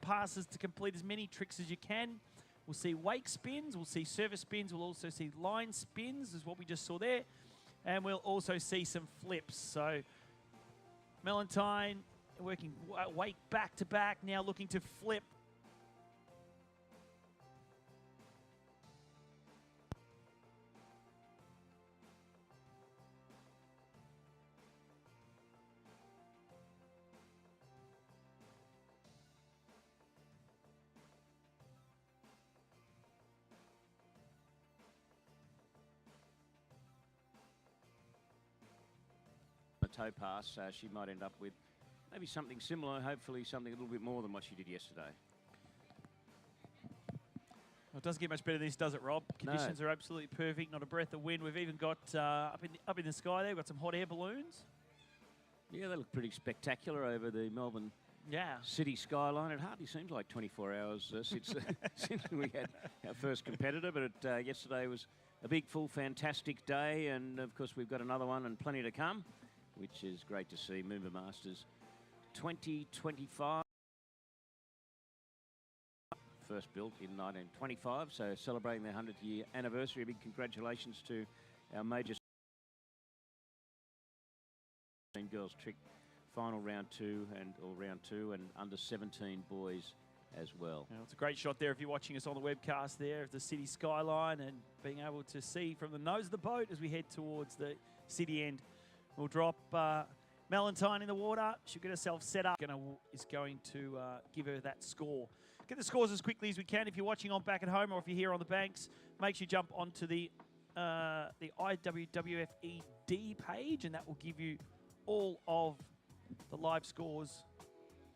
passes to complete as many tricks as you can. We'll see wake spins, we'll see service spins, we'll also see line spins, is what we just saw there. And we'll also see some flips. So Melantine working wake back to back, now looking to flip. Toe pass, she might end up with maybe something similar, hopefully something a little bit more than what she did yesterday. Well, it doesn't get much better than this, does it, Rob? Conditions are absolutely perfect, not a breath of wind. We've even got, up in the sky there, we've got some hot air balloons. Yeah, they look pretty spectacular over the Melbourne city skyline. It hardly seems like 24 hours since, since we had our first competitor, but yesterday was a big, full, fantastic day, and of course we've got another one and plenty to come, which is great to see. MOOMBA Masters 2025. First built in 1925, so celebrating their 100-year anniversary. A big congratulations to our major girls trick final round two and under 17 boys as well. It's a great shot there if you're watching us on the webcast there of the city skyline and being able to see from the nose of the boat as we head towards the city end. We'll drop Melantine in the water. She'll get herself set up. Is going to give her that score. Get the scores as quickly as we can. If you're watching on back at home or if you're here on the banks, make sure you jump onto the IWWFED page, and that will give you all of the live scores.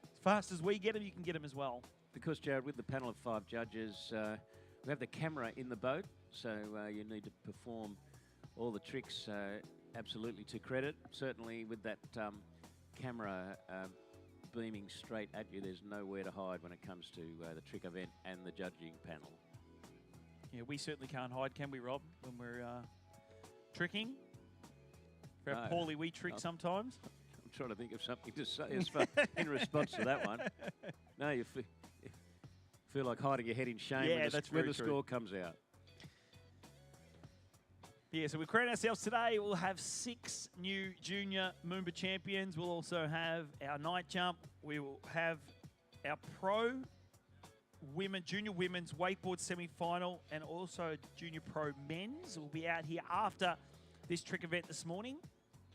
As fast as we get them, you can get them as well. Because, Jared, with the panel of 5 judges, we have the camera in the boat, so you need to perform all the tricks absolutely to credit. Certainly with that camera beaming straight at you, there's nowhere to hide when it comes to the trick event and the judging panel. Yeah, we certainly can't hide, can we, Rob, when we're tricking? For how poorly we trick sometimes. I'm trying to think of something to say as far in response to that one. No, you feel like hiding your head in shame when the score comes out. Yeah, so we crown ourselves today. We'll have 6 new junior MOOMBA champions. We'll also have our night jump. We will have our pro junior women's wakeboard semi-final, and also junior pro men's. We'll be out here after this trick event this morning.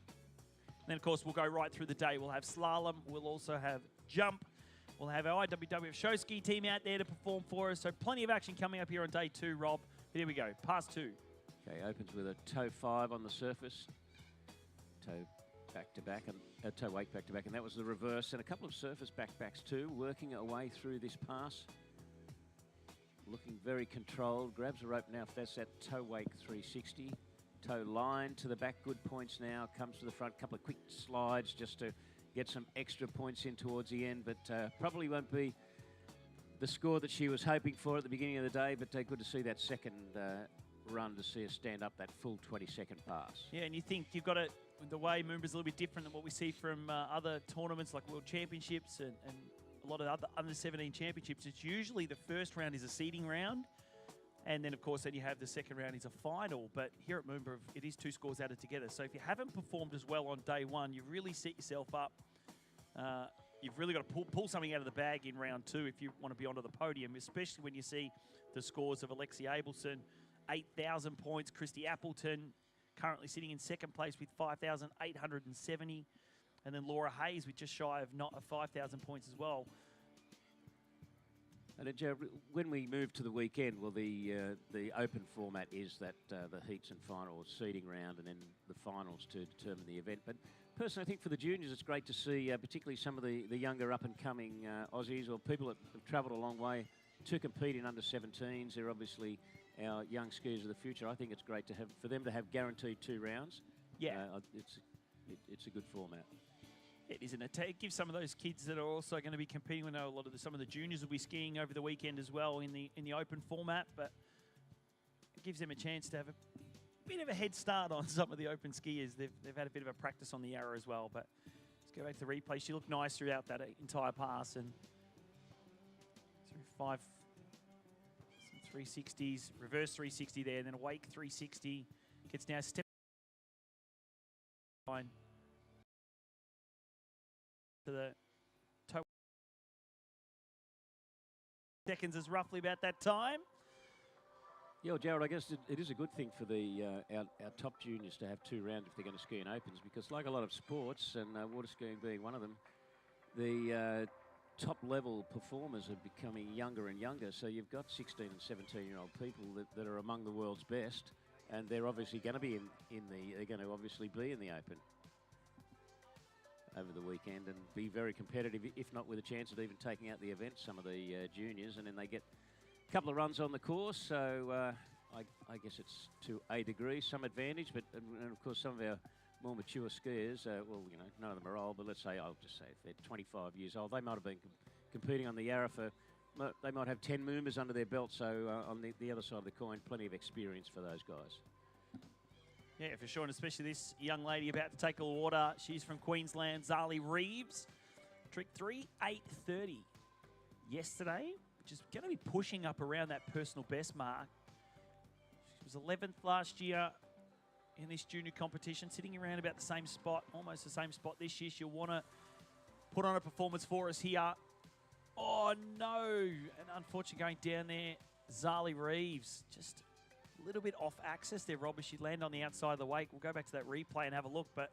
And then, of course, we'll go right through the day. We'll have slalom. We'll also have jump. We'll have our IWWF show ski team out there to perform for us. So plenty of action coming up here on day 2, Rob. But here we go, pass 2. Okay, opens with a toe 5 on the surface. Toe back to back, and toe wake back to back, and that was the reverse. And a couple of surface back-backs too, working her way through this pass. Looking very controlled, grabs a rope now, that's that toe wake 360. Toe line to the back, good points now, comes to the front, couple of quick slides just to get some extra points in towards the end, but probably won't be the score that she was hoping for at the beginning of the day, but good to see that second run to see her stand up that full 20-second pass. Yeah, and you think you've got it, the way MOOMBA's a little bit different than what we see from other tournaments like World Championships and a lot of other under-17 championships. It's usually the first round is a seeding round, and then, of course, then you have the second round is a final. But here at MOOMBA, it is 2 scores added together. So if you haven't performed as well on day 1, you really set yourself up. You've really got to pull something out of the bag in round 2 if you want to be onto the podium, especially when you see the scores of Alexia Abelson, 8,000 points. Christy Appleton currently sitting in second place with 5,870. And then Laura Hayes with just shy of 5,000 points as well. And when we move to the weekend, well, the open format is that the heats and finals, seeding round, and then the finals to determine the event. But personally, I think for the juniors, it's great to see, particularly some of the younger up-and-coming Aussies or people that have travelled a long way to compete in under-17s. They're obviously our young skiers of the future. I think it's great to have for them to have guaranteed 2 rounds. Yeah, it's a good format. It is, and it gives some of those kids that are also going to be competing. We know a lot of some of the juniors will be skiing over the weekend as well in the open format, but it gives them a chance to have a bit of a head start on some of the open skiers. They've had a bit of a practice on the arrow as well. But let's go back to the replay. She looked nice throughout that entire pass, and Through some 360s, reverse 360 there, and then a wake 360. Gets now step line to the toe. Seconds is roughly about that time. Yeah, well, Jared, I guess it is a good thing for the our top juniors to have 2 rounds if they're going to ski in opens, because like a lot of sports, and water skiing being one of them, the top level performers are becoming younger and younger. So you've got 16 and 17-year-old people that are among the world's best, and they're obviously going to be they're going to obviously be in the open over the weekend and be very competitive, if not with a chance of even taking out the event, some of the juniors, and then they get a couple of runs on the course. So I guess it's to a degree some advantage, but and of course some of our more mature skiers, well, you know, none of them are old, but let's say, I'll just say if they're 25 years old, they might have been competing on the Yarra for, they might have 10 MOOMBAs under their belt, so on the other side of the coin, plenty of experience for those guys. Yeah, for sure, and especially this young lady about to take a water. She's from Queensland, Zali Reeves. Trick 3, 8:30 yesterday, which is going to be pushing up around that personal best mark. She was 11th last year in this junior competition, sitting around about the same spot, almost the same spot this year. She'll want to put on a performance for us here. Oh, no. And unfortunately going down there, Zali Reeves, just a little bit off axis there, Rob, as she landed on the outside of the wake. We'll go back to that replay and have a look, but...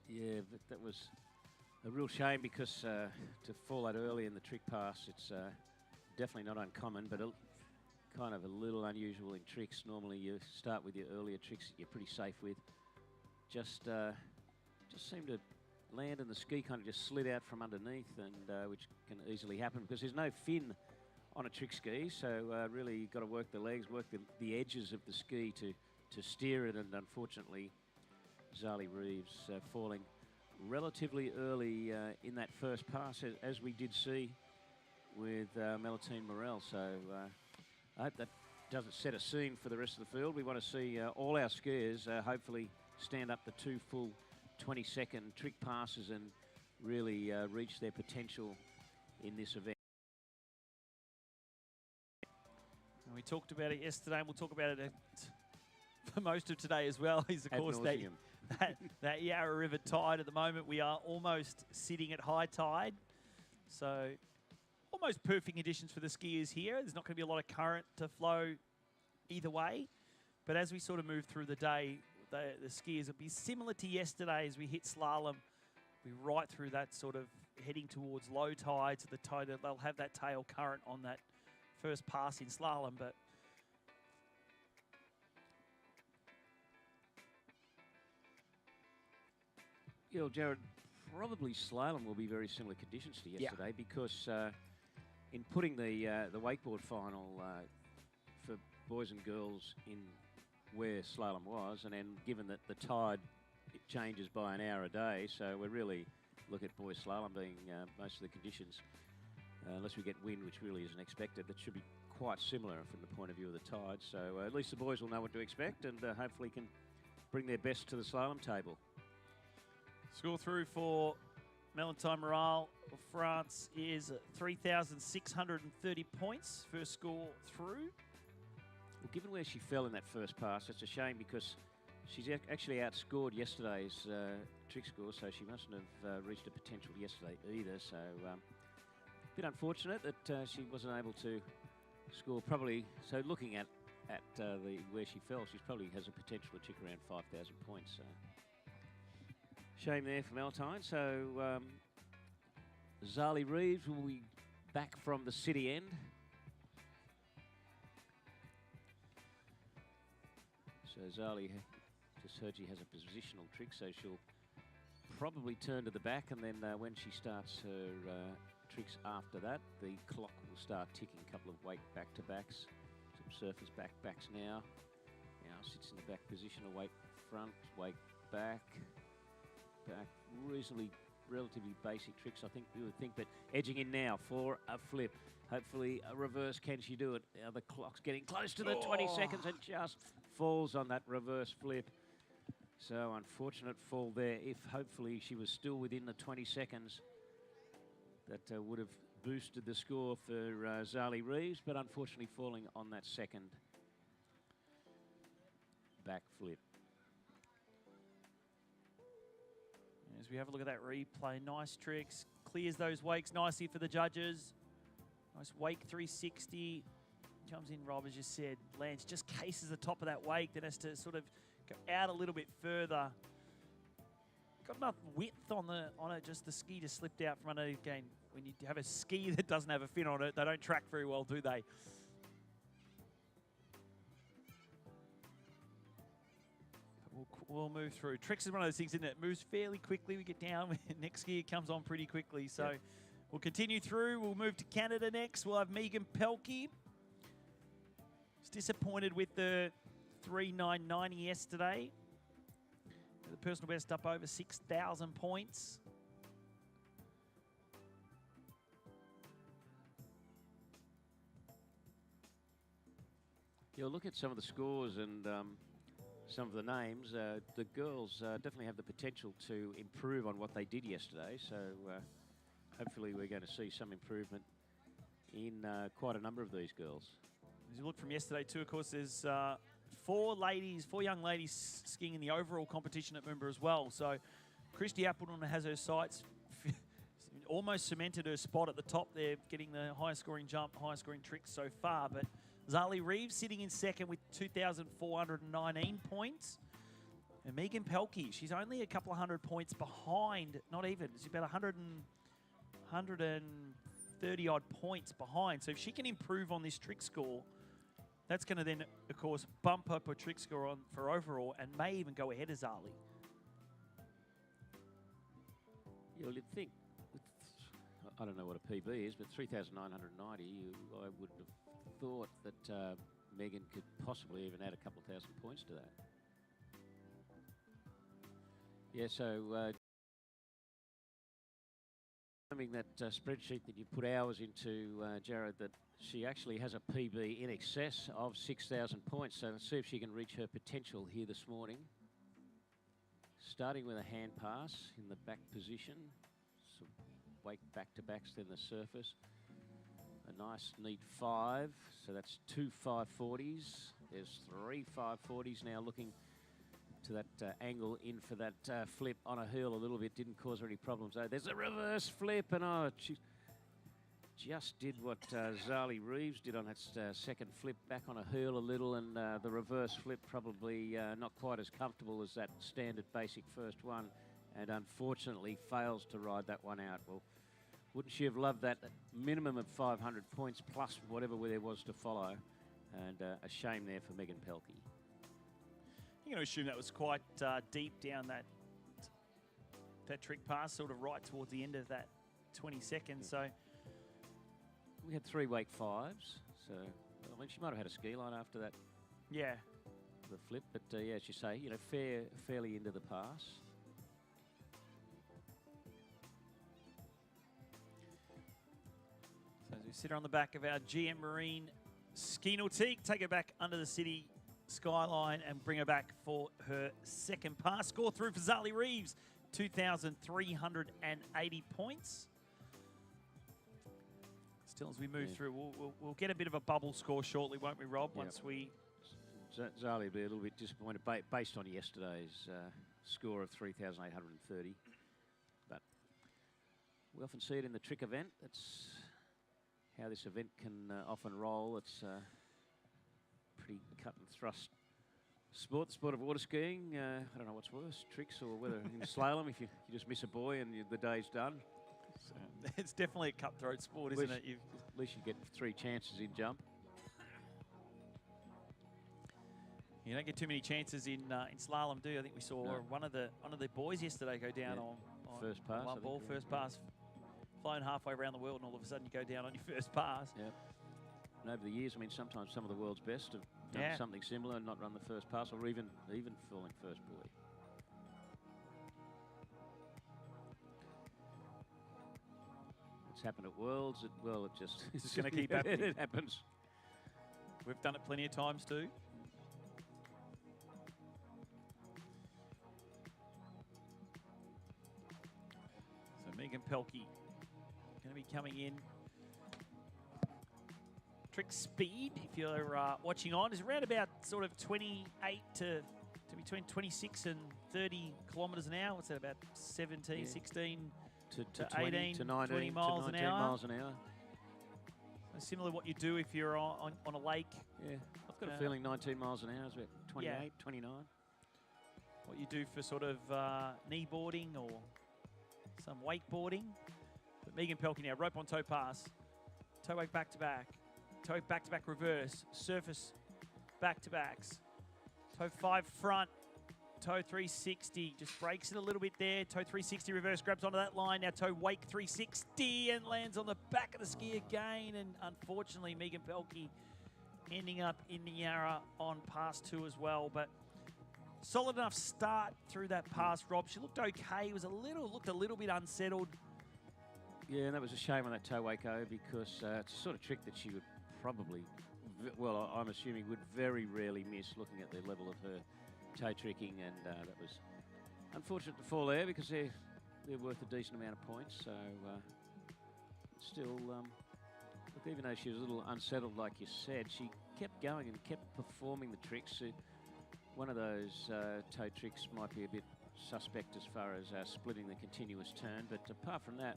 Yeah, but that was a real shame because to fall that early in the trick pass, it's definitely not uncommon, but kind of a little unusual in tricks. Normally you start with your earlier tricks that you're pretty safe with. Just seemed to land and the ski kind of just slid out from underneath, and which can easily happen because there's no fin on a trick ski, so really you've got to work the legs, work the edges of the ski to steer it, and unfortunately Zali Reeves falling relatively early in that first pass, as we did see with Melitine Morel. So I hope that doesn't set a scene for the rest of the field. We want to see all our skiers hopefully stand up the 2 full 20-second trick passes and really reach their potential in this event. And we talked about it yesterday, and we'll talk about it for most of today as well, is of course that Yarra River tide at the moment. We are almost sitting at high tide. So almost perfect conditions for the skiers here. There's not going to be a lot of current to flow either way. But as we sort of move through the day, the skiers will be similar to yesterday as we hit slalom. We're right through that sort of heading towards low tides. The tide, they'll have that tail current on that first pass in slalom, but you know, Jared, probably slalom will be very similar conditions to yesterday, because in putting the wakeboard final for boys and girls in where slalom was, and then given that the tide changes by an hour a day, so we're really look at boys slalom being most of the conditions, unless we get wind, which really isn't expected, that should be quite similar from the point of view of the tide. So at least the boys will know what to expect and hopefully can bring their best to the slalom table. Score through for Melitine Morel of France is 3,630 points. First score through. Well, given where she fell in that first pass, it's a shame because she's actually outscored yesterday's trick score, so she mustn't have reached her potential yesterday either. So a bit unfortunate that she wasn't able to score probably. So looking at where she fell, she probably has a potential to tick around 5,000 points. So shame there for Melitine. So Zali Reeves will be back from the city end. So Zali just heard she has a positional trick, so she'll probably turn to the back, and then when she starts her tricks after that, the clock will start ticking. A couple of wake back-to-backs, some surface back-backs now. Now sits in the back position, a wake front, wake back, relatively basic tricks, I think you would think, but edging in now for a flip. Hopefully a reverse. Can she do it? Now the clock's getting close to the 20 seconds and just falls on that reverse flip. So unfortunate fall there. If hopefully she was still within the 20 seconds, that would have boosted the score for Zali Reeves, but unfortunately falling on that second backflip. As we have a look at that replay, nice tricks, clears those wakes nicely for the judges. Nice wake 360. Comes in, Rob, as you said, lands, just cases the top of that wake, then has to sort of go out a little bit further. Got enough width on it, just the ski just slipped out from under. Again, when you have a ski that doesn't have a fin on it, they don't track very well, do they? We'll move through. Tricks is one of those things, isn't it? It moves fairly quickly. We get down, next ski comes on pretty quickly. So we'll continue through. We'll move to Canada next. We'll have Megan Pelkey. Was disappointed with the 3.990 yesterday. The personal best up over 6,000 points. You'll look at some of the scores and some of the names. The girls definitely have the potential to improve on what they did yesterday. So hopefully we're going to see some improvement in quite a number of these girls. As you look from yesterday too, of course, there's four young ladies skiing in the overall competition at MOOMBA as well. So Christy Appleton has her sights almost cemented her spot at the top there, getting the highest scoring jump, highest scoring tricks so far. But Zali Reeves sitting in second with 2,419 points. And Megan Pelkey, she's only a couple of hundred points behind, not even, she's about 130 odd points behind. So if she can improve on this trick score, that's going to then, of course, bump up her trick score on for overall and may even go ahead of Zali. You'd think, I don't know what a PB is, but 3,990, I would have thought that Megan could possibly even add a couple of thousand points to that. Yeah, so confirming that spreadsheet that you put hours into, Jared, that she actually has a PB in excess of 6,000 points. So let's see if she can reach her potential here this morning. Starting with a hand pass in the back position. Some wake back-to-backs, then the surface. A nice, neat 5. So that's 2 540s. There's 3 540s now looking to that angle in for that flip on a heel a little bit. Didn't cause her any problems. Oh, there's a reverse flip, and she just did what Zali Reeves did on that second flip, back on a heel a little, and the reverse flip probably not quite as comfortable as that standard basic first one, and unfortunately fails to ride that one out. Well, wouldn't she have loved that minimum of 500 points plus whatever there was to follow, and a shame there for Megan Pelkey. You're going to assume that was quite deep down that trick pass, sort of right towards the end of that 20 seconds. So we had 3 wake 5s, so I mean she might have had a ski line after that. Yeah, the flip, but yeah, as you say, you know, fairly into the pass. So as we sit her on the back of our GM Marine ski nautique, take her back under the city skyline and bring her back for her second pass. Score through for Zali Reeves, 2,380 points. Still, as we move through, we'll get a bit of a bubble score shortly, won't we, Rob? Yep. Once we... Zali will be a little bit disappointed based on yesterday's score of 3,830. But we often see it in the trick event. That's how this event can often roll. It's pretty cut and thrust sport, the sport of water skiing. I don't know what's worse, tricks or whether in slalom, if you just miss a buoy and the day's done. So it's definitely a cutthroat sport, isn't it? At least you get 3 chances in jump. You don't get too many chances in slalom, do you? I think we saw one of the boys yesterday go down on first pass. One ball, first pass, flown halfway around the world, and all of a sudden you go down on your first pass. Yeah. And over the years, I mean, sometimes some of the world's best have done something similar and not run the first pass, or even falling first buoy. It's happened at Worlds. It just it's going to keep happening. It happens. We've done it plenty of times too. So Megan Pelkey going to to be coming in. Trick speed, if you're watching on, is around about sort of 28 to between 26 and 30 kilometres an hour. What's that, about 17, 16 to 18, 20 to 19 20 miles to 19 an hour. miles an hour. So similar to what you do if you're on a lake. Yeah, I've got a feeling 19 miles an hour is about 28, Yeah. 29. What you do for sort of knee boarding or some wakeboarding. But Megan Pelkey now, rope on toe pass. Toe wake back to back. Toe wake back to back reverse. Surface back to backs. Toe 5 front. Toe 360. Just breaks it a little bit there. Toe 360 reverse, grabs onto that line. Now toe wake 360 and lands on the back of the ski again. And unfortunately, Megan Pelkey ending up in the Yarra on pass 2 as well. But solid enough start through that pass, Rob. She looked okay. Looked a little bit unsettled. Yeah, and that was a shame on that toe wake-o because it's the sort of trick that she would probably, well, I'm assuming would very rarely miss, looking at the level of her toe tricking, and that was unfortunate to fall there because they're worth a decent amount of points. So still, look, even though she was a little unsettled, like you said, she kept going and kept performing the tricks. One of those toe tricks might be a bit suspect as far as splitting the continuous turn, but apart from that,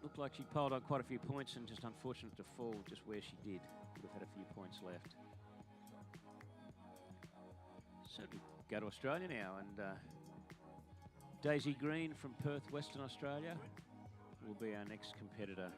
looked like she piled on quite a few points and just unfortunate to fall just where she did. Would have had a few points left. So we go to Australia now, and Daisy Green from Perth, Western Australia will be our next competitor.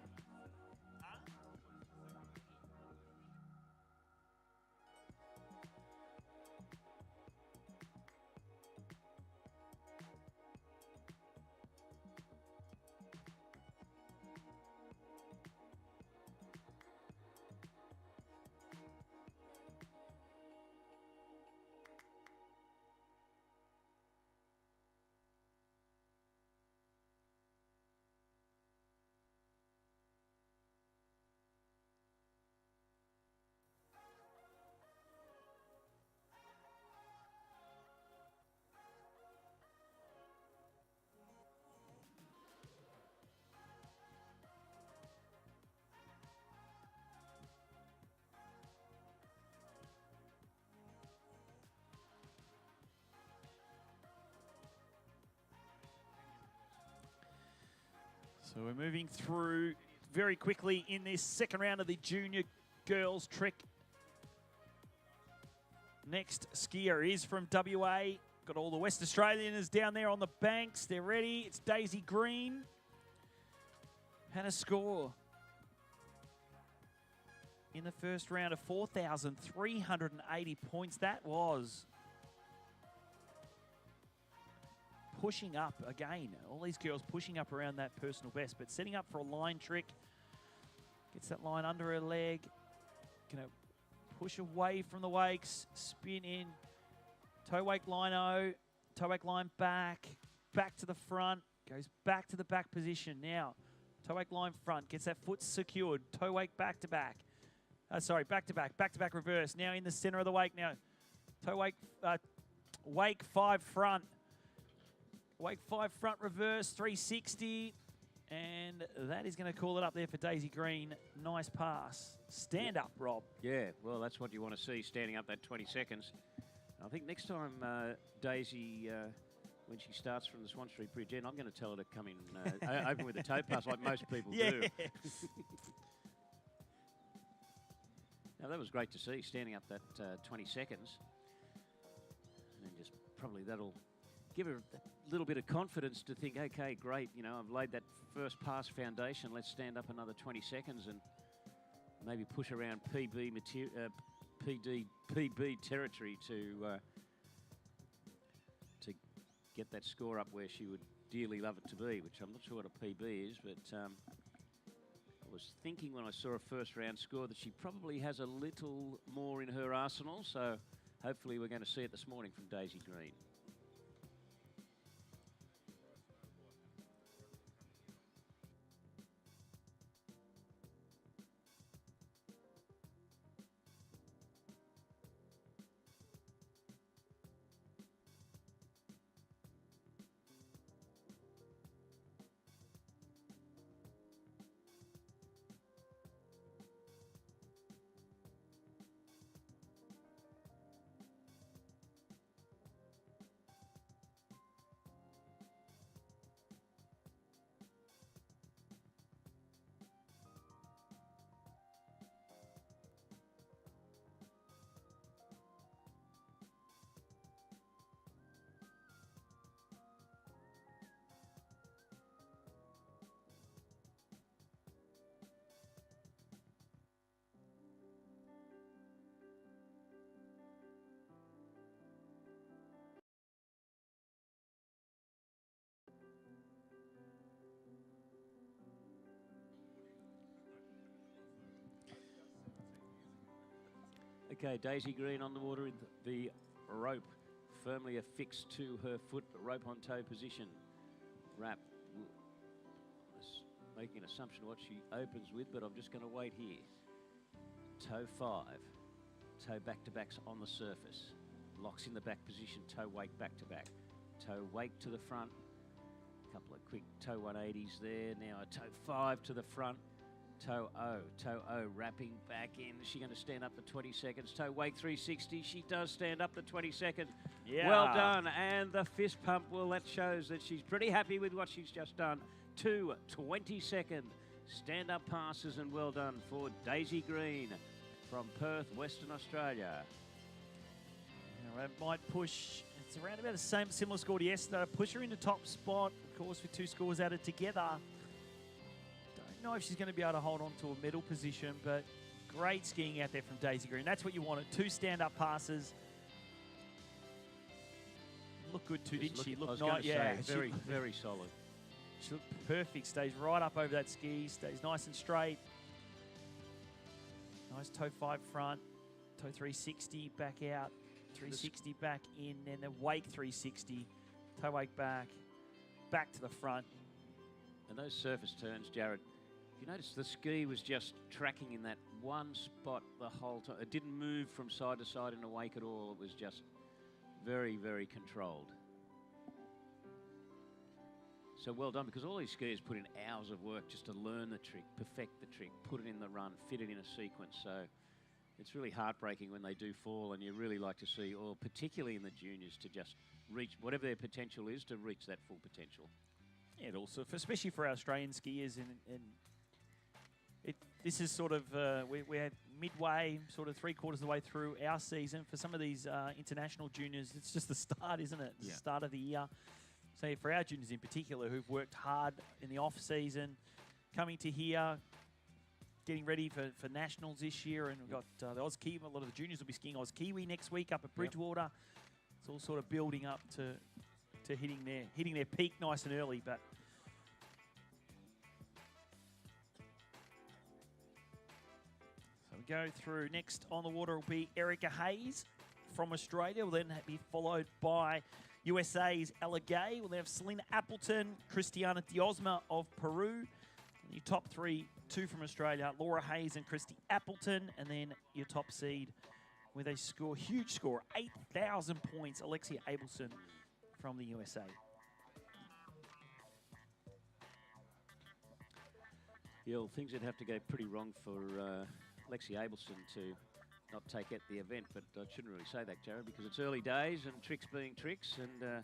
So we're moving through very quickly in this second round of the junior girls trick. Next skier is from WA. Got all the West Australians down there on the banks. They're ready. It's Daisy Green. Had a score in the first round of 4,380 points. That was pushing up again. All these girls pushing up around that personal best, but setting up for a line trick. Gets that line under her leg. Gonna push away from the wakes, spin in. Toe wake line O, toe wake line back to the front, goes back to the back position. Now, toe wake line front, gets that foot secured. Toe wake back to back. Back to back reverse. Now in the center of the wake. Now, toe wake, wake 5 front. Wake 5 front reverse, 360. And that is going to call it up there for Daisy Green. Nice pass. Stand up, Rob. Yeah, well, that's what you want to see, standing up that 20 seconds. I think next time Daisy, when she starts from the Swan Street Bridge end, I'm going to tell her to come in open with a toe pass like most people do. Now, that was great to see, standing up that 20 seconds. And then just probably that'll give her a little bit of confidence to think, okay, great, you know, I've laid that first pass foundation. Let's stand up another 20 seconds and maybe push around PB territory to get that score up where she would dearly love it to be, which I'm not sure what a PB is, but I was thinking when I saw a first round score that she probably has a little more in her arsenal, so hopefully we're going to see it this morning from Daisy Green. Okay, Daisy Green on the water with the rope firmly affixed to her foot, rope on toe position. Wrap. Making an assumption what she opens with, but I'm just going to wait here. Toe 5. Toe back-to-backs on the surface. Locks in the back position, toe wake back-to-back. Toe wake to the front. A couple of quick toe 180s there. Now a toe 5 to the front. Toe O, wrapping back in. Is she going to stand up for 20 seconds? Toe wake 360. She does stand up for 20 seconds. Yeah. Well done. And the fist pump, well, that shows that she's pretty happy with what she's just done. 2 20-second stand-up passes, and well done for Daisy Green from Perth, Western Australia. Now, that might push. It's around about the same, similar score to yesterday. Push her into top spot, of course, with 2 scores added together. Don't know if she's going to be able to hold on to a medal position, but great skiing out there from Daisy Green. That's what you wanted. 2 stand-up passes. Looked good too, didn't she? Looked nice. Yeah, very, very solid. She looked perfect. Stays right up over that ski. Stays nice and straight. Nice toe 5 front. Toe 360 back out. 360 back in. Then the wake 360. Toe wake back. Back to the front. And those surface turns, Jared, you notice the ski was just tracking in that one spot the whole time. It didn't move from side to side in a wake at all. It was just very, very controlled. So well done, because all these skiers put in hours of work just to learn the trick, perfect the trick, put it in the run, fit it in a sequence. So it's really heartbreaking when they do fall, and you really like to see, or particularly in the juniors, to just reach whatever their potential is, to reach that full potential. Yeah, and also, especially for our Australian skiers, and this is sort of, we're midway, sort of 3/4 of the way through our season. For some of these international juniors, it's just the start, isn't it? It's the start of the year. So for our juniors in particular, who've worked hard in the off-season, coming to here, getting ready for nationals this year, and we've got the Oz Kiwi. A lot of the juniors will be skiing Oz Kiwi next week up at Bridgewater. It's all sort of building up to hitting their peak nice and early. But so we go through. Next on the water will be Erica Hayes from Australia. Will then be followed by USA's Ella Gay. We'll then have Selena Appleton, Cristiana Diosma of Peru. And your top 3, 2 from Australia, Laura Hayes and Christy Appleton. And then your top seed with a score, huge score, 8,000 points, Alexia Abelson from the USA. Yeah, well, things would have to go pretty wrong for Alexia Abelson to not take out the event, but I shouldn't really say that, Jared, because it's early days and tricks being tricks. And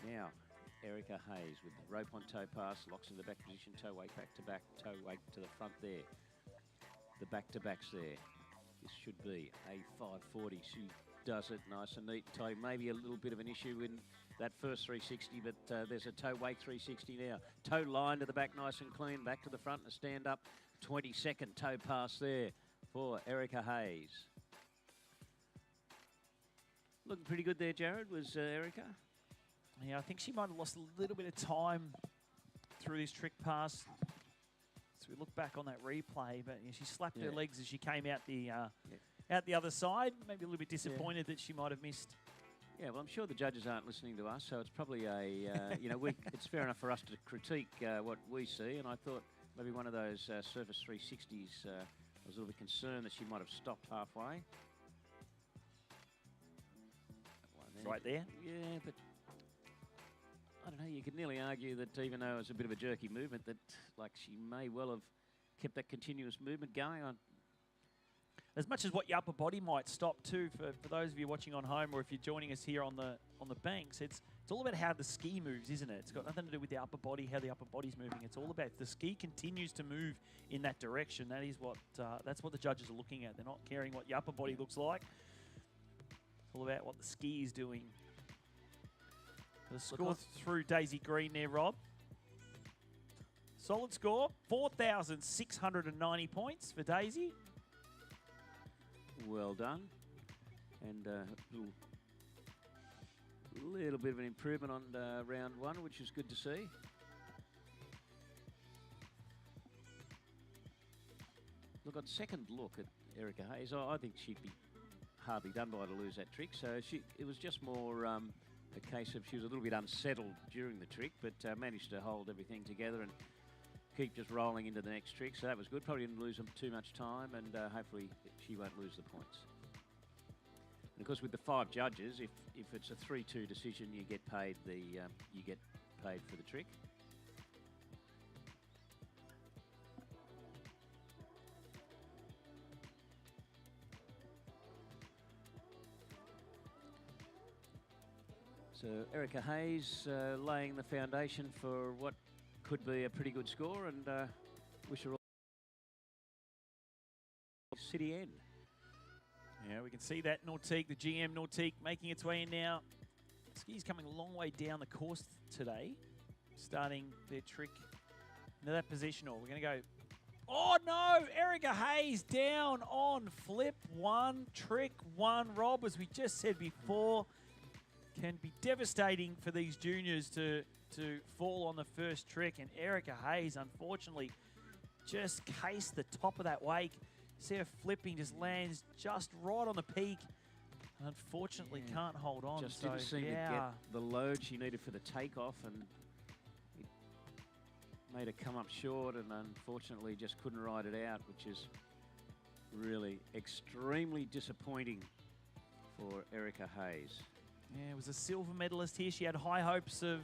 now Erica Hayes with the rope on toe pass, locks in the back position, toe wake back to back, toe wake to the front there. The back-to-backs there. This should be a 540. She does it nice and neat toe. Maybe a little bit of an issue in that first 360, but there's a toe wake 360 now. Toe line to the back nice and clean, back to the front and a stand up. 22nd toe pass there for Erica Hayes. Looking pretty good there, Jared, was Erica. Yeah, I think she might have lost a little bit of time through this trick pass. So we look back on that replay, but she slapped her legs as she came out the other side. Maybe a little bit disappointed that she might have missed. Yeah, well, I'm sure the judges aren't listening to us, so it's probably a, it's fair enough for us to critique what we see. And I thought maybe one of those surface 360s, I was a little bit concerned that she might have stopped halfway. Right there? Yeah, but I don't know, you could nearly argue that even though it was a bit of a jerky movement, that like she may well have kept that continuous movement going on. As much as what your upper body might stop too, for those of you watching on home, or if you're joining us here on the banks, it's all about how the ski moves, isn't it? It's got nothing to do with the upper body, how the upper body's moving. It's all about the ski continues to move in that direction. That is what that's what the judges are looking at. They're not caring what your upper body looks like. It's all about what the ski is doing. The score through Daisy Green there, Rob. Solid score, 4,690 points for Daisy. Well done. And a little bit of an improvement on round 1, which is good to see. Look, on second look at Erica Hayes, I think she'd be hardly done by to lose that trick. So it was just more a case of she was a little bit unsettled during the trick, but managed to hold everything together and keep just rolling into the next trick. So that was good. Probably didn't lose them too much time, and hopefully she won't lose the points. And of course, with the 5 judges, if it's a 3-2 decision, you get paid for the trick. So Erica Hayes laying the foundation for what could be a pretty good score, and wish her all city end. Yeah, we can see that Nautique, the GM Nautique, making its way in now. Ski's coming a long way down the course today, starting their trick into that positional. We're going to go, oh no, Erica Hayes down on flip 1, trick 1. Rob, as we just said before, can be devastating for these juniors to fall on the first trick, and Erica Hayes, unfortunately, just cased the top of that wake. See her flipping, just lands just right on the peak. Unfortunately, can't hold on. Just didn't seem to get the load she needed for the takeoff, and it made her come up short, and unfortunately just couldn't ride it out, which is really extremely disappointing for Erica Hayes. Yeah, it was a silver medalist here. She had high hopes of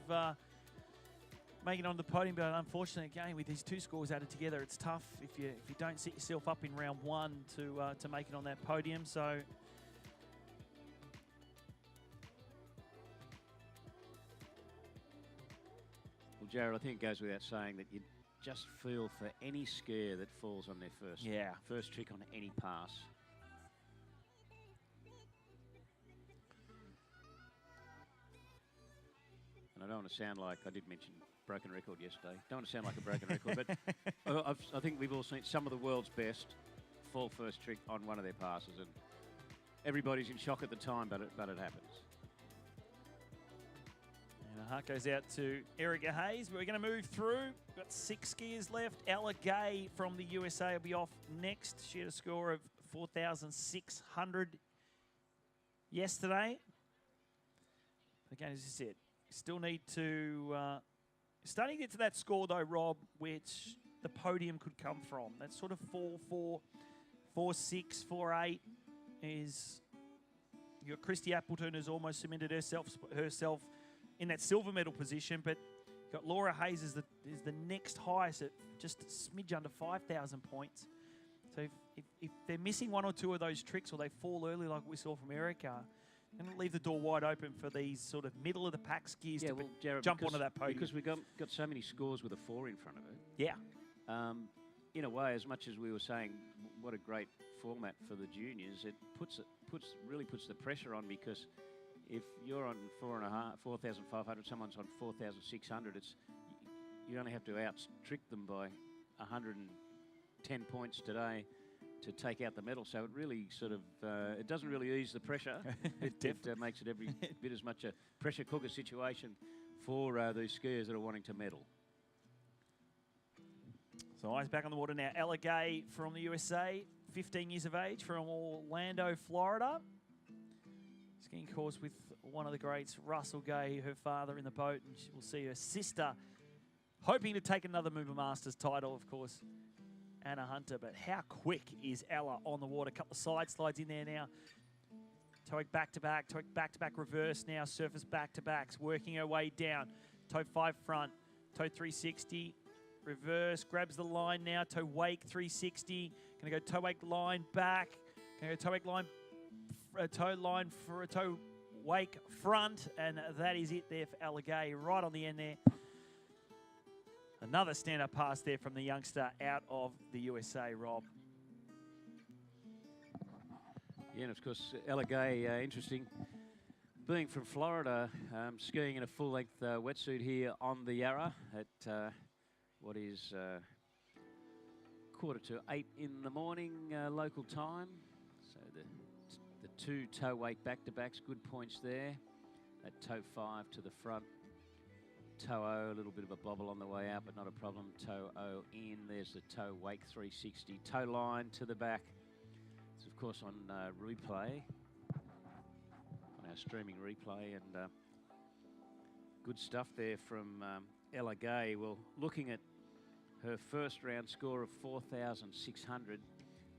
making it on the podium, but unfortunately, again, with these 2 scores added together, it's tough if you don't set yourself up in round 1 to make it on that podium. So. Well, Jared, I think it goes without saying that you just feel for any skier that falls on their first trick on any pass. And I don't want to sound like, I did mention broken record yesterday. Don't want to sound like a broken record, but I think we've all seen some of the world's best fall first trick on one of their passes, and everybody's in shock at the time, but it happens. And a heart goes out to Erica Hayes. We're going to move through. We've got 6 skiers left. Ella Gay from the USA will be off next. She had a score of 4,600 yesterday. Again, as you said, still need to, starting to get to that score though, Rob, which the podium could come from. That sort of 4-4, 4-6, 4-8 is, your Christy Appleton has almost cemented herself in that silver medal position, but got Laura Hayes is the next highest at just a smidge under 5,000 points. So if they're missing 1 or 2 of those tricks, or they fall early like we saw from Erica, and leave the door wide open for these sort of middle of the pack skiers to Jared, jump onto that podium. Because we've got so many scores with a 4 in front of it. Yeah. In a way, as much as we were saying, what a great format for the juniors, it really puts the pressure on, because if you're on 4,500, someone's on 4,600, you only have to out-trick them by 110 points today to take out the medal. So it really sort of, it doesn't really ease the pressure. It makes it every bit as much a pressure cooker situation for these skiers that are wanting to medal. So eyes back on the water now. Ella Gay from the USA, 15 years of age, from Orlando, Florida. Skiing course with one of the greats, Russell Gay, her father in the boat, and we'll see her sister hoping to take another MOOMBA Masters title, of course, Anna Hunter. But how quick is Ella on the water? A couple of side slides in there now. Toe back-to-back, toe back-to-back reverse now, surface back-to-backs, working her way down. Toe 5 front, toe 360, reverse, grabs the line now, toe wake 360. Gonna go toe wake line back, gonna go toe wake line, toe line for a toe wake front, and that is it there for Ella Gay, right on the end there. Another stand-up pass there from the youngster out of the USA, Rob. Yeah, and of course, Ella Gay, interesting. Being from Florida, skiing in a full-length wetsuit here on the Yarra at what is 7:45 in the morning local time. So the 2 toe wake back-to-backs, good points there. That toe 5 to the front. Toe O, a little bit of a bobble on the way out, but not a problem. Toe O in, there's the toe wake 360. Toe line to the back. It's of course on replay. our streaming replay, and good stuff there from Ella Gay. Well, looking at her first round score of 4,600,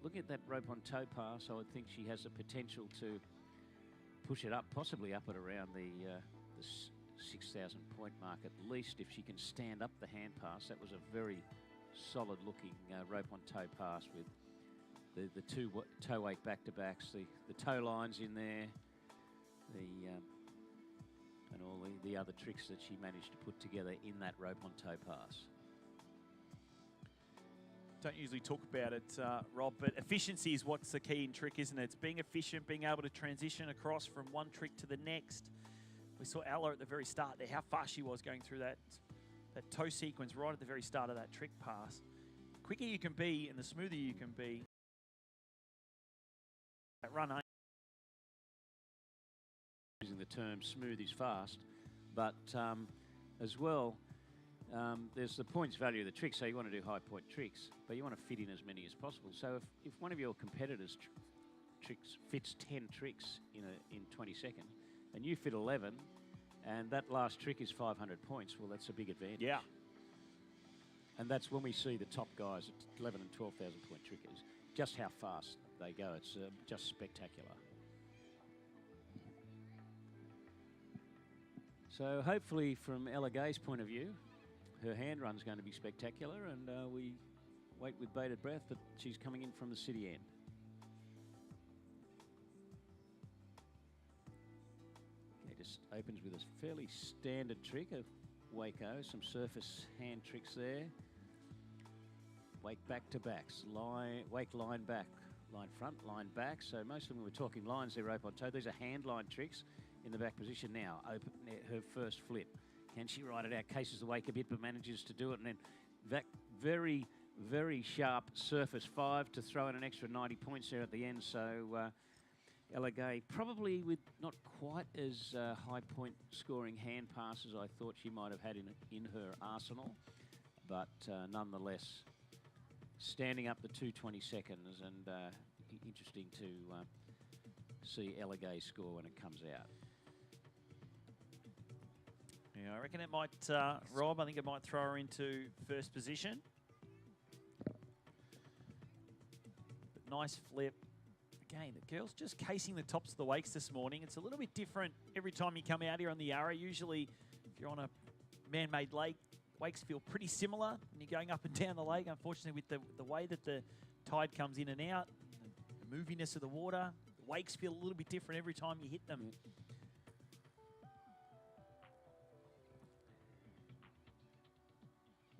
looking at that rope on toe pass, I would think she has the potential to push it up, possibly up at around the 6,000 point mark at least, if she can stand up the hand pass. That was a very solid looking rope on toe pass with the two toe wake back-to-backs, the toe lines in there, and all the other tricks that she managed to put together in that rope on toe pass. Don't usually talk about it, Rob, but efficiency is what's the key in trick, isn't it? It's being efficient, being able to transition across from one trick to the next. We saw Ella at the very start there, how fast she was going through that toe sequence right at the very start of that trick pass. The quicker you can be and the smoother you can be, that run using the term smooth is fast, but as well, there's the points value of the trick. So you want to do high point tricks, but you want to fit in as many as possible. So if one of your competitors fits 10 tricks in 20 seconds, and you fit 11, and that last trick is 500 points, well, that's a big advantage. Yeah. And that's when we see the top guys at 11 and 12,000 point trickers, just how fast they go. It's just spectacular. So hopefully from Ella Gay's point of view, her hand run's going to be spectacular, and we wait with bated breath, but she's coming in from the city end. Okay, just opens with a fairly standard trick of Waco, some surface hand tricks there. Wake back-to-backs, wake line back, line front, line back. So most of them, we're talking lines there, rope on toe. These are hand line tricks in the back position now. Open her first flip. Can she ride it out? Cases the wake a bit, but manages to do it. And then that very, very sharp surface 5 to throw in an extra 90 points there at the end. So Ella Gay probably with not quite as high point scoring hand passes I thought she might have had in her arsenal. But nonetheless, standing up the 220 seconds, and interesting to see Ella Gay score when it comes out. Yeah, I reckon it might, Rob, I think it might throw her into first position. But nice flip. Again, the girl's just casing the tops of the wakes this morning. It's a little bit different every time you come out here on the Yarra. Usually, if you're on a man-made lake, wakes feel pretty similar when you're going up and down the lake. Unfortunately, with the way that the tide comes in and out, the moviness of the water, the wakes feel a little bit different every time you hit them.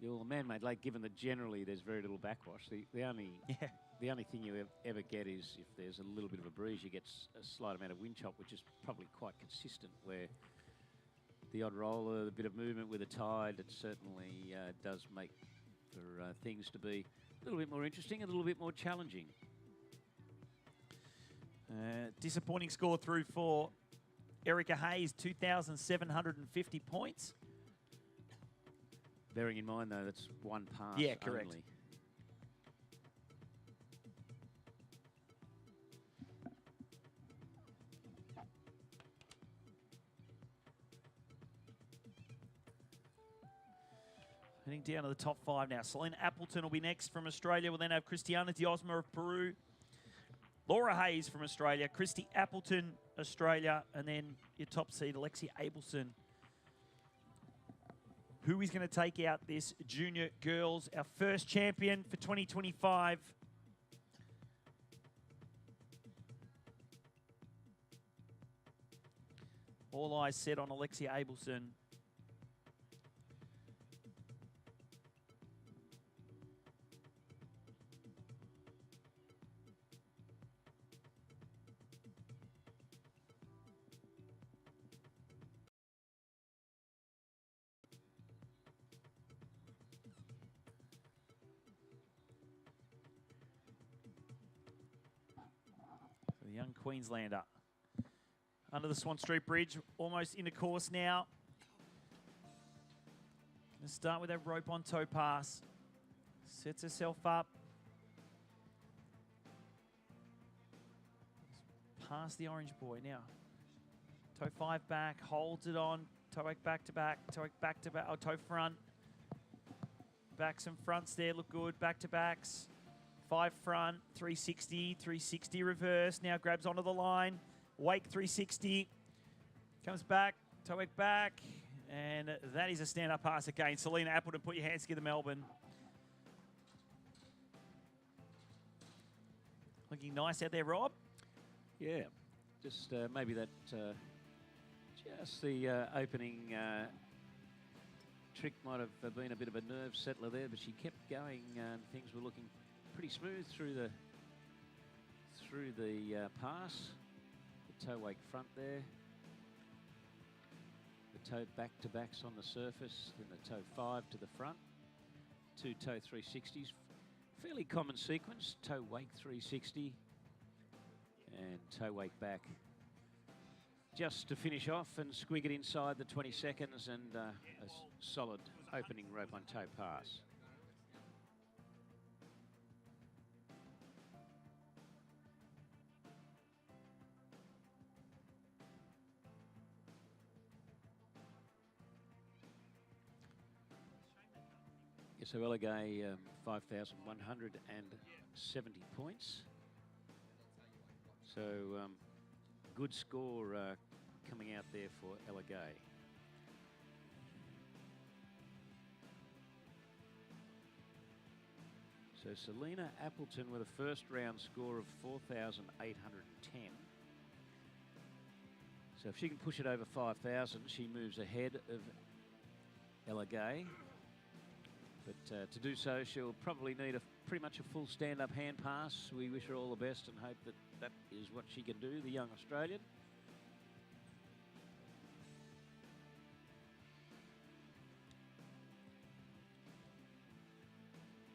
Well, man-made lake, given that generally there's very little backwash, the only thing you ever get is if there's a little bit of a breeze, you get a slight amount of wind chop, which is probably quite consistent, where the odd roller, a bit of movement with the tide, it certainly does make for things to be a little bit more interesting and a little bit more challenging. Disappointing score through for Erica Hayes, 2,750 points. Bearing in mind, though, that's one pass. Yeah, correct. Only. Heading down to the top 5 now. Selena Appleton will be next from Australia. We'll then have Christiana Diosma of Peru, Laura Hayes from Australia, Christy Appleton, Australia, and then your top seed, Alexia Abelson. Who is going to take out this junior girls? Our first champion for 2025. All eyes set on Alexia Abelson. The young Queenslander. Under the Swan Street Bridge, almost into course now. Going to start with that rope on toe pass. Sets herself up. Past the orange boy now. Toe 5 back, holds it on. Toe 8 back to back, toe 8 back to back, oh, toe front. Backs and fronts there look good, back to backs. 5 front, 360, 360 reverse. Now grabs onto the line. Wake 360. Comes back, toe 8 back. And that is a stand-up pass again. Selena Appleton, put your hands together, Melbourne. Looking nice out there, Rob. Yeah, just maybe that, just the opening trick might have been a bit of a nerve settler there, but she kept going and things were looking pretty smooth through the pass. The toe wake front there. The toe back-to-backs on the surface, then the toe 5 to the front. 2 toe 360s. Fairly common sequence, toe wake 360 and toe wake back. Just to finish off and squig it inside the 20 seconds and a solid opening rope on toe pass. So Elegay, 5,170 points. So good score coming out there for Elegay. So Selena Appleton with a first round score of 4,810. So if she can push it over 5,000, she moves ahead of Elegay. But to do so, she'll probably need pretty much a full stand-up hand pass. We wish her all the best and hope that that is what she can do, the young Australian.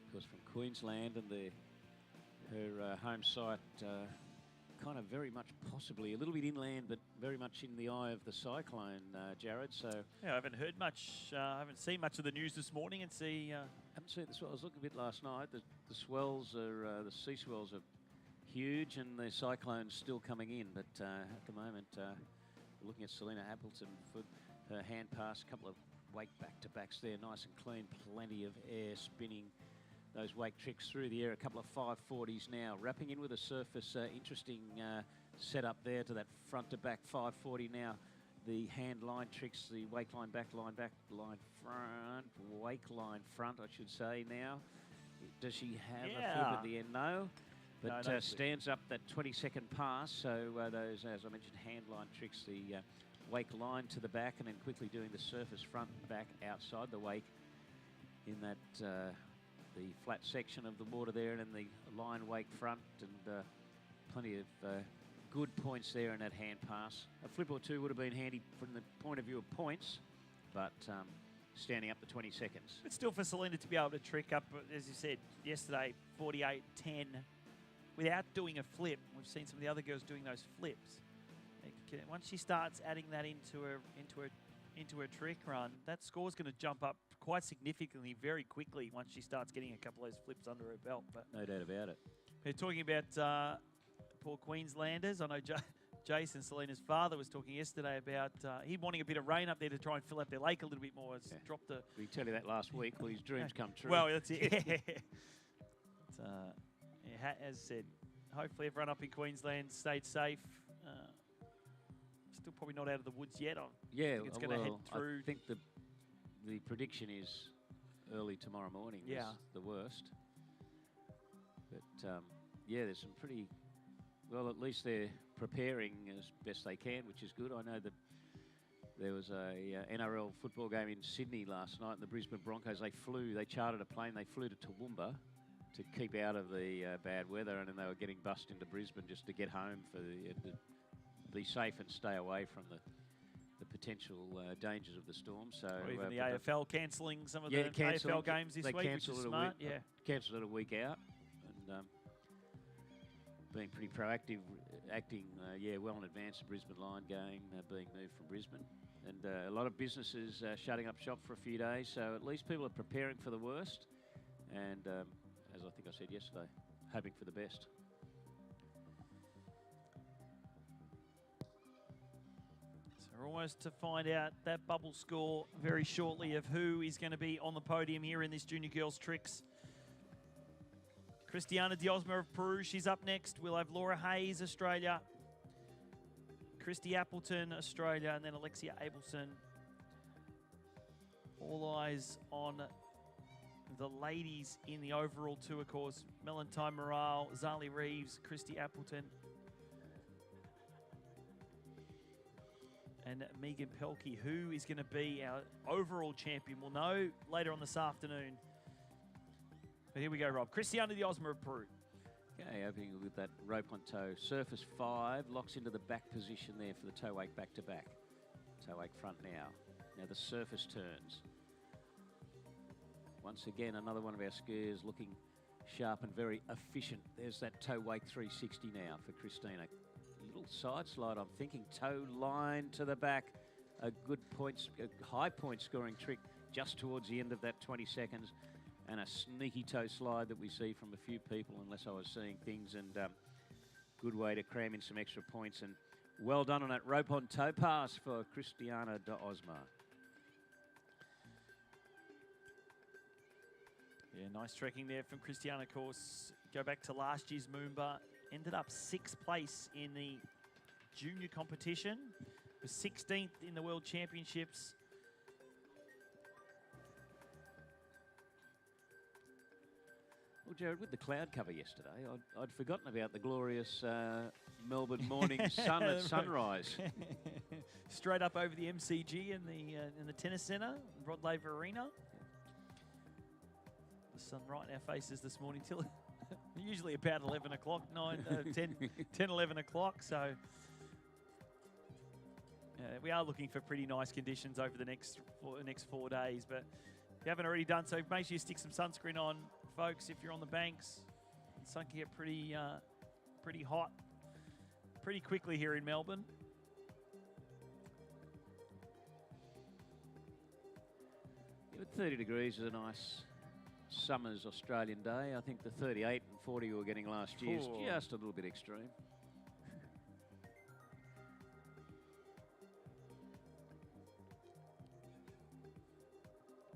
Of course, from Queensland and her home site, kind of very much possibly a little bit inland, but very much in the eye of the cyclone, Jared. So yeah, I haven't heard much. I haven't seen much of the news this morning, and haven't seen the swell. I was looking a bit last night. The swells are the sea swells are huge, and the cyclone's still coming in. But at the moment, we're looking at Selena Appleton for her hand pass. A couple of wake back-to-backs there, nice and clean. Plenty of air spinning. Those wake tricks through the air, a couple of 540s now. Wrapping in with a surface, interesting setup there to that front to back 540 now. The hand line tricks, the wake line, back line front, wake line front, I should say now. Does she have a flip at the end? No. But no, stands up that 20-second pass. So those, as I mentioned, hand line tricks, the wake line to the back and then quickly doing the surface front and back outside the wake in that... the flat section of the water there and then the line wake front and plenty of good points there in that hand pass. A flip or two would have been handy from the point of view of points, but standing up to 20 seconds. But still for Selena to be able to trick up, as you said yesterday, 48-10 without doing a flip. We've seen some of the other girls doing those flips. Once she starts adding that into her trick run, that score's going to jump up quite significantly very quickly once she starts getting a couple of those flips under her belt. But no doubt about it. We're talking about poor Queenslanders. I know Jason, Selena's father, was talking yesterday about he wanting a bit of rain up there to try and fill up their lake a little bit more. It's dropped the... We tell you that last week. Well, his dreams come true. Well, that's it. As I said, hopefully everyone up in Queensland stayed safe. Still probably not out of the woods yet. I think it's going to head through. I think the prediction is early tomorrow morning. Yeah, the worst. But yeah, there's some pretty well. At least they're preparing as best they can, which is good. I know that there was a NRL football game in Sydney last night. And the Brisbane Broncos, they chartered a plane. They flew to Toowoomba to keep out of the bad weather, and then they were getting bussed into Brisbane just to get home to be safe and stay away from the potential dangers of the storm. So or even the AFL cancelling some of the AFL games this week, which is smart. Cancelled it a week out, and being pretty proactive, acting well in advance of Brisbane line game being moved from Brisbane, and a lot of businesses shutting up shop for a few days. So at least people are preparing for the worst, and as I think I said yesterday, hoping for the best. We're almost to find out that bubble score very shortly of who is going to be on the podium here in this Junior Girls Tricks. Cristiana Diosma of Peru, she's up next. We'll have Laura Hayes, Australia. Christy Appleton, Australia, and then Alexia Abelson. All eyes on the ladies in the overall tour course. Melantine Morale, Zali Reeves, Christy Appleton, and Megan Pelkey, who is going to be our overall champion. We'll know later on this afternoon. But here we go, Rob. Cristiana Diosma of Peru. Okay, opening with that rope on toe. Surface 5, locks into the back position there for the toe wake back to back. Toe wake front now. Now the surface turns. Once again, another one of our skiers looking sharp and very efficient. There's that toe wake 360 now for Christina. Little side slide, I'm thinking toe line to the back. A good points, a high point scoring trick just towards the end of that 20 seconds. And a sneaky toe slide that we see from a few people, unless I was seeing things. And good way to cram in some extra points. And well done on that rope on toe pass for Cristiana Diosma. Yeah, nice trekking there from Cristiana, of course. Go back to last year's MOOMBA. Ended up 6th place in the junior competition. Was 16th in the World Championships. Well, Jared, with the cloud cover yesterday, I'd forgotten about the glorious Melbourne morning sun at sunrise. Straight up over the MCG in the tennis centre, Rod Laver Arena. The sun right in our faces this morning till usually about 11 o'clock, 10, 11 o'clock. So we are looking for pretty nice conditions over the next 4 days. But if you haven't already done so, make sure you stick some sunscreen on, folks. If you're on the banks, the sun can get pretty hot pretty quickly here in Melbourne. Yeah, but 30 degrees is a nice summer's Australian day. I think the 38 and 40 we were getting last year is just a little bit extreme.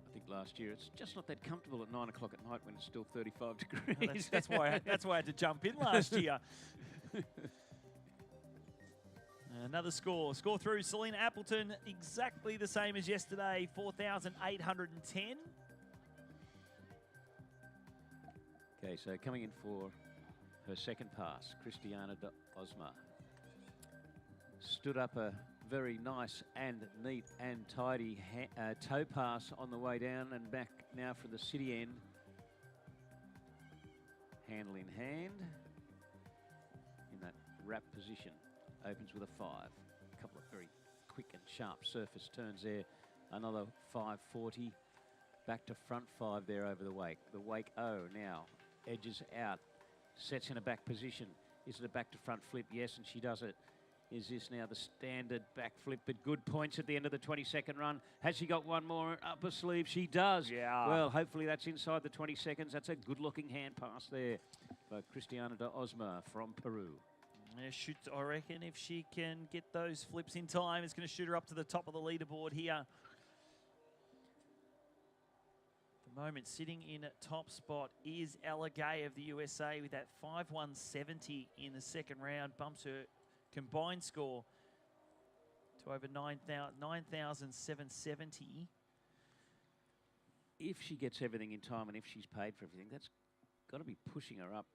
I think last year it's just not that comfortable at 9 o'clock at night when it's still 35 degrees. That's why I had to jump in last year. Another score through. Selena Appleton, exactly the same as yesterday, 4,810. Okay, so coming in for her second pass, Cristiana Diosma. Stood up a very nice and neat and tidy toe pass on the way down and back now for the city end. Handle in hand in that wrap position. Opens with a 5. A couple of very quick and sharp surface turns there. Another 540. Back to front 5 there over the wake. The wake O now edges out. Sets in a back position. Is it a back to front flip? Yes, and she does it. Is this now the standard back flip? But good points at the end of the 20-second run. Has she got one more up her sleeve? She does. Yeah. Well, hopefully that's inside the 20 seconds. That's a good-looking hand pass there for Cristiana Diosma from Peru. Yeah, I reckon if she can get those flips in time, it's going to shoot her up to the top of the leaderboard here. At the moment, sitting in top spot is Ella Gay of the USA with that 5.170 in the second round. Bumps her combined score to over 9,770. If she gets everything in time and if she's paid for everything, that's got to be pushing her up.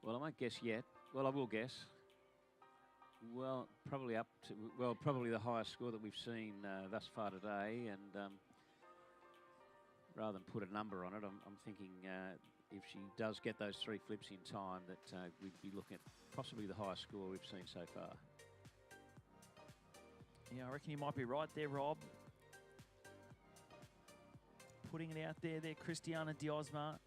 Well, I won't guess yet. Well, I will guess. Well, probably up to, well, probably the highest score that we've seen thus far today. And rather than put a number on it, I'm thinking if she does get those 3 flips in time, that we'd be looking at possibly the highest score we've seen so far. Yeah, I reckon you might be right there, Rob. Putting it out there, Cristiana Diosma.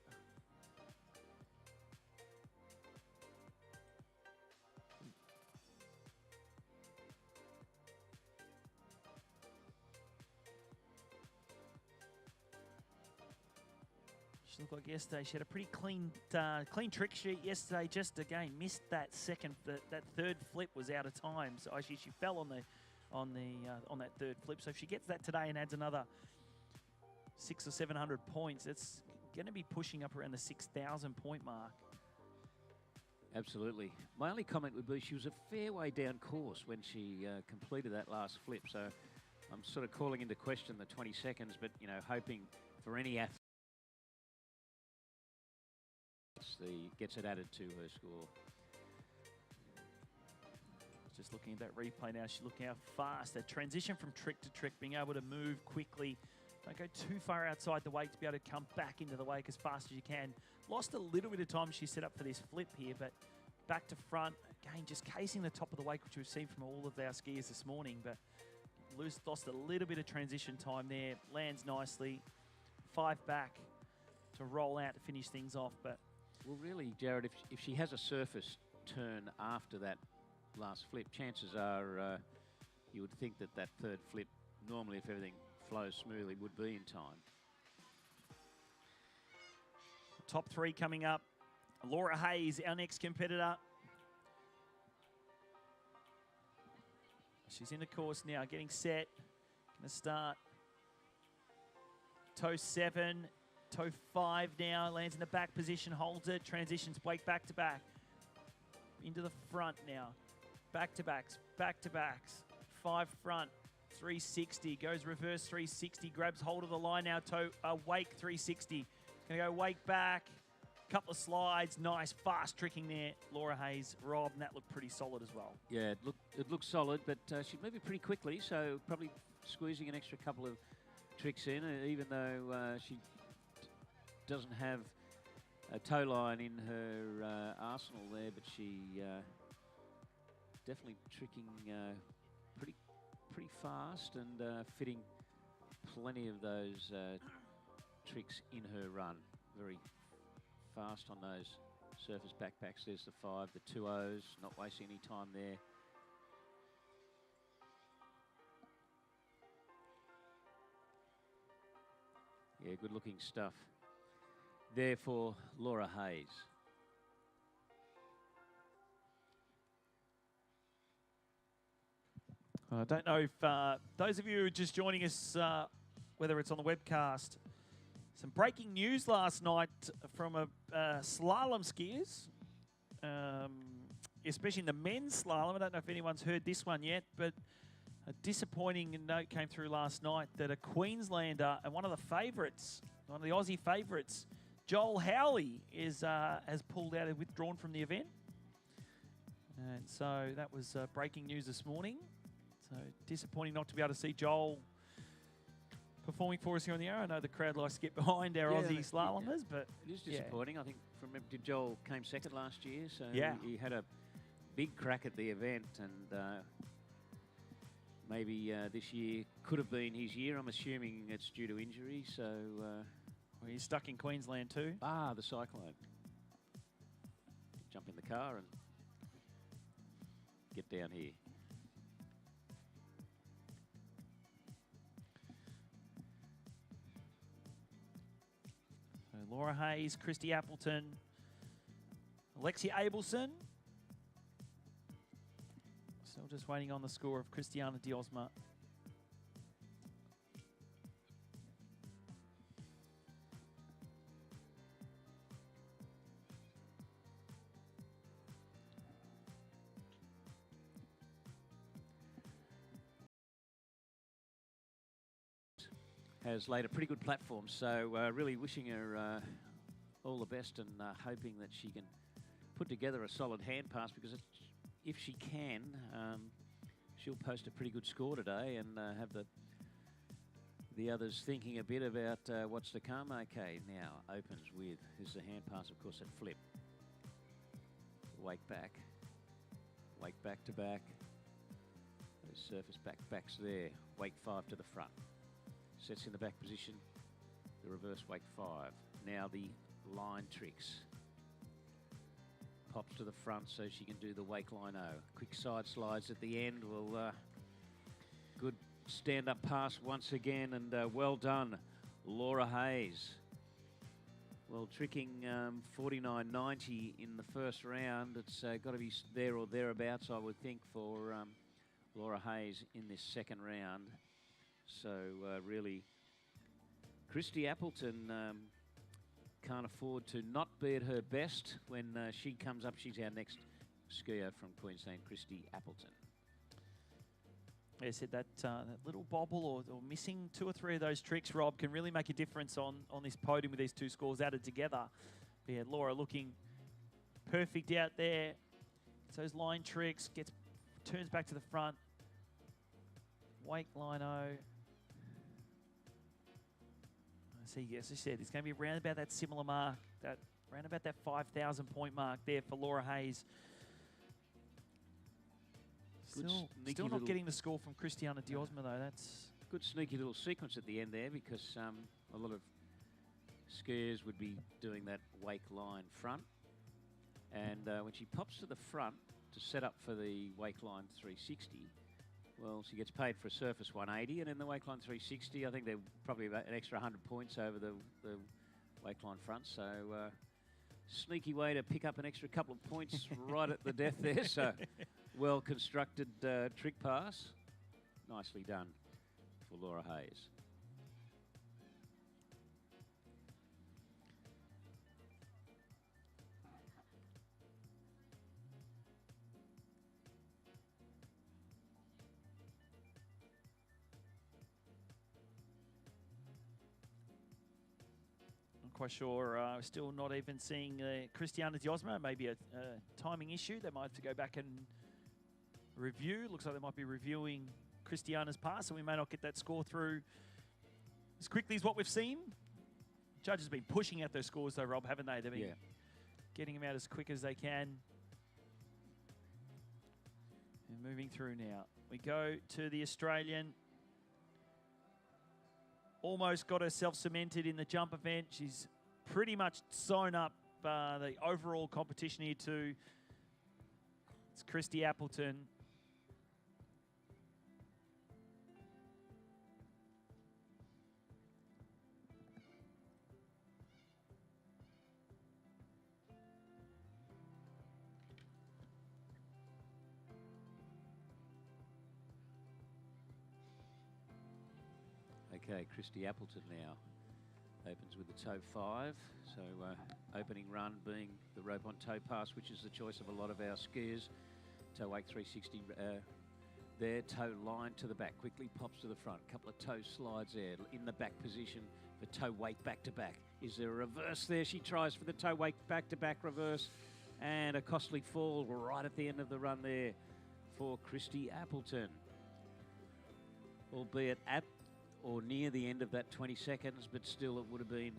She looked like yesterday she had a pretty clean trick sheet yesterday. Just again missed that second, that third flip was out of time. So actually she fell on on that third flip. So if she gets that today and adds another 600 or 700 points, it's going to be pushing up around the 6,000 point mark. Absolutely. My only comment would be she was a fair way down course when she completed that last flip. So I'm sort of calling into question the 20 seconds, but, you know, hoping for any athlete gets it added to her score. Just looking at that replay now, she's looking how fast that transition from trick to trick, being able to move quickly. Don't go too far outside the wake to be able to come back into the wake as fast as you can. Lost a little bit of time she set up for this flip here, but back to front. Again, just casing the top of the wake, which we've seen from all of our skiers this morning, but lost a little bit of transition time there. Lands nicely. 5 back to roll out to finish things off. But well, really, Jared, if she has a surface turn after that last flip, chances are you would think that that third flip, normally if everything flows smoothly, would be in time. Top 3 coming up. Laura Hayes, our next competitor. She's in the course now, getting set. Gonna start. Toe 7, toe 5 now. Lands in the back position, holds it, transitions, wake back to back. Into the front now. Back to backs, 5 front, 360, goes reverse 360, grabs hold of the line now, toe, wake 360. Gonna go wake back, couple of slides, nice fast tricking there. Laura Hayes, Rob, and that looked pretty solid as well. Yeah, it looked solid, but she's moving pretty quickly, so probably squeezing an extra couple of tricks in, even though she doesn't have a toe line in her arsenal there, but she definitely tricking pretty fast and fitting plenty of those tricks in her run. Very fast on those surface backpacks. There's the 5, the 2 O's, not wasting any time there. Yeah, good looking stuff there for Laura Hayes. I don't know if those of you who are just joining us, whether it's on the webcast, some breaking news last night from slalom skiers, especially in the men's slalom. I don't know if anyone's heard this one yet, but a disappointing note came through last night that a Queenslander and one of the favourites, one of the Aussie favourites, Joel Howley, has pulled out and withdrawn from the event. And so that was breaking news this morning. So disappointing not to be able to see Joel performing for us here on the air. I know the crowd likes to get behind our Aussie slalomers, but it is disappointing. I think did Joel came second last year, so he had a big crack at the event, and maybe this year could have been his year. I'm assuming it's due to injury, so well, he's stuck in Queensland too. Ah, the cyclone. Jump in the car and get down here. Laura Hayes, Christy Appleton, Alexia Abelson. Still just waiting on the score of Christiana Diosma. Has laid a pretty good platform, so really wishing her all the best and hoping that she can put together a solid hand pass, because if she can, she'll post a pretty good score today and have the others thinking a bit about what's to come. Okay, now opens with, is the hand pass, of course, at flip. Wake back to back. Those surface backs there. Wake 5 to the front. Sets in the back position, the reverse wake 5. Now the line tricks. Pops to the front so she can do the wake line O. Quick side slides at the end. Will good stand-up pass once again, and well done, Laura Hayes. Well, tricking 49.90 in the first round. It's got to be there or thereabouts, I would think, for Laura Hayes in this second round. So really, Christy Appleton can't afford to not be at her best when she comes up. She's our next skier from Queensland, Christy Appleton. Yeah, I said that little bobble or missing 2 or 3 of those tricks, Rob, can really make a difference on this podium with these 2 scores added together. But yeah, Laura looking perfect out there. Gets those line tricks, turns back to the front. Wake lino. See, as I said, it's going to be around about that similar mark, around about that 5,000 point mark there for Laura Hayes. Still not getting the score from Christiana Diosma though. That's good sneaky little sequence at the end there, because a lot of skiers would be doing that wake line front. And when she pops to the front to set up for the wake line 360, well, she gets paid for a surface 180, and in the wake line 360, I think they're probably about an extra 100 points over the wake line front. So sneaky way to pick up an extra couple of points right at the death there. So well constructed trick pass. Nicely done for Laura Hayes. quite sure. Still not even seeing Christiana Diosma. Maybe a timing issue. They might have to go back and review. Looks like they might be reviewing Christiana's pass, so we may not get that score through as quickly as what we've seen. Judges have been pushing out those scores though, Rob, haven't they? They've been getting them out as quick as they can. And moving through now. We go to the Australian. Almost got herself cemented in the jump event. She's pretty much sewn up the overall competition here too. It's Christy Appleton. Okay, Christy Appleton now opens with the toe 5. So opening run being the rope on toe pass, which is the choice of a lot of our skiers. Toe wake 360 there, toe line to the back, quickly pops to the front. Couple of toe slides there in the back position for toe wake back to back. Is there a reverse there? She tries for the toe wake back to back reverse, and a costly fall right at the end of the run there for Christy Appleton. Albeit at or near the end of that 20 seconds, but still it would have been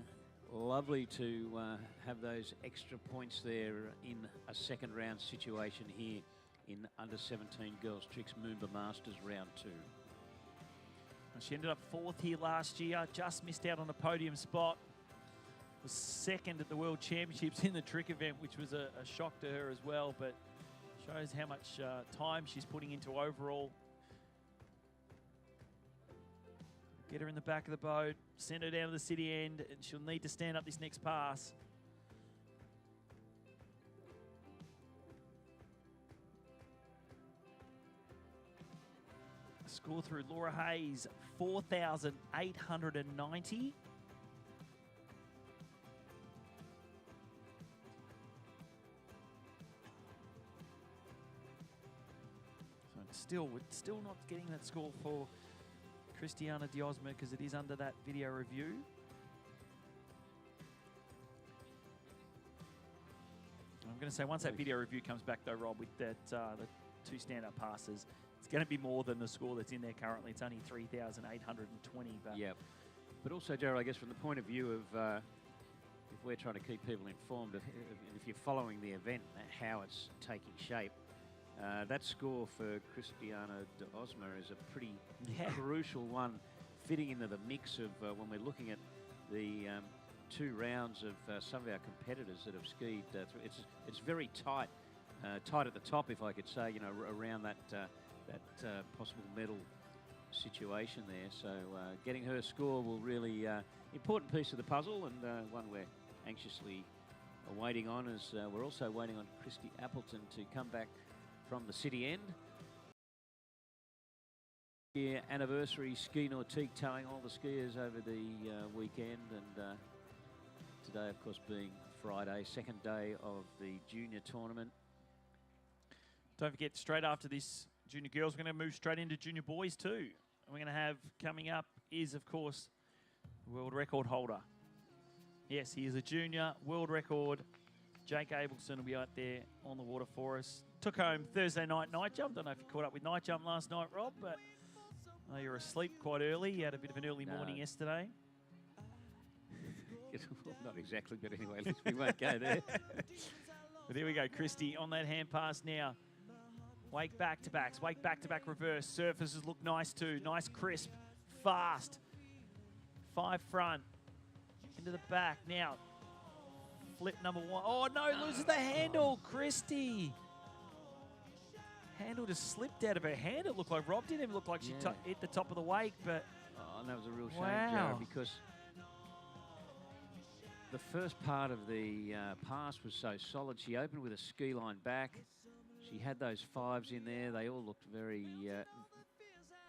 lovely to have those extra points there in a second round situation here in under 17 girls tricks MOOMBA Masters round 2. She ended up 4th here last year, just missed out on a podium spot. Was 2nd at the World Championships in the trick event, which was a shock to her as well, but shows how much time she's putting into overall. Get her in the back of the boat, send her down to the city end, and she'll need to stand up this next pass. Score through Laura Hayes, 4,890. So we're still not getting that score for Christiana Diosma because it is under that video review. I'm going to say once that video review comes back though, Rob, with that the 2 stand-up passes, it's going to be more than the score that's in there currently. It's only 3,820. But yep. But also, Gerald, I guess from the point of view of if we're trying to keep people informed, if you're following the event, how it's taking shape, that score for Christiana Diosma is a pretty crucial one, fitting into the mix of when we're looking at the 2 rounds of some of our competitors that have skied through. It's very tight, tight at the top, if I could say, you know, around that possible medal situation there. So getting her score will really important piece of the puzzle, and one we're anxiously waiting on, as we're also waiting on Christy Appleton to come back from the city end. Yeah, anniversary ski nautique towing all the skiers over the weekend, and today, of course, being Friday, second day of the junior tournament. Don't forget, straight after this junior girls, we're going to move straight into junior boys too. And we're going to have coming up is, of course, the world record holder. Yes, he is a junior world record. Jake Abelson will be out there on the water for us. Took home Thursday night jump. Don't know if you caught up with night jump last night, Rob, but you were asleep quite early. You had a bit of an early morning yesterday. Not exactly, but anyway, we won't go there. But here we go, Christy on that hand pass now. Wake back-to-backs, wake back-to-back reverse. Surfaces look nice too. Nice, crisp, fast. 5 front, into the back. Now, flip number 1. Oh, no, loses the handle, Christy. Handle just slipped out of her hand. It looked like Rob didn't even look like she hit the top of the wake, but... Oh, and that was a real shame, Jared, because the first part of the pass was so solid. She opened with a ski line back. She had those 5s in there. They all looked very,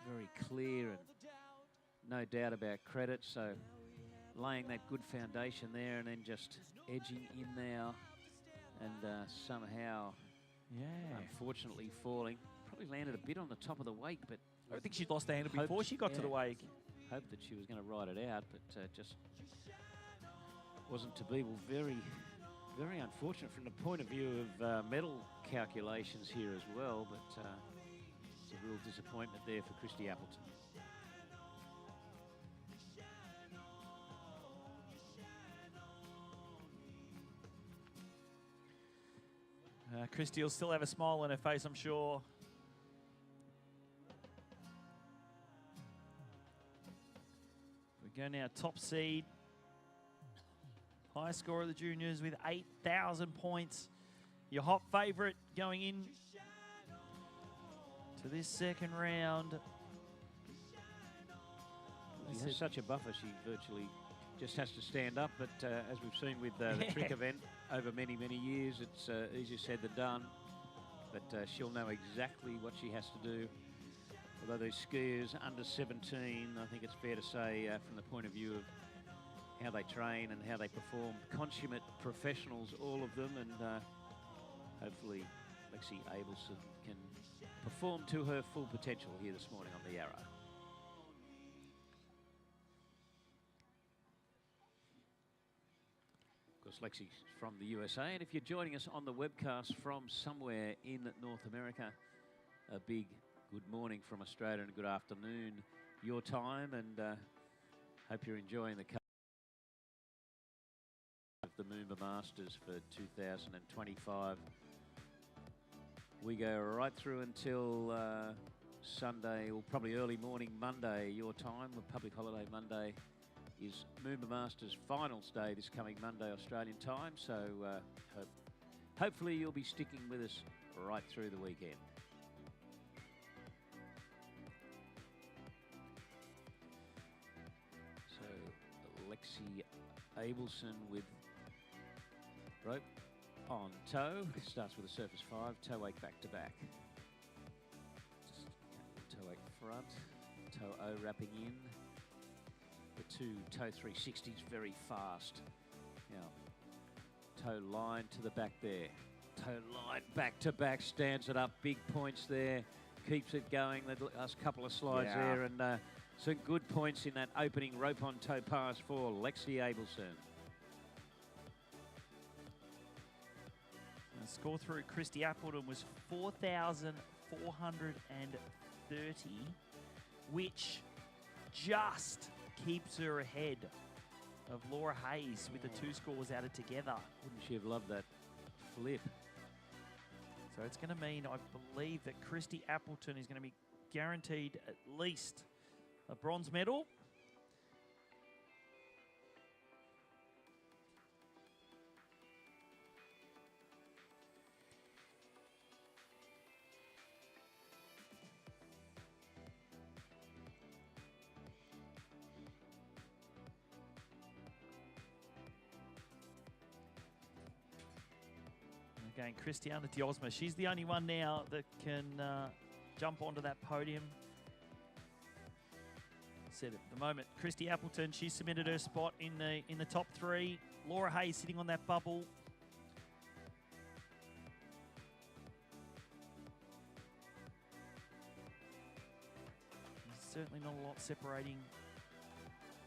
very clear and no doubt about credit. So laying that good foundation there and then just edging in now and somehow, unfortunately, falling. Probably landed a bit on the top of the wake, but I think she'd lost the handle before she got to the wake. Hoped that she was going to ride it out, but just wasn't to be. Well, very, very unfortunate from the point of view of medal calculations here as well, but it's a real disappointment there for Christy Appleton. Christy will still have a smile on her face, I'm sure. We go now top seed. High score of the juniors with 8,000 points. Your hot favourite going in to this second round. She has such a buffer, she virtually just has to stand up, but as we've seen with the trick event over many, many years, it's easier said than done. But she'll know exactly what she has to do. Although those skiers under 17, I think it's fair to say from the point of view of how they train and how they perform, consummate professionals, all of them, and hopefully Lexi Abelson can perform to her full potential here this morning on the Yarra. Of course, Lexi's from the USA, and if you're joining us on the webcast from somewhere in North America, a big good morning from Australia and good afternoon your time, and hope you're enjoying the of the MOOMBA Masters for 2025. We go right through until Sunday, or probably early morning Monday your time, with public holiday Monday is MOOMBA Masters finals day this coming Monday Australian time, so hopefully you'll be sticking with us right through the weekend. So Lexi Abelson with rope on toe, starts with a surface 5, toe wake back to back. Toe wake front, toe O wrapping in. The 2 toe 360s very fast. Now, toe line to the back there. Toe line back to back, stands it up, big points there, keeps it going. The last couple of slides there, and some good points in that opening rope on toe pass for Lexi Abelson. The score through Christy Appleton was 4,430, which just keeps her ahead of Laura Hayes with the 2 scores added together. Wouldn't she have loved that flip? So it's going to mean, I believe, that Christy Appleton is going to be guaranteed at least a bronze medal. Again, Christiana Diosma, she's the only one now that can jump onto that podium. said at the moment, Christy Appleton, she submitted her spot in the top 3. Laura Hayes sitting on that bubble. There's certainly not a lot separating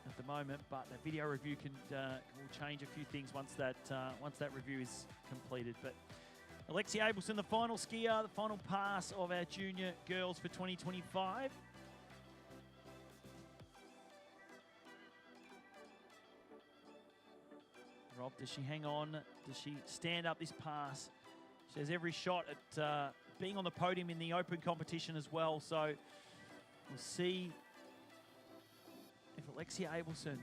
at the moment, but the video review will change a few things once that review is completed. But Alexia Abelson, the final skier, the final pass of our junior girls for 2025. Rob, does she hang on? Does she stand up this pass? She has every shot at being on the podium in the open competition as well. So we'll see if Alexia Abelson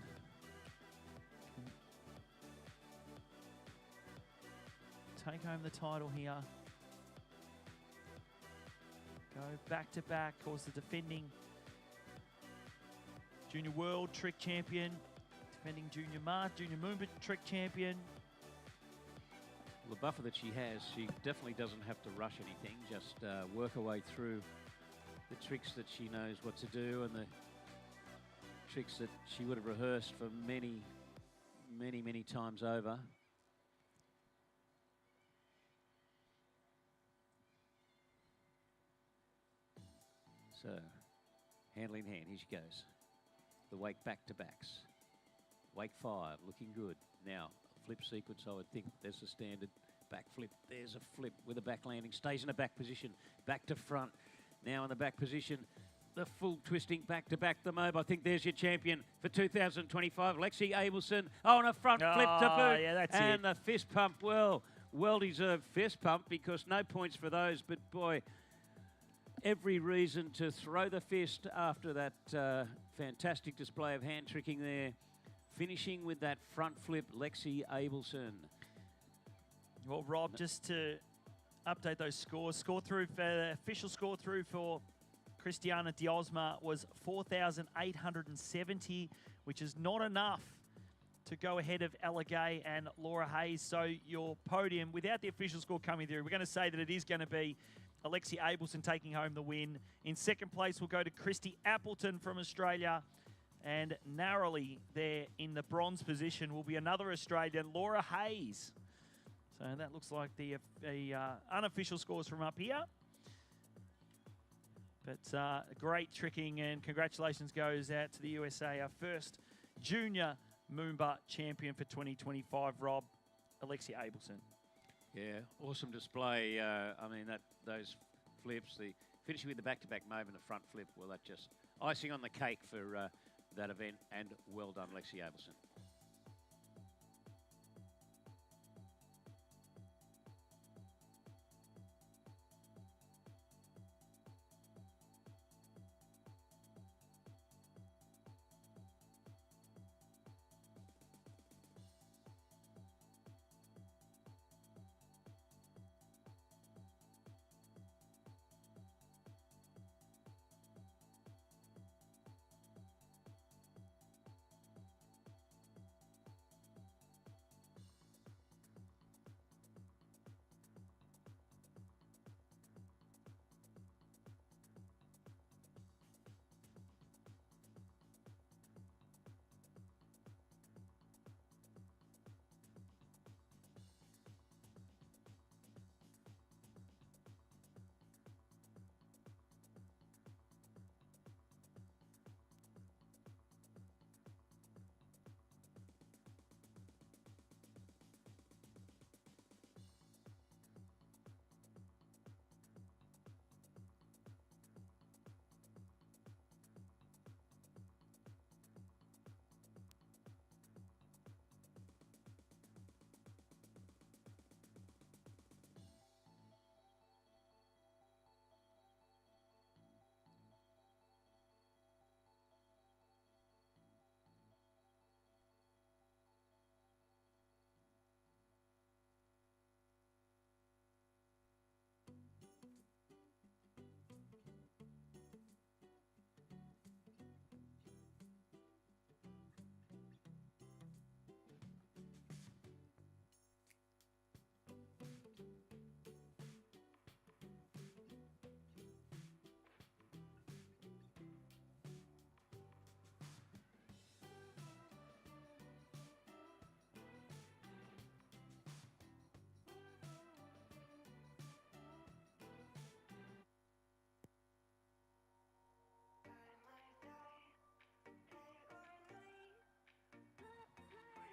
can take home the title here. Go back to back. Of course, the defending junior world trick champion. Defending junior MOOMBA trick champion. Well, the buffer that she has, she definitely doesn't have to rush anything, just work her way through the tricks that she knows what to do and the tricks that she would have rehearsed for many, many, many times over. So, handle in hand, here she goes. The wake back-to-backs. Wake 5, looking good. Now, flip sequence, I would think. There's the standard back flip. There's a flip with a back landing. Stays in a back position. Back to front. Now in the back position. The full twisting back to back. The MOOMBA. I think there's your champion for 2025. Lexi Abelson. Oh, and a front flip to boot. Yeah, that's and the fist pump. Well-deserved fist pump because no points for those. But boy, every reason to throw the fist after that fantastic display of hand tricking there. Finishing with that front flip, Lexi Abelson. Well, Rob, just to update those scores, the official score through for Christiana Diosma was 4,870, which is not enough to go ahead of Ella Gay and Laura Hayes. So your podium, without the official score coming through, we're going to say that it is going to be Alexia Abelson taking home the win. In second place, we'll go to Christy Appleton from Australia. And narrowly there in the bronze position will be another Australian, Laura Hayes. So that looks like the unofficial scores from up here. But great tricking and congratulations goes out to the USA, our first junior MOOMBA champion for 2025, Rob, Alexia Abelson. Yeah, awesome display. I mean, those flips, the finishing with the back-to-back MOOMBA and the front flip, well, that just icing on the cake for that event, and well done, Lexi Abelson.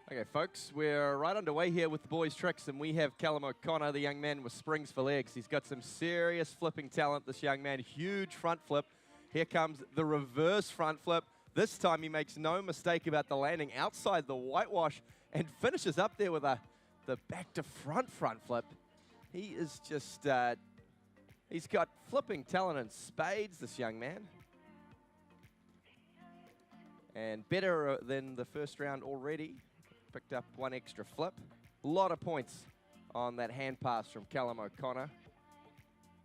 Okay, folks, we're right underway here with the boys' tricks, and we have Callum O'Connor, the young man with springs for legs. He's got some serious flipping talent, this young man. Huge front flip. Here comes the reverse front flip. This time he makes no mistake about the landing outside the whitewash and finishes up there with the back to front flip. He is just, he's got flipping talent in spades, this young man. And better than the first round already. Picked up one extra flip. A lot of points on that hand pass from Callum O'Connor.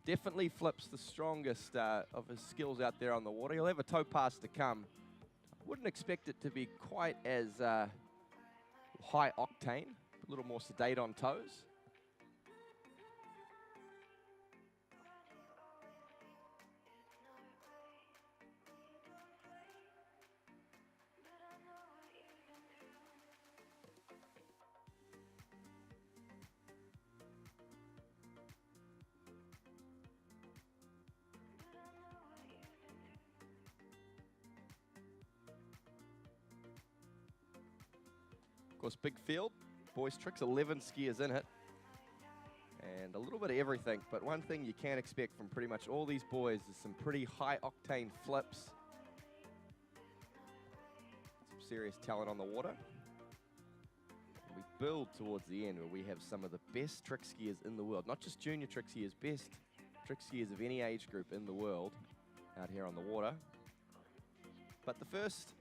Definitely flips the strongest of his skills out there on the water. He'll have a toe pass to come. Wouldn't expect it to be quite as high octane. A little more sedate on toes. Of course, big field, boys' tricks, 11 skiers in it. And a little bit of everything, but one thing you can expect from pretty much all these boys is some pretty high octane flips. Some serious talent on the water. And we build towards the end where we have some of the best trick skiers in the world. Not just junior trick skiers, best trick skiers of any age group in the world out here on the water. But the first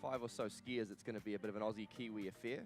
5 or so skiers, it's going to be a bit of an Aussie-Kiwi affair.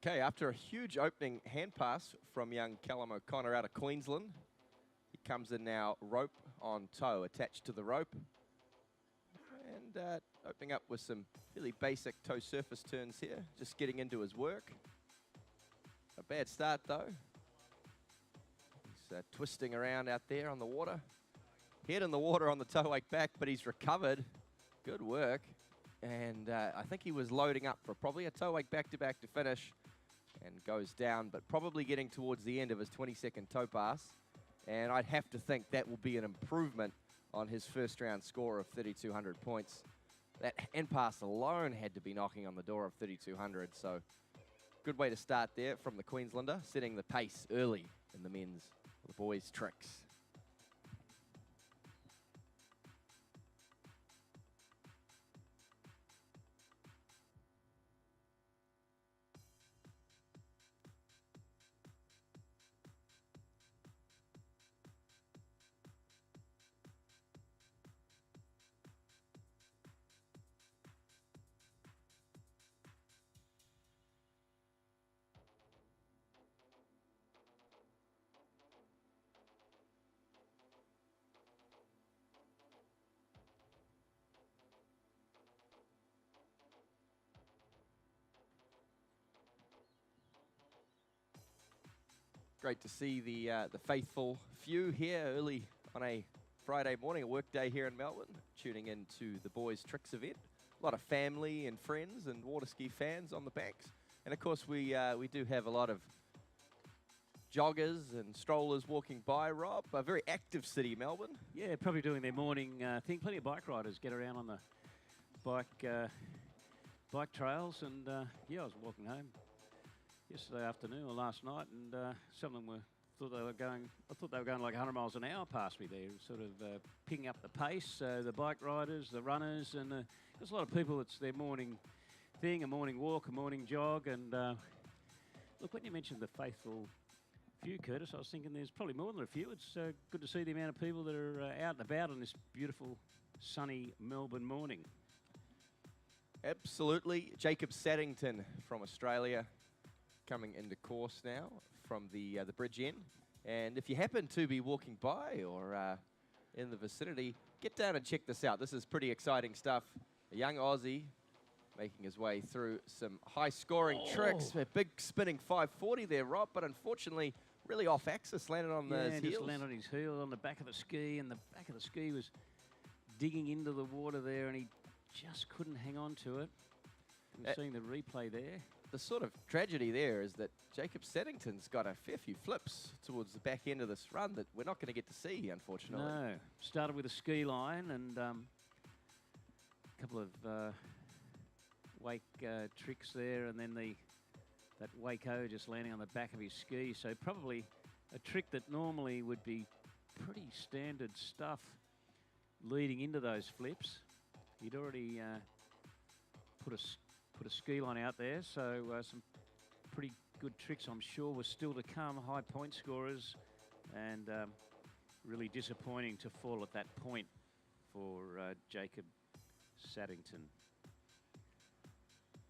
Okay, after a huge opening hand pass from young Callum O'Connor out of Queensland, he comes in now rope on toe, attached to the rope. And opening up with some really basic toe surface turns here, just getting into his work. A bad start though. He's twisting around out there on the water. Head in the water on the toe wake back, but he's recovered. Good work. And I think he was loading up for probably a toe wake back-to-back to finish and goes down, but probably getting towards the end of his 20-second toe pass. And I'd have to think that will be an improvement on his first round score of 3,200 points. That hand pass alone had to be knocking on the door of 3,200, so good way to start there from the Queenslander, setting the pace early in the men's, the boys' tricks. Great to see the faithful few here early on a Friday morning, a work day here in Melbourne, tuning into the boys' tricks event. A lot of family and friends and water ski fans on the banks. And of course we do have a lot of joggers and strollers walking by, Rob. A very active city, Melbourne. Yeah, probably doing their morning thing. Plenty of bike riders get around on the bike trails. And yeah, I was walking home yesterday afternoon or last night, and some of them were thought they were going. I thought they were going like 100 miles an hour past me there, sort of picking up the pace. The bike riders, the runners, and there's a lot of people. It's their morning thing, a morning walk, a morning jog. And look, when you mentioned the faithful few, Curtis, I was thinking there's probably more than a few. It's good to see the amount of people that are out and about on this beautiful, sunny Melbourne morning. Absolutely. Jacob Saddington from Australia coming into course now from the bridge end. And if you happen to be walking by or in the vicinity, get down and check this out. This is pretty exciting stuff. A young Aussie making his way through some high-scoring tricks. A big spinning 540 there, Rob, but unfortunately really off axis, landed on his heels. Just landed on his heel on the back of the ski, and the back of the ski was digging into the water there, and he just couldn't hang on to it. I'm seeing the replay there. The sort of tragedy there is that Jacob Saddington's got a fair few flips towards the back end of this run that we're not going to get to see, unfortunately. No. Started with a ski line and a couple of wake tricks there, and then that Waco just landing on the back of his ski. So probably a trick that normally would be pretty standard stuff leading into those flips. He'd already put a ski line out there, so some pretty good tricks, I'm sure, were still to come. High point scorers, and really disappointing to fall at that point for Jacob Saddington.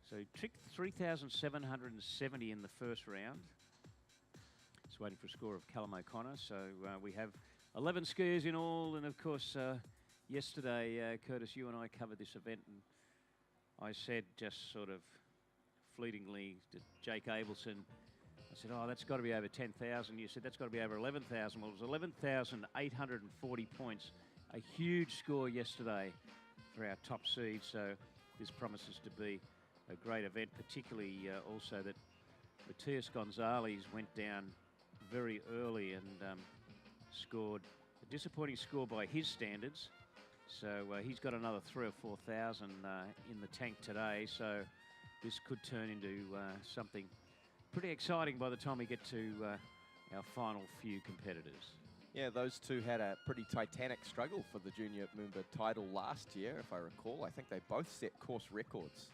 So he tricked 3,770 in the first round. It's waiting for a score of Callum O'Connor. So we have 11 skiers in all, and of course yesterday, Curtis, you and I covered this event, and I said just sort of fleetingly to Jake Abelson, I said, oh, that's got to be over 10,000. You said, that's got to be over 11,000. Well, it was 11,840 points. A huge score yesterday for our top seed. So this promises to be a great event, particularly also that Matthias Gonzalez went down very early and scored a disappointing score by his standards. So he's got another 3,000 or 4,000 in the tank today. So this could turn into something pretty exciting by the time we get to our final few competitors. Yeah, those two had a pretty titanic struggle for the Junior MOOMBA title last year, if I recall. I think they both set course records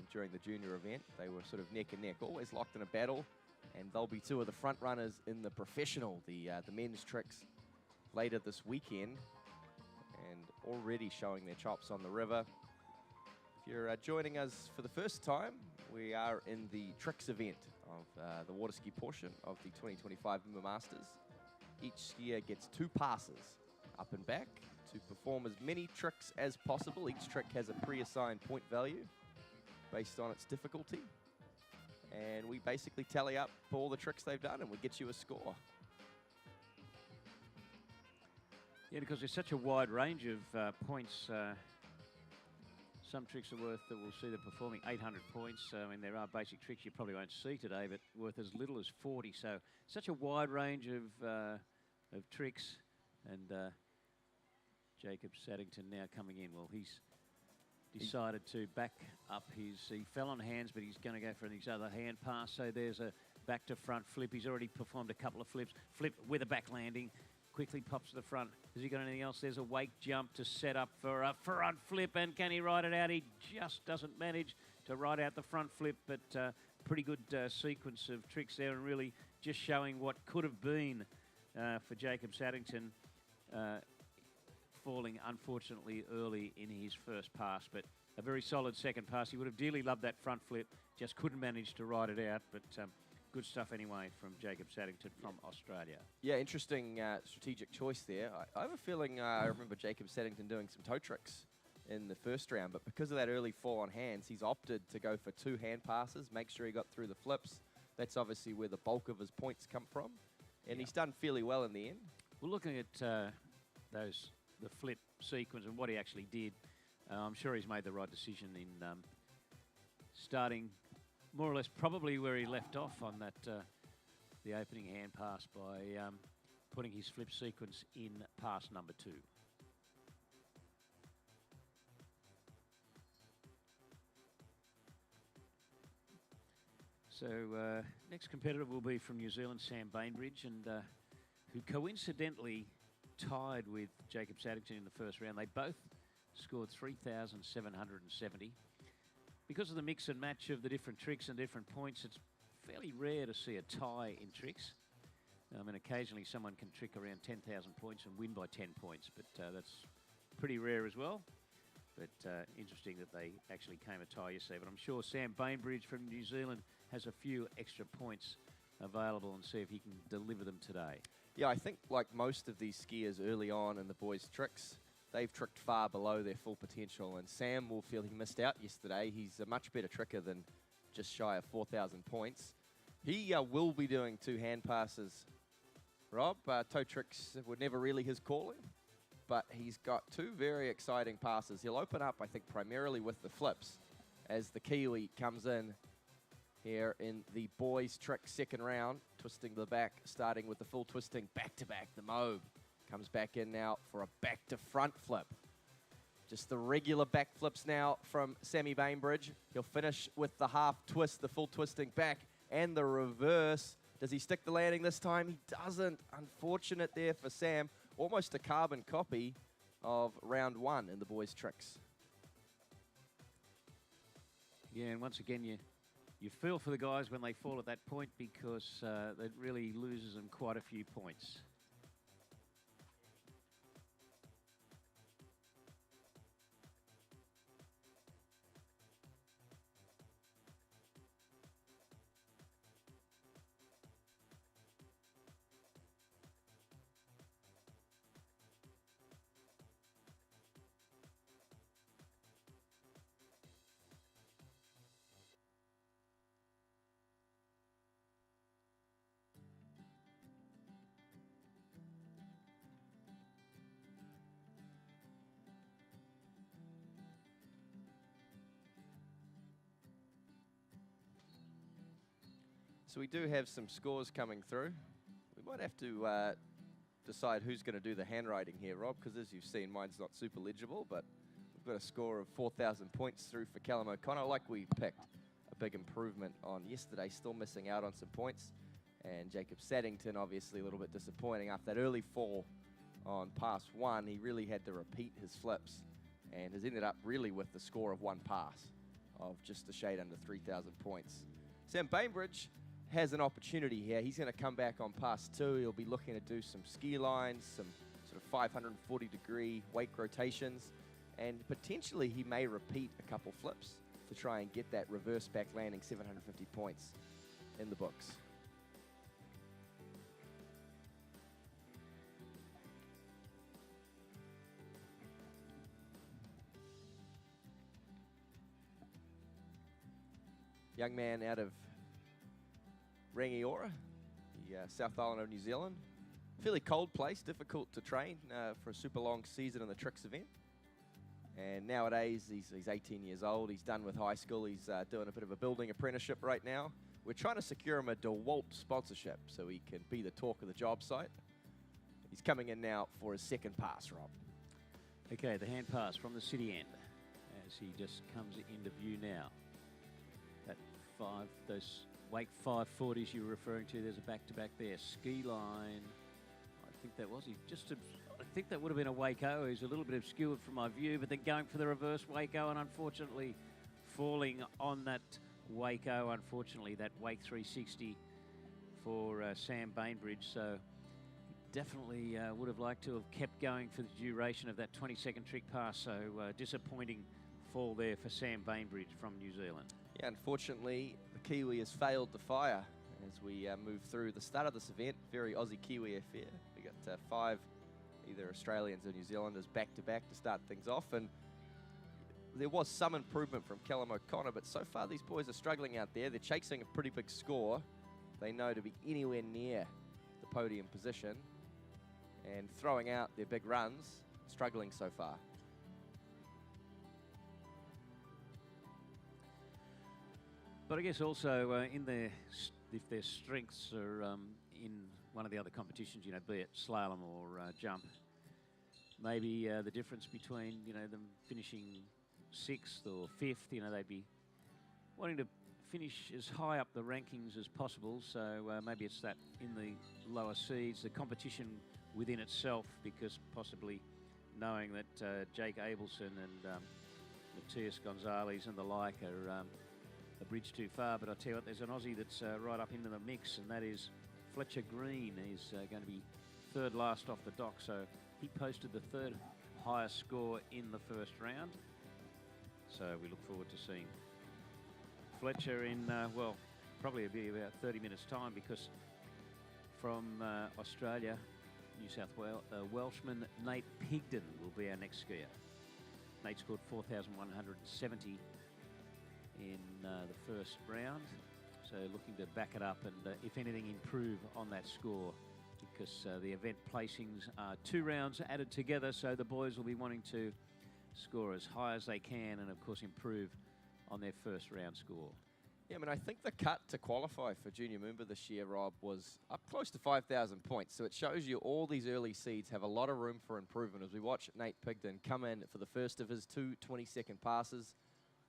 during the junior event. They were sort of neck and neck, always locked in a battle. And they'll be two of the front runners in the professional, the men's tricks, later this weekend. And already showing their chops on the river. If you're joining us for the first time, we are in the tricks event of the water ski portion of the 2025 MOOMBA Masters. Each skier gets 2 passes up and back to perform as many tricks as possible. Each trick has a pre-assigned point value based on its difficulty. And we basically tally up all the tricks they've done and we get you a score. Yeah, because there's such a wide range of points. Some tricks are worth, that we'll see them performing 800 points. I mean, there are basic tricks you probably won't see today, but worth as little as 40. So such a wide range of tricks. And Jacob Saddington now coming in. Well, he's decided to back up his, he fell on hands, but he's going to go for his other hand pass. So there's a back to front flip. He's already performed a couple of flips. Flip with a back landing. Quickly pops to the front. Has he got anything else? There's a wake jump to set up for a front flip, and can he ride it out? He just doesn't manage to ride out the front flip, but pretty good sequence of tricks there, and really just showing what could have been for Jacob Saddington, falling unfortunately early in his first pass, but a very solid second pass. He would have dearly loved that front flip, just couldn't manage to ride it out, but good stuff anyway from Jacob Saddington from Australia. Yeah, interesting strategic choice there. I have a feeling I remember Jacob Saddington doing some toe tricks in the first round, but because of that early fall on hands, he's opted to go for 2 hand passes, make sure he got through the flips. That's obviously where the bulk of his points come from, and he's done fairly well in the end. Well, looking at the flip sequence and what he actually did, I'm sure he's made the right decision in starting more or less probably where he left off on that the opening hand pass by putting his flip sequence in pass number 2. So next competitor will be from New Zealand, Sam Bainbridge, and who coincidentally tied with Jacob Saddington in the first round. They both scored 3,770. Because of the mix and match of the different tricks and different points, it's fairly rare to see a tie in tricks. I mean, occasionally someone can trick around 10,000 points and win by 10 points, but that's pretty rare as well. But interesting that they actually came a tie, you see. But I'm sure Sam Bainbridge from New Zealand has a few extra points available and see if he can deliver them today. Yeah, I think like most of these skiers early on in the boys' tricks, they've tricked far below their full potential, and Sam will feel he missed out yesterday. He's a much better tricker than just shy of 4,000 points. He will be doing 2 hand passes, Rob. Toe tricks were never really his calling, but he's got 2 very exciting passes. He'll open up, I think, primarily with the flips as the Kiwi comes in here in the boys' trick second round, twisting the back, starting with the full twisting back-to-back. The MOOMBA comes back in now for a back-to-front flip. Just the regular back flips now from Sammy Bainbridge. He'll finish with the half twist, the full twisting back, and the reverse. Does he stick the landing this time? He doesn't. Unfortunate there for Sam. Almost a carbon copy of round 1 in the boys' tricks. Yeah, and once again, you feel for the guys when they fall at that point because that really loses them quite a few points. So we do have some scores coming through. We might have to decide who's going to do the handwriting here, Rob, because as you've seen, mine's not super legible, but we've got a score of 4,000 points through for Callum O'Connor. Like we picked a big improvement on yesterday, still missing out on some points. And Jacob Saddington, obviously a little bit disappointing. After that early fall on pass 1, he really had to repeat his flips and has ended up really with the score of 1 pass of just a shade under 3,000 points. Sam Bainbridge has an opportunity here. He's going to come back on pass 2. He'll be looking to do some ski lines, some sort of 540-degree wake rotations, and potentially he may repeat a couple flips to try and get that reverse back landing 750 points in the books. Young man out of Rangiora, the South Island of New Zealand. Fairly cold place, difficult to train for a super long season in the tricks event. And nowadays, he's 18 years old. He's done with high school. He's doing a bit of a building apprenticeship right now. We're trying to secure him a DeWalt sponsorship so he can be the talk of the job site. He's coming in now for his second pass, Rob. Okay, the hand pass from the city end as he just comes into view now. That those wake 540s you were referring to, there's a back-to-back there. Ski line, I think that was. I think that would have been a wake-o. He's a little bit obscured from my view, but then going for the reverse wake-o and unfortunately falling on that wake-o. Unfortunately, that wake 360 for Sam Bainbridge. So definitely would have liked to have kept going for the duration of that 20-second trick pass. So disappointing fall there for Sam Bainbridge from New Zealand. Yeah, unfortunately, the Kiwi has failed to fire as we move through the start of this event. Very Aussie-Kiwi affair. We got 5 either Australians or New Zealanders back-to-back to start things off. And there was some improvement from Callum O'Connor, but so far these boys are struggling out there. They're chasing a pretty big score. They know to be anywhere near the podium position and throwing out their big runs, struggling so far. But I guess also if their strengths are in one of the other competitions, you know, be it slalom or jump, maybe the difference between, you know, them finishing 6th or 5th, you know, they'd be wanting to finish as high up the rankings as possible. So maybe it's that in the lower seeds, the competition within itself, because possibly knowing that Jake Abelson and Matthias Gonzalez and the like are a bridge too far. But I tell you what, there's an Aussie that's right up into the mix, and that is Fletcher Green. He's going to be third last off the dock, so he posted the third highest score in the first round. So we look forward to seeing Fletcher in, well, probably it'll be about 30 minutes time, because from Australia, New South Wales, Welshman Nate Pigden will be our next skier. Nate scored 4,170 in the first round, so looking to back it up and, if anything, improve on that score, because the event placings are 2 rounds added together, so the boys will be wanting to score as high as they can and, of course, improve on their first round score. Yeah, I mean, I think the cut to qualify for Junior MOOMBA this year, Rob, was up close to 5,000 points. So it shows you all these early seeds have a lot of room for improvement. As we watch Nate Pigden come in for the first of his 2 20-second passes,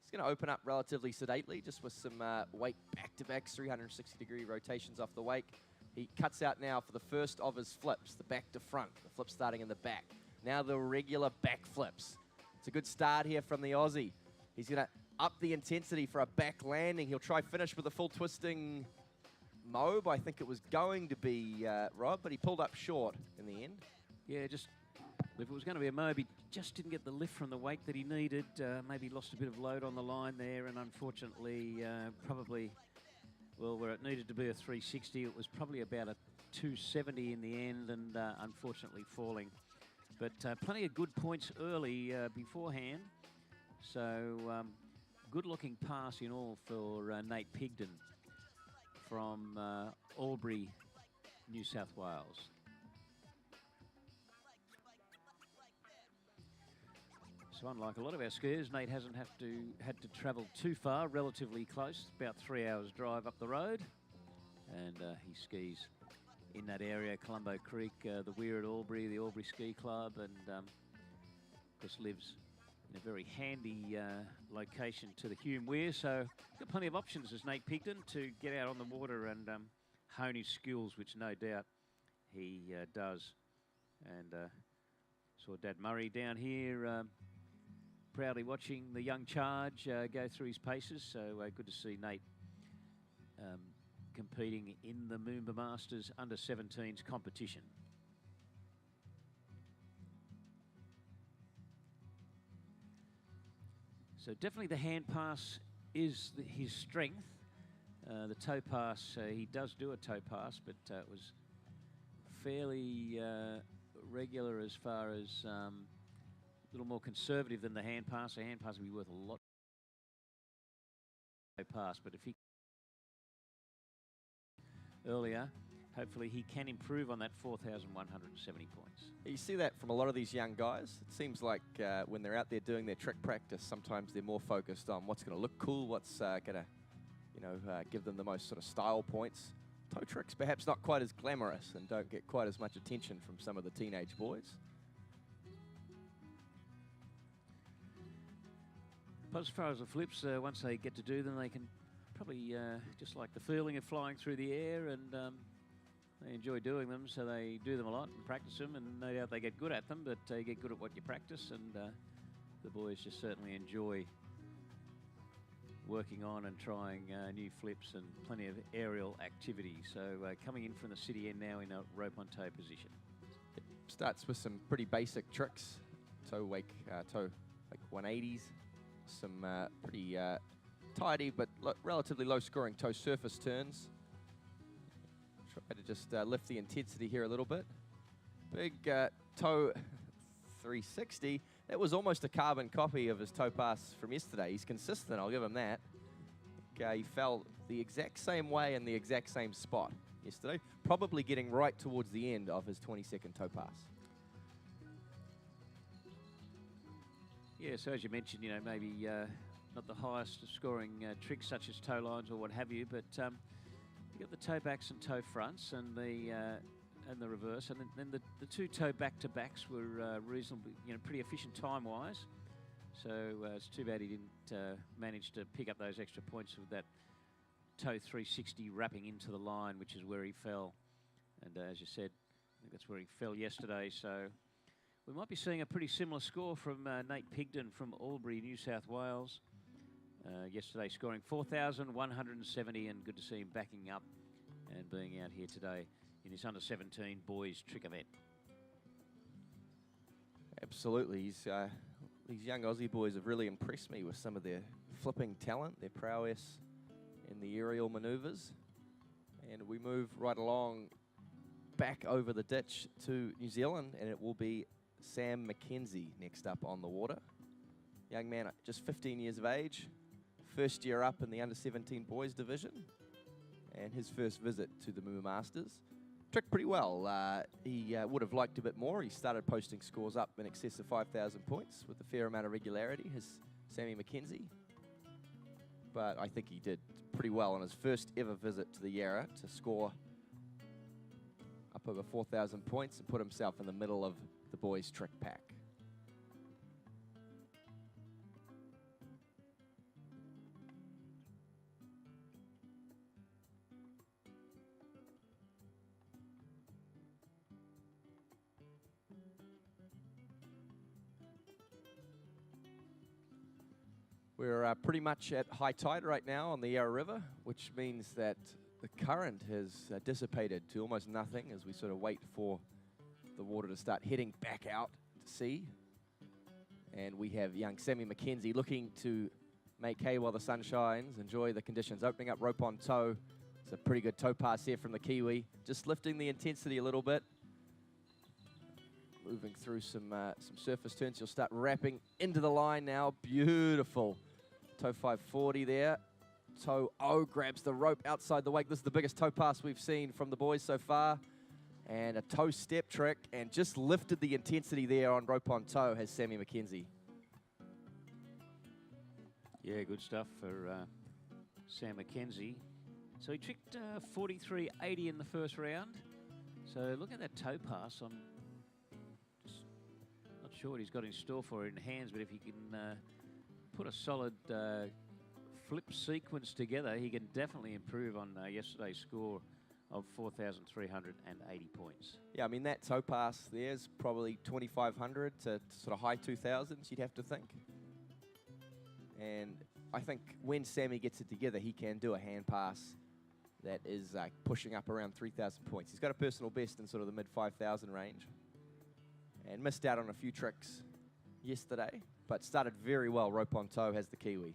he's going to open up relatively sedately, just with some wake back-to-backs, 360-degree rotations off the wake. He cuts out now for the first of his flips, the back to front, the flip starting in the back. Now the regular back flips. It's a good start here from the Aussie. He's going to up the intensity for a back landing. He'll try finish with a full twisting mobe. I think it was going to be Rob, but he pulled up short in the end. Yeah, just if it was going to be a mobe, he just didn't get the lift from the wake that he needed. Maybe lost a bit of load on the line there, and unfortunately, probably, well, where it needed to be a 360, it was probably about a 270 in the end, and unfortunately falling. But plenty of good points early beforehand. So good-looking pass in all for Nate Pigden from Albury, New South Wales. So unlike a lot of our skiers, Nate hasn't had to travel too far, relatively close, about 3 hours drive up the road. And he skis in that area, Colombo Creek, the Weir at Albury, the Albury Ski Club, and just lives in a very handy location to the Hume Weir. So got plenty of options as Nate Pigden to get out on the water and hone his skills, which no doubt he does. And saw Dad Murray down here proudly watching the young charge go through his paces. So good to see Nate competing in the MOOMBA Masters under-17s competition. So definitely the hand pass is his strength. The toe pass, he does do a toe pass, but it was fairly regular as far as a little more conservative than the hand pass. The hand pass would be worth a lot. Toe pass, but if he earlier, hopefully he can improve on that 4,170 points. You see that from a lot of these young guys. It seems like when they're out there doing their trick practice, sometimes they're more focused on what's going to look cool, what's going to, give them the most sort of style points. Toe tricks perhaps not quite as glamorous and don't get quite as much attention from some of the teenage boys. But as far as the flips, once they get to do them, they can probably just like the feeling of flying through the air, and they enjoy doing them, so they do them a lot and practice them, and no doubt they get good at them, but you get good at what you practice, and the boys just certainly enjoy working on and trying new flips and plenty of aerial activity. So coming in from the city end now in a rope on toe position. It starts with some pretty basic tricks, toe wake 180s, some pretty tidy but relatively low scoring toe surface turns. Try to just lift the intensity here a little bit. Big toe 360. That was almost a carbon copy of his toe pass from yesterday. He's consistent, I'll give him that. He fell the exact same way in the exact same spot yesterday, probably getting right towards the end of his 20-second toe pass. Yeah, so as you mentioned, maybe not the highest scoring tricks such as toe lines or what have you, but you got the toe backs and toe fronts and the reverse, and then the 2 toe back-to-backs were reasonably, pretty efficient time-wise. So it's too bad he didn't manage to pick up those extra points with that toe 360 wrapping into the line, which is where he fell. And as you said, I think that's where he fell yesterday. So we might be seeing a pretty similar score from Nate Pigden from Albury, New South Wales. Yesterday scoring 4,170, and good to see him backing up and being out here today in this under-17 boys trick event. Absolutely. These young Aussie boys have really impressed me with some of their flipping talent, their prowess in the aerial manoeuvres. And we move right along back over the ditch to New Zealand, and it will be Sam Mackenzie next up on the water. Young man, just 15 years of age, first year up in the under-17 boys division, and his first visit to the MOOMBA Masters. Tricked pretty well. He would have liked a bit more. He started posting scores up in excess of 5,000 points with a fair amount of regularity, his Sammy Mackenzie. But I think he did pretty well on his first ever visit to the Yarra to score up over 4,000 points and put himself in the middle of the boys' trick pack. We're pretty much at high tide right now on the Yarra River, which means that the current has dissipated to almost nothing as we sort of wait for the water to start heading back out to sea. And we have young Sammy Mackenzie looking to make hay while the sun shines, enjoy the conditions, opening up rope on toe. It's a pretty good toe pass here from the Kiwi, just lifting the intensity a little bit. Moving through some surface turns, you'll start wrapping into the line now. Beautiful. Toe 540 there. Toe O grabs the rope outside the wake. This is the biggest toe pass we've seen from the boys so far. And a toe step trick, and just lifted the intensity there on rope on toe has Sammy Mackenzie. Yeah, good stuff for Sam Mackenzie. So he tricked 43.80 in the first round. So look at that toe pass. I'm just not sure what he's got in store for it in hands, but if he can put a solid flip sequence together, he can definitely improve on yesterday's score of 4,380 points. Yeah, I mean, that toe pass there's probably 2,500 to sort of high 2,000s, you'd have to think. And I think when Sammy gets it together, he can do a hand pass that is pushing up around 3,000 points. He's got a personal best in sort of the mid 5,000 range. And missed out on a few tricks yesterday, but started very well. Rope on toe has the Kiwi.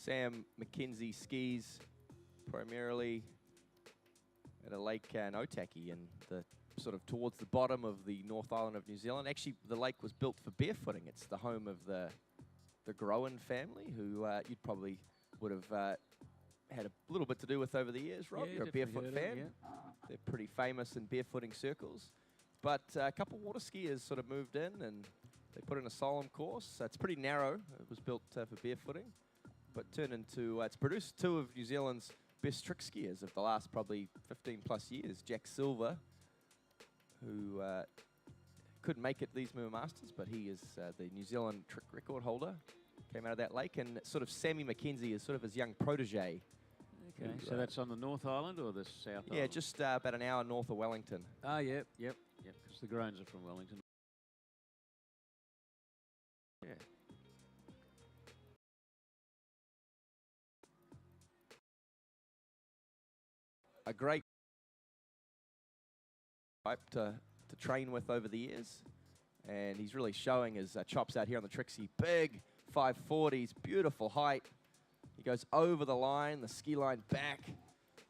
Sam Mackenzie skis primarily at a lake in Otaki, and the sort of towards the bottom of the North Island of New Zealand. Actually, the lake was built for barefooting. It's the home of the Groen family, who you probably would have had a little bit to do with over the years, Rob. Yeah, you're a barefoot fan. Yeah. They're pretty famous in barefooting circles. But a couple water skiers sort of moved in, and they put in a Slalom course. It's pretty narrow. It was built for barefooting, but turned into, it's produced two of New Zealand's best trick skiers of the last probably 15 plus years. Jack Silver, who couldn't make it these MOOMBA Masters, but he is the New Zealand trick record holder. Came out of that lake, and sort of Sammy Mackenzie is sort of his young protege. Okay, so that's on the North Island or the South Island? Yeah, just about an hour north of Wellington. Ah, yep, because the Groans are from Wellington. Yeah. A great type to train with over the years, and he's really showing his chops out here on the Trixie. Big 540s, beautiful height. He goes over the line, the ski line back,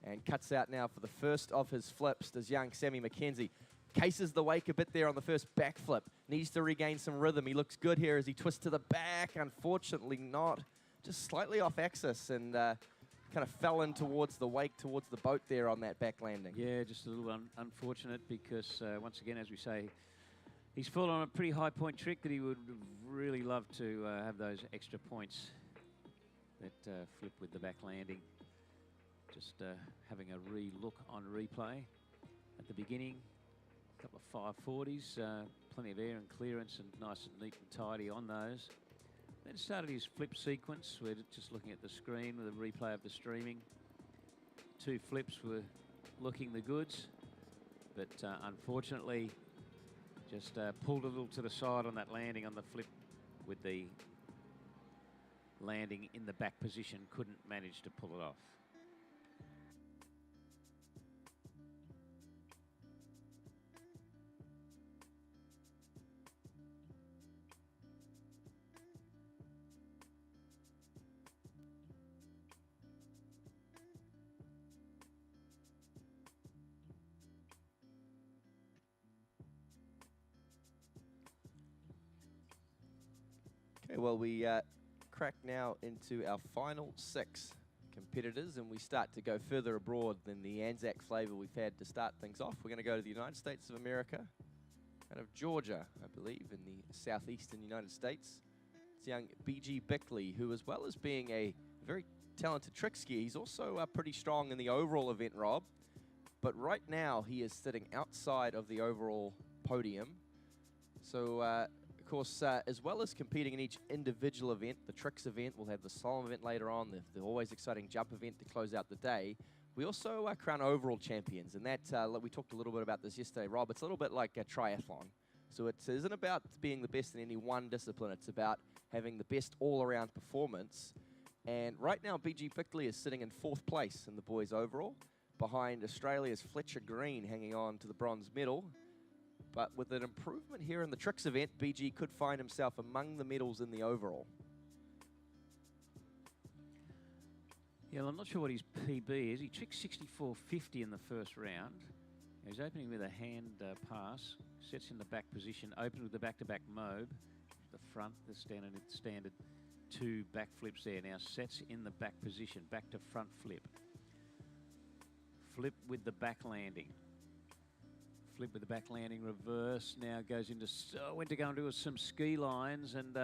and cuts out now for the first of his flips. Does young Sammy Mackenzie. Cases the wake a bit there on the first backflip. Needs to regain some rhythm. He looks good here as he twists to the back. Unfortunately not. Just slightly off axis, and kind of fell in towards the wake, towards the boat there on that back landing. Yeah, just a little unfortunate because, once again, as we say, he's fallen on a pretty high point trick that he would really love to have those extra points that flip with the back landing. Just having a re-look on replay at the beginning. A couple of 540s, plenty of air and clearance and nice and neat and tidy on those. Then started his flip sequence. We're just looking at the screen with a replay of the streaming. 2 flips were looking the goods, but unfortunately just pulled a little to the side on that landing on the flip with the landing in the back position. Couldn't manage to pull it off. Okay, well, we crack now into our final 6 competitors, and we start to go further abroad than the Anzac flavour we've had to start things off. We're going to go to the United States of America, out of Georgia, I believe, in the southeastern United States. It's young B.G. Bickley, who, as well as being a very talented trick skier, he's also pretty strong in the overall event, Rob. But right now, he is sitting outside of the overall podium. So, of course, as well as competing in each individual event, the tricks event, we'll have the slalom event later on, the always exciting jump event to close out the day. We also crown overall champions, and that, we talked a little bit about this yesterday, Rob. It's a little bit like a triathlon. So it isn't about being the best in any one discipline. It's about having the best all-around performance. And right now, B.G. Bickley is sitting in 4th place in the boys overall, behind Australia's Fletcher Green hanging on to the bronze medal. But with an improvement here in the tricks event, BG could find himself among the medals in the overall. Yeah, well, I'm not sure what his PB is. He tricked 64.50 in the first round. He's opening with a hand pass, sets in the back position, opened with the back-to-back mobe. The front, the standard 2 back flips there. Now sets in the back position, back to front flip. Flip with the back landing. Flip with the back landing, reverse, now goes into, went to go and do some ski lines and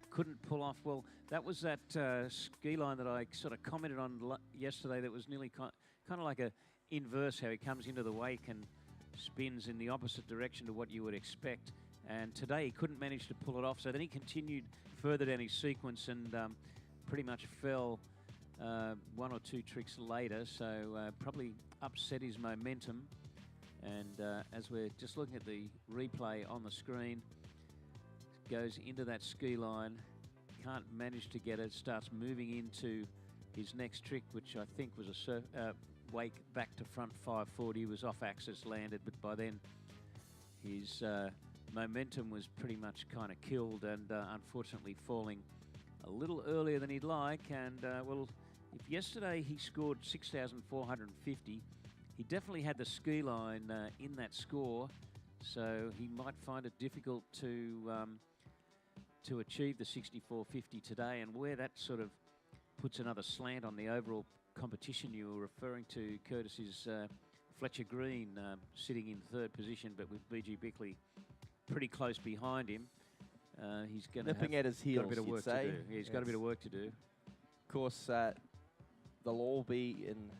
couldn't pull off. Well, that was that ski line that I sort of commented on yesterday that was nearly kind of like a inverse, how he comes into the wake and spins in the opposite direction to what you would expect. And today he couldn't manage to pull it off, so then he continued further down his sequence and pretty much fell 1 or 2 tricks later, so probably upset his momentum. And as we're just looking at the replay on the screen, goes into that ski line, can't manage to get it, starts moving into his next trick, which I think was a wake back to front 540. He was off axis, landed, but by then his momentum was pretty much kind of killed and unfortunately falling a little earlier than he'd like. And well, if yesterday he scored 6,450, he definitely had the ski line in that score, so he might find it difficult to achieve the 64.50 today. And where that sort of puts another slant on the overall competition you were referring to, Curtis, is Fletcher Green sitting in 3rd position, but with B.G. Bickley pretty close behind him. He's going to nipping at his heels, got a bit of work to do. Yeah, he's got a bit of work to do. Of course, they'll all be in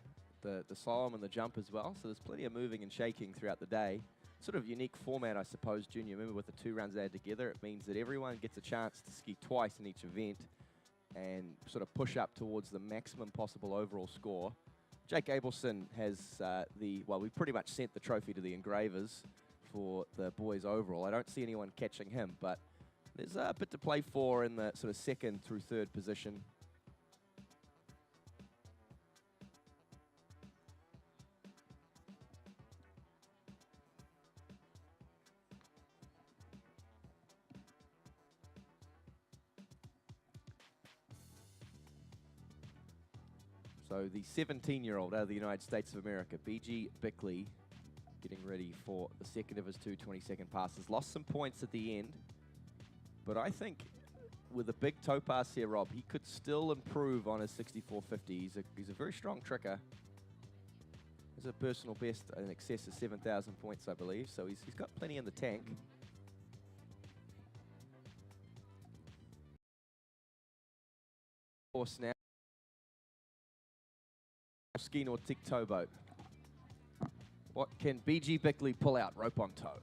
the slalom and the jump as well, so there's plenty of moving and shaking throughout the day. Sort of unique format, I suppose, Junior. Remember, with the 2 rounds they had together, it means that everyone gets a chance to ski twice in each event and sort of push up towards the maximum possible overall score. Jake Abelson has well, we pretty much sent the trophy to the engravers for the boys overall. I don't see anyone catching him, but there's a bit to play for in the sort of 2nd through 3rd position. So the 17-year-old out of the United States of America, B.G. Bickley, getting ready for the 2nd of his 2 20-second passes. Lost some points at the end, but I think with a big toe pass here, Rob, he could still improve on his 64.50. He's a very strong tricker. He's a personal best in excess of 7,000 points, I believe. So he's got plenty in the tank. Course now. Ski Nautique towboat. What can BG Bickley pull out? Rope on toe.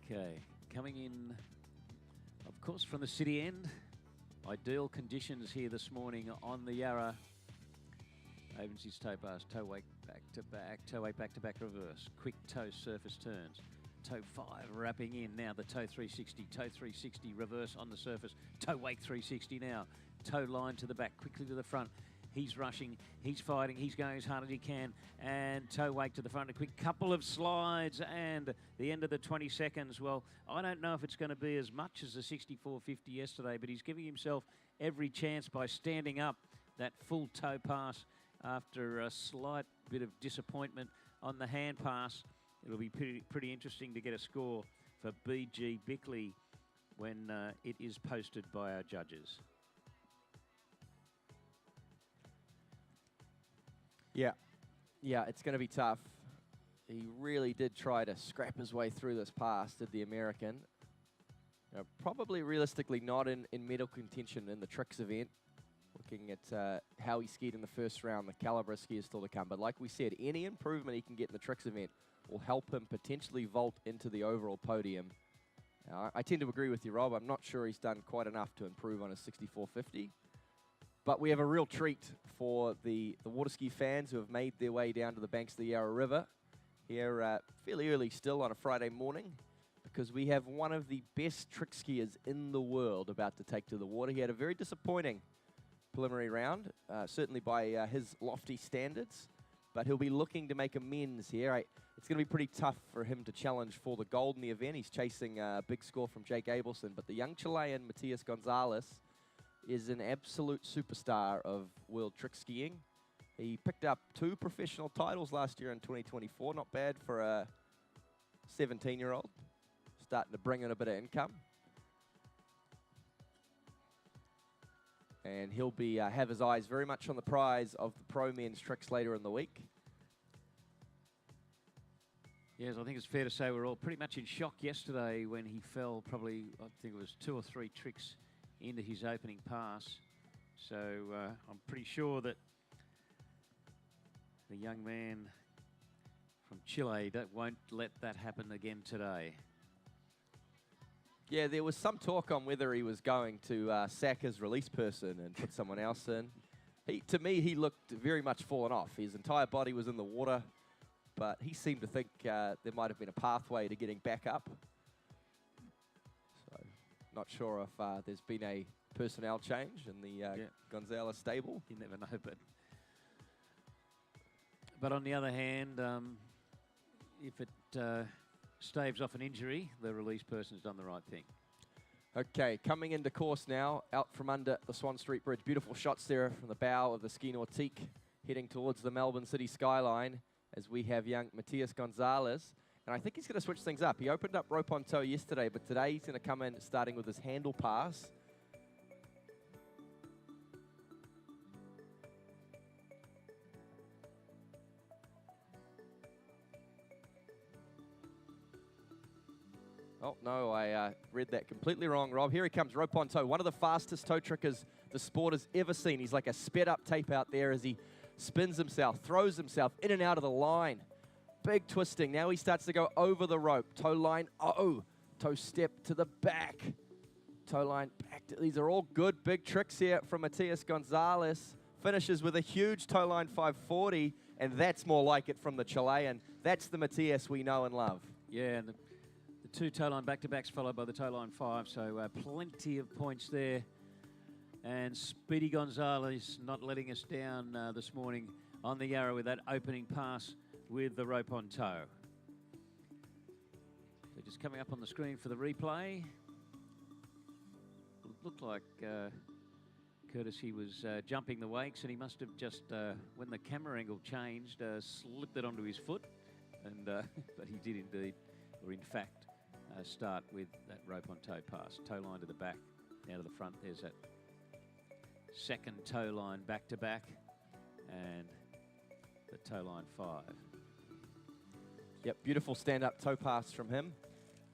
Okay, coming in, of course, from the city end. Ideal conditions here this morning on the Yarra. Opens his toe pass, toe wake back to back, toe wake back to back reverse. Quick toe surface turns. Toe 5 wrapping in now, the toe 360, toe 360 reverse on the surface. Toe wake 360 now. Toe line to the back, quickly to the front. He's rushing, he's fighting, he's going as hard as he can. And toe wake to the front, a quick couple of slides and the end of the 20 seconds. Well, I don't know if it's going to be as much as the 64.50 yesterday, but he's giving himself every chance by standing up that full toe pass after a slight bit of disappointment on the hand pass. It'll be pretty interesting to get a score for BG Bickley when it is posted by our judges. Yeah, it's going to be tough. He really did try to scrap his way through this pass, did the American. Probably realistically not in medal contention in the tricks event. Looking at how he skied in the first round, the caliber ski is still to come. But like we said, any improvement he can get in the tricks event will help him potentially vault into the overall podium. I tend to agree with you, Rob. I'm not sure he's done quite enough to improve on his 64.50. But we have a real treat for the water ski fans who have made their way down to the banks of the Yarra River here fairly early still on a Friday morning, because we have one of the best trick skiers in the world about to take to the water. He had a very disappointing preliminary round, certainly by his lofty standards, but he'll be looking to make amends here. It's going to be pretty tough for him to challenge for the gold in the event. He's chasing a big score from Jake Abelson, but the young Chilean Matias Gonzalez is an absolute superstar of world trick skiing. He picked up 2 professional titles last year in 2024. Not bad for a 17-year-old. Starting to bring in a bit of income. And he'll be have his eyes very much on the prize of the pro men's tricks later in the week. Yes, I think it's fair to say we're all pretty much in shock yesterday when he fell probably, I think it was 2 or 3 tricks into his opening pass. So I'm pretty sure that the young man from Chile won't let that happen again today. Yeah, there was some talk on whether he was going to sack his release person and put someone else in. To me, he looked very much fallen off. His entire body was in the water, but he seemed to think there might have been a pathway to getting back up. Not sure if there's been a personnel change in the Gonzalez stable. You never know, but on the other hand, if it staves off an injury, the release person's done the right thing. Okay, coming into course now, out from under the Swan Street Bridge. Beautiful shots there from the bow of the Ski Nautique, heading towards the Melbourne city skyline as we have young Matias Gonzalez. And I think he's going to switch things up. He opened up rope on toe yesterday, but today he's going to come in starting with his handle pass. Oh, no, I read that completely wrong, Rob. Here he comes, rope on toe. One of the fastest toe trickers the sport has ever seen. He's like a sped-up tape out there as he spins himself, throws himself in and out of the line. Big twisting. Now he starts to go over the rope. Toe line, toe step to the back. Toe line back. These are all good big tricks here from Matias Gonzalez. Finishes with a huge toe line 540, and that's more like it from the Chilean. That's the Matias we know and love. Yeah, and the 2 toe line back-to-backs followed by the toe line 5, so plenty of points there. And Speedy Gonzalez not letting us down this morning on the Yarra with that opening pass with the rope on toe. So just coming up on the screen for the replay. It looked like Curtis, he was jumping the wakes, and he must have just, when the camera angle changed, slipped it onto his foot. And but he did indeed, or in fact, start with that rope on toe pass. Toe line to the back, now to the front. There's that second toe line back to back, and the toe line 5. Yep, beautiful stand-up toe pass from him.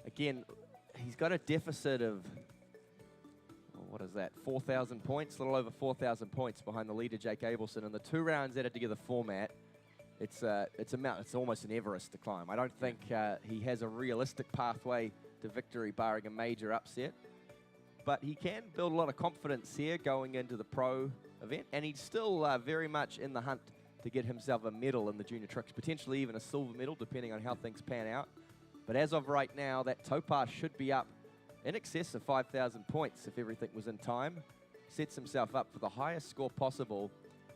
Again, he's got a deficit of, well, what is that, 4,000 points, a little over 4,000 points behind the leader, Jake Abelson. And the 2 rounds added together format, it's almost an Everest to climb. I don't think he has a realistic pathway to victory, barring a major upset. But he can build a lot of confidence here going into the pro event, and he's still very much in the hunt to get himself a medal in the junior tricks, potentially even a silver medal, depending on how things pan out. But as of right now, that toe pass should be up in excess of 5,000 points if everything was in time. Sets himself up for the highest score possible.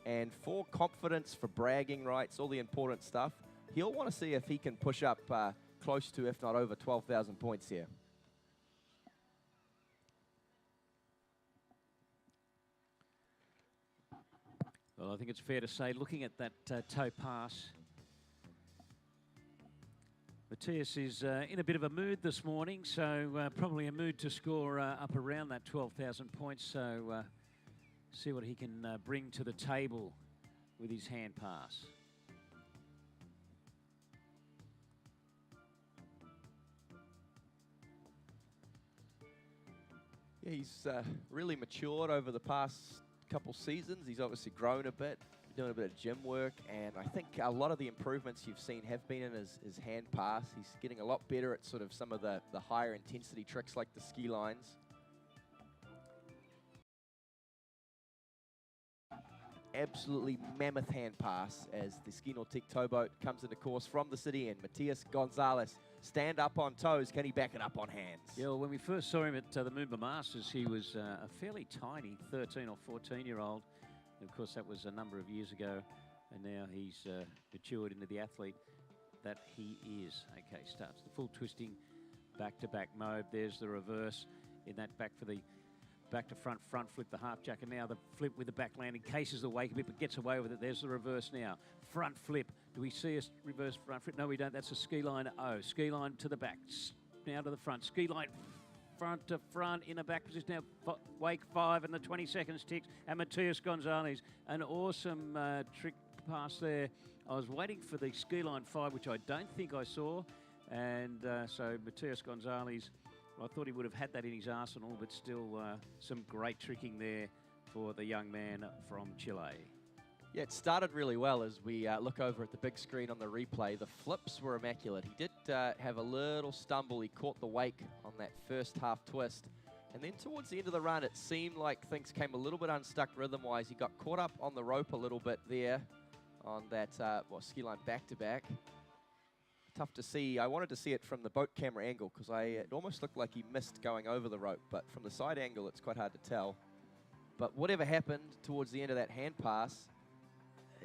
And for confidence, for bragging rights, all the important stuff, he'll want to see if he can push up close to, if not over, 12,000 points here. Well, I think it's fair to say, looking at that toe pass, Matthias is in a bit of a mood this morning, so probably a mood to score up around that 12,000 points. So see what he can bring to the table with his hand pass. Yeah, he's really matured over the past couple seasons. He's obviously grown a bit, doing a bit of gym work, and I think a lot of the improvements you've seen have been in his hand pass. He's getting a lot better at sort of some of the higher intensity tricks like the ski lines. Absolutely mammoth hand pass as the Ski Nautique towboat comes into course from the city end. Matthias Gonzalez, stand up on toes. Can he back it up on hands? Yeah, well, when we first saw him at the MOOMBA Masters, he was a fairly tiny 13 or 14-year-old. Of course, that was a number of years ago, and now he's matured into the athlete that he is. Okay, starts the full twisting, back-to-back mode. There's the reverse in that back for the back to front, front flip, the half jack, and now the flip with the back landing, cases the wake a bit, but gets away with it. There's the reverse now. Front flip. Do we see a reverse front flip? No, we don't. That's a ski line O. Ski line to the back, now to the front. Ski line front to front in a back position now. Wake 5 and the 20 seconds ticks. And Matthias Gonzalez, an awesome trick pass there. I was waiting for the ski line 5, which I don't think I saw. And so Matthias Gonzalez, I thought he would have had that in his arsenal, but still some great tricking there for the young man from Chile. Yeah, it started really well as we look over at the big screen on the replay. The flips were immaculate. He did have a little stumble. He caught the wake on that first half twist. And then towards the end of the run, it seemed like things came a little bit unstuck rhythm-wise. He got caught up on the rope a little bit there on that ski line back-to-back. Tough to see. I wanted to see it from the boat camera angle because it almost looked like he missed going over the rope, but from the side angle, it's quite hard to tell. But whatever happened towards the end of that hand pass,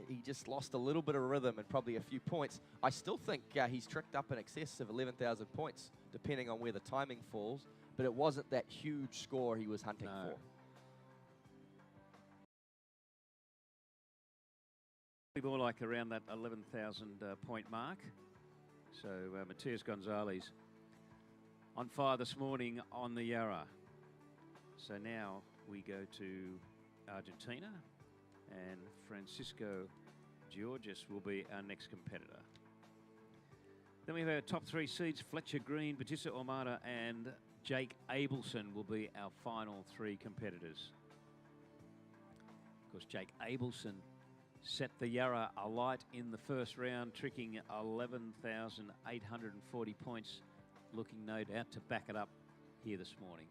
he just lost a little bit of rhythm and probably a few points. I still think he's tricked up in excess of 11,000 points, depending on where the timing falls, but it wasn't that huge score he was hunting for. More like around that 11,000 point mark. So Matthias Gonzalez on fire this morning on the Yarra. So now we go to Argentina, and Francisco Georges will be our next competitor. Then we have our top 3 seeds, Fletcher Green, Batista Ormada, and Jake Abelson will be our final 3 competitors. Of course, Jake Abelson set the Yarra alight in the first round, tricking 11,840 points, looking no doubt to back it up here this morning.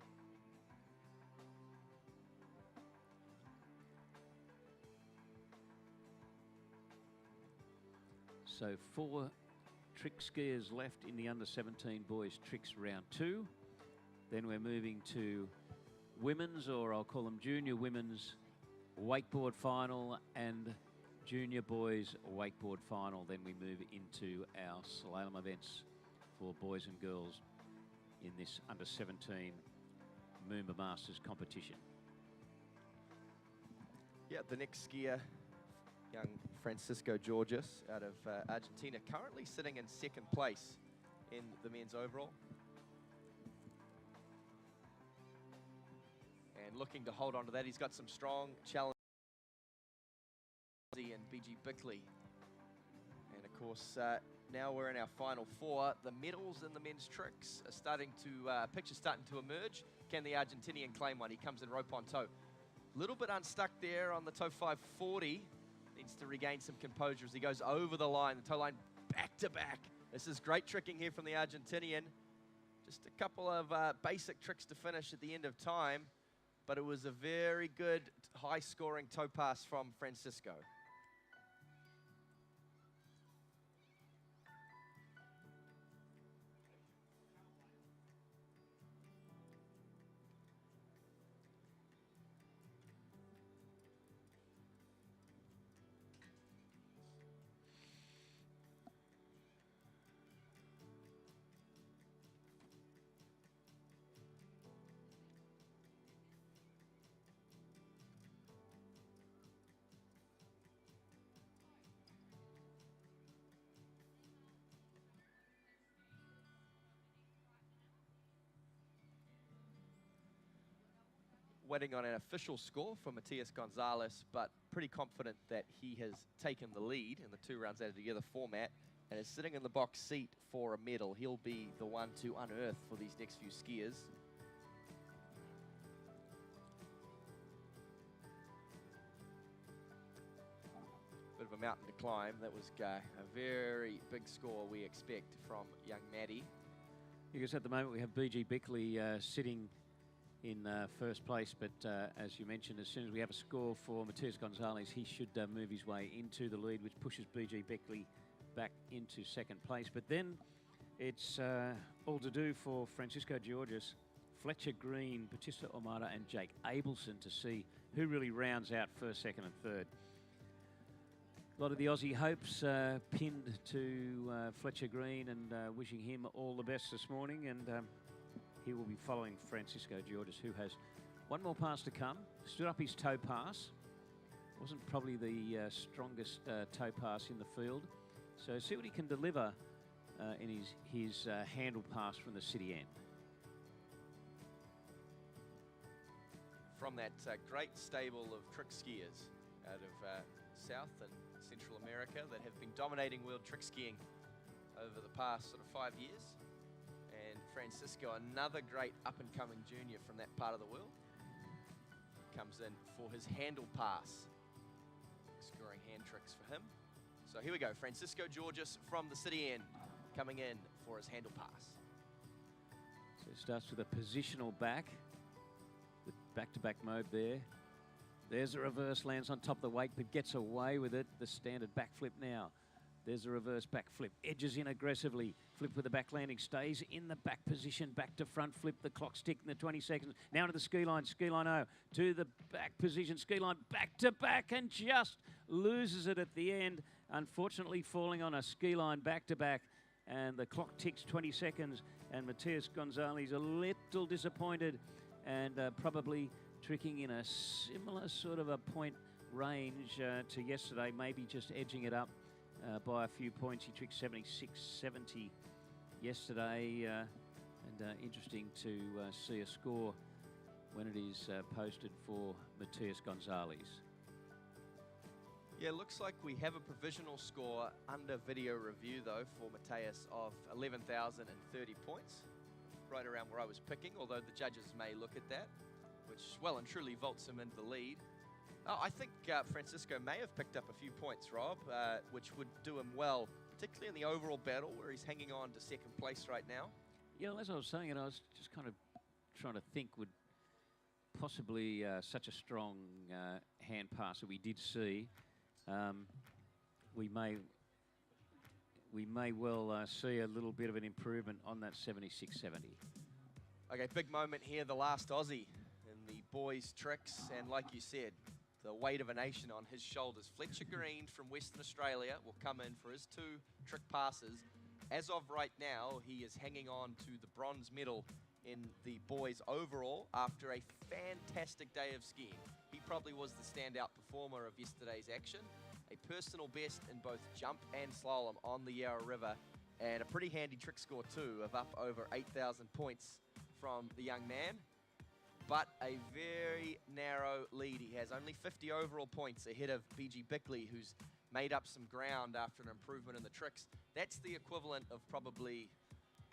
So 4 trick skiers left in the under-17 boys tricks round 2. Then we're moving to women's, or I'll call them junior women's, wakeboard final and junior boys wakeboard final. Then we move into our slalom events for boys and girls in this under-17 MOOMBA Masters competition. Yeah, the next skier, young Francisco Georges out of Argentina, currently sitting in second place in the men's overall. looking to hold on to that. He's got some strong challenge and BG Bickley. And of course, now we're in our final four. The medals in the men's tricks are starting to, pictures starting to emerge. Can the Argentinian claim one? He comes in rope on toe. A little bit unstuck there on the toe 540. Needs to regain some composure as he goes over the line, the toe line back to back. This is great tricking here from the Argentinian. Just a couple of basic tricks to finish at the end of time, but it was a very good high-scoring toe pass from Francisco. Waiting on an official score for Matias Gonzalez, but pretty confident that he has taken the lead in the 2 rounds added together format and is sitting in the box seat for a medal. He'll be the one to unearth for these next few skiers. Bit of a mountain to climb. That was a very big score we expect from young Maddie. Because at the moment we have BG Bickley sitting in first place, but as you mentioned, as soon as we have a score for Matias Gonzalez, he should move his way into the lead, which pushes BG Bickley back into second place. But then it's all to do for Francisco Georges, Fletcher Green, Batista Omada and Jake Abelson to see who really rounds out first, second and third. A lot of the Aussie hopes pinned to Fletcher Green, and wishing him all the best this morning, and he will be following Francisco Georges, who has one more pass to come. Stood up his toe pass. Wasn't probably the strongest toe pass in the field. So see what he can deliver in his handle pass from the city end. From that great stable of trick skiers out of South and Central America that have been dominating world trick skiing over the past sort of 5 years. And Francisco, another great up-and-coming junior from that part of the world, comes in for his handle pass. Scoring hand tricks for him. So here we go, Francisco Georges from the city end, coming in for his handle pass. So it starts with a positional back, with back-to-back mode there. There's a reverse, lands on top of the wake, but gets away with it. The standard backflip now. There's a reverse back flip, edges in aggressively, flip with the back landing, stays in the back position, back to front flip, the clock's ticking the 20 seconds, now to the ski line O, to the back position, ski line, back to back, and just loses it at the end, unfortunately falling on a ski line back to back, and the clock ticks 20 seconds, and Matias Gonzalez a little disappointed, and probably tricking in a similar sort of a point range to yesterday, maybe just edging it up by a few points. He tricked 76.70 yesterday, and interesting to see a score when it is posted for Matias Gonzalez. Yeah, looks like we have a provisional score under video review though for Matias of 11,030 points, right around where I was picking, although the judges may look at that, which well and truly vaults him into the lead. I think Francisco may have picked up a few points, Rob, which would do him well, particularly in the overall battle where he's hanging on to second place right now. Yeah, well, as I was saying, and I was just kind of trying to think, would possibly such a strong hand pass that we did see, we may well see a little bit of an improvement on that 76.70. Okay, big moment here, the last Aussie in the boys' tricks, and like you said, the weight of a nation on his shoulders. Fletcher Green from Western Australia will come in for his 2 trick passes. As of right now, he is hanging on to the bronze medal in the boys overall after a fantastic day of skiing. He probably was the standout performer of yesterday's action. A personal best in both jump and slalom on the Yarra River, and a pretty handy trick score too of up over 8,000 points from the young man. but a very narrow lead. He has only 50 overall points ahead of BG Bickley, who's made up some ground after an improvement in the tricks. That's the equivalent of probably,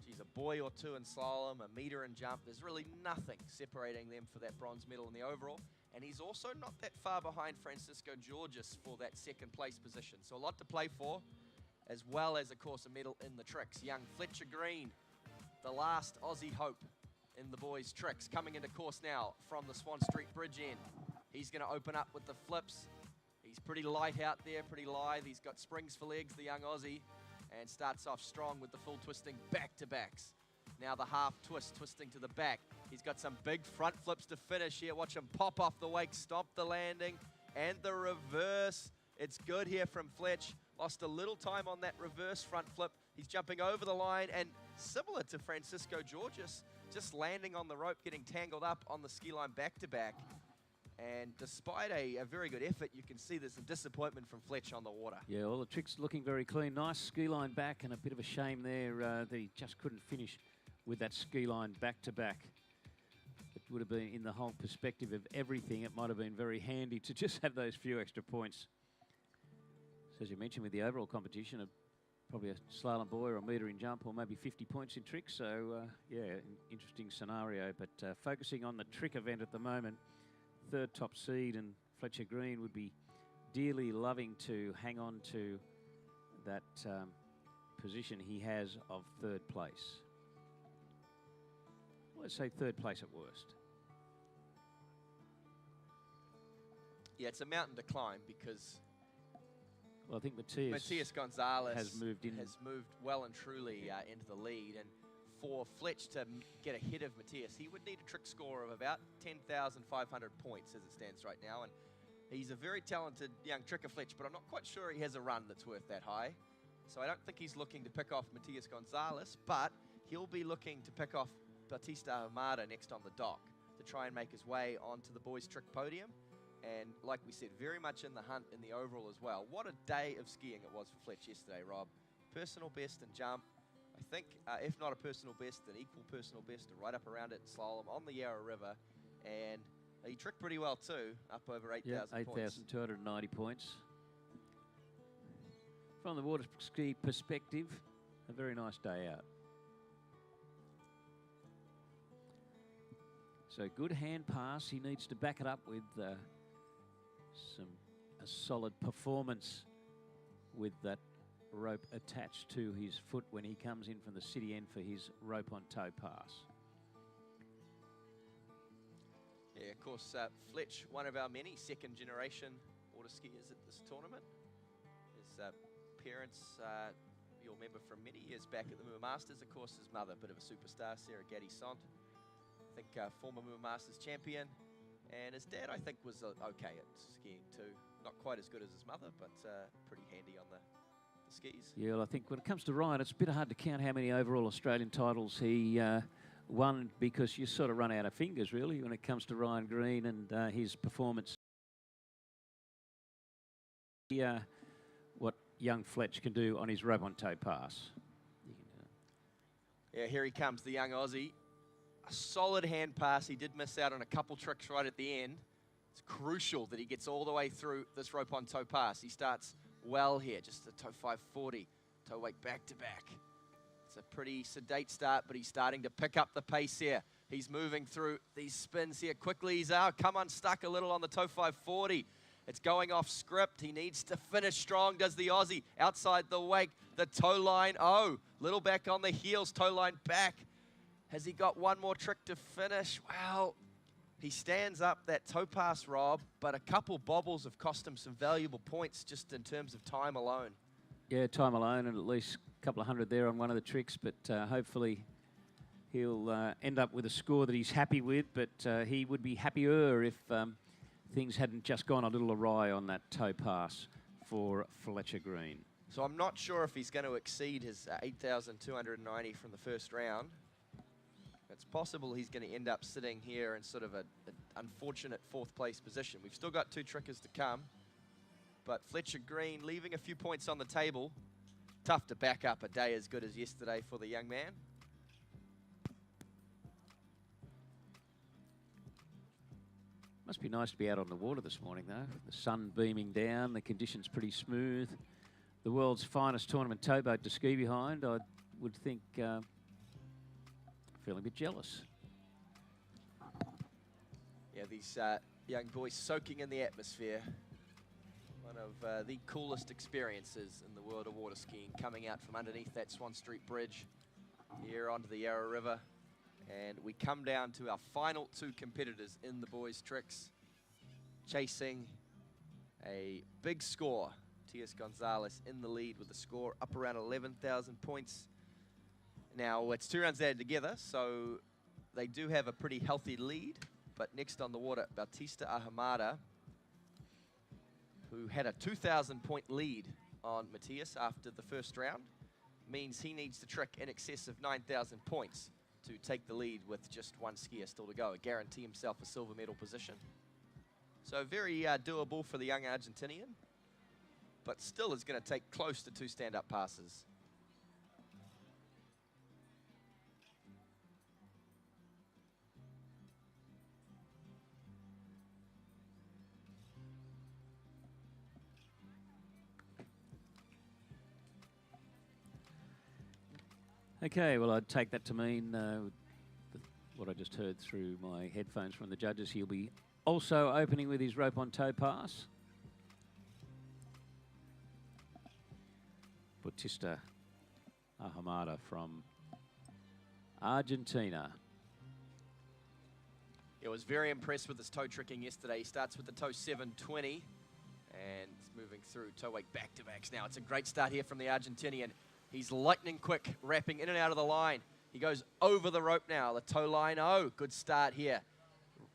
geez, a buoy or two in slalom, a meter in jump. There's really nothing separating them for that bronze medal in the overall. And he's also not that far behind Francisco Georges for that second place position. So a lot to play for, as well as, of course, a medal in the tricks. Young Fletcher Green, the last Aussie hope in the boys' tricks, coming into course now from the Swan Street Bridge end. He's going to open up with the flips. He's pretty light out there, pretty lithe. He's got springs for legs, the young Aussie, and starts off strong with the full twisting back-to-backs. Now the half twist, twisting to the back. He's got some big front flips to finish here. Watch him pop off the wake, stomp the landing, and the reverse. It's good here from Fletch. Lost a little time on that reverse front flip. He's jumping over the line, and similar to Francisco Georges, just landing on the rope, getting tangled up on the ski line back-to-back. And despite a very good effort, you can see there's some disappointment from Fletch on the water. Yeah, all the tricks looking very clean. Nice ski line back, and a bit of a shame there that he just couldn't finish with that ski line back-to-back. It would have been, in the whole perspective of everything, it might have been very handy to just have those few extra points. So as you mentioned, with the overall competition, probably a slalom buoy or a meter in jump, or maybe 50 points in tricks. So, yeah, an interesting scenario. But focusing on the trick event at the moment, third top seed, and Fletcher Green would be dearly loving to hang on to that position he has of third place. Let's say third place at worst. Yeah, it's a mountain to climb because, well, I think Matias Gonzalez has moved well and truly into the lead. And for Fletch to get ahead of Matias, he would need a trick score of about 10,500 points as it stands right now. And he's a very talented young tricker, Fletch, but I'm not quite sure he has a run that's worth that high. So I don't think he's looking to pick off Matias Gonzalez, but he'll be looking to pick off Batista Hamada next on the dock to try and make his way onto the boys' trick podium. And like we said, very much in the hunt in the overall as well. What a day of skiing it was for Fletch yesterday, Rob. Personal best in jump. I think, if not a personal best, an equal personal best, right up around it in slalom on the Yarra River. And he tricked pretty well too, up over 8,000 points. 8,290 points. From the water ski perspective, a very nice day out. So good hand pass. He needs to back it up with a solid performance with that rope attached to his foot when he comes in from the city end for his rope on toe pass. Yeah, of course, Fletch, one of our many second generation water skiers at this tournament. His parents, you'll remember from many years back at the MOOMBA Masters, of course, his mother, a bit of a superstar, Sarah Gaddy-Sant. I think former MOOMBA Masters champion. And his dad, I think, was okay at skiing too. Not quite as good as his mother, but pretty handy on the skis. Yeah, well, I think when it comes to Ryan, it's a bit hard to count how many overall Australian titles he won, because you sort of run out of fingers, really, when it comes to Ryan Green and his performance. What young Fletch can do on his rope on toe pass. Yeah, here he comes, the young Aussie. A solid hand pass. He did miss out on a couple tricks right at the end. It's crucial that he gets all the way through this rope on toe pass. He starts well here, just a toe 540, toe wake back to back. It's a pretty sedate start, but he's starting to pick up the pace here. He's moving through these spins here quickly. He's come unstuck a little on the toe 540. It's going off script. He needs to finish strong, does the Aussie. Outside the wake, the toe line. Oh, little back on the heels, toe line back. Has he got one more trick to finish? Well, he stands up that toe pass, Rob, but a couple bobbles have cost him some valuable points just in terms of time alone. Yeah, time alone, and at least a couple of hundred there on one of the tricks, but hopefully he'll end up with a score that he's happy with, but he would be happier if things hadn't just gone a little awry on that toe pass for Fletcher Green. So I'm not sure if he's going to exceed his 8,290 from the first round. It's possible he's going to end up sitting here in sort of an unfortunate fourth place position. We've still got two trickers to come, but Fletcher Green leaving a few points on the table. Tough to back up a day as good as yesterday for the young man. Must be nice to be out on the water this morning, though. The sun beaming down, the conditions pretty smooth. The world's finest tournament towboat to ski behind. I would think, feeling a bit jealous. Yeah, these young boys soaking in the atmosphere. One of the coolest experiences in the world of water skiing, coming out from underneath that Swan Street Bridge here onto the Yarra River. And we come down to our final two competitors in the boys' tricks, chasing a big score. Matias Gonzalez in the lead with a score up around 11,000 points. Now, it's 2 rounds added together, so they do have a pretty healthy lead. But next on the water, Bautista Ahumada, who had a 2,000-point lead on Matias after the first round, means he needs to trick in excess of 9,000 points to take the lead with just one skier still to go, guarantee himself a silver medal position. So very doable for the young Argentinian, but still is going to take close to 2 stand-up passes. Okay, well, I'd take that to mean what I just heard through my headphones from the judges. He'll be also opening with his rope on toe pass. Bautista Ahumada from Argentina. I was very impressed with his toe tricking yesterday. He starts with the toe 720 and moving through toe wake back-to-backs. Now, it's a great start here from the Argentinian. He's lightning quick, wrapping in and out of the line. He goes over the rope now, the toe line. Oh, good start here.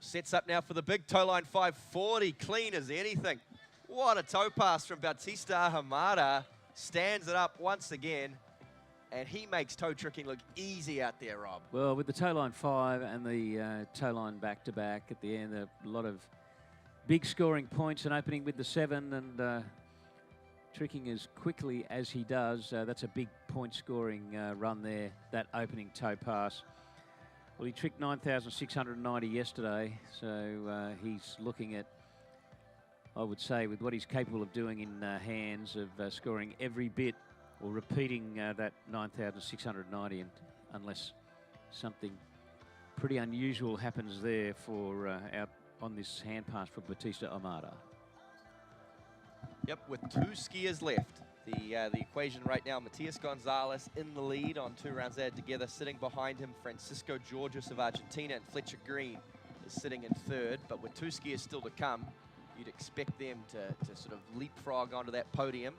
Sets up now for the big toe line 540, clean as anything. What a toe pass from Bautista Ahumada. Stands it up once again, and he makes toe tricking look easy out there, Rob. Well, with the toe line 5 and the toe line back-to-back at the end, a lot of big scoring points and opening with the 7 and tricking as quickly as he does. That's a big point scoring run there, that opening toe pass. Well, he tricked 9,690 yesterday, so he's looking at, I would say, with what he's capable of doing in hands, of scoring every bit or repeating that 9,690, and unless something pretty unusual happens there for out on this hand pass for Bautista Ahumada. Yep, with 2 skiers left. The equation right now, Matias Gonzalez in the lead on 2 rounds added together. Sitting behind him, Francisco Georges of Argentina, and Fletcher Green is sitting in 3rd. But with 2 skiers still to come, you'd expect them to sort of leapfrog onto that podium.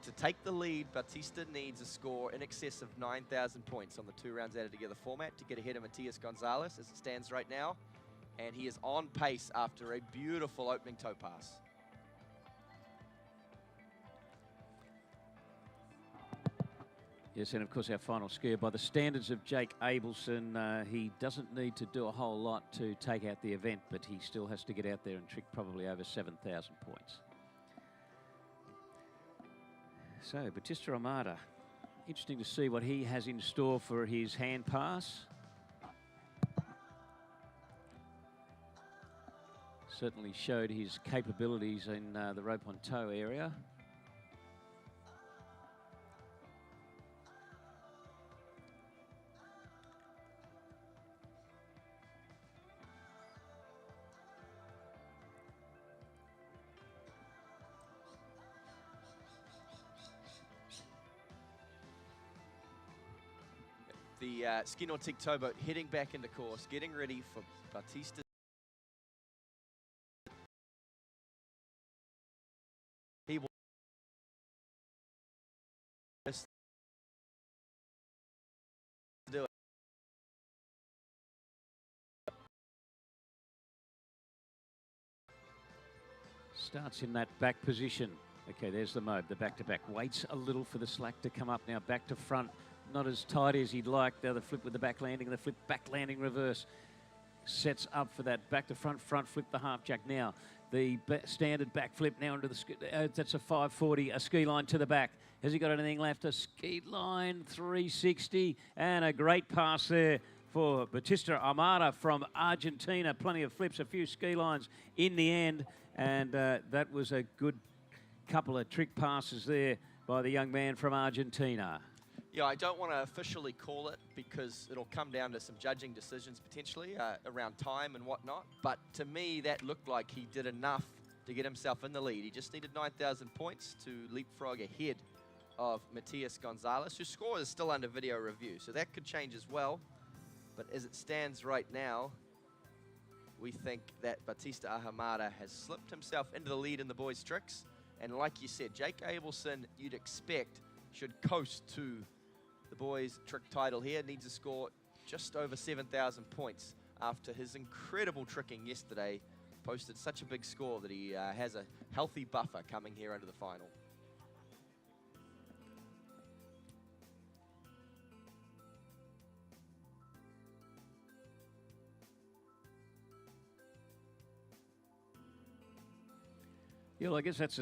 To take the lead, Bautista needs a score in excess of 9,000 points on the 2 rounds added together format to get ahead of Matias Gonzalez as it stands right now. And he is on pace after a beautiful opening toe pass. Yes, and of course our final skier, by the standards of Jake Abelson, he doesn't need to do a whole lot to take out the event, but he still has to get out there and trick probably over 7,000 points. So, Bautista Ahumada, interesting to see what he has in store for his hand pass. Certainly showed his capabilities in the rope on toe area. The Ski Nautique towboat heading back into course, getting ready for Bautista. He will do it. Starts in that back position. Okay, there's the mode, the back-to-back. Waits a little for the slack to come up now, back to front. Not as tight as he'd like. The flip with the back landing, the flip back landing reverse. Sets up for that back to front, front flip the half jack now. The standard back flip now into the ski. That's a 540, a ski line to the back. Has he got anything left? A ski line 360 and a great pass there for Batista Amara from Argentina. Plenty of flips, a few ski lines in the end, and that was a good couple of trick passes there by the young man from Argentina. Yeah, I don't want to officially call it because it'll come down to some judging decisions potentially around time and whatnot. But to me, that looked like he did enough to get himself in the lead. He just needed 9,000 points to leapfrog ahead of Matias Gonzalez, whose score is still under video review. So that could change as well. But as it stands right now, we think that Batista Ahamada has slipped himself into the lead in the boys' tricks. And like you said, Jake Abelson, you'd expect, should coast to the boys' trick title here. Needs to score just over 7,000 points after his incredible tricking yesterday. Posted such a big score that he has a healthy buffer coming here into the final. Yeah, well, I guess that's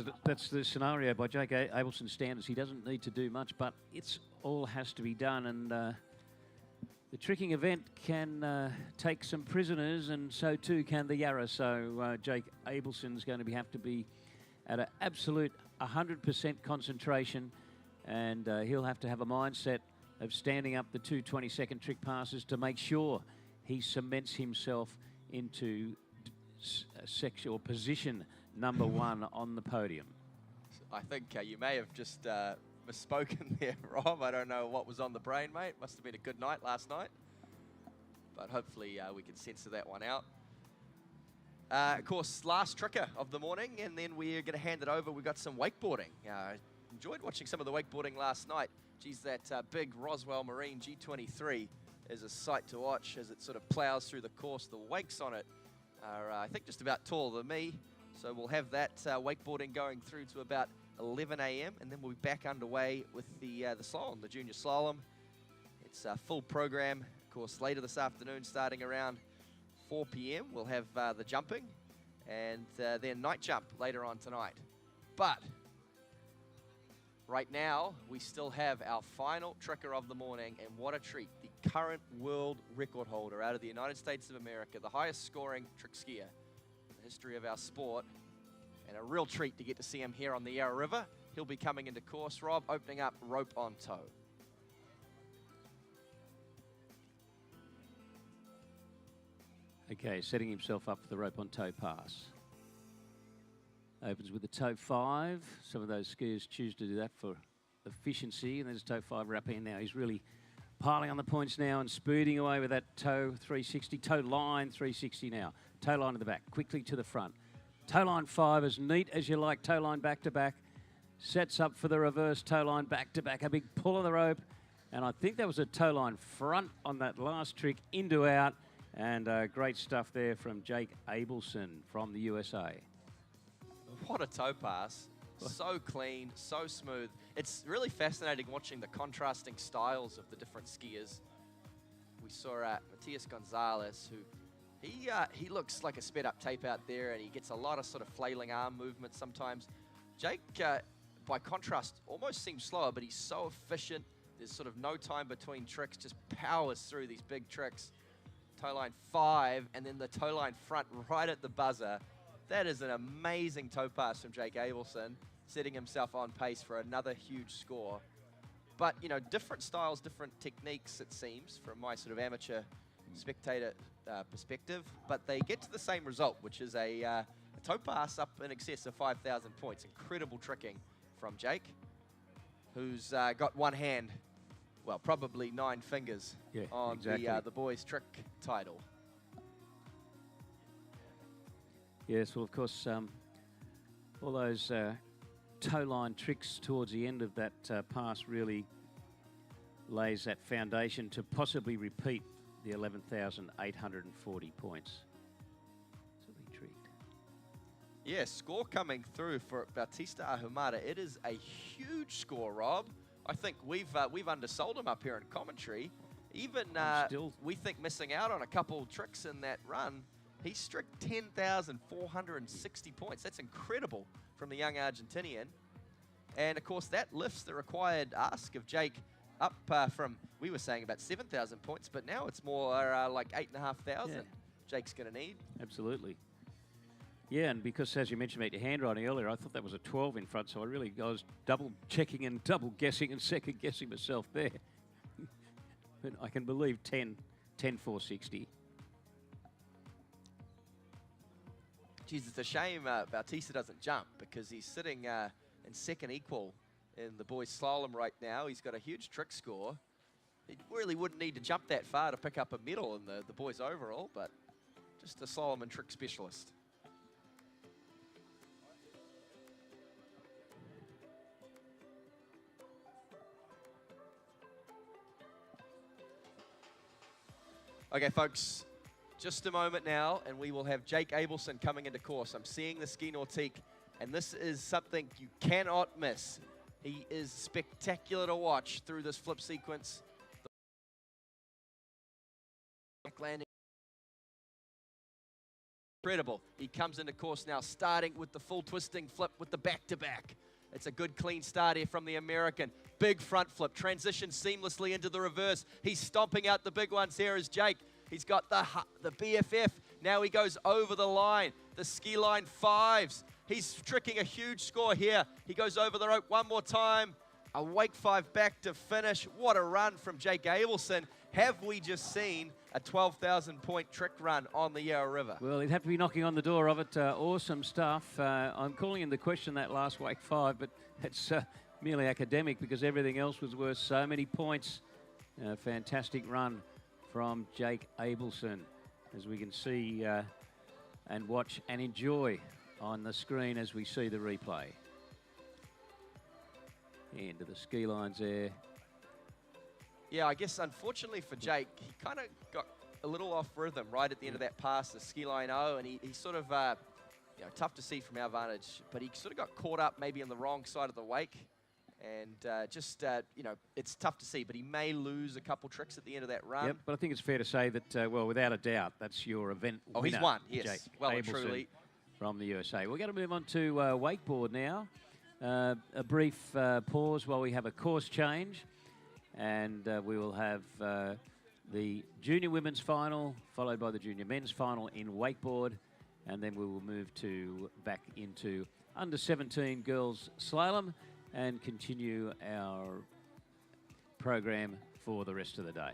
the scenario by Jake Abelson's standards. He doesn't need to do much, but it's all has to be done. And the tricking event can take some prisoners, and so too can the Yarra. So Jake Abelson's going to have to be at an absolute 100% concentration, and he'll have to have a mindset of standing up the 2 20-second trick passes to make sure he cements himself into sexual position number 1 on the podium. I think you may have just misspoken there, Rob. I don't know what was on the brain, mate. Must have been a good night last night. But hopefully we can censor that one out. Of course, last tricker of the morning, and then we're going to hand it over. We've got some wakeboarding. Enjoyed watching some of the wakeboarding last night. Geez, that big Roswell Marine G23 is a sight to watch as it sort of plows through the course. The wakes on it are, I think, just about taller than me. So we'll have that wakeboarding going through to about 11 a.m. and then we'll be back underway with the slalom, the junior slalom. It's a full program. Of course, later this afternoon, starting around 4 p.m., we'll have the jumping and then night jump later on tonight. But right now, we still have our final tricker of the morning, and what a treat. The current world record holder out of the United States of America, the highest scoring trick skier history of our sport, and a real treat to get to see him here on the Yarra River. He'll be coming into course, Rob, opening up rope on toe. Okay, setting himself up for the rope on toe pass. Opens with the toe 5. Some of those skiers choose to do that for efficiency, and there's toe 5 wrap in now. He's really piling on the points now and speeding away with that toe 360, toe line 360 now. Toe line to the back, quickly to the front. Toe line 5, as neat as you like, toe line back to back. Sets up for the reverse toe line back to back, a big pull of the rope. And I think that was a toe line front on that last trick, into out. And great stuff there from Jake Abelson from the USA. What a toe pass. So clean, so smooth. It's really fascinating watching the contrasting styles of the different skiers. We saw Matias Gonzalez, who he looks like a sped up tape out there, and he gets a lot of sort of flailing arm movement sometimes. Jake, by contrast, almost seems slower, but he's so efficient. There's sort of no time between tricks, just powers through these big tricks. Toe line 5, and then the toe line front right at the buzzer. That is an amazing toe pass from Jake Abelson, setting himself on pace for another huge score. But, you know, different styles, different techniques, it seems, from my sort of amateur spectator perspective. But they get to the same result, which is a toe pass up in excess of 5,000 points. Incredible tricking from Jake, who's got one hand, well, probably 9 fingers on exactly the boys' trick title. Yes, well, of course, all those toe line tricks towards the end of that pass really lays that foundation to possibly repeat the 11,840 points. So we treat. Yeah, score coming through for Batista Ahumada. It is a huge score, Rob. I think we've undersold him up here in commentary. Even we think missing out on a couple tricks in that run. He stripped 10,460 points. That's incredible from the young Argentinian. And, of course, that lifts the required ask of Jake up from, we were saying about 7,000 points, but now it's more like 8,500 Yeah. Jake's going to need. Absolutely. Yeah, and because, as you mentioned about your handwriting earlier, I thought that was a 12 in front, so I was double checking and double guessing and second guessing myself there. But I can believe 10 460. Geez, it's a shame Bautista doesn't jump because he's sitting in second equal in the boys slalom right now. He's got a huge trick score. He really wouldn't need to jump that far to pick up a medal in the boys overall, but just a slalom and trick specialist. Okay, folks, just a moment now, and we will have Jake Abelson coming into course. I'm seeing the ski nautique, and this is something you cannot miss. He is spectacular to watch through this flip sequence. Back landing. Incredible. He comes into course now, starting with the full twisting flip with the back-to-back. It's a good clean start here from the American. Big front flip, transitions seamlessly into the reverse. He's stomping out the big ones here as Jake. He's got the BFF. Now he goes over the line. The ski line fives. He's tricking a huge score here. He goes over the rope one more time. A wake five back to finish. What a run from Jake Abelson. Have we just seen a 12,000 point trick run on the Yarra River? Well, he'd have to be knocking on the door of it. Awesome stuff. I'm calling into question that last wake five, but it's merely academic because everything else was worth so many points. Fantastic run from Jake Abelson, as we can see and watch and enjoy on the screen as we see the replay. Into the ski lines there. Yeah, I guess unfortunately for Jake, he kind of got a little off rhythm right at the end of that pass, the ski line O, and he sort of, you know, tough to see from our vantage, but he sort of got caught up maybe on the wrong side of the wake, and you know, it's tough to see, but he may lose a couple tricks at the end of that run. Yep, but I think it's fair to say that, well, without a doubt, that's your event winner. Oh, he's won, yes, Jake well and Abelson truly. From the USA. We're going to move on to wakeboard now. A brief pause while we have a course change. And we will have the junior women's final, followed by the junior men's final in wakeboard. And then we will move back into under 17 girls slalom and continue our program for the rest of the day.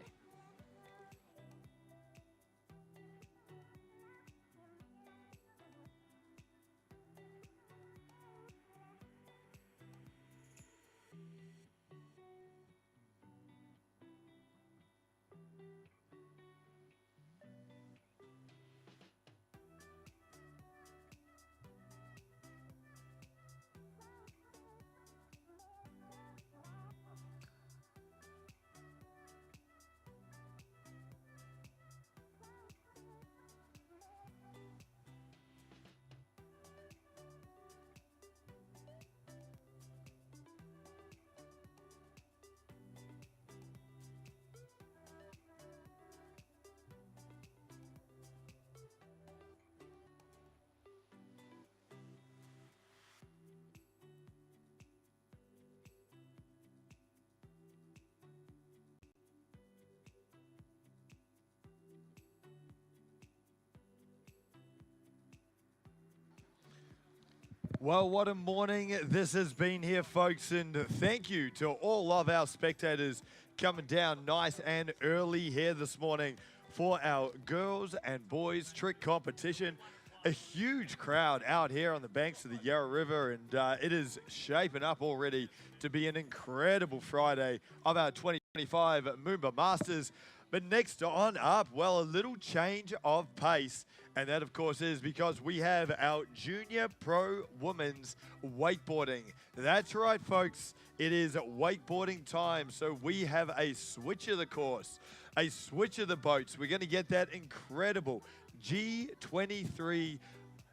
Well, what a morning this has been here, folks, and thank you to all of our spectators coming down nice and early here this morning for our girls and boys trick competition. A huge crowd out here on the banks of the Yarra River, and it is shaping up already to be an incredible Friday of our 2025 MOOMBA Masters. But next on up, well, a little change of pace. And that, of course, is because we have our Junior Pro Women's Wakeboarding. That's right, folks. It is wakeboarding time. So we have a switch of the course, a switch of the boats. We're going to get that incredible G23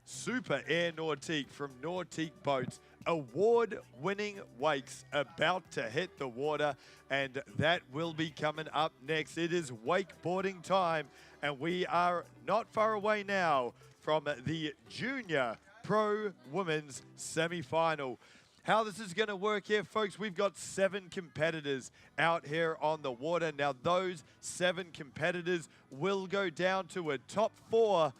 Super Air Nautique from Nautique Boats. Award-winning wakes about to hit the water, and that will be coming up next. It is wakeboarding time, and we are not far away now from the Junior Pro Women's Semi-Final. how this is going to work here, folks, we've got 7 competitors out here on the water. Now, those 7 competitors will go down to a top 4.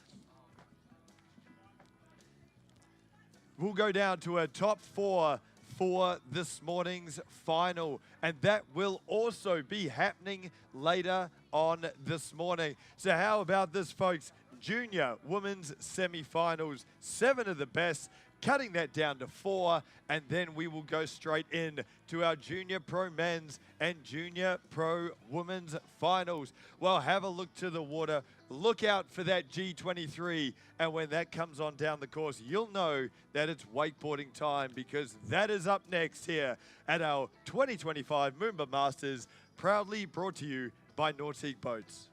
We'll go down to a top 4 for this morning's final, and that will also be happening later on this morning. So how about this, folks? Junior women's semi-finals, 7 of the best, cutting that down to 4, and then we will go straight in to our junior pro men's and junior pro women's finals. Well, have a look to the water. Look out for that G23, and when that comes on down the course, you'll know that it's wakeboarding time, because that is up next here at our 2025 MOOMBA Masters, proudly brought to you by Nautique Boats.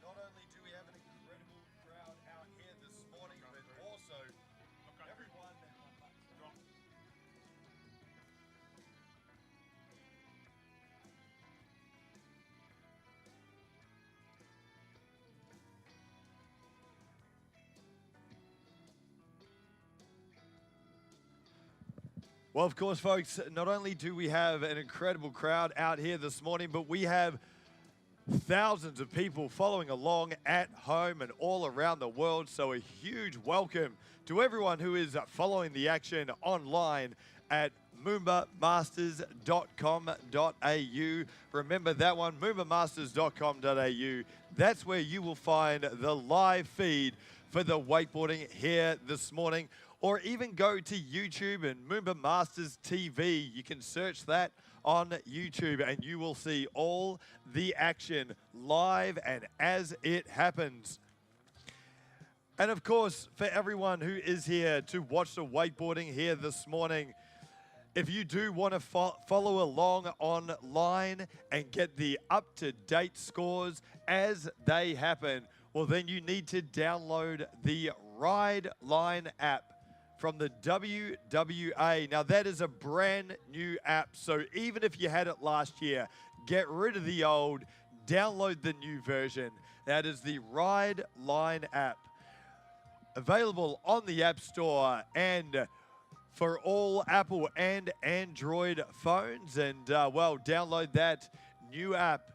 Not only do we have an incredible crowd out here this morning, but also everyone. Well, of course, folks, not only do we have an incredible crowd out here this morning, but we have thousands of people following along at home and all around the world. So a huge welcome to everyone who is following the action online at moombamasters.com.au. Remember that one, moombamasters.com.au. That's where you will find the live feed for the wakeboarding here this morning. Or even go to YouTube and MOOMBA Masters TV. You can search that on YouTube and you will see all the action live and as it happens. And of course, for everyone who is here to watch the wakeboarding here this morning, if you do want to follow along online and get the up-to-date scores as they happen, well, then you need to download the Ride Line app from the WWA. Now, that is a brand new app, so even if you had it last year, get rid of the old, download the new version. That is the Ride Line app. Available on the App Store and for all Apple and Android phones. And, well, download that new app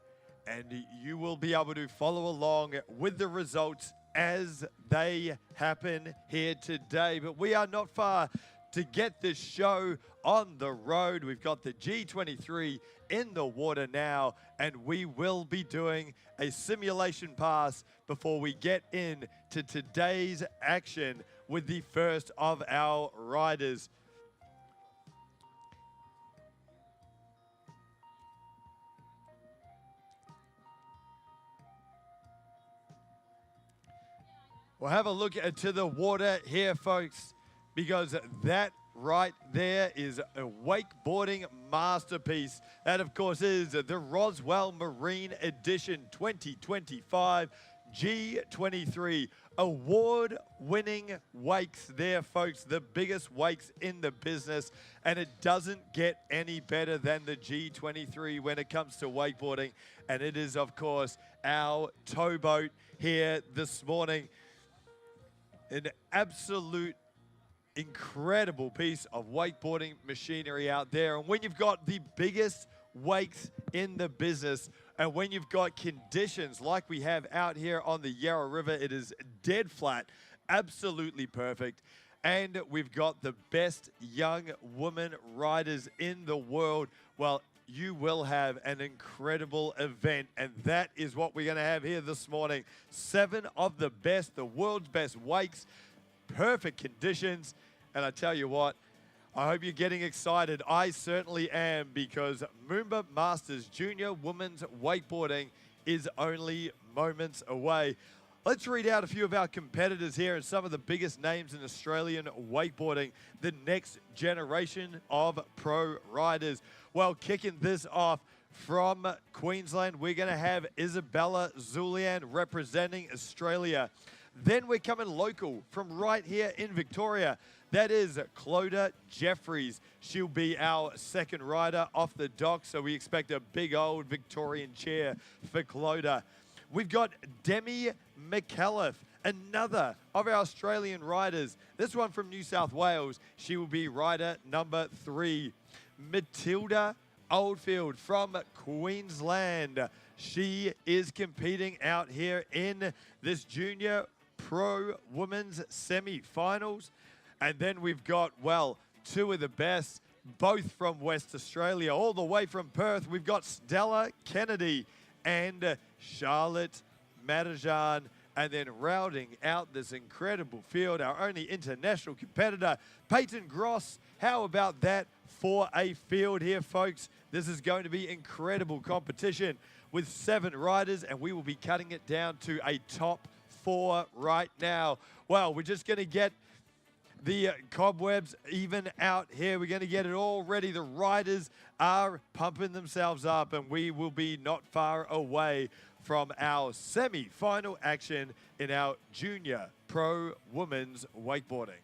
and you will be able to follow along with the results as they happen here today. But we are not far to get this show on the road. We've got the G23 in the water now, and we will be doing a simulation pass before we get into today's action with the first of our riders. Well, have a look to the water here, folks, because that right there is a wakeboarding masterpiece. That, of course, is the Roswell Marine Edition 2025 G23. Award-winning wakes there, folks, the biggest wakes in the business, and it doesn't get any better than the G23 when it comes to wakeboarding, and it is, of course, our towboat here this morning. An absolute incredible piece of wakeboarding machinery out there. And when you've got the biggest wakes in the business, and when you've got conditions like we have out here on the Yarra River, it is dead flat, absolutely perfect. And we've got the best young women riders in the world. Well, you will have an incredible event, and that is what we're going to have here this morning. 7 of the best, the world's best wakes, perfect conditions, and I tell you what, I hope you're getting excited. I certainly am, because MOOMBA Masters Junior Women's Wakeboarding is only moments away. Let's read out a few of our competitors here and some of the biggest names in Australian wakeboarding, the next generation of pro riders. Well, kicking this off from Queensland, we're going to have Isabella Zulian representing Australia. Then we're coming local from right here in Victoria. That is Clodagh Jeffries. She'll be our second rider off the dock, so we expect a big old Victorian chair for Clodagh. We've got Demi McAuliffe, another of our Australian riders. This one from New South Wales. She will be rider number 3. Matilda Oldfield from Queensland. She is competing out here in this Junior Pro Women's Semi-Finals. And then we've got, well, 2 of the best, both from West Australia, all the way from Perth. We've got Stella Kennedy and Charlotte Madajan. And then rounding out this incredible field, our only international competitor, Peyton Gross. How about that for a field here, folks? This is going to be incredible competition with 7 riders, and we will be cutting it down to a top 4 right now. Well, we're just going to get the cobwebs even out here. We're going to get it all ready. The riders are pumping themselves up, and we will be not far away from our semi-final action in our Junior Pro Women's Wakeboarding.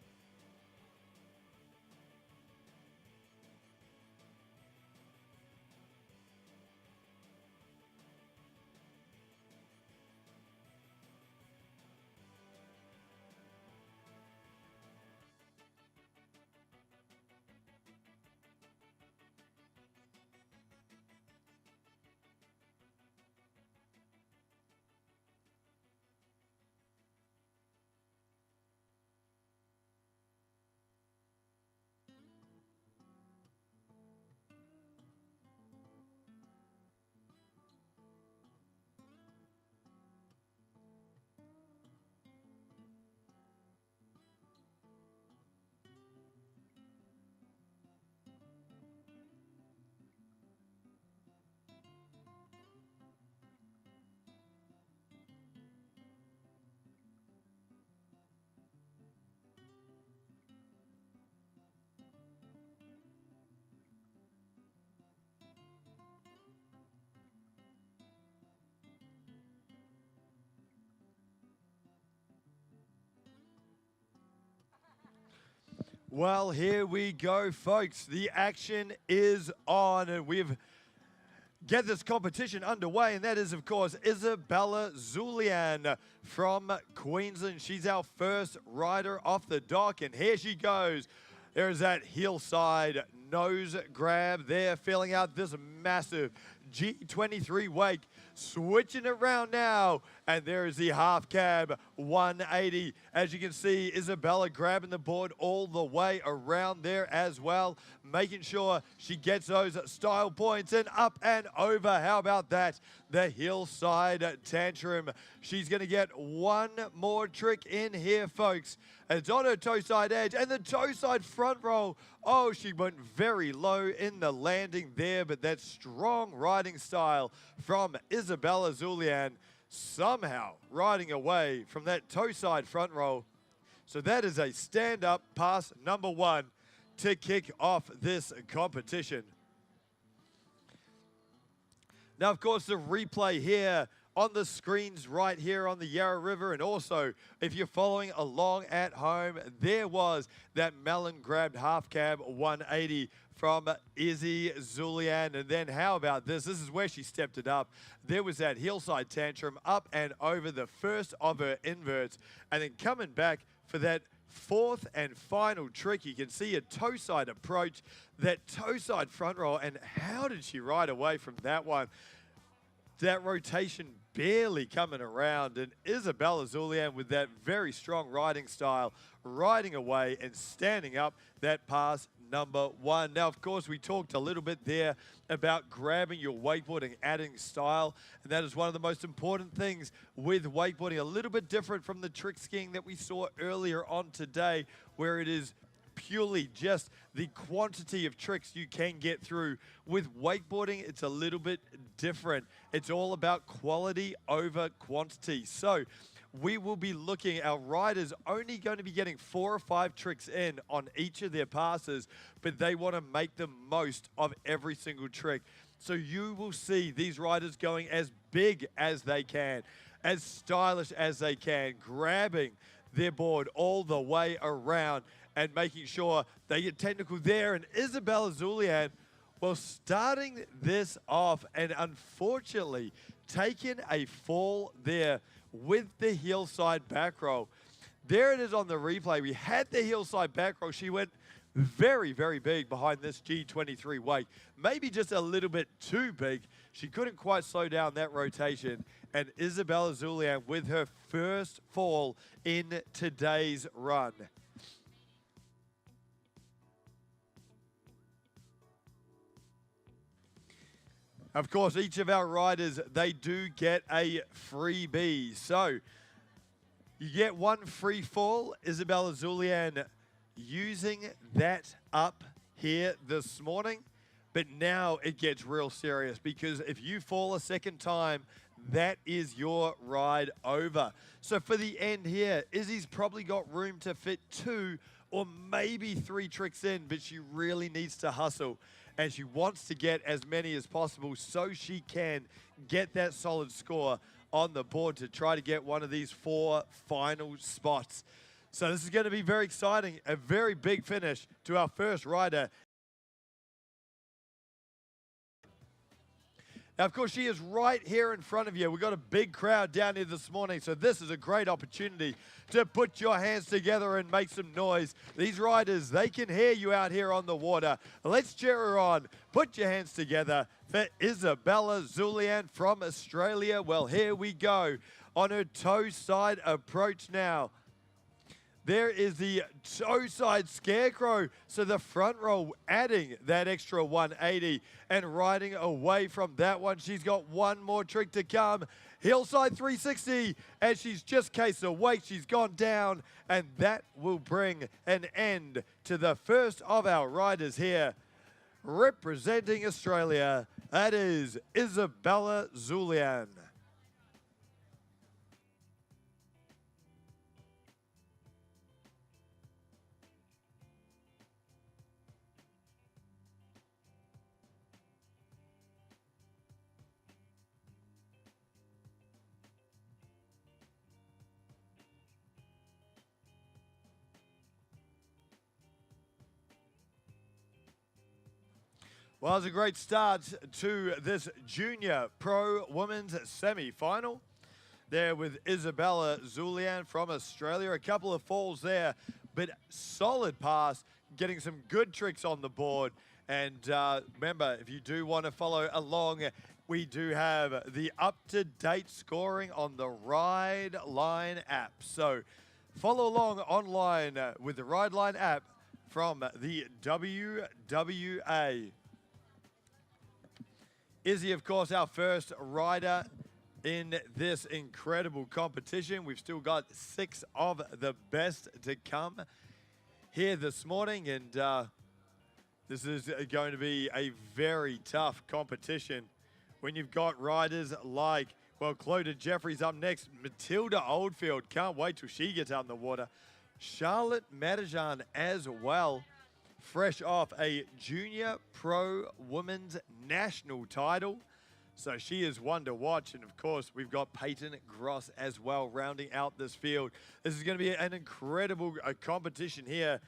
Well, here we go, folks. The action is on, and we've get this competition underway, and that is, of course, Isabella Zulian from Queensland. She's our first rider off the dock, and here she goes. There's that hillside nose grab there, filling out this massive G23 wake. Switching around now, and there is the half cab 180. As you can see, Isabella grabbing the board all the way around there as well, making sure she gets those style points and up and over. How about that? The hillside tantrum. She's going to get one more trick in here, folks. It's on her toe side edge and the toe side front roll. Oh, she went very low in the landing there, but that strong riding style from Isabella Zulian somehow riding away from that toe side front roll. So that is a stand-up pass number 1 to kick off this competition. Now, of course, the replay here on the screens right here on the Yarra River, and also if you're following along at home, there was that melon grabbed half cab 180 from Izzy Zulian. And then how about this? This is where she stepped it up. There was that hillside tantrum up and over the first of her inverts, and then coming back for that 4th and final trick. You can see a toe side approach, that toe side front roll, and how did she ride away from that one? That rotation barely coming around, and Isabella Zulian with that very strong riding style, riding away and standing up that pass number 1. Now, of course, we talked a little bit there about grabbing your wakeboard and adding style, and that is one of the most important things with wakeboarding. A little bit different from the trick skiing that we saw earlier on today, where it is purely just the quantity of tricks you can get through. With wakeboarding, it's a little bit different. It's all about quality over quantity. So we will be looking, our riders only going to be getting 4 or 5 tricks in on each of their passes, but they want to make the most of every single trick. So you will see these riders going as big as they can, as stylish as they can, grabbing their board all the way around and making sure they get technical there. And Isabella Zulian, well, starting this off and unfortunately taking a fall there with the heel side back roll. There it is on the replay. We had the heel side back roll. She went very, very big behind this G23 weight. Maybe just a little bit too big. She couldn't quite slow down that rotation. And Isabella Zulian with her first fall in today's run. Of course, each of our riders, they do get a freebie. So you get 1 free fall. Isabella Zulian using that up here this morning. But now it gets real serious, because if you fall a second time, that is your ride over. So for the end here, Izzy's probably got room to fit 2 or maybe 3 tricks in, but she really needs to hustle. And she wants to get as many as possible so she can get that solid score on the board to try to get one of these 4 final spots. So this is going to be very exciting, a very big finish to our first rider. Now, of course, she is right here in front of you. We've got a big crowd down here this morning, so this is a great opportunity to put your hands together and make some noise. These riders, they can hear you out here on the water. Let's cheer her on. Put your hands together for Isabella Zulian from Australia. Well, here we go on her toe side approach now. There is the toe side scarecrow. So the front row adding that extra 180 and riding away from that one. She's got 1 more trick to come. Hillside 360, and she's just case her weight. She's gone down, and that will bring an end to the first of our riders here. Representing Australia, that is Isabella Zulian. Well, it's a great start to this Junior Pro Women's Semi-Final. There with Isabella Zulian from Australia. A couple of falls there, but solid pass, getting some good tricks on the board. And remember, if you do want to follow along, we do have the up-to-date scoring on the Ride Line app. So follow along online with the Ride Line app from the WWA. Izzy, of course, our first rider in this incredible competition. We've still got 6 of the best to come here this morning, and this is going to be a very tough competition when you've got riders like, well, Clodagh Jeffries up next, Matilda Oldfield, can't wait till she gets out in the water, Charlotte Madijan as well, fresh off a Junior Pro Women's National title. So she is one to watch. And of course, we've got Peyton Gross as well rounding out this field. This is going to be an incredible competition here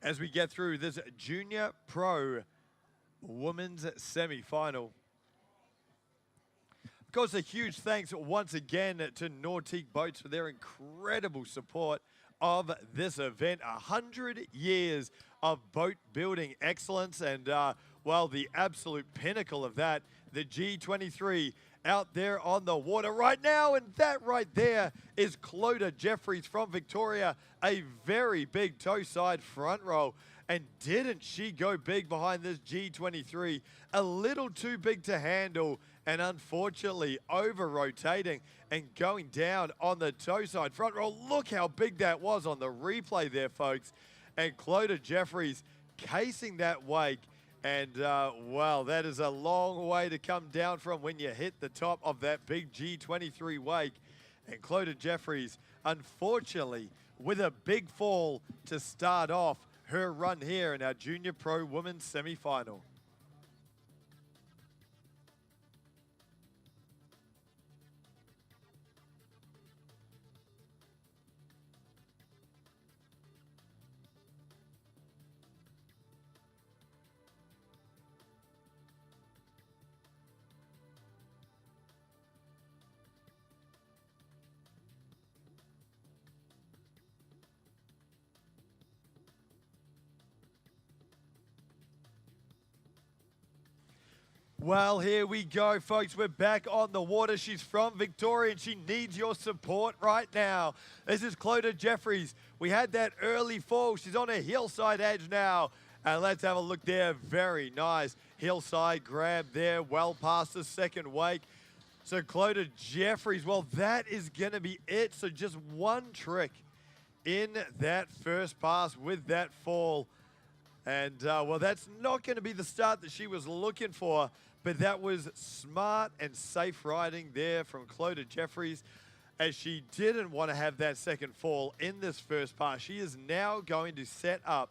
as we get through this Junior Pro Women's Semi-Final. Of course, a huge thanks once again to Nautique Boats for their incredible support of this event. 100 years of boat building excellence, and well, the absolute pinnacle of that, the G23 out there on the water right now. And that right there is Clodagh Jeffries from Victoria. A very big toe side front roll. And didn't she go big behind this G23? A little too big to handle, and unfortunately over-rotating and going down on the toe side front roll. Look how big that was on the replay there, folks. And Clodagh Jeffries casing that wake. And, well, that is a long way to come down from when you hit the top of that big G23 wake. And Clodagh Jeffries, unfortunately, with a big fall to start off her run here in our Junior Pro Women's Semi-Final. Well, here we go, folks. We're back on the water. She's from Victoria, and she needs your support right now. This is Clodagh Jeffries. We had that early fall. She's on a hillside edge now. And let's have a look there. Very nice hillside grab there, well past the second wake. So Clodagh Jeffries, well, that is going to be it. So just one trick in that first pass with that fall. And, well, that's not going to be the start that she was looking for, but that was smart and safe riding there from Clodagh Jeffries, as she didn't want to have that second fall in this first pass. She is now going to set up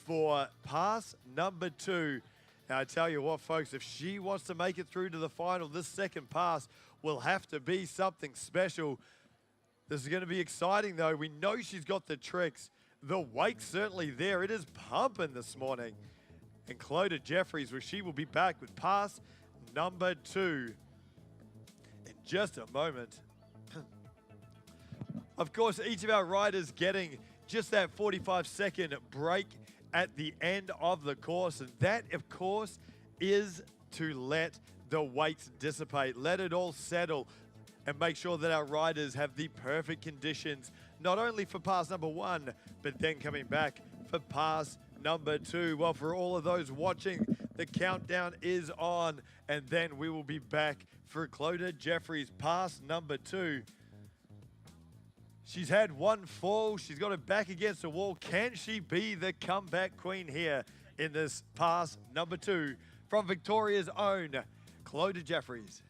for pass number 2. Now, I tell you what, folks, if she wants to make it through to the final, this second pass will have to be something special. This is going to be exciting, though. We know she's got the tricks. The wake's certainly there. It is pumping this morning. And Clodagh Jeffries, well, she will be back with pass number 2 in just a moment. Of course, each of our riders getting just that 45-second break at the end of the course. And that, of course, is to let the weights dissipate. Let it all settle and make sure that our riders have the perfect conditions, not only for pass number 1, but then coming back for pass number 2. Well, for all of those watching, the countdown is on, and then we will be back for Clodagh Jeffries, pass number 2. She's had one fall. She's got it back against the wall. Can she be the comeback queen here in this pass number 2 from Victoria's own Clodagh Jeffries?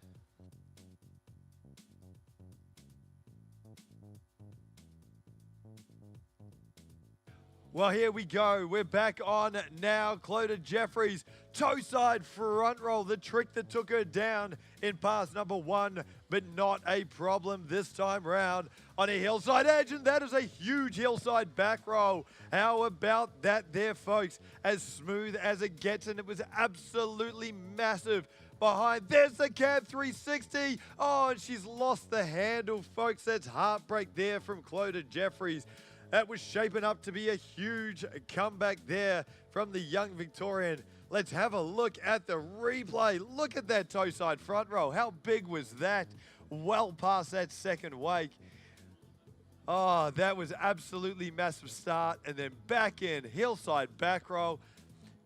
Well, here we go. We're back on now. Clodagh Jeffries, toe side front roll, the trick that took her down in pass number 1, but not a problem this time round on a hillside edge, and that is a huge hillside back roll. How about that there, folks? As smooth as it gets, and it was absolutely massive behind. There's the cab 360. Oh, and she's lost the handle, folks. That's heartbreak there from Clodagh Jeffries. That was shaping up to be a huge comeback there from the young Victorian. Let's have a look at the replay. Look at that toe side front roll. How big was that? Well past that second wake. Oh, that was absolutely massive start. And then back in, hillside back roll.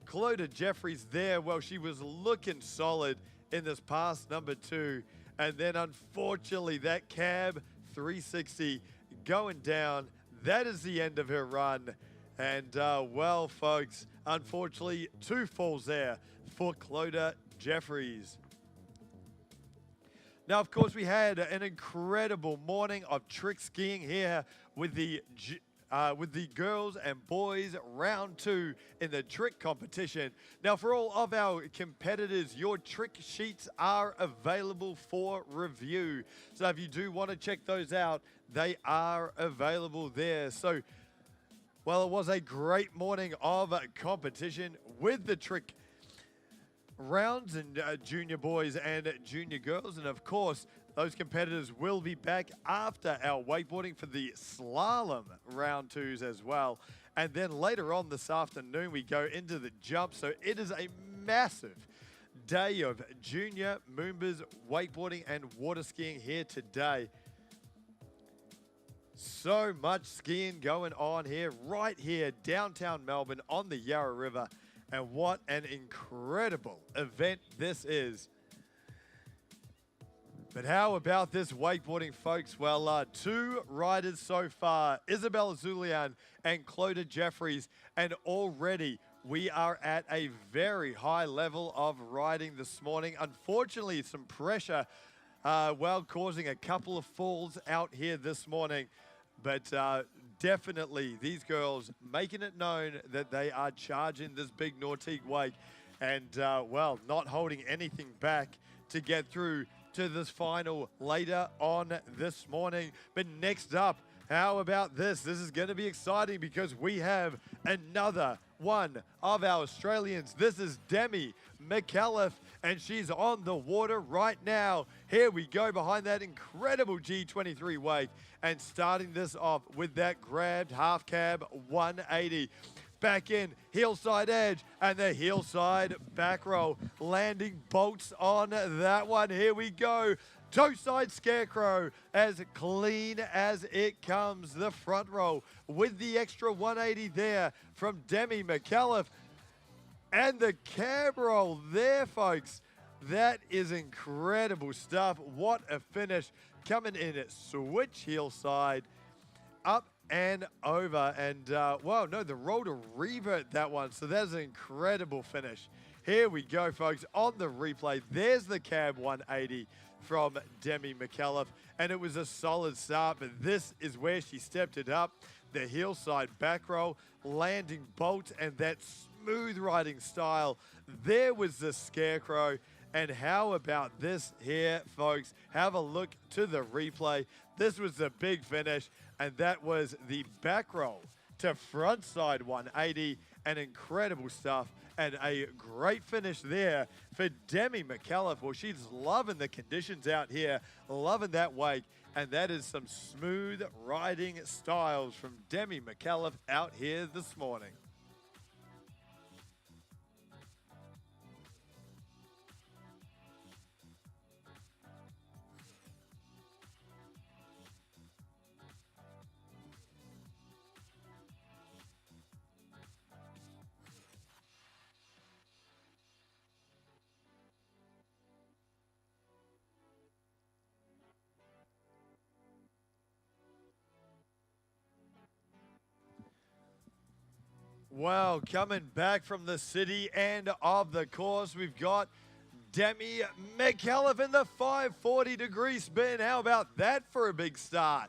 Clodagh Jeffries there. Well, she was looking solid in this pass number 2. And then unfortunately, that cab 360 going down. That is the end of her run. And, well, folks, unfortunately, 2 falls there for Clodagh Jeffries. Now, of course, we had an incredible morning of trick skiing here with the girls and boys round 2 in the trick competition. Now, for all of our competitors, your trick sheets are available for review. So if you do want to check those out, they are available there. So, well, it was a great morning of competition with the trick rounds and junior boys and junior girls. And of course, those competitors will be back after our wakeboarding for the slalom round 2s as well. And then later on this afternoon, we go into the jump. So it is a massive day of junior Moombas wakeboarding and water skiing here today. So much skiing going on here, right here, downtown Melbourne on the Yarra River. And what an incredible event this is. But how about this wakeboarding, folks? Well, two riders so far, Isabella Zulian and Clodagh Jeffries, and already we are at a very high level of riding this morning. Unfortunately, some pressure, causing a couple of falls out here this morning. But definitely these girls making it known that they are charging this big Nautique wake and, not holding anything back to get through to this final later on this morning. But next up, how about this? This is going to be exciting because we have another one of our Australians. This is Demi McAuliffe, and she's on the water right now. Here we go behind that incredible G23 wake, and starting this off with that grabbed half cab 180. Back in, heel side edge, and the heel side back roll. Landing bolts on that one. Here we go. Toe side scarecrow, as clean as it comes. The front roll with the extra 180 there from Demi McAuliffe. And the cab roll there, folks. That is incredible stuff. What a finish. Coming in at switch heel side. Up and over, and the roll to revert that one, so that's an incredible finish. Here we go, folks, on the replay. There's the cab 180 from Demi McAuliffe, and it was a solid start, but this is where she stepped it up. The heel side back roll, landing bolt, and that smooth riding style. There was the scarecrow. And how about this here, folks? Have a look to the replay. This was the big finish, and that was the back roll to front side 180, and incredible stuff, and a great finish there for Demi McAuliffe. Well, she's loving the conditions out here, loving that wake, and that is some smooth riding styles from Demi McAuliffe out here this morning. Well, coming back from the city end of the course, we've got Demi McAuliffe in the 540-degree spin. How about that for a big start?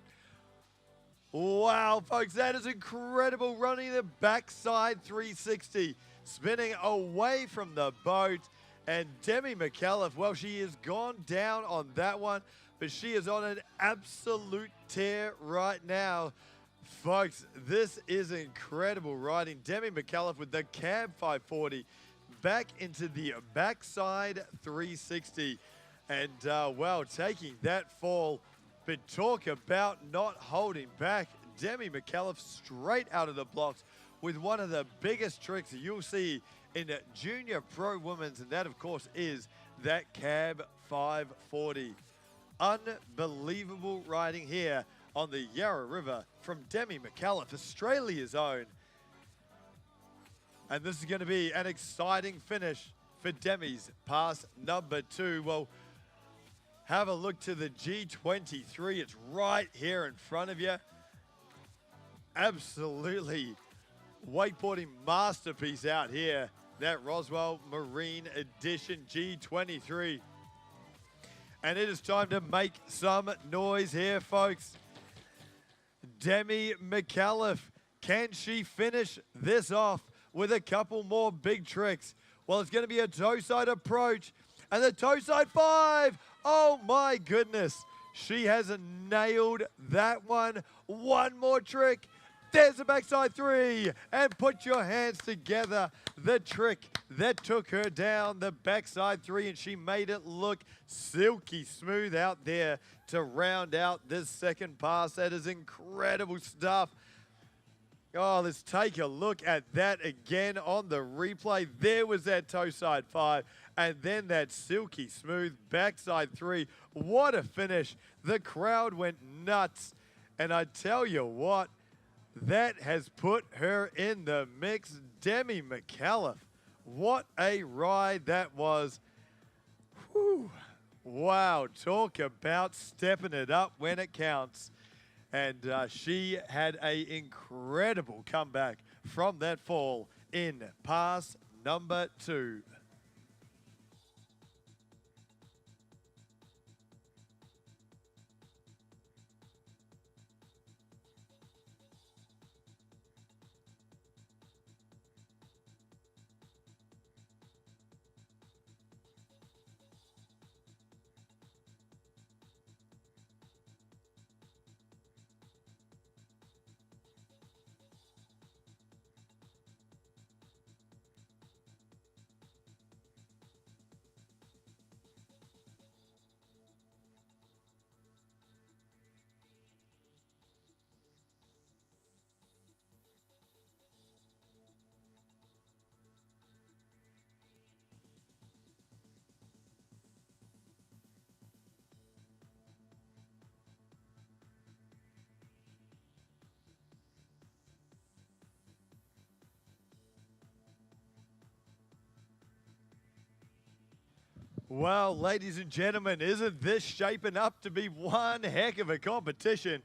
Wow, folks, that is incredible. Running the backside 360, spinning away from the boat. And Demi McAuliffe, well, she has gone down on that one, but she is on an absolute tear right now. Folks, this is incredible riding. Demi McAuliffe with the cab 540 back into the backside 360. And, taking that fall. But talk about not holding back. Demi McAuliffe straight out of the blocks with one of the biggest tricks that you'll see in junior pro women's. And that, of course, is that cab 540. Unbelievable riding here on the Yarra River from Demi McAuliffe, Australia's own. And this is going to be an exciting finish for Demi's pass number 2. Well, have a look to the G23. It's right here in front of you. Absolutely wakeboarding masterpiece out here. That Roswell Marine Edition G23. And it is time to make some noise here, folks. Demi McAuliffe, can she finish this off with a couple more big tricks? Well, it's going to be a toe side approach, and the toe side 5. Oh my goodness. She has nailed that one. One more trick. There's a backside 3, and put your hands together. The trick that took her down, the backside 3, and she made it look silky smooth out there to round out this second pass. That is incredible stuff. Oh, let's take a look at that again on the replay. There was that toe side 5, and then that silky smooth backside 3. What a finish. The crowd went nuts. And I tell you what, that has put her in the mix. Demi McAuliffe, what a ride that was. Whew. Wow, talk about stepping it up when it counts. And she had an incredible comeback from that fall in pass number 2. Well, ladies and gentlemen, isn't this shaping up to be one heck of a competition?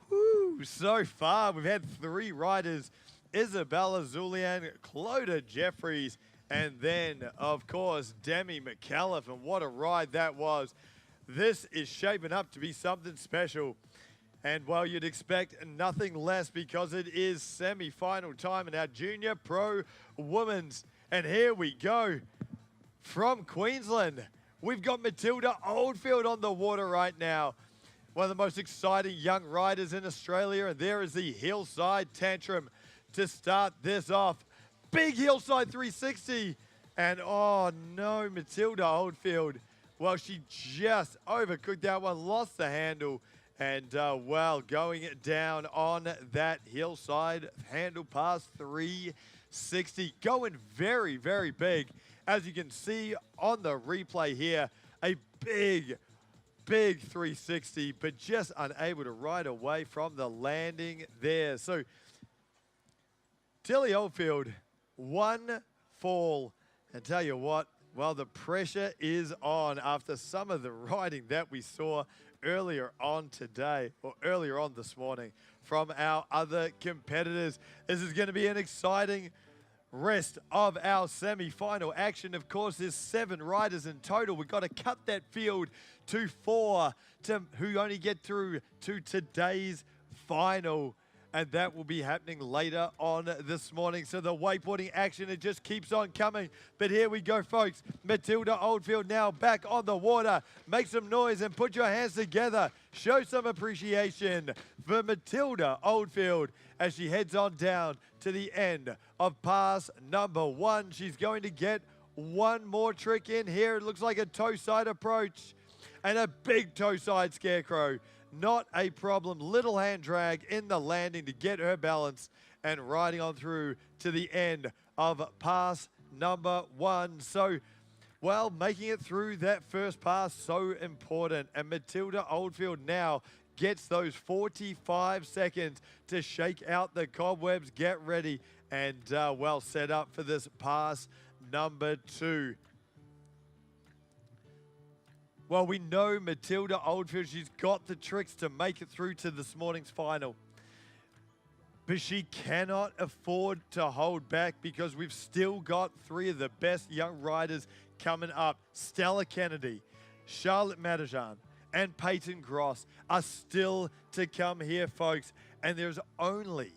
Woo, so far, we've had 3 riders, Isabella Zulian, Clodagh Jeffries, and then, of course, Demi McAuliffe, and what a ride that was. This is shaping up to be something special. And, well, you'd expect nothing less because it is semi-final time in our Junior Pro Women's. And here we go. From Queensland, we've got Matilda Oldfield on the water right now. One of the most exciting young riders in Australia, and there is the hillside tantrum to start this off. Big hillside 360, and oh no, Matilda Oldfield. Well, she just overcooked that one, lost the handle, and well, going down on that hillside handle pass 360, going very, very big. As you can see on the replay here, a big 360, but just unable to ride away from the landing there. So, Tilly Oldfield, 1 fall. And tell you what, well, the pressure is on after some of the riding that we saw earlier on today, or earlier on this morning, from our other competitors. This is going to be an exciting rest of our semi-final action. Of course, there's 7 riders in total. We've got to cut that field to 4 who only get through to today's final, and that will be happening later on this morning. So the wakeboarding action, it just keeps on coming. But here we go, folks. Matilda Oldfield now back on the water. Make some noise and put your hands together. Show some appreciation for Matilda Oldfield as she heads on down to the end of pass number 1. She's going to get one more trick in here. It looks like a toe side approach and a big toe side scarecrow. Not a problem. Little hand drag in the landing to get her balance and riding on through to the end of pass number 1. So, well, making it through that first pass, so important. And Matilda Oldfield now gets those 45 seconds to shake out the cobwebs, get ready, and well set up for this pass number 2. Well, we know Matilda Oldfield, she's got the tricks to make it through to this morning's final. But she cannot afford to hold back because we've still got 3 of the best young riders coming up. Stella Kennedy, Charlotte Madijan, and Peyton Gross are still to come here, folks. And there's only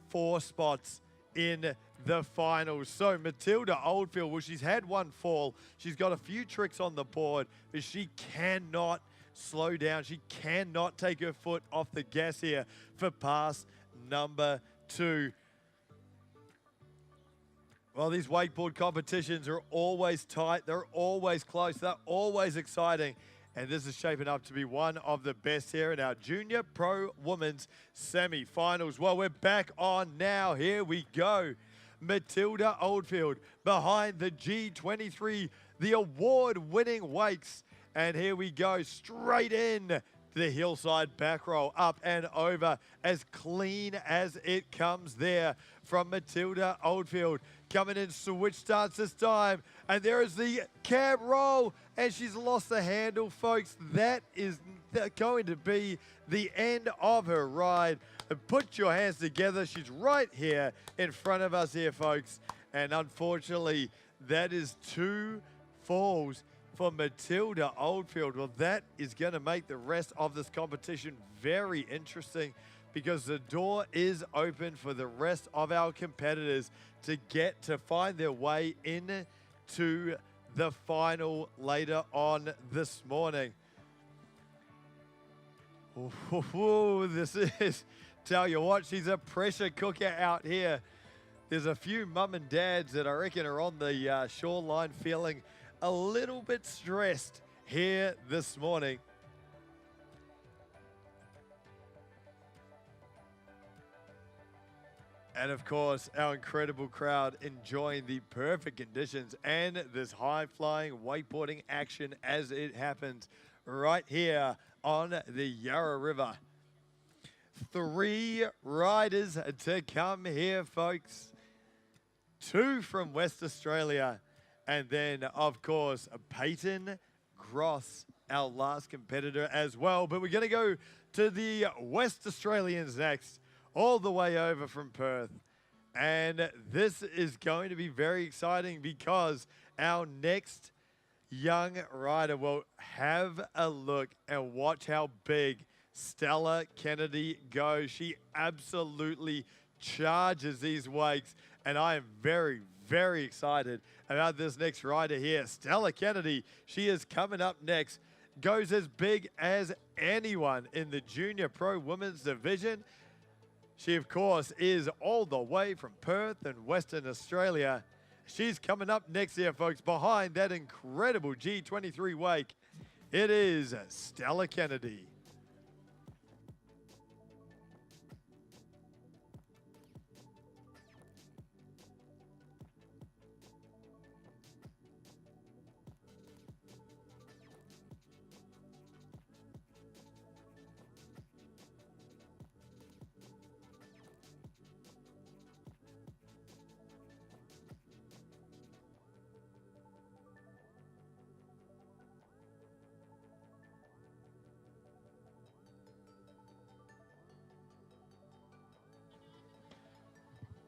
4 spots in the finals. So Matilda Oldfield, well, she's had 1 fall. She's got a few tricks on the board, but she cannot slow down. She cannot take her foot off the gas here for pass number 2. Well, these wakeboard competitions are always tight. They're always close. They're always exciting. And this is shaping up to be one of the best here in our Junior Pro Women's Semi-Finals. Well, we're back on now. Here we go. Matilda Oldfield behind the G23, the award-winning weights. And here we go, straight in the hillside back roll, up and over, as clean as it comes there from Matilda Oldfield. Coming in switch starts this time, and there is the cab roll, and she's lost the handle, folks. That is going to be the end of her ride. Put your hands together. She's right here in front of us here, folks. And unfortunately, that is 2 falls for Matilda Oldfield. Well, that is going to make the rest of this competition very interesting, because the door is open for the rest of our competitors to find their way into the final later on this morning. Ooh, this is, tell you what, she's a pressure cooker out here. There's a few mum and dads that I reckon are on the shoreline feeling a little bit stressed here this morning. And of course, our incredible crowd enjoying the perfect conditions and this high-flying wakeboarding action as it happens right here on the Yarra River. 3 riders to come here, folks. 2 from West Australia. And then, of course, Peyton Gross, our last competitor as well. But we're going to go to the West Australians next, all the way over from Perth. And this is going to be very exciting, because our next young rider will have a look and watch how big Stella Kennedy goes. She absolutely charges these wakes, and I am very, very excited about this next rider here. Stella Kennedy, she is coming up next, goes as big as anyone in the Junior Pro Women's Division. She, of course, is all the way from Perth and Western Australia. She's coming up next here, folks, behind that incredible G23 wake. It is Stella Kennedy.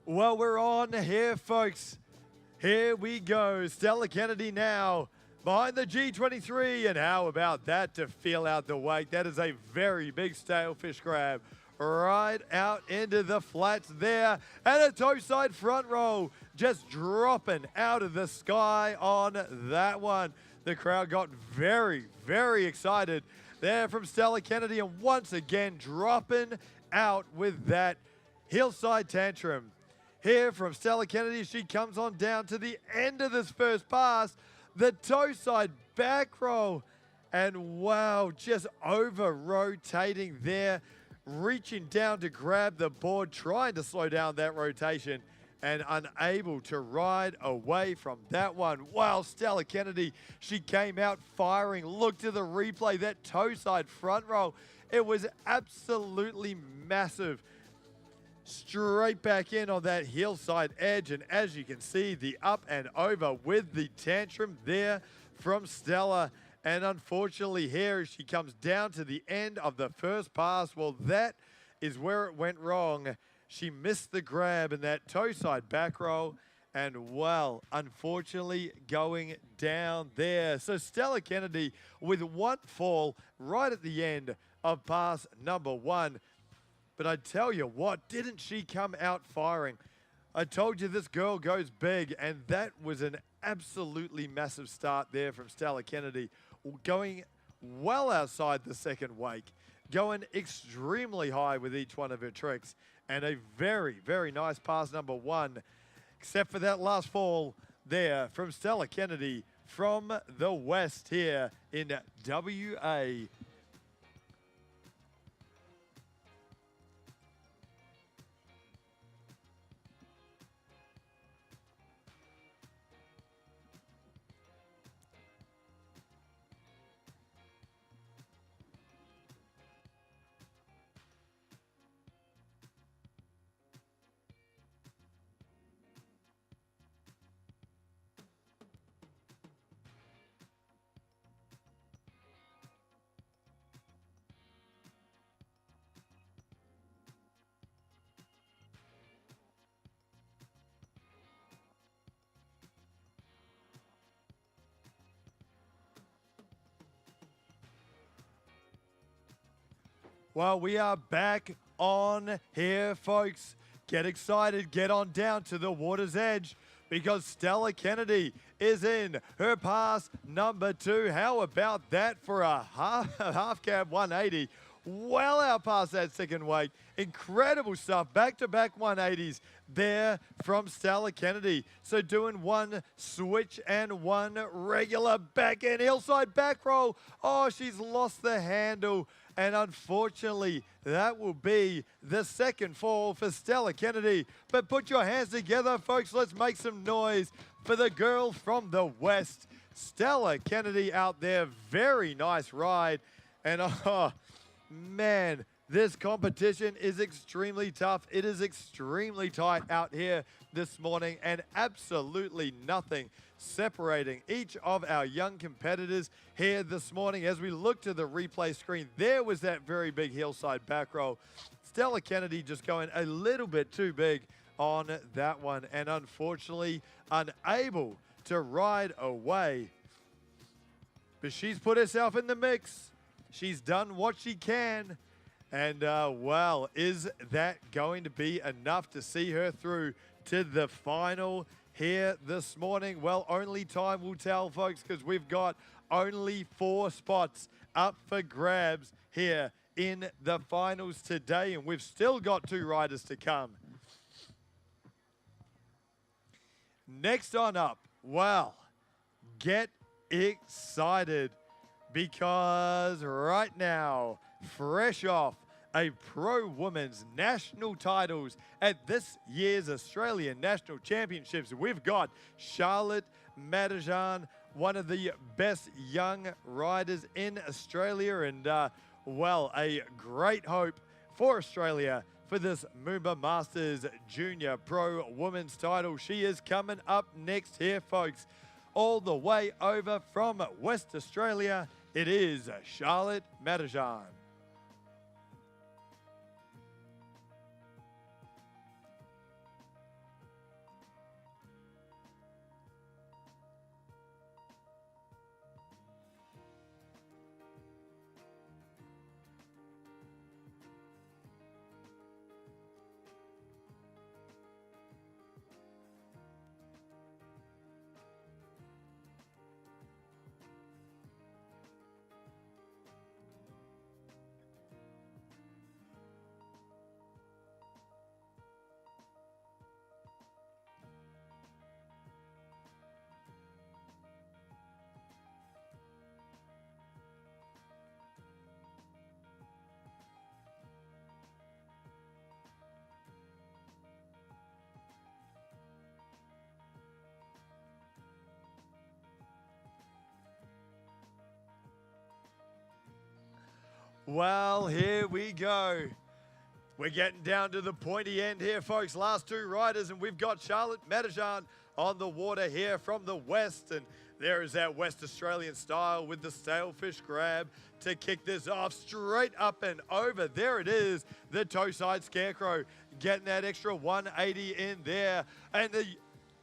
Well, we're on here, folks. Here we go. Stella Kennedy now behind the G23. And how about that to feel out the wake? That is a very big sailfish grab right out into the flats there. And a toe side front roll just dropping out of the sky on that one. The crowd got very, very excited there from Stella Kennedy. And once again, dropping out with that hillside tantrum. Here from Stella Kennedy, she comes on down to the end of this first pass, the toe side back roll, and wow, just over rotating there, reaching down to grab the board, trying to slow down that rotation, and unable to ride away from that one. Wow, Stella Kennedy, she came out firing. Look to the replay, that toe side front roll. It was absolutely massive. Straight back in on that hillside edge, and as you can see, the up and over with the tantrum there from Stella. And unfortunately here, she comes down to the end of the first pass. Well, that is where it went wrong. She missed the grab in that toe side back roll, and well, unfortunately going down there. So Stella Kennedy with 1 fall right at the end of pass number 1. But I tell you what, didn't she come out firing? I told you this girl goes big, and that was an absolutely massive start there from Stella Kennedy, going well outside the second wake, going extremely high with each one of her tricks, and a very, very nice pass number 1, except for that last fall there from Stella Kennedy from the West here in WA. Well, we are back on here, folks. Get excited, get on down to the water's edge because Stella Kennedy is in her pass number 2. How about that for a half cab 180? Well out past that second wake. Incredible stuff. Back-to-back 180s there from Stella Kennedy. So doing one switch and one regular back end hillside back roll. Oh, she's lost the handle. And unfortunately, that will be the second fall for Stella Kennedy. But put your hands together, folks. Let's make some noise for the girl from the West. Stella Kennedy out there. Very nice ride. And oh, man, this competition is extremely tough. It is extremely tight out here this morning and absolutely nothing separating each of our young competitors here this morning. As we look to the replay screen, there was that very big hillside back roll. Stella Kennedy just going a little bit too big on that one and unfortunately unable to ride away. But she's put herself in the mix. She's done what she can. And, well, is that going to be enough to see her through to the final here this morning? Well, only time will tell, folks, because we've got only 4 spots up for grabs here in the finals today, and we've still got 2 riders to come. Next on up, well, get excited because right now, fresh off a Pro Women's National titles at this year's Australian National Championships, we've got Charlotte Madajan, one of the best young riders in Australia, and well, a great hope for Australia for this MOOMBA Masters Junior Pro Women's title. She is coming up next here, folks, all the way over from West Australia. It is Charlotte Madajan. Well, here we go. We're getting down to the pointy end here, folks. Last 2 riders, and we've got Charlotte Madajan on the water here from the West. And there is that West Australian style with the sailfish grab to kick this off straight up and over. There it is, the toe side scarecrow getting that extra 180 in there. And the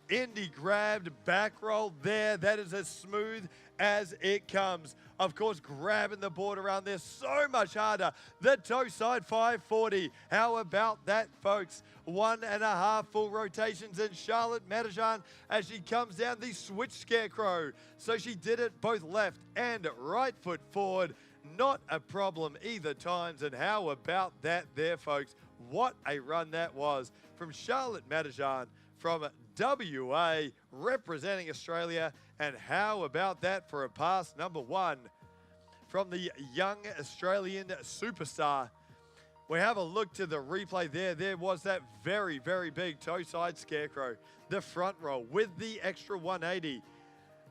Indy grabbed back roll there. That is as smooth as it comes. Of course, grabbing the board around there so much harder. The toe side 540. How about that, folks? 1.5 full rotations in Charlotte Madajan as she comes down the switch scarecrow. So she did it both left and right foot forward. Not a problem either times. And how about that there, folks? What a run that was from Charlotte Madajan from WA, representing Australia And how about that for a pass number 1 from the young Australian superstar? We have a look to the replay there. There was that very, very big toe side scarecrow. The front roll with the extra 180.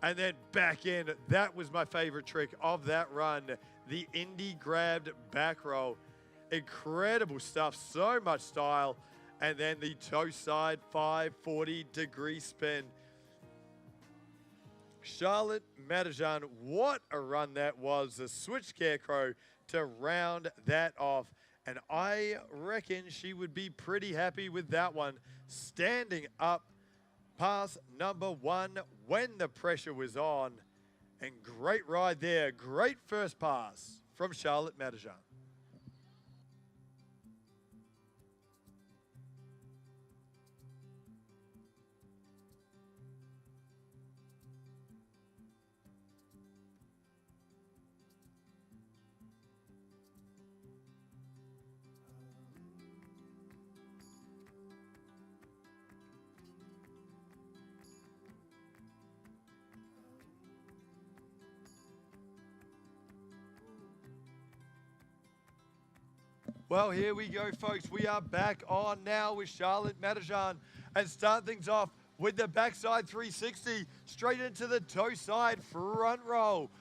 And then back in. That was my favorite trick of that run. The indie grabbed back roll. Incredible stuff. So much style. And then the toe side 540-degree spin. Charlotte Madijan, what a run that was. The switch scarecrow to round that off. And I reckon she would be pretty happy with that one. Standing up, pass number 1 when the pressure was on. And great ride there. Great first pass from Charlotte Madijan. Well, here we go, folks. We are back on now with Charlotte Madijan and start things off with the backside 360 straight into the toe side front roll.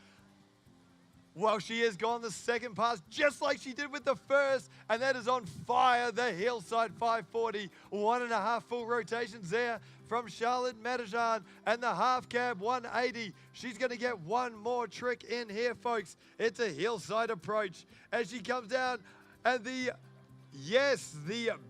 Well, she has gone the second pass just like she did with the first, and that is on fire. The hillside 540, 1.5 full rotations there from Charlotte Madijan, and the half cab 180. She's going to get one more trick in here, folks. It's a hillside approach as she comes down. And the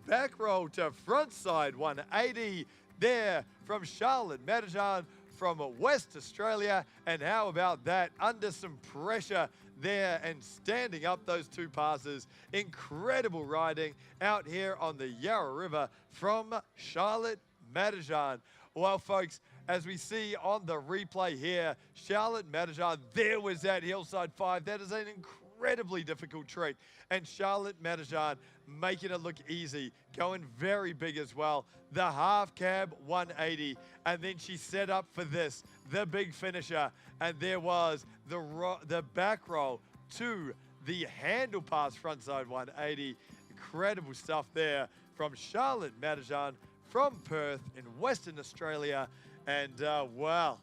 back roll to front side 180 there from Charlotte Madijan from West Australia. And how about that? Under some pressure there and standing up those two passes. Incredible riding out here on the Yarra River from Charlotte Madijan. Well, folks, as we see on the replay here, Charlotte Madijan, there was that hillside 5. That is an incredibly difficult trick. And Charlotte Madijan making it look easy, going very big as well. The half cab 180, and then she set up for this, the big finisher. And there was the back roll to the handle pass frontside 180. Incredible stuff there from Charlotte Madijan from Perth in Western Australia. And wow,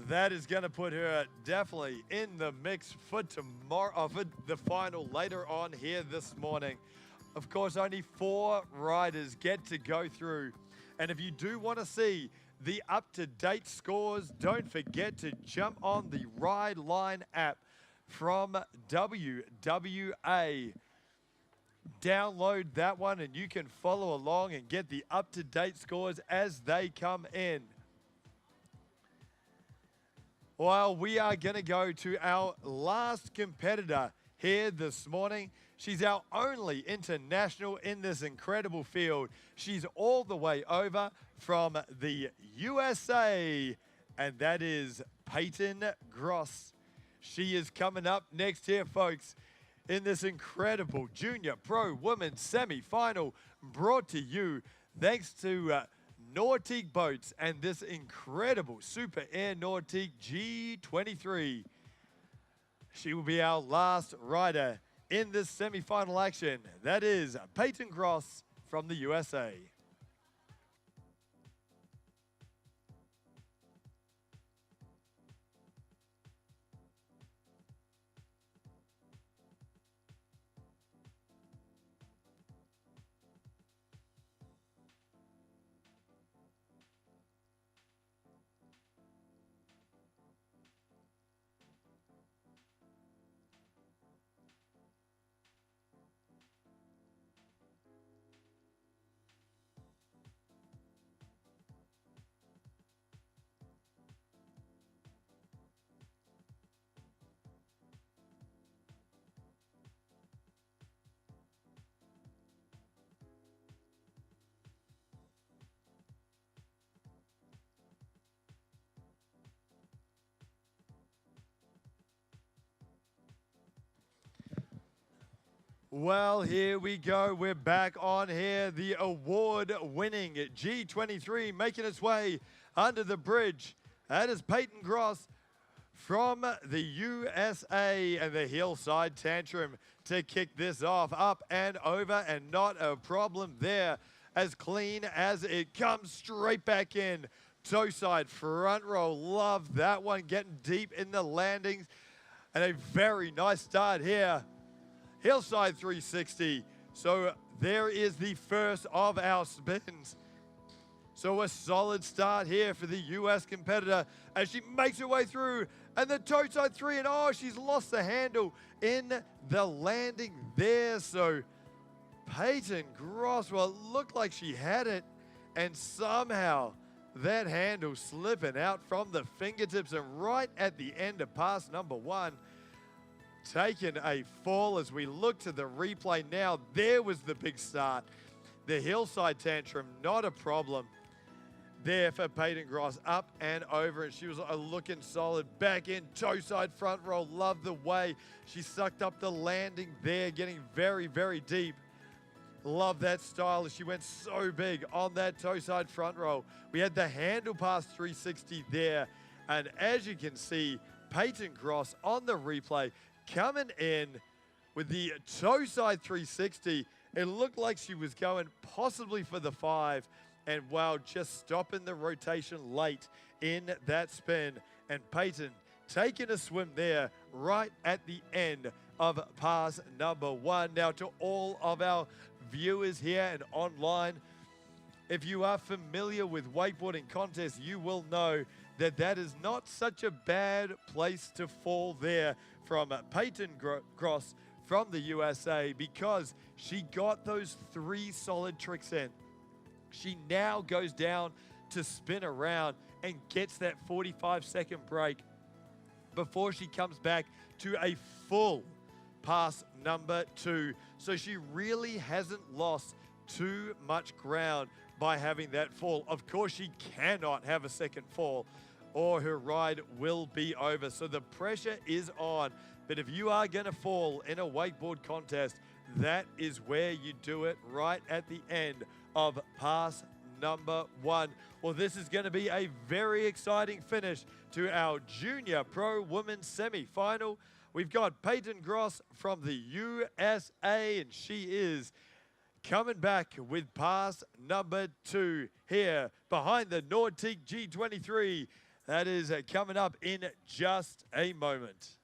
that is going to put her definitely in the mix for tomorrow, for the final later on here this morning. Of course, only 4 riders get to go through. And if you do want to see the up-to-date scores, don't forget to jump on the Ride Line app from WWA. Download that one and you can follow along and get the up-to-date scores as they come in. Well, we are going to go to our last competitor here this morning. She's our only international in this incredible field. She's all the way over from the USA, and that is Peyton Gross. She is coming up next here, folks, in this incredible Junior Pro Women's Semi-Final, brought to you thanks to Nautique Boats and this incredible Super Air Nautique G23. She will be our last rider in this semi-final action. That is Peyton Gross from the USA. Well, here we go. We're back on here. The award-winning G23 making its way under the bridge. That is Peyton Gross from the USA, and the hillside tantrum to kick this off. Up and over, and not a problem there. As clean as it comes, straight back in. Toe side front roll, love that one. Getting deep in the landings, and a very nice start here. Hillside 360. So there is the first of our spins. So a solid start here for the US competitor as she makes her way through. And the toe side 3, and oh, she's lost the handle in the landing there. So Peyton Gross, well, it looked like she had it, and somehow that handle slipping out from the fingertips, and right at the end of pass number 1, taking a fall. As we look to the replay now, there was the big start. The hillside tantrum, not a problem there for Peyton Gross, up and over, and she was looking solid. Back in, toe side front roll, love the way she sucked up the landing there, getting very, very deep. Love that style as she went so big on that toe side front roll. We had the handle pass 360 there, and as you can see, Peyton Gross on the replay coming in with the toe side 360. It looked like she was going possibly for the 5, and wow, just stopping the rotation late in that spin. And Peyton taking a swim there right at the end of pass number 1. Now to all of our viewers here and online, if you are familiar with wakeboarding contests, you will know that that is not such a bad place to fall there from Peyton Gross from the USA, because she got those 3 solid tricks in. She now goes down to spin around and gets that 45-second break before she comes back to a full pass number 2. So she really hasn't lost too much ground by having that fall. Of course, she cannot have a second fall or her ride will be over. So the pressure is on. But if you are going to fall in a wakeboard contest, that is where you do it, right at the end of pass number 1. Well, this is going to be a very exciting finish to our Junior Pro Women's Semi-Final. We've got Peyton Gross from the USA, and she is coming back with pass number 2 here behind the Nordic G23. That is coming up in just a moment.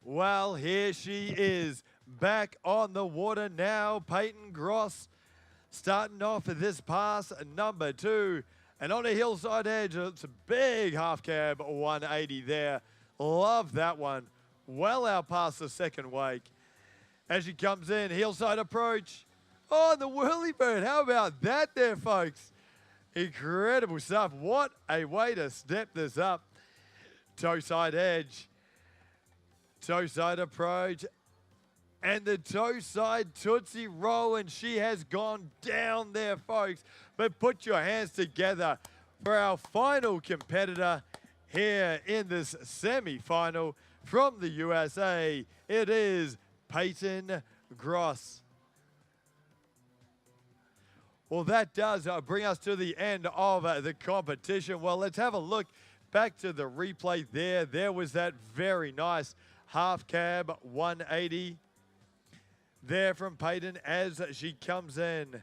Well, here she is, back on the water now. Peyton Gross starting off at this pass number 2. And on a hillside edge, it's a big half cab 180 there. Love that one. Well out past the second wake. As she comes in, hillside approach. Oh, the whirly bird. How about that there, folks? Incredible stuff. What a way to step this up. Toe side edge. Toe side approach, and the toe side Tootsie Roll, and she has gone down there, folks. But put your hands together for our final competitor here in this semi-final from the USA. It is Peyton Gross. Well, that does bring us to the end of the competition. Well, let's have a look back to the replay there. There was that very nice half cab 180 there from Peyton as she comes in.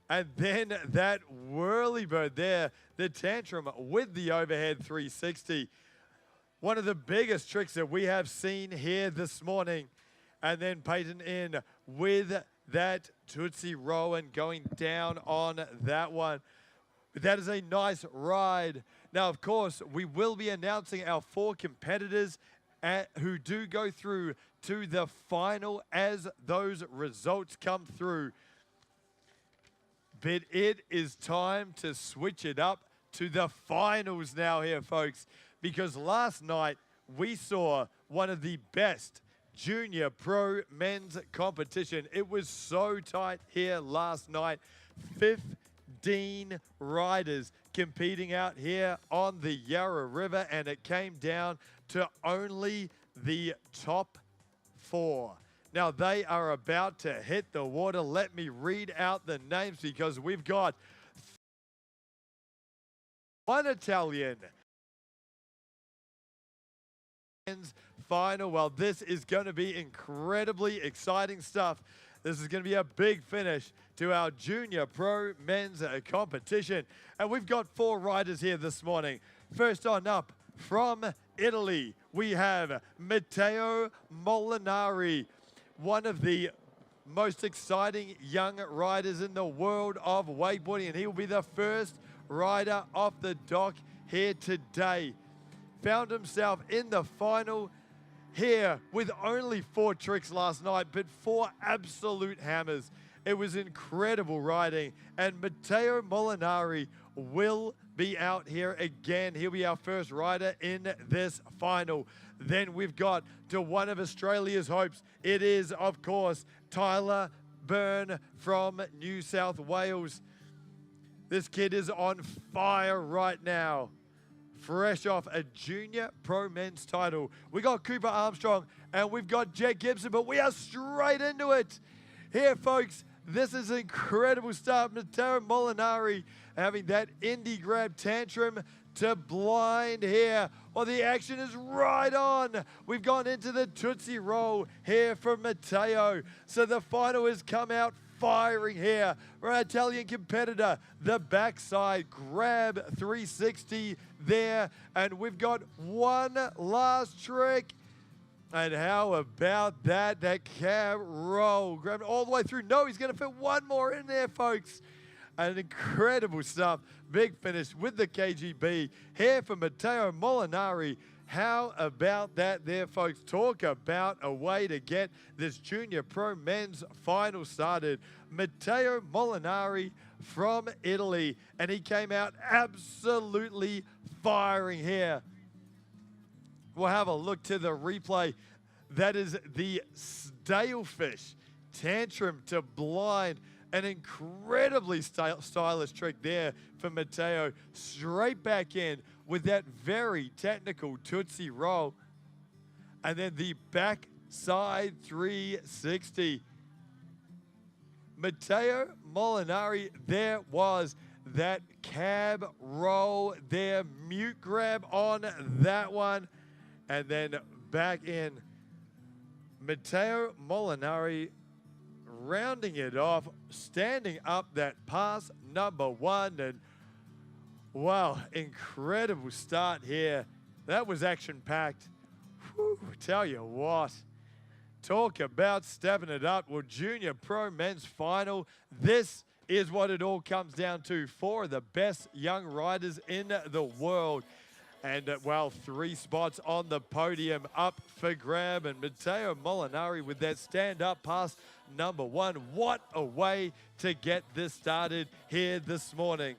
And then that whirly bird there, the tantrum with the overhead 360. One of the biggest tricks that we have seen here this morning. And then Peyton in with that Tootsie Roll and going down on that one. But that is a nice ride. Now, of course, we will be announcing our 4 competitors who do go through to the final as those results come through. But it is time to switch it up to the finals now here, folks, because last night we saw one of the best junior pro men's competition. It was so tight here last night. 15 15 riders competing out here on the Yarra River, and it came down to only the top 4. Now they are about to hit the water. Let me read out the names because we've got one Italian final. Well, this is going to be incredibly exciting stuff. This is going to be a big finish to our Junior Pro Men's competition. And we've got 4 riders here this morning. First on up from Italy, we have Matteo Molinari, one of the most exciting young riders in the world of wakeboarding, and he will be the first rider off the dock here today. Found himself in the final here with only 4 tricks last night, but 4 absolute hammers. It was incredible riding, and Matteo Molinari will be out here again. He'll be our first rider in this final. Then we've got to one of Australia's hopes. It is, of course, Tyler Byrne from New South Wales. This kid is on fire right now. Fresh off a Junior Pro Men's title. We got Cooper Armstrong and we've got Jake Gibson, but we are straight into it. Here, folks, this is an incredible start. Matteo Molinari having that indie grab tantrum to blind here. Well, the action is right on. We've gone into the Tootsie Roll here from Matteo. So the final has come out firing here. Our Italian competitor, the backside grab 360 there. And we've got one last trick. And how about that? That cab roll. Grab it all the way through. No, he's going to fit one more in there, folks. And incredible stuff. Big finish with the KGB. Here for Matteo Molinari. How about that there, folks? Talk about a way to get this Junior Pro Men's final started. Matteo Molinari from Italy. And he came out absolutely firing here. We'll have a look to the replay. That is the Stalefish tantrum to blind. An incredibly stylish trick there for Matteo. Straight back in with that very technical Tootsie Roll. And then the backside 360. Matteo Molinari, there was that cab roll there. Mute grab on that one. And then back in. Matteo Molinari rounding it off, standing up that pass number 1. And wow, incredible start here. That was action-packed. Tell you what. Talk about stepping it up. Well, Junior Pro Men's final. This is what it all comes down to. 4 of the best young riders in the world. And, well, 3 spots on the podium up for grab. And Matteo Molinari with that stand-up pass number 1. What a way to get this started here this morning.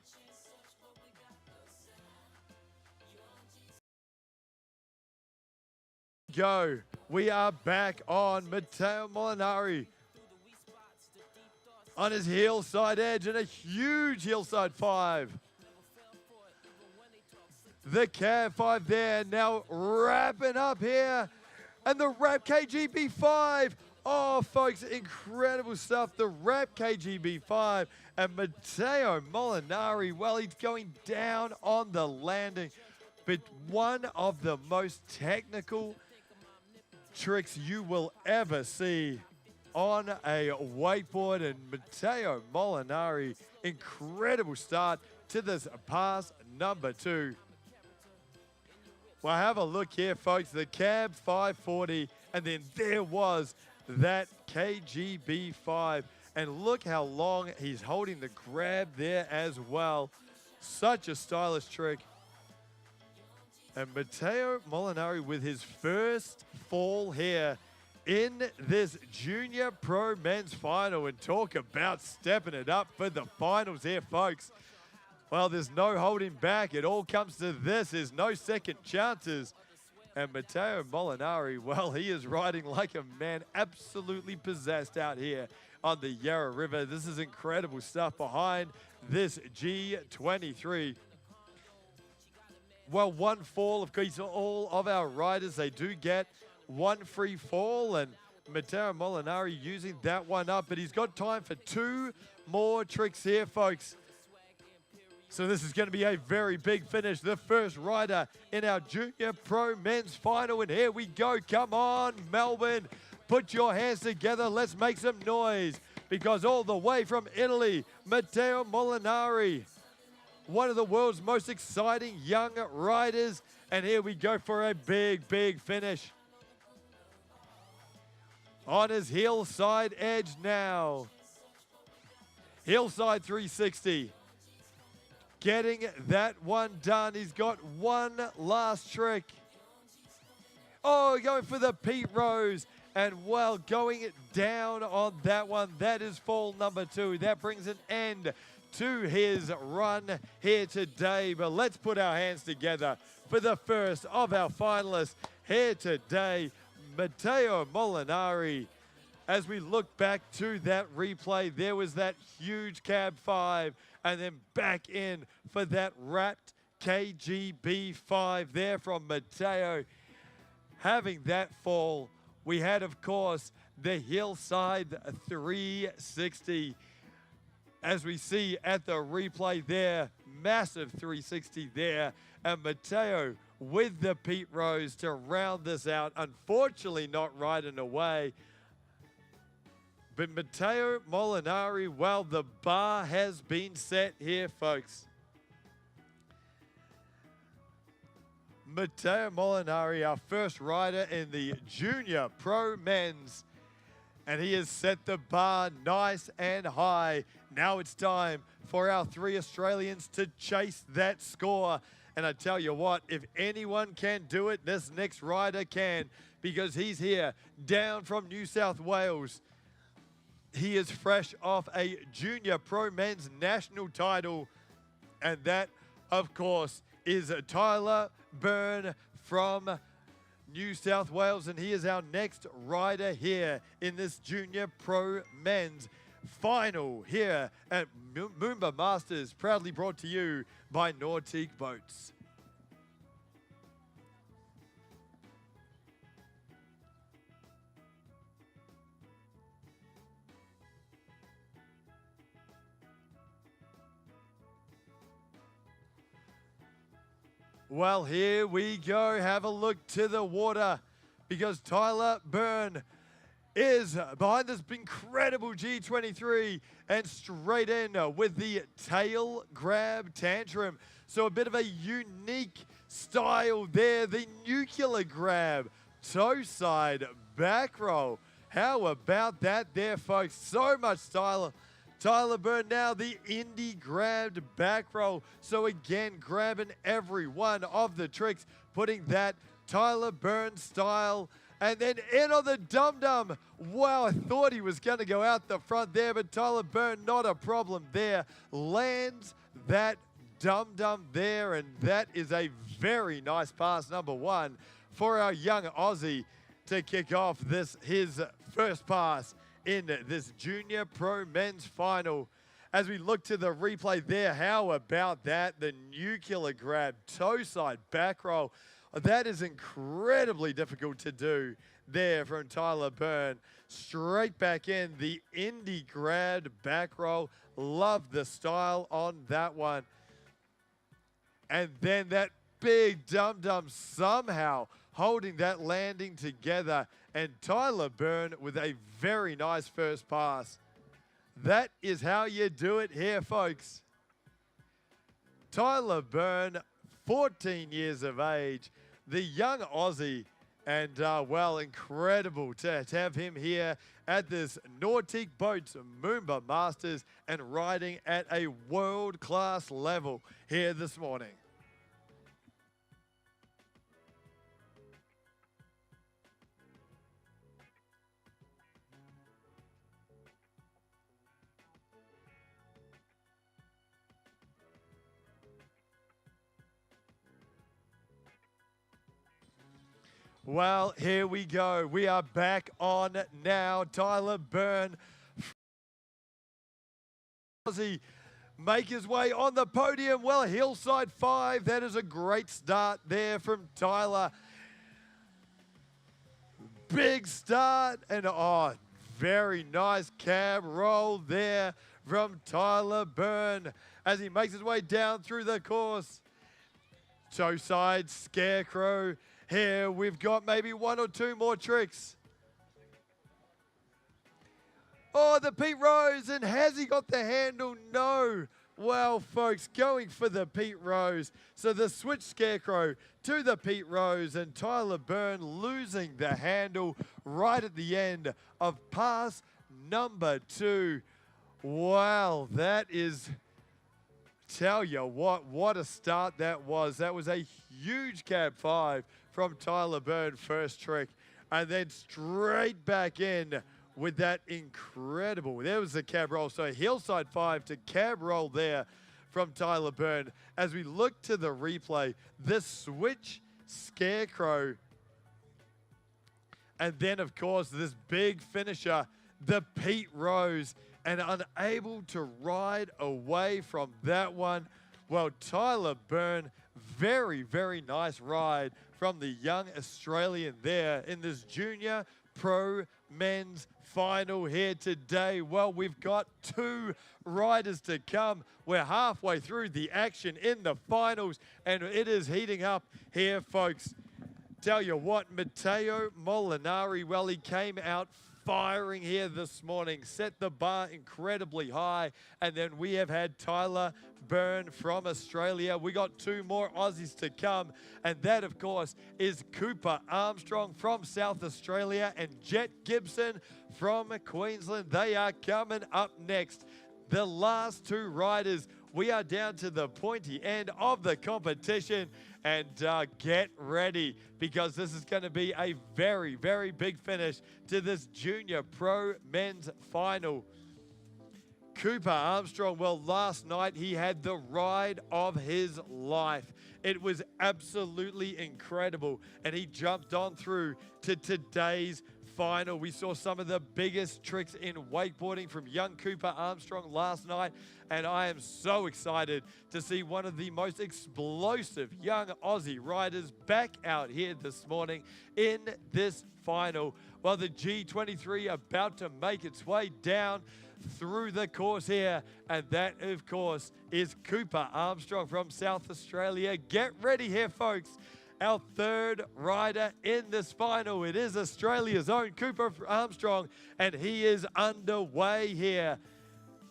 Go. We are back on Matteo Molinari on his hillside edge and a huge hillside 5. The cab 5 there, now wrapping up here. And the wrap KGB 5. Oh, folks, incredible stuff. The wrap KGB 5. And Matteo Molinari, well, he's going down on the landing. But one of the most technical tricks you will ever see on a wakeboard. And Matteo Molinari, incredible start to this pass number 2. Well, have a look here, folks. The cab 540, and then there was that KGB 5. And look how long he's holding the grab there as well. Such a stylish trick. And Matteo Molinari with his first fall here in this Junior Pro Men's final. And talk about stepping it up for the finals here, folks. Well, there's no holding back. It all comes to this. There's no second chances. And Matteo Molinari, well, he is riding like a man absolutely possessed out here on the Yarra River. This is incredible stuff behind this G23. Well, one fall, of course, all of our riders, they do get one free fall, and Matteo Molinari using that one up, but he's got time for 2 more tricks here, folks. So this is going to be a very big finish. The first rider in our Junior Pro Men's Final, and here we go. Come on, Melbourne. Put your hands together. Let's make some noise, because all the way from Italy, Matteo Molinari, one of the world's most exciting young riders. And here we go for a big, big finish. On his hillside edge now. Hillside 360. Getting that one done. He's got one last trick. Oh, going for the Pete Rose. And well, going down on that one. That is fall number 2. That brings an end to his run here today. But let's put our hands together for the first of our finalists here today, Matteo Molinari. As we look back to that replay, there was that huge cab 5, and then back in for that wrapped KGB 5 there from Matteo. Having that fall, we had, of course, the hillside 360. As we see at the replay there, massive 360 there. And Matteo with the Pete Rose to round this out. Unfortunately not riding away. But Matteo Molinari, well, the bar has been set here, folks. Matteo Molinari, our first rider in the Junior Pro Men's. And he has set the bar nice and high. Now it's time for our 3 Australians to chase that score. And I tell you what, if anyone can do it, this next rider can, because he's here down from New South Wales. He is fresh off a Junior Pro Men's national title. And that, of course, is Tyler Byrne from New South Wales, and he is our next rider here in this Junior Pro Men's Final here at MOOMBA Masters, proudly brought to you by Nautique Boats. Well, here we go. Have a look to the water, because Tyler Byrne is behind this incredible G23 and straight in with the tail grab tantrum. So a bit of a unique style there. The nuclear grab, toe side back roll. How about that there, folks? So much style. Tyler Byrne now the indie grabbed back roll. So again, grabbing every one of the tricks, putting that Tyler Byrne style. And then in on the dum-dum. Wow, I thought he was going to go out the front there, but Tyler Byrne, not a problem there. Lands that dum-dum there, and that is a very nice pass, number 1, for our young Aussie to kick off his first pass in this Junior Pro Men's Final. As we look to the replay there, how about that? The nuclear grab, toe side back roll. That is incredibly difficult to do there from Tyler Byrne. Straight back in, the indie grabbed back roll. Love the style on that one. And then that big dum-dum somehow holding that landing together. And Tyler Byrne with a very nice first pass. That is how you do it here, folks. Tyler Byrne, 14 years of age, the young Aussie, and well, incredible to have him here at this Nautique Boats MOOMBA Masters and riding at a world-class level here this morning. Well, here we go. We are back on now. Tyler Byrne Aussie make his way on the podium. Well, Hillside 5, that is a great start there from Tyler. Big start, and oh, very nice cab roll there from Tyler Byrne as he makes his way down through the course. Toe side scarecrow here. We've got maybe one or two more tricks. Oh, the Pete Rose, and has he got the handle? No. Well, folks, going for the Pete Rose. So the switch scarecrow to the Pete Rose, and Tyler Byrne losing the handle right at the end of pass number 2. Wow, that is, tell you what a start that was. That was a huge cab 5 from Tyler Byrne, first trick, and then straight back in with that incredible, there was the cab roll. So Hillside 5 to cab roll there from Tyler Byrne. As we look to the replay, the switch scarecrow, and then of course this big finisher, the Pete Rose, and unable to ride away from that one. Well, Tyler Byrne, very, very nice ride from the young Australian there in this junior pro men's final here today. Well, we've got 2 riders to come. We're halfway through the action in the finals, and it is heating up here, folks. Tell you what, Matteo Molinari, well, he came out firing here this morning, set the bar incredibly high, and then we have had Tyler Byrne from Australia. We got 2 more Aussies to come, and that of course is Cooper Armstrong from South Australia and Jet Gibson from Queensland. They are coming up next. The last 2 riders, we are down to the pointy end of the competition, and get ready because this is going to be a very, very big finish to this junior pro men's final. Cooper Armstrong, well, last night he had the ride of his life. It was absolutely incredible, and he jumped on through to today's final. We saw some of the biggest tricks in wakeboarding from young Cooper Armstrong last night, and I am so excited to see one of the most explosive young Aussie riders back out here this morning in this final. Well, the G23 about to make its way down through the course here, and that of course is Cooper Armstrong from South Australia. Get ready here, folks. Our 3rd rider in this final. It is Australia's own Cooper Armstrong, and he is underway here.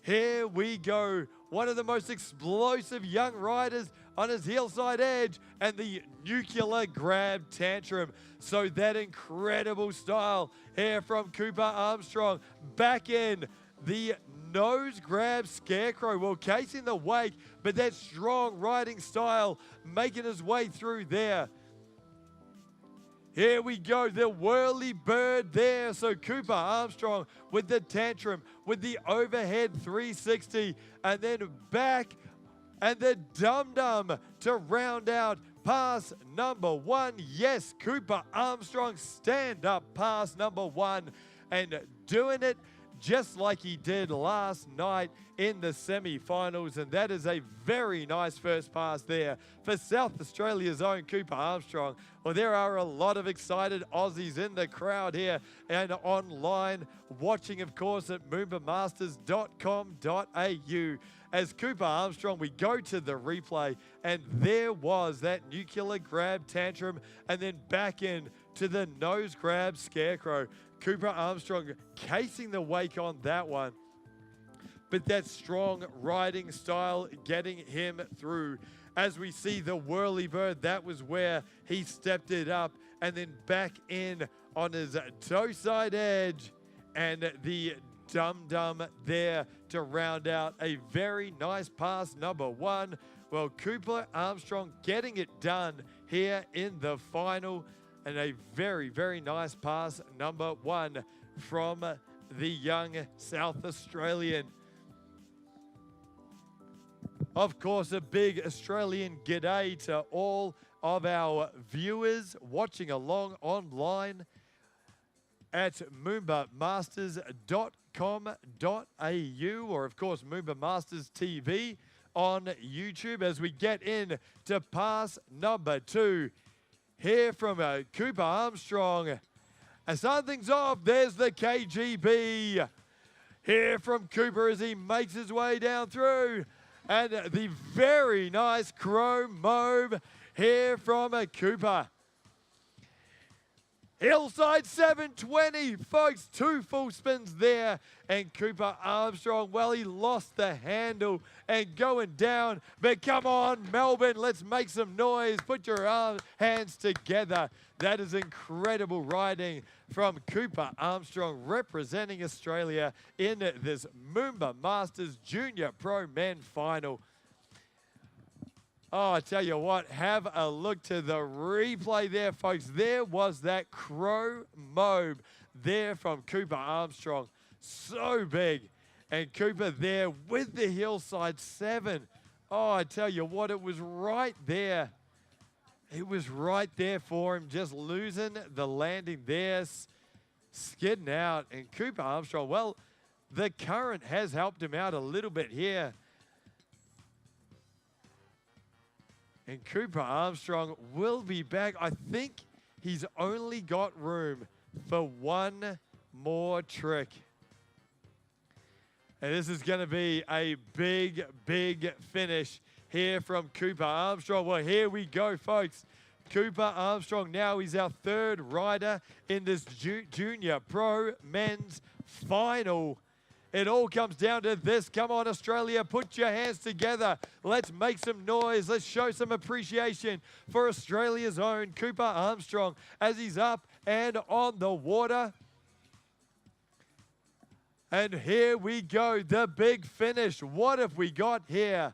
Here we go. One of the most explosive young riders on his hillside edge, and the nuclear grab tantrum. So that incredible style here from Cooper Armstrong. Back in the nose grab scarecrow. Well, casing the wake, but that strong riding style making his way through there. Here we go, the whirly bird there. So Cooper Armstrong with the tantrum, with the overhead 360, and then back, and the dum-dum to round out pass number 1. Yes, Cooper Armstrong stand up pass number 1, and doing it just like he did last night in the semi-finals, and that is a very nice first pass there for South Australia's own Cooper Armstrong. Well, there are a lot of excited Aussies in the crowd here and online, watching, of course, at moombamasters.com.au. As Cooper Armstrong, we go to the replay, and there was that nuclear grab tantrum, and then back in to the nose grab scarecrow. Cooper Armstrong casing the wake on that one, but that strong riding style getting him through. As we see the whirly bird, that was where he stepped it up, and then back in on his toe side edge, and the dum-dum there to round out a very nice pass number 1. Well, Cooper Armstrong getting it done here in the final, and a very, very nice pass number 1 from the young South Australian. Of course, a big Australian g'day to all of our viewers watching along online at moombamasters.com.au. or of course MOOMBA Masters TV on YouTube as we get in to pass number 2. Here from Cooper Armstrong. And starting things off, there's the KGB. Here from Cooper as he makes his way down through. And the very nice chrome mobe here from Cooper. Hillside 720, folks, 2 full spins there. And Cooper Armstrong, well, he lost the handle and going down. But come on, Melbourne, let's make some noise. Put your hands together. That is incredible riding from Cooper Armstrong representing Australia in this MOOMBA Masters Junior Pro Men Final. Oh, I tell you what, have a look to the replay there, folks. There was that crow mobe there from Cooper Armstrong. So big. And Cooper there with the Hillside 7. Oh, I tell you what, it was right there. It was right there for him, just losing the landing there, skidding out. And Cooper Armstrong, well, the current has helped him out a little bit here. And Cooper Armstrong will be back. I think he's only got room for one more trick. And this is going to be a big, big finish here from Cooper Armstrong. Well, here we go, folks. Cooper Armstrong now is our 3rd rider in this Junior Pro Men's Final. It all comes down to this. Come on, Australia, put your hands together. Let's make some noise. Let's show some appreciation for Australia's own Cooper Armstrong as he's up and on the water. And here we go, the big finish. What have we got here?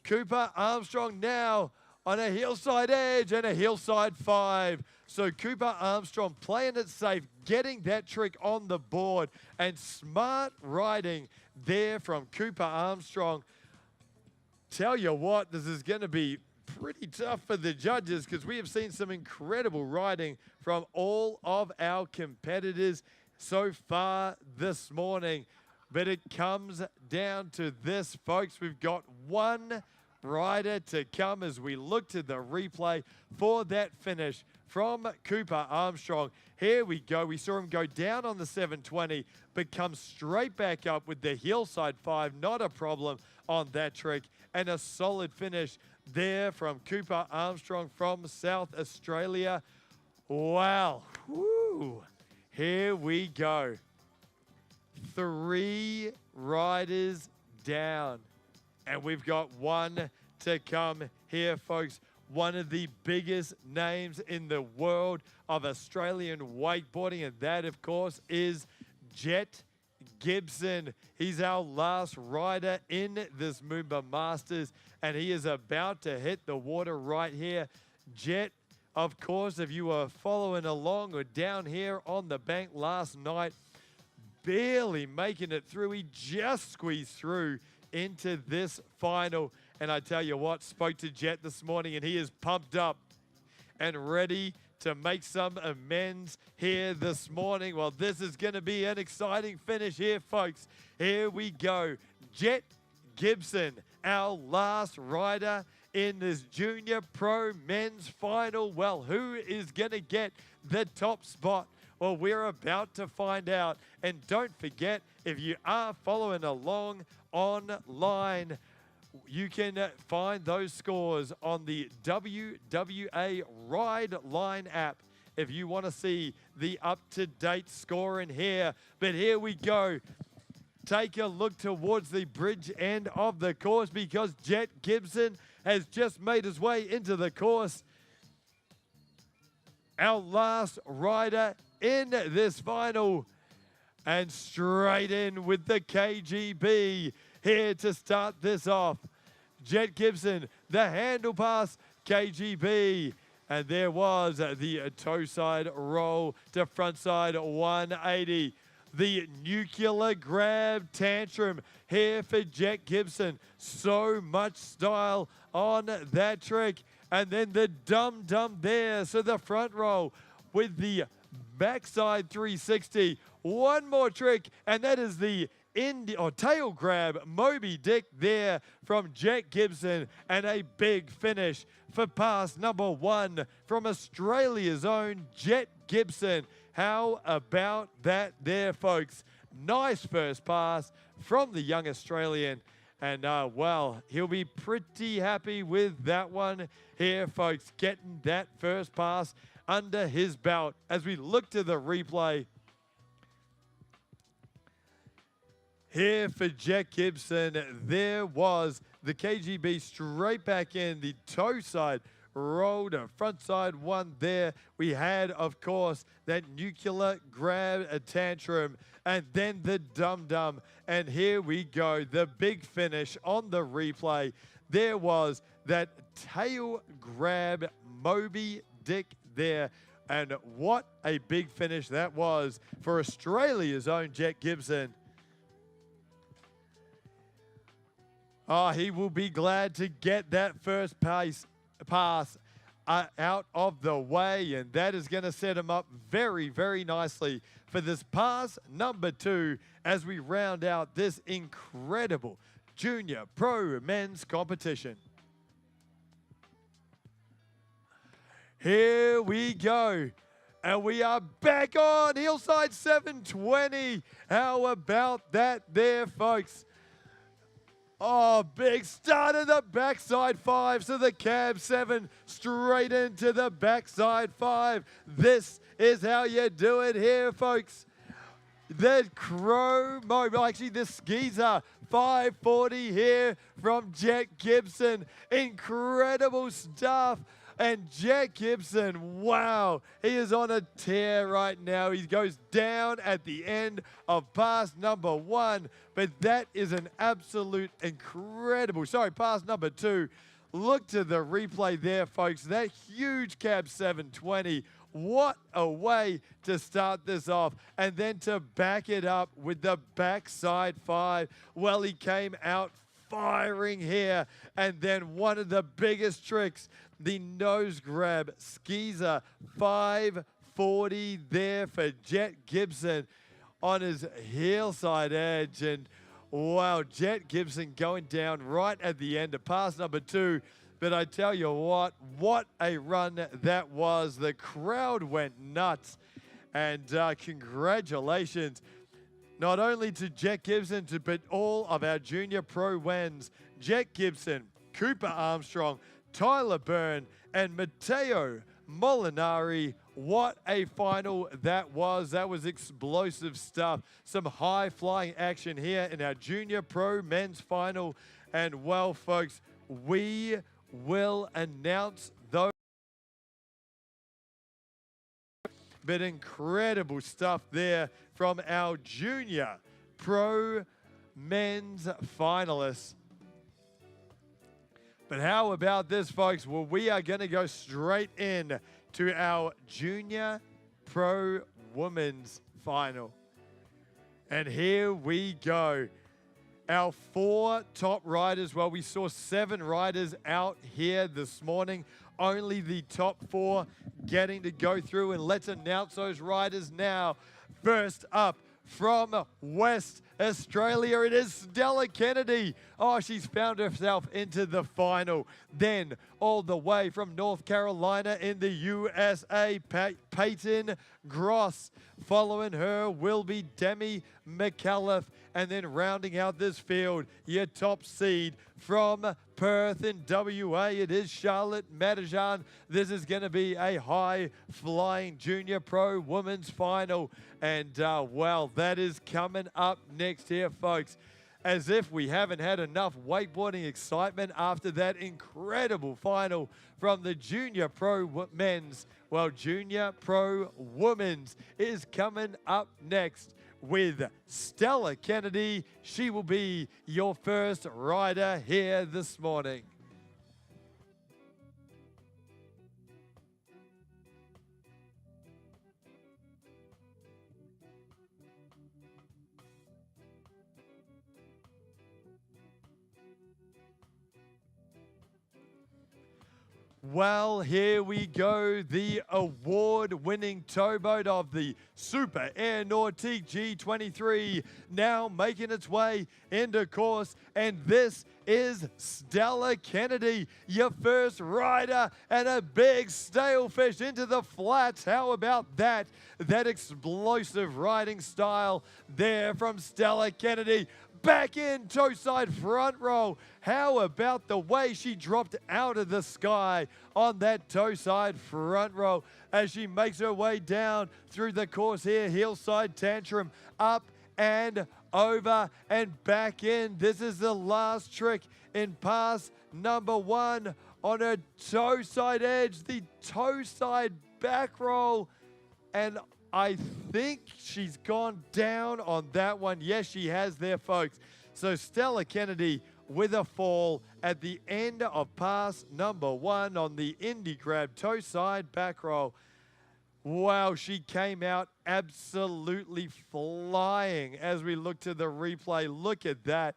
Cooper Armstrong now on a hillside edge and a hillside 5. So Cooper Armstrong playing it safe, getting that trick on the board, and smart riding there from Cooper Armstrong. Tell you what, this is going to be pretty tough for the judges because we have seen some incredible riding from all of our competitors so far this morning. But it comes down to this, folks. We've got one rider to come as we look to the replay for that finish from Cooper Armstrong. Here we go. We saw him go down on the 720, but come straight back up with the hillside 5. Not a problem on that trick. And a solid finish there from Cooper Armstrong from South Australia. Wow. Woo. Here we go. 3 riders down. And we've got one to come here, folks. One of the biggest names in the world of Australian wakeboarding, and that, of course, is Jet Gibson. He's our last rider in this MOOMBA Masters, and he is about to hit the water right here. Jet, of course, if you were following along or down here on the bank last night, barely making it through. He just squeezed through into this final. And I tell you what, spoke to Jet this morning and he is pumped up and ready to make some amends here this morning. Well, this is going to be an exciting finish here, folks. Here we go. Jet Gibson, our last rider in this Junior Pro Men's Final. Well, who is going to get the top spot? Well, we're about to find out. And don't forget, if you are following along online, you can find those scores on the WWA Ride Line app if you want to see the up-to-date score in here. But here we go. Take a look towards the bridge end of the course because Jet Gibson has just made his way into the course. Our last rider in this final. And straight in with the KGB. Here to start this off. Jet Gibson, the handle pass, KGB. And there was the toe side roll to front side 180. The nuclear grab tantrum here for Jet Gibson. So much style on that trick. And then the dum-dum there. So the front roll with the backside 360. One more trick, and that is the tail grab Moby Dick there from Jet Gibson, and a big finish for pass number 1 from Australia's own Jet Gibson. How about that there, folks? Nice first pass from the young Australian. And, well, he'll be pretty happy with that one here, folks, getting that first pass under his belt. As we look to the replay, here for Jet Gibson, there was the KGB straight back in, the toe side rolled, a front side one there. We had, of course, that nuclear grab a tantrum, and then the dum-dum. And here we go, the big finish on the replay. There was that tail grab Moby Dick there. And what a big finish that was for Australia's own Jet Gibson. Oh, he will be glad to get that first pass out of the way, and that is going to set him up very, very nicely for this pass number 2 as we round out this incredible junior pro men's competition. Here we go. And we are back on Hillside 720. How about that there, folks? Oh, big start of the backside 5. So the cab 7 straight into the backside 5. This is how you do it here, folks. The actually the Skeezer 540 here from Jet Gibson. Incredible stuff. And Jet Gibson, wow, he is on a tear right now. He goes down at the end of pass number 1, but that is an absolute incredible, pass number 2. Look to the replay there, folks. That huge cab 720. What a way to start this off. And then to back it up with the backside 5. Well, he came out firing here. And then one of the biggest tricks, the nose grab Skeezer 540 there for Jet Gibson on his hillside edge. And wow, Jet Gibson going down right at the end of pass number 2. But I tell you what a run that was. The crowd went nuts. And congratulations not only to Jet Gibson, but all of our junior pro wins. Jet Gibson, Cooper Armstrong, Tyler Byrne, and Matteo Molinari. What a final that was. That was explosive stuff. Some high-flying action here in our junior pro men's final. And, well, folks, we will announce those. But incredible stuff there from our junior pro men's finalists. But how about this, folks? Well, we are going to go straight in to our junior pro women's final. And here we go. Our 4 top riders, well, we saw 7 riders out here this morning. Only the top 4 getting to go through, and let's announce those riders now. First up, from West Australia, it is Stella Kennedy. Oh, she's found herself into the final. Then, all the way from North Carolina in the USA, Peyton Gross. Following her will be Demi McAuliffe. And then rounding out this field, your top seed from Perth in WA, it is Charlotte Matajan. This is going to be a high-flying junior pro women's final. And, well, that is coming up next here, folks. As if we haven't had enough wakeboarding excitement after that incredible final from the junior pro men's. Well, junior pro women's is coming up next with Stella Kennedy. She will be your first rider here this morning. Well, here we go. The award-winning towboat of the Super Air Nautique G23 now making its way into course. And this is Stella Kennedy, your first rider, and a big stalefish into the flats. How about that? That explosive riding style there from Stella Kennedy. Back in, toe side front roll. How about the way she dropped out of the sky on that toe side front roll as she makes her way down through the course here. Heel side tantrum, up and over and back in. This is the last trick in pass number 1 on her toe side edge, the toe side back roll. And I think she's gone down on that one. Yes, she has there, folks. So Stella Kennedy with a fall at the end of pass number 1 on the Indie Grab toe side back roll. Wow, she came out absolutely flying as we look to the replay. Look at that.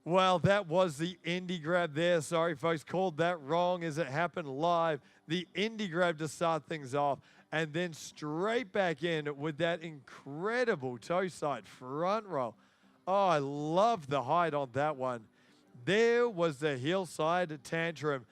Well, that was the Indie Grab there. Sorry, folks, called that wrong as it happened live. The Indie Grab to start things off. And then straight back in with that incredible toe side front roll. Oh, I love the height on that one. There was the heel side tantrum.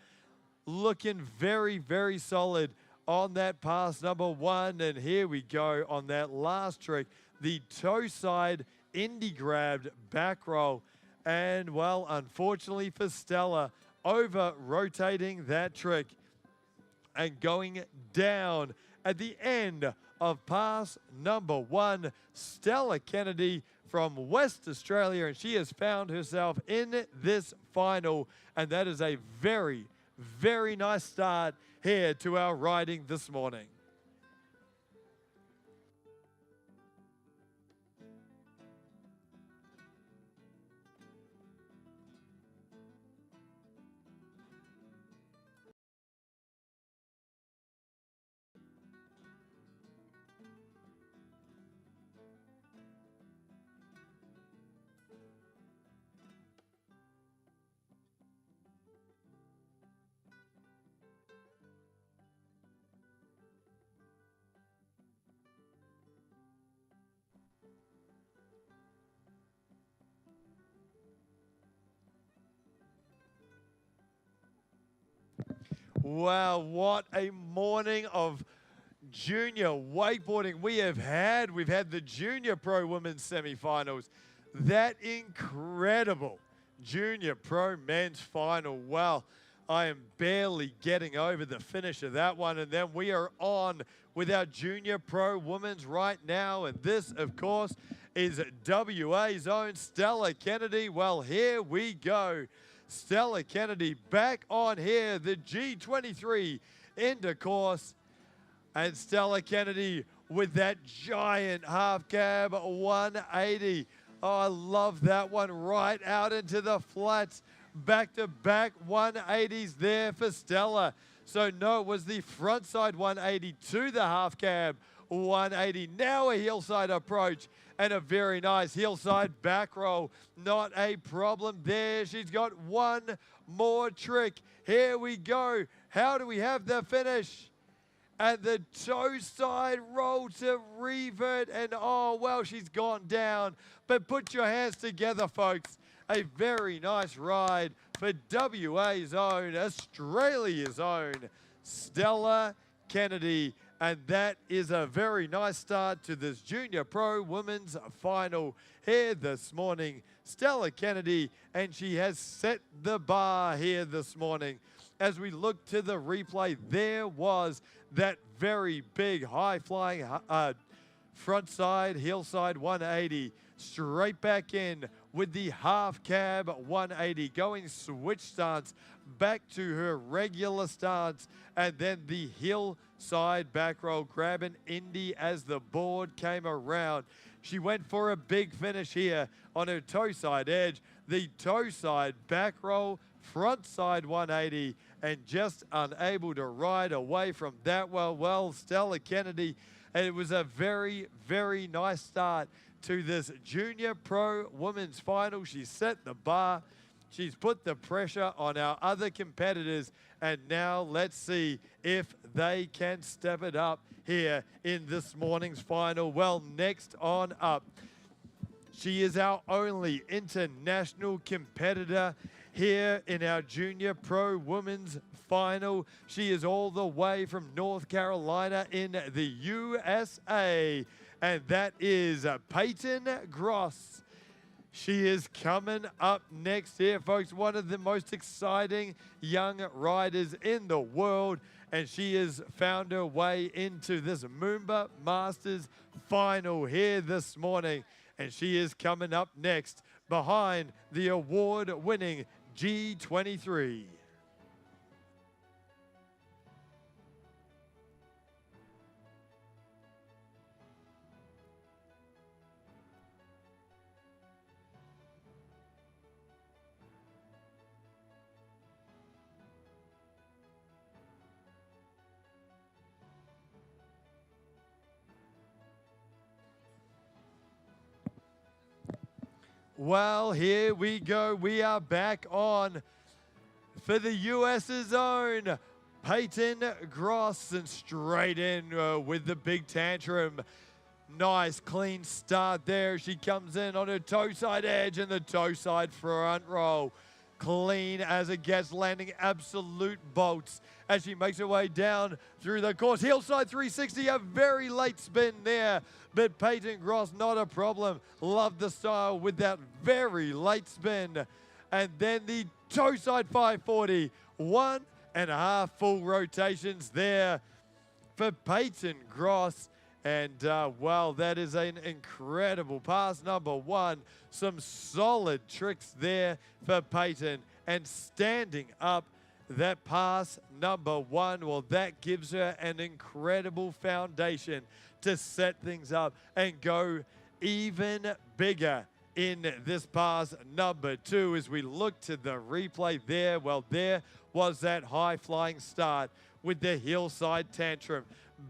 Looking very, very solid on that pass number 1. And here we go on that last trick. The toe side Indie grabbed back roll. And, well, unfortunately for Stella, over rotating that trick and going down at the end of pass number 1, Stella Kennedy from West Australia, and she has found herself in this final, and that is a very, very nice start here to our riding this morning. Wow, what a morning of junior wakeboarding we have had. We've had the Junior Pro Women's Semifinals. That incredible Junior Pro Men's Final. Wow, I am barely getting over the finish of that one. And then we are on with our Junior Pro Women's right now. And this, of course, is WA's own Stella Kennedy. Well, here we go. Stella Kennedy back on here, the G23 into course. And Stella Kennedy with that giant half cab 180. Oh, I love that one right out into the flats. Back-to-back 180s there for Stella. So no, it was the front side 180 to the half cab 180. Now a heel side approach and a very nice heel side back roll. Not a problem there. She's got one more trick. Here we go. How do we have the finish? And the toe side roll to revert. And oh, well, she's gone down. But put your hands together, folks. A very nice ride for WA's own, Australia's own, Stella Kennedy. And that is a very nice start to this Junior Pro Women's Final here this morning. Stella Kennedy, and she has set the bar here this morning. As we look to the replay, there was that very big high-flying front side, heel side 180. Straight back in with the half cab 180, going switch stance back to her regular stance, and then the heel side back roll, grabbing Indy as the board came around. She went for a big finish here on her toe side edge, the toe side back roll, front side 180, and just unable to ride away from that. Well, Stella Kennedy, and it was a very, very nice start to this Junior Pro Women's Final. She set the bar She's put the pressure on our other competitors, and now let's see if they can step it up here in this morning's final. Well, next on up, she is our only international competitor here in our Junior Pro Women's Final. She is all the way from North Carolina in the USA, and that is Peyton Gross. She is coming up next here, folks. One of the most exciting young riders in the world, and she has found her way into this MOOMBA Masters Final here this morning, and she is coming up next behind the award-winning G23. Well, here we go. We are back on for the US's own Peyton Gross, and straight in with the big tantrum. Nice clean start there. She comes in on her toe side edge and the toe side front roll. Clean as it gets, landing absolute bolts as she makes her way down through the course. Hillside 360, a very late spin there, but Peyton Gross, not a problem. Love the style with that very late spin. And then the toe side 540, 1.5 full rotations there for Peyton Gross. And, well, that is an incredible pass number one. Some solid tricks there for Peyton. And standing up, that pass number one, well, that gives her an incredible foundation to set things up and go even bigger in this pass number two. As we look to the replay there, well, there was that high-flying start with the hillside tantrum.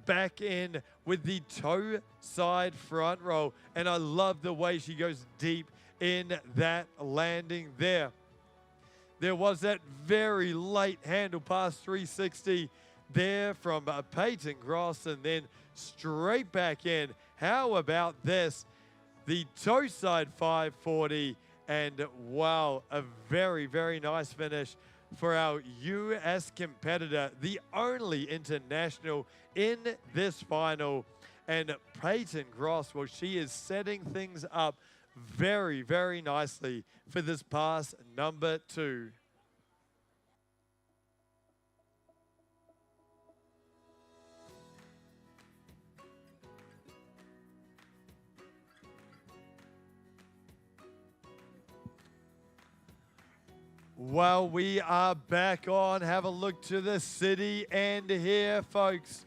Back in with the toe side front roll, and I love the way she goes deep in that landing there. There was that very late handle pass 360 there from Peyton Gross, and then straight back in. How about this? The toe side 540, and wow, a very, very nice finish for our US competitor, the only international in this final. And Peyton Gross, well, she is setting things up very, very nicely for this pass number two. Well, we are back on. Have a look to the city end here, folks,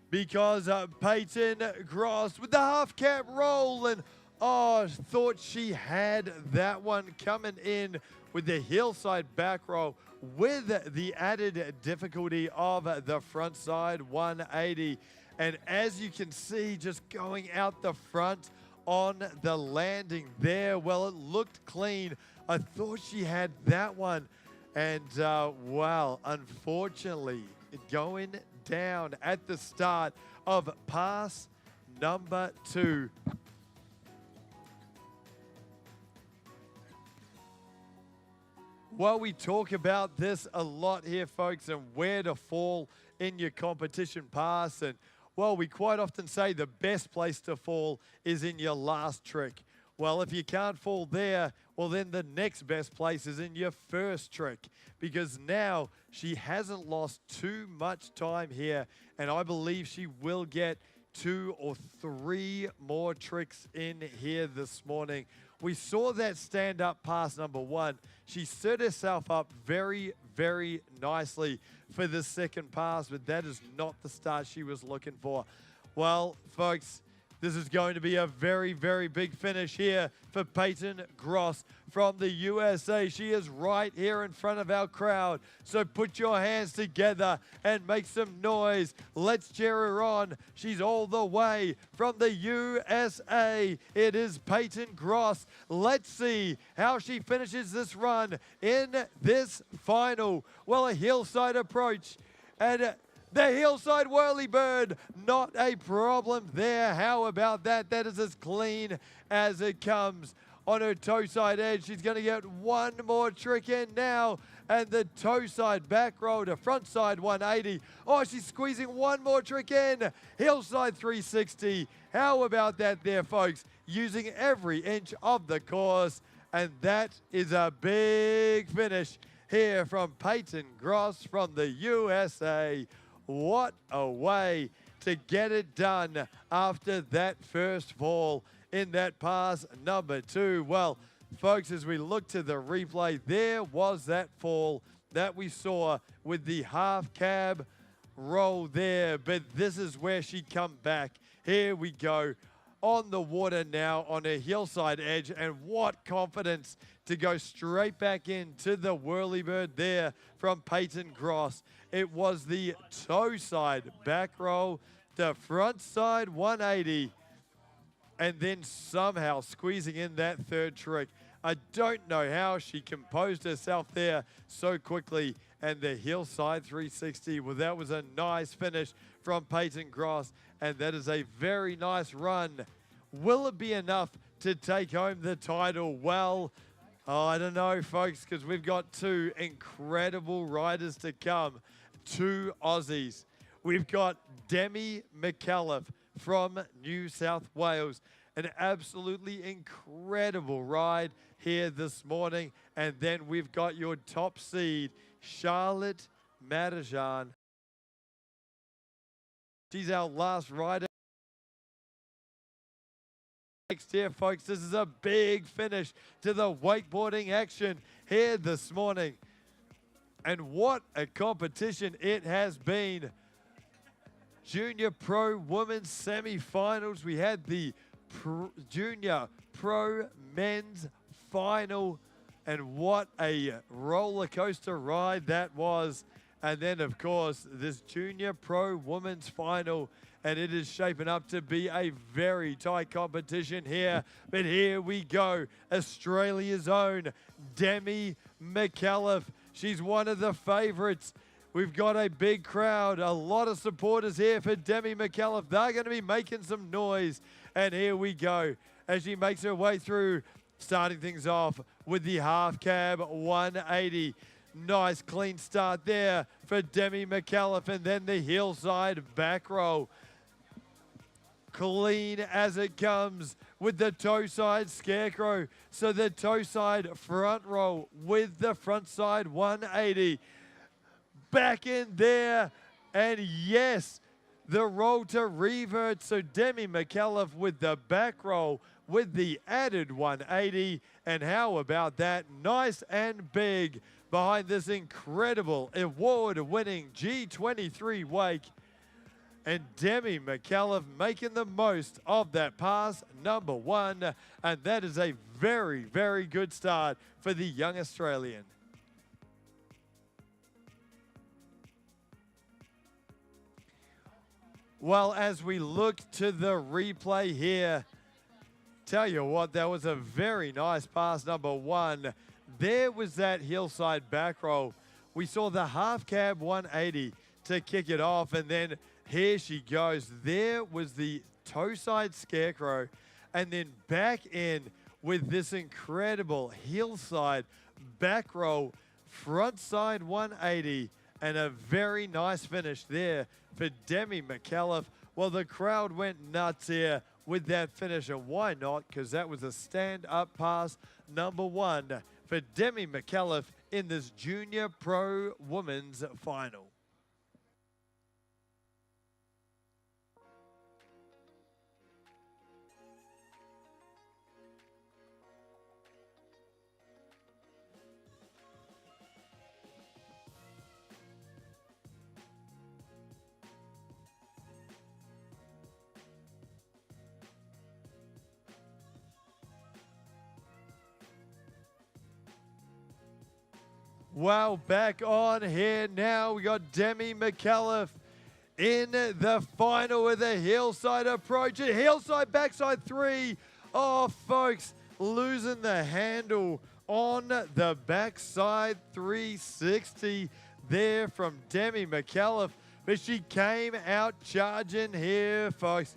because Peyton Gross with the half cap roll, and oh, thought she had that one coming in with the hillside back roll with the added difficulty of the front side 180. And as you can see, just going out the front on the landing there, well, it looked clean. I thought she had that one, and wow, unfortunately, going down at the start of pass number two. Well, we talk about this a lot here, folks, and where to fall in your competition pass. And, well, we quite often say the best place to fall is in your last trick. Well, if you can't fall there, well, then the next best place is in your first trick, because now she hasn't lost too much time here, and I believe she will get 2 or 3 more tricks in here this morning. We saw that stand-up pass number one. She set herself up very, very nicely for the second pass, but that is not the start she was looking for. Well, folks, This is going to be a very, very big finish here for Peyton Gross from the USA. She is right here in front of our crowd. So put your hands together and make some noise. Let's cheer her on. She's all the way from the USA. It is Peyton Gross. Let's see how she finishes this run in this final. Well, a hillside approach and the hillside whirlybird, not a problem there. How about that? That is as clean as it comes. On her toe side edge, she's going to get one more trick in now. And the toe side back roll to front side 180. Oh, she's squeezing one more trick in. Hillside 360. How about that there, folks? Using every inch of the course. And that is a big finish here from Peyton Gross from the USA. What a way to get it done after that first fall in that pass number 2. Well, folks, as we look to the replay, there was that fall that we saw with the half cab roll there, but this is where she come back. Here we go on the water now on a hillside edge, and what confidence to go straight back into the whirlybird there from Peyton Gross. It was the toe side back roll, the front side 180, and then somehow squeezing in that third trick. I don't know how she composed herself there so quickly. And the hillside 360, well, that was a nice finish from Peyton Gross, and that is a very nice run. Will it be enough to take home the title? Well, I don't know, folks, because we've got two incredible riders to come, two Aussies. We've got Demi McAuliffe from New South Wales, an absolutely incredible ride here this morning. And then we've got your top seed, Charlotte Madajan. She's our last rider. Next here, folks, this is a big finish to the wakeboarding action here this morning. And what a competition it has been. Junior Pro Women's Semifinals. We had the Junior Pro Men's Final. And what a roller coaster ride that was. And then, of course, this Junior Pro Women's Final. And it is shaping up to be a very tight competition here. But here we go. Australia's own Demi McAuliffe. She's one of the favorites. We've got a big crowd, a lot of supporters here for Demi McAuliffe. They're going to be making some noise. And here we go as she makes her way through, starting things off with the half cab 180. Nice clean start there for Demi McAuliffe, and then the hillside back roll. Clean as it comes with the toe side scarecrow. So the toe side front roll with the front side 180. Back in there, and yes, the roll to revert. So Demi McAuliffe with the back roll with the added 180. And how about that? Nice and big behind this incredible award-winning G23 wake. And Demi McAuliffe making the most of that pass number 1. And that is a very, very good start for the young Australian. Well, as we look to the replay here, tell you what, that was a very nice pass number 1. There was that hillside back roll. We saw the half cab 180 to kick it off, and then here she goes. There was the toe side scarecrow, and then back in with this incredible hillside back roll, front side 180, and a very nice finish there for Demi McAuliffe. Well, the crowd went nuts here with that finish, and why not? Because that was a stand-up pass number 1 for Demi McAuliffe in this Junior Pro Women's Final. Well, back on here now, we got Demi McAuliffe in the final with a hillside approach. A hillside backside 3. Oh, folks, losing the handle on the backside 360 there from Demi McAuliffe. But she came out charging here, folks.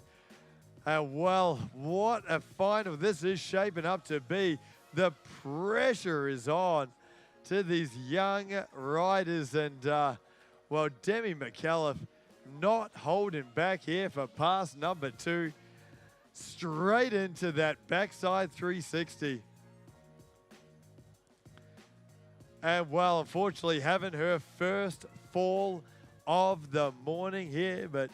Well, what a final this is shaping up to be. The pressure is on to these young riders. And, well, Demi McAuliffe not holding back here for pass number 2. Straight into that backside 360. And, well, unfortunately, having her first fall of the morning here, but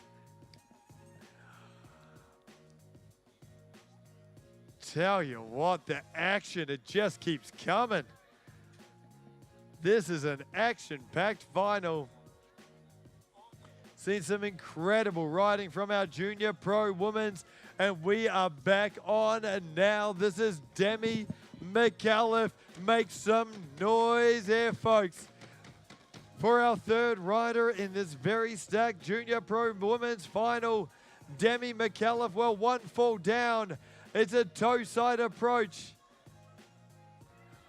tell you what, the action, it just keeps coming. This is an action-packed final. Seen some incredible riding from our junior pro women's, and we are back on, and now this is Demi McAuliffe. Make some noise here, folks, for our third rider in this very stacked junior pro women's final. Demi McAuliffe, well, one fall down. It's a toe side approach.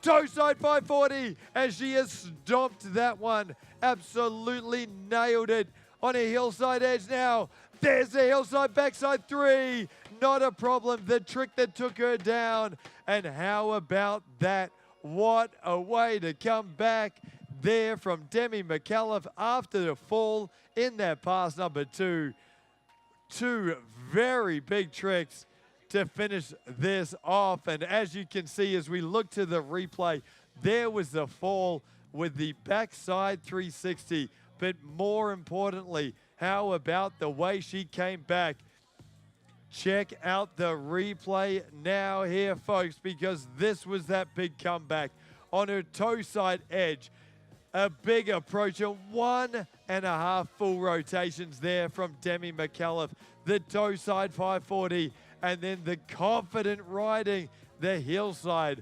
Toe side 540, and she has stomped that one. Absolutely nailed it on a hillside edge now. There's the hillside backside 3. Not a problem. The trick that took her down. And how about that? What a way to come back there from Demi McAuliffe after the fall in that pass number 2. 2 very big tricks to finish this off. And as you can see, as we look to the replay, there was the fall with the backside 360. But more importantly, how about the way she came back? Check out the replay now here, folks, because this was that big comeback on her toe side edge. A big approach, a 1.5 full rotations there from Demi McAuliffe. The toe side 540, and then the confident riding, the hillside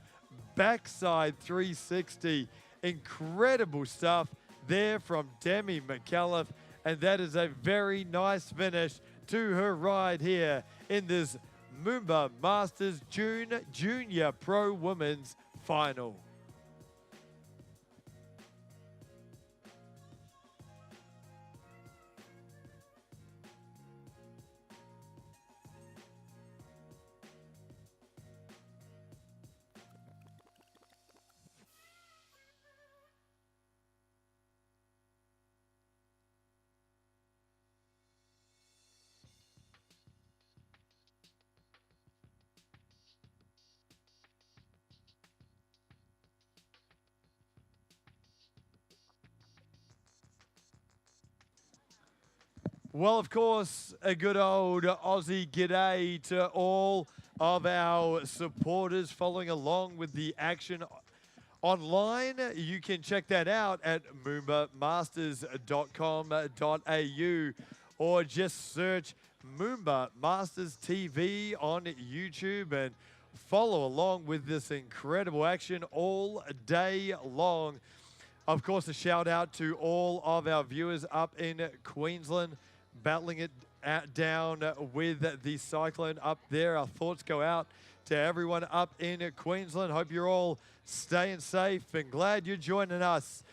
backside 360. Incredible stuff there from Demi McAuliffe, and that is a very nice finish to her ride here in this MOOMBA Masters June Junior Pro Women's Final. Well, of course, a good old Aussie g'day to all of our supporters following along with the action online. You can check that out at moombamasters.com.au or just search MOOMBA Masters TV on YouTube and follow along with this incredible action all day long. Of course, a shout out to all of our viewers up in Queensland, battling it down with the cyclone up there. Our thoughts go out to everyone up in Queensland. Hope you're all staying safe and glad you're joining us.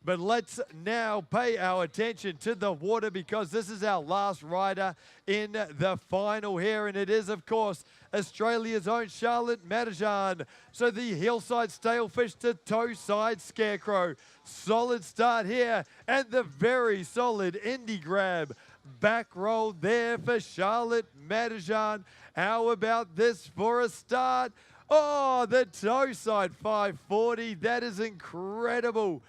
But let's now pay our attention to the water, because this is our last rider in the final here. And it is, of course, Australia's own Charlotte Madijan. So the hillside stalefish to toe side scarecrow. Solid start here, and the very solid indie grab. Back roll there for Charlotte Madijan. How about this for a start? Oh, the toe side 540. That is incredible.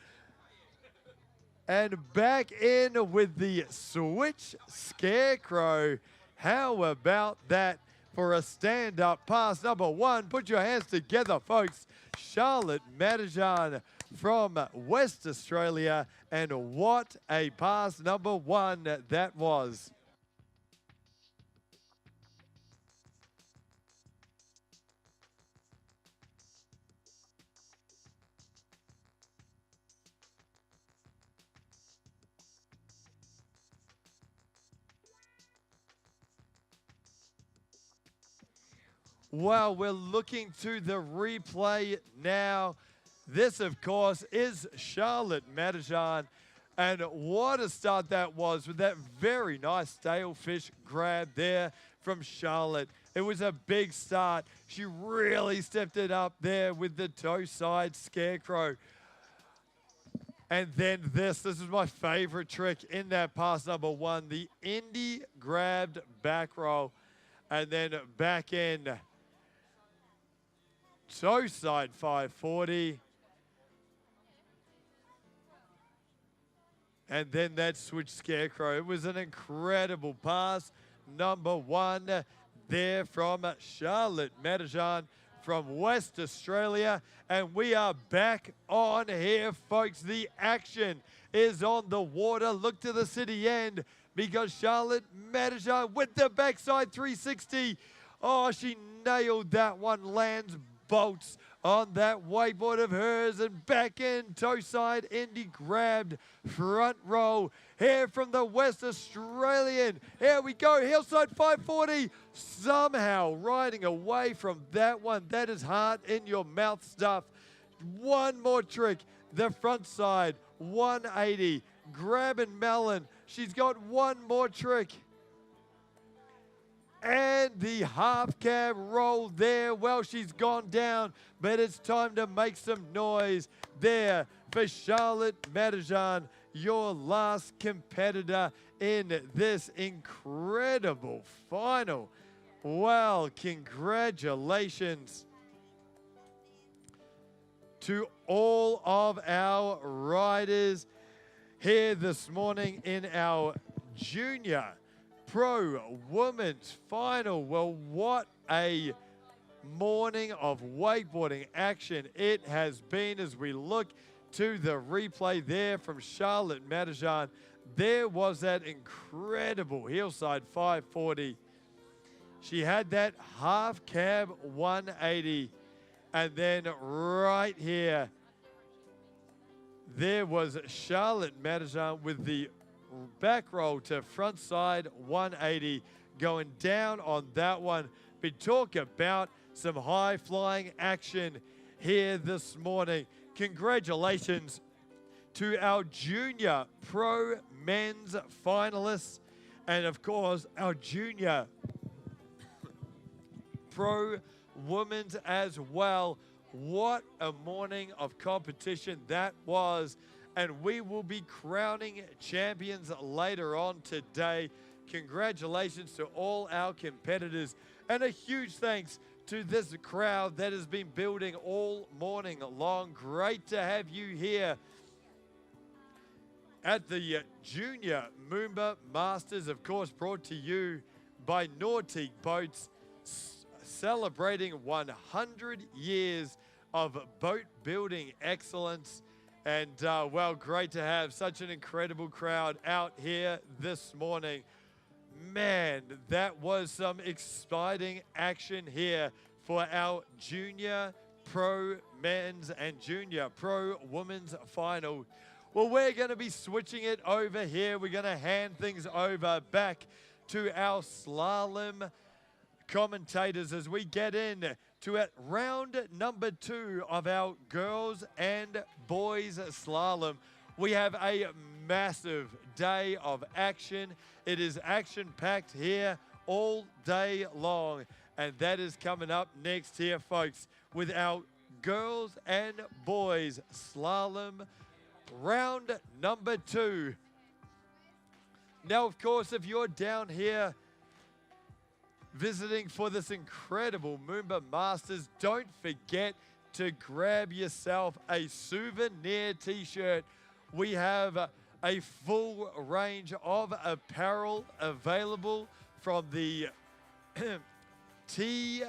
And back in with the switch scarecrow. How about that for a stand-up pass number 1? Put your hands together, folks. Charlotte Madijan from West Australia, and what a pass number 1 that was. Well, we're looking to the replay now. This, of course, is Charlotte Madijan. And what a start that was with that very nice stalefish grab there from Charlotte. It was a big start. She really stepped it up there with the toe side scarecrow. And then this is my favorite trick in that pass number one, the Indy grabbed back roll. And then back end, toe side 540. And then that switch scarecrow. It was an incredible pass. Number one there from Charlotte Madijan from West Australia. And we are back on here, folks. The action is on the water. Look to the city end because Charlotte Madijan with the backside 360. Oh, she nailed that one. Lands bolts on that wakeboard of hers, and back in toe side Indy grabbed front roll here from the West Australian. Here we go, hillside 540, somehow riding away from that one. That is heart in your mouth stuff. One more trick, the front side 180, grabbing melon. She's got one more trick. And the half cab roll there. Well, she's gone down, but it's time to make some noise there for Charlotte Madijan, your last competitor in this incredible final. Well, congratulations to all of our riders here this morning in our junior pro women's final. Well, what a morning of wakeboarding action it has been as we look to the replay there from Charlotte Madijan. There was that incredible hillside 540. She had that half cab 180. And then right here, there was Charlotte Madijan with the back roll to front side 180, going down on that one. We talk about some high flying action here this morning. Congratulations to our junior pro men's finalists, and of course our junior pro women's as well. What a morning of competition that was. And we will be crowning champions later on today. Congratulations to all our competitors. And a huge thanks to this crowd that has been building all morning long. Great to have you here at the Junior MOOMBA Masters, of course, brought to you by Nautique Boats, celebrating 100 years of boat building excellence. And, well, great to have such an incredible crowd out here this morning. Man, that was some exciting action here for our junior pro men's and junior pro women's final. Well, we're going to be switching it over here. We're going to hand things over back to our slalom commentators as we get in to round number 2 of our girls and boys slalom. We have a massive day of action. It is action-packed here all day long. And that is coming up next here, folks, with our girls and boys slalom round number 2. Now, of course, if you're down here visiting for this incredible MOOMBA Masters, don't forget to grab yourself a souvenir t-shirt. We have a full range of apparel available from the TWVA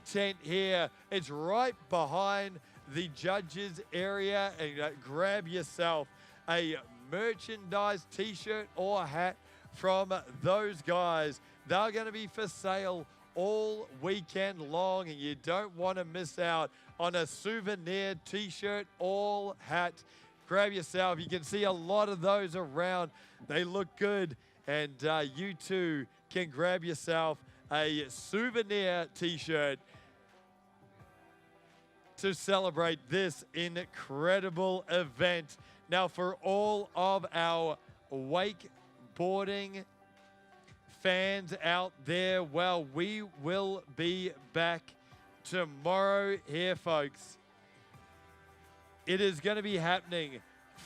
tent here. It's right behind the judges area, and grab yourself a merchandise t-shirt or hat from those guys. They're going to be for sale all weekend long, and you don't want to miss out on a souvenir t-shirt or hat. Grab yourself. You can see a lot of those around. They look good And you too can grab yourself a souvenir t-shirt to celebrate this incredible event. Now, for all of our wakeboarding fans out there, well, we will be back tomorrow here, folks. It is going to be happening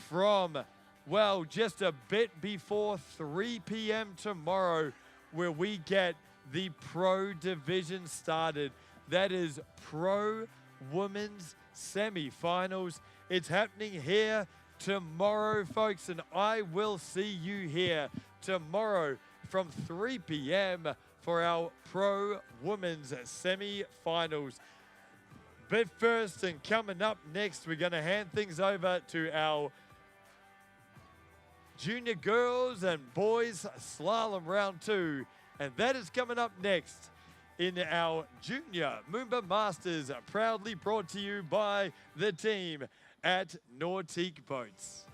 from, well, just a bit before 3 p.m. tomorrow, where we get the pro division started. That is Pro Women's Semifinals. It's happening here tomorrow, folks, and I will see you here tomorrow from 3 p.m. for our Pro Women's Semifinals. But first, and coming up next, we're going to hand things over to our Junior Girls and Boys Slalom Round 2. And that is coming up next in our Junior MOOMBA Masters, proudly brought to you by the team at Nautique Boats.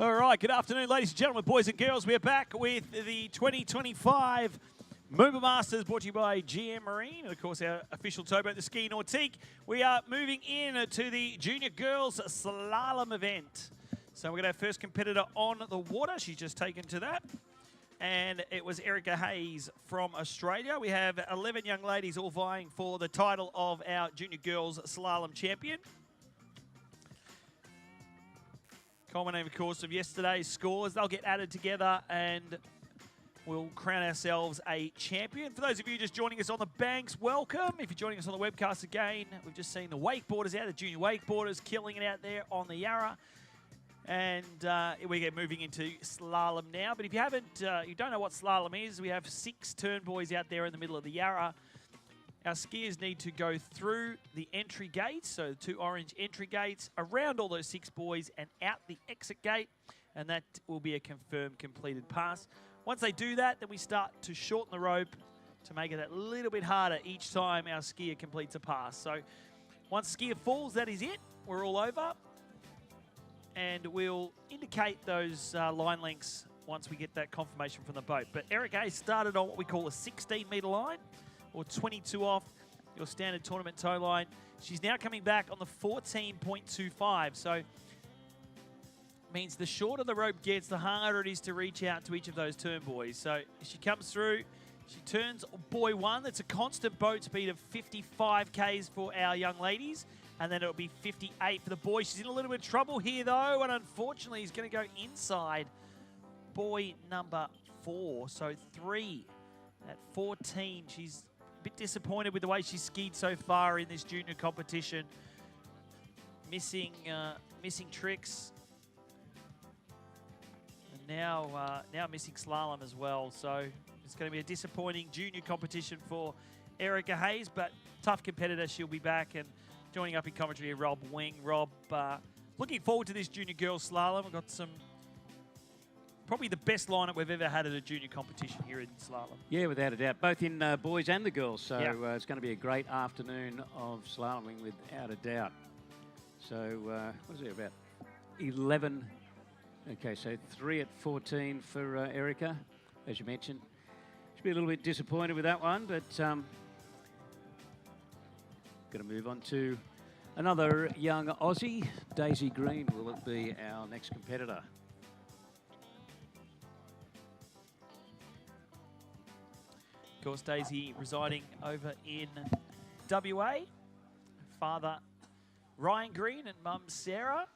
All right, good afternoon, ladies and gentlemen, boys and girls. We're back with the 2025 MOOMBA Masters, brought to you by GM Marine, and of course our official towboat, the Ski Nautique. We are moving in to the Junior Girls Slalom event. So we're going to have first competitor on the water. She's just taken to that. And it was Erica Hayes from Australia. We have 11 young ladies all vying for the title of our Junior Girls Slalom champion. Culminating, of course, of yesterday's scores. They'll get added together and we'll crown ourselves a champion. For those of you just joining us on the banks, welcome. If you're joining us on the webcast again, we've just seen the wakeboarders out, the junior wakeboarders killing it out there on the Yarra. And we get moving into slalom now. But if you haven't, you don't know what slalom is, we have 6 turn buoys out there in the middle of the Yarra. Our skiers need to go through the entry gates, so the 2 orange entry gates, around all those 6 buoys and out the exit gate, and that will be a confirmed completed pass. Once they do that, then we start to shorten the rope to make it a little bit harder each time our skier completes a pass. So once skier falls, that is it. We're all over. And we'll indicate those line lengths once we get that confirmation from the boat. But Eric A started on what we call a 16-metre line, or 22 off your standard tournament tow line. She's now coming back on the 14.25, so means the shorter the rope gets, the harder it is to reach out to each of those turn buoys. So she comes through, she turns buoy 1. That's a constant boat speed of 55 k's for our young ladies, and then it'll be 58 for the boy. She's in a little bit of trouble here though, and unfortunately he's going to go inside buoy number 4. So 3 at 14. She's a bit disappointed with the way she's skied so far in this junior competition. Missing tricks. And now missing slalom as well. So it's going to be a disappointing junior competition for Erica Hayes, but tough competitor. She'll be back. And joining up in commentary, Rob Wing. Rob, looking forward to this junior girls slalom. We've got probably the best lineup we've ever had at a junior competition here in slalom. Yeah, without a doubt, both in boys and the girls. So yeah. It's going to be a great afternoon of slaloming without a doubt. So what is there, about 11? Okay, so 3 at 14 for Erica, as you mentioned. She'll be a little bit disappointed with that one, but going to move on to another young Aussie. Daisy Green will it be our next competitor. Of course, Daisy residing over in WA. Father Ryan Green and Mum Sarah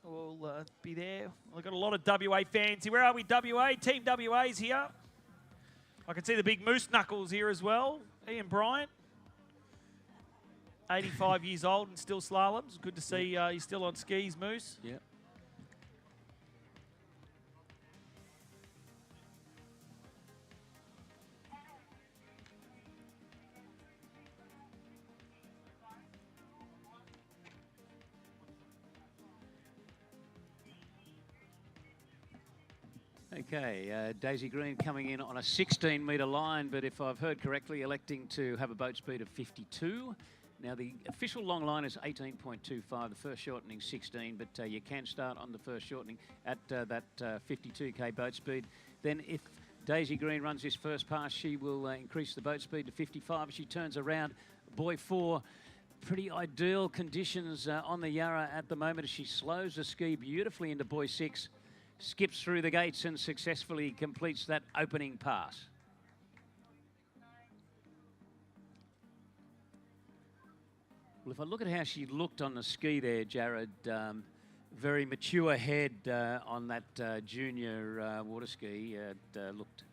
will be there. We've got a lot of WA fans here. Where are we, WA? Team WA's here. I can see the big moose knuckles here as well. Ian Bryant, 85 years old and still slaloms. Good to see he's still on skis, Moose. Yeah. Okay, Daisy Green coming in on a 16-metre line, but if I've heard correctly, electing to have a boat speed of 52. Now, the official long line is 18.25, the first shortening 16, but you can start on the first shortening at that 52k boat speed. Then if Daisy Green runs this first pass, she will increase the boat speed to 55. She turns around buoy 4. Pretty ideal conditions on the Yarra at the moment as she slows the ski beautifully into buoy 6. Skips through the gates and successfully completes that opening pass. Well, if I look at how she looked on the ski there, Jared, very mature head on that junior water ski. Looked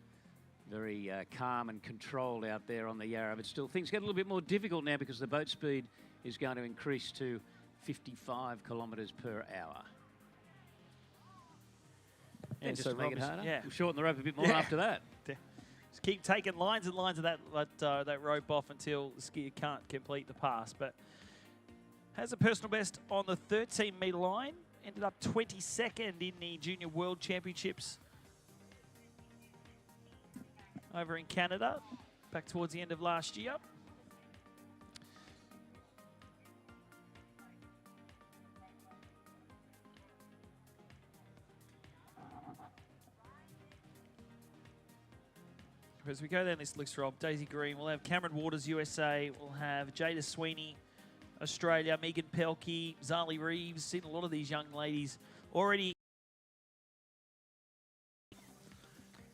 very calm and controlled out there on the Yarra, but still things get a little bit more difficult now because the boat speed is going to increase to 55 kilometres per hour. And just so to make it Rob is- harder, yeah. we'll shorten the rope a bit more Yeah. after that. Just keep taking lines and lines of that rope off until the skier can't complete the pass. But has a personal best on the 13-metre line. Ended up 22nd in the Junior World Championships over in Canada, back towards the end of last year. As we go down this list, Rob, Daisy Green, we'll have Cameron Waters, USA. We'll have Jada Sweeney, Australia. Megan Pelkey, Zali Reeves. Seen a lot of these young ladies already.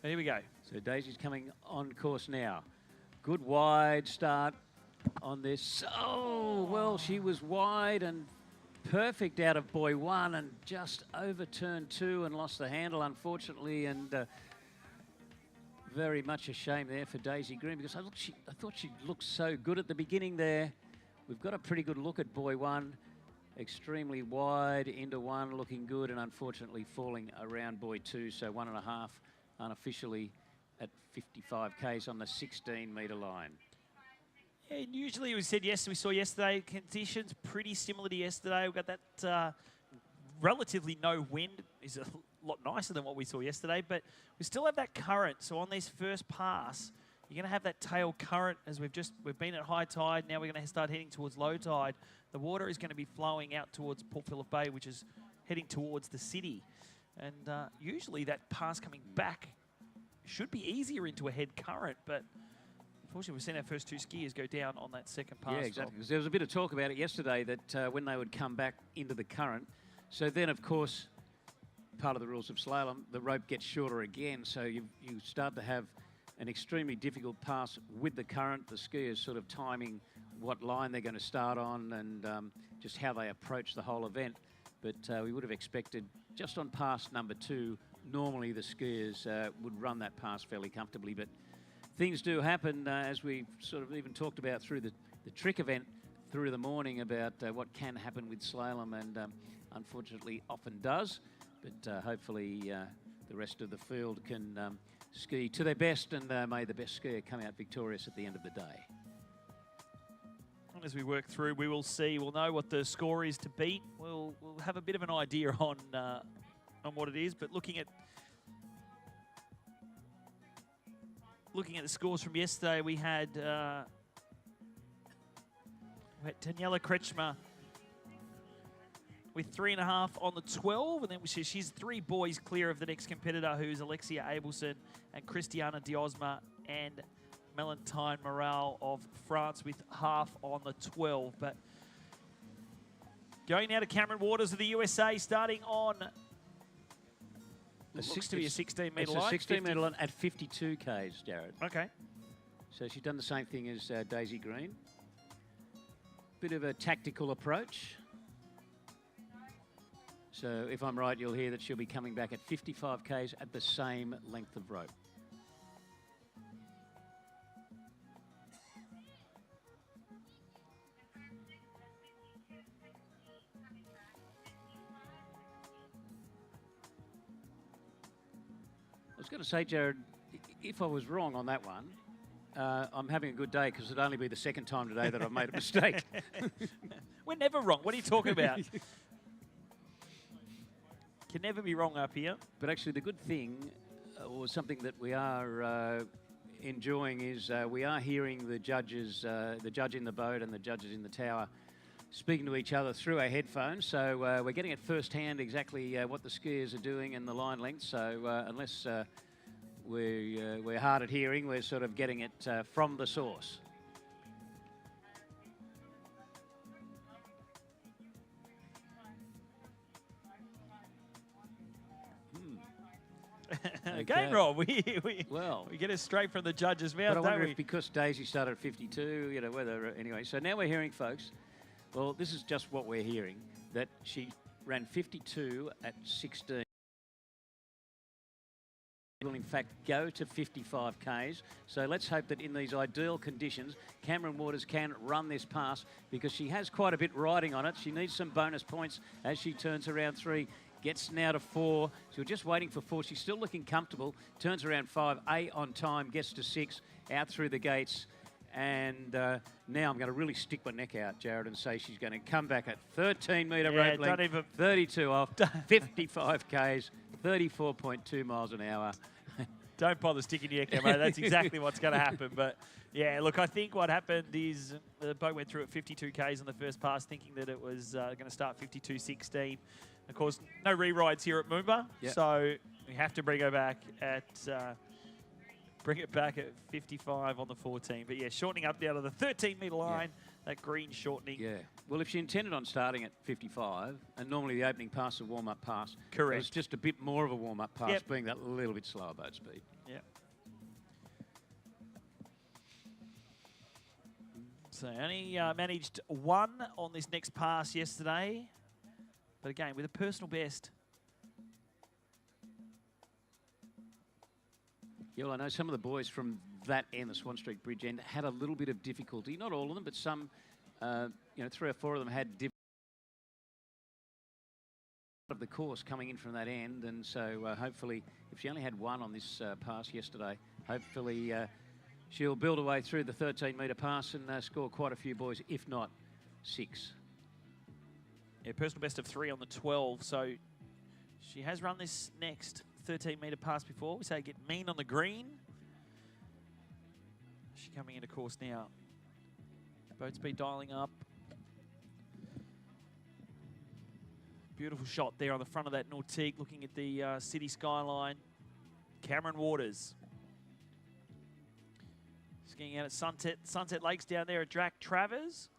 And here we go. So Daisy's coming on course now. Good wide start on this. Oh, well, she was wide and perfect out of buoy 1 and just overturned 2 and lost the handle, unfortunately, and very much a shame there for Daisy Green, because I thought she looked so good at the beginning there. We've got a pretty good look at buoy 1, extremely wide into 1, looking good, and unfortunately falling around buoy 2, so 1.5 unofficially at 55 k's on the 16-metre line. Yeah, and usually we saw yesterday, conditions pretty similar to yesterday. We've got that relatively no wind. Is a lot nicer than what we saw yesterday, but we still have that current. So on this first pass, you're going to have that tail current as we've been at high tide. Now we're going to start heading towards low tide. The water is going to be flowing out towards Port Phillip Bay, which is heading towards the city. And usually that pass coming back should be easier into a head current, but unfortunately we've seen our first 2 skiers go down on that second pass. Yeah, exactly. Because there was a bit of talk about it yesterday that when they would come back into the current, so then of course, part of the rules of slalom, the rope gets shorter again, so you start to have an extremely difficult pass with the current, the skiers sort of timing what line they're going to start on and just how they approach the whole event. But we would have expected, just on pass number 2, normally the skiers would run that pass fairly comfortably, but things do happen, as we sort of even talked about through the trick event through the morning about what can happen with slalom, and unfortunately often does. But hopefully the rest of the field can ski to their best, and may the best skier come out victorious at the end of the day. As we work through, we will see. We'll know what the score is to beat. We'll have a bit of an idea on what it is. But looking at the scores from yesterday, we had Daniela Kretschmer with 3.5 on the 12, and then she's 3 boys clear of the next competitor, who's Alexia Abelson and Christiana Diosma and Melantine Morale of France with 0.5 on the 12. But going now to Cameron Waters of the USA, starting on looks to be a 16-metre line. It's a 16-metre line at 52 k's, Jared. Okay. So she's done the same thing as Daisy Green. Bit of a tactical approach. So if I'm right, you'll hear that she'll be coming back at 55 k's at the same length of rope. I was going to say, Jared, if I was wrong on that one, I'm having a good day, because it'd only be the second time today that I've made a mistake. We're never wrong. What are you talking about? Can never be wrong up here. But actually the good thing, or something that we are enjoying, is we are hearing the judges, the judge in the boat and the judges in the tower, speaking to each other through our headphones. So we're getting it firsthand exactly what the skiers are doing and the line length. So unless we're hard at hearing, we're sort of getting it from the source. Again, Rob, we get it straight from the judge's mouth, but I wonder don't we? if because Daisy started at 52, you know, whether, anyway. So now we're hearing, folks, well, this is just what we're hearing, that she ran 52 at 16. Will in fact go to 55 k's. So let's hope that in these ideal conditions, Cameron Waters can run this pass, because she has quite a bit riding on it. She needs some bonus points as she turns around 3. Gets now to 4. So we're just waiting for 4. She's still looking comfortable. Turns around 5. 8 on time. Gets to 6. Out through the gates. And now I'm going to really stick my neck out, Jared, and say she's going to come back at 13-metre rope length. 32 off. 55 k's. 34.2 miles an hour. Don't bother sticking your neck out, mate. That's exactly what's going to happen. But yeah, look, I think what happened is the boat went through at 52 k's on the first pass, thinking that it was going to start 52.16. Of course, no re-rides here at MOOMBA, so we have to bring her back at bring it back at 55 on the 14. But yeah, shortening up down to the 13-metre line, that green shortening. Yeah. Well, if she intended on starting at 55, and normally the opening pass is a warm-up pass. Correct. It was just a bit more of a warm-up pass, Yep. being that little bit slower boat speed. Yeah. So only managed one on this next pass yesterday. But again, with a personal best. Yeah, well, I know some of the boys from that end, the Swan Street Bridge end, had a little bit of difficulty. Not all of them, but some, you know, 3 or 4 of them had of the course coming in from that end. And so hopefully, if she only had one on this pass yesterday, hopefully she'll build her way through the 13-metre pass and score quite a few boys, if not 6. Yeah, personal best of 3 on the 12. So she has run this next 13-metre pass before. We say get mean on the green. She's coming into course now. Boat speed dialing up. Beautiful shot there on the front of that Nautique, looking at the city skyline. Cameron Waters. Skiing out at Sunset Lakes down there at Drac Travers.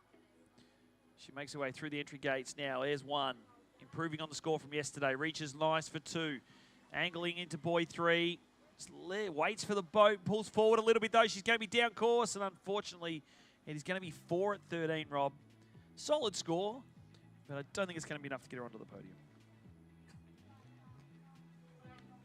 She makes her way through the entry gates now. There's one. Improving on the score from yesterday. Reaches nice for 2. Angling into buoy 3. Waits for the boat. Pulls forward a little bit though. She's going to be down course. And unfortunately, it is going to be 4 at 13, Rob. Solid score. But I don't think it's going to be enough to get her onto the podium.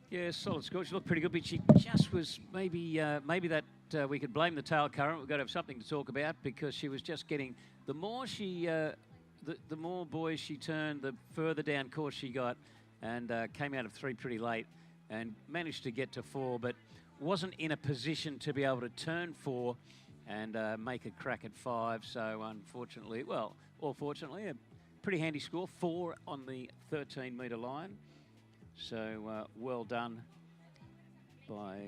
Yeah, solid score. She looked pretty good, but she just was maybe that we could blame the tail current. We've got to have something to talk about because she was just getting, the more she, the more buoys she turned, the further down course she got, and came out of 3 pretty late and managed to get to 4, but wasn't in a position to be able to turn 4 and make a crack at 5. So unfortunately, well, or fortunately, a pretty handy score, 4 on the 13-metre line. So well done by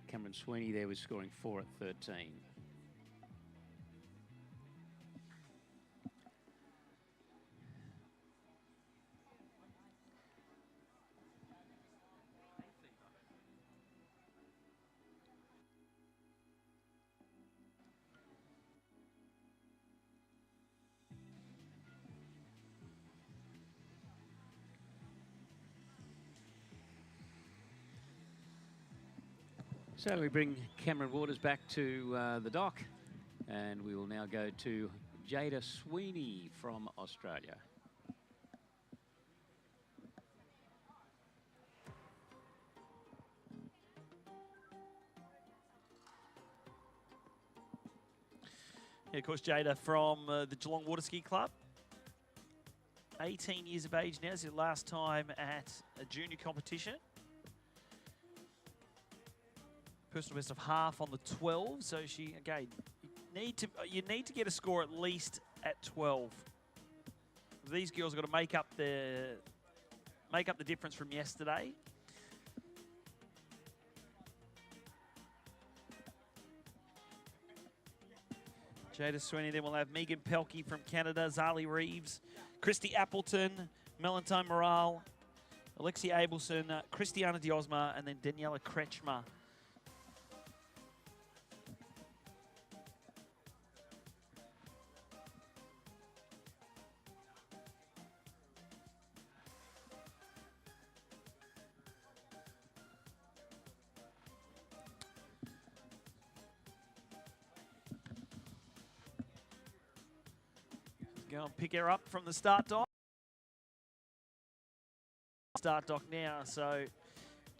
Cameron Sweeney there, was scoring 4 at 13. So we bring Cameron Waters back to the dock, and we will now go to Jada Sweeney from Australia. Yeah, of course, Jada from the Geelong Water Ski Club. 18 years of age now. This is her last time at a junior competition. Personal best of half on the 12. So she, again, you need to get a score at least at 12. These girls have got to make up the difference from yesterday. Jada Sweeney, then we'll have Megan Pelkey from Canada, Zali Reeves, Christy Appleton, Melantine Morale, Alexia Abelson, Christiana Diosma, and then Daniela Kretschmer. Go and pick her up from the start dock. Start dock now. So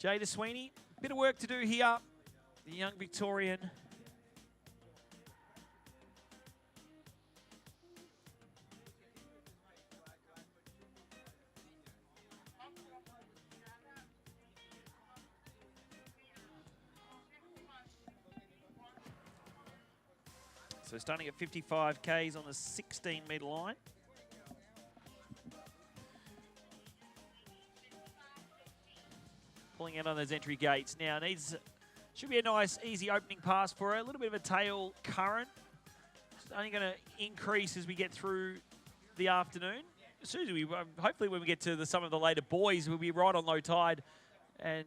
Jada Sweeney, bit of work to do here. The young Victorian. So starting at 55 Ks on the 16-metre line. Pulling out on those entry gates. Now should be a nice, easy opening pass for her. A little bit of a tail current. It's only going to increase as we get through the afternoon. As soon as hopefully when we get to some of the later buoys, we'll be right on low tide and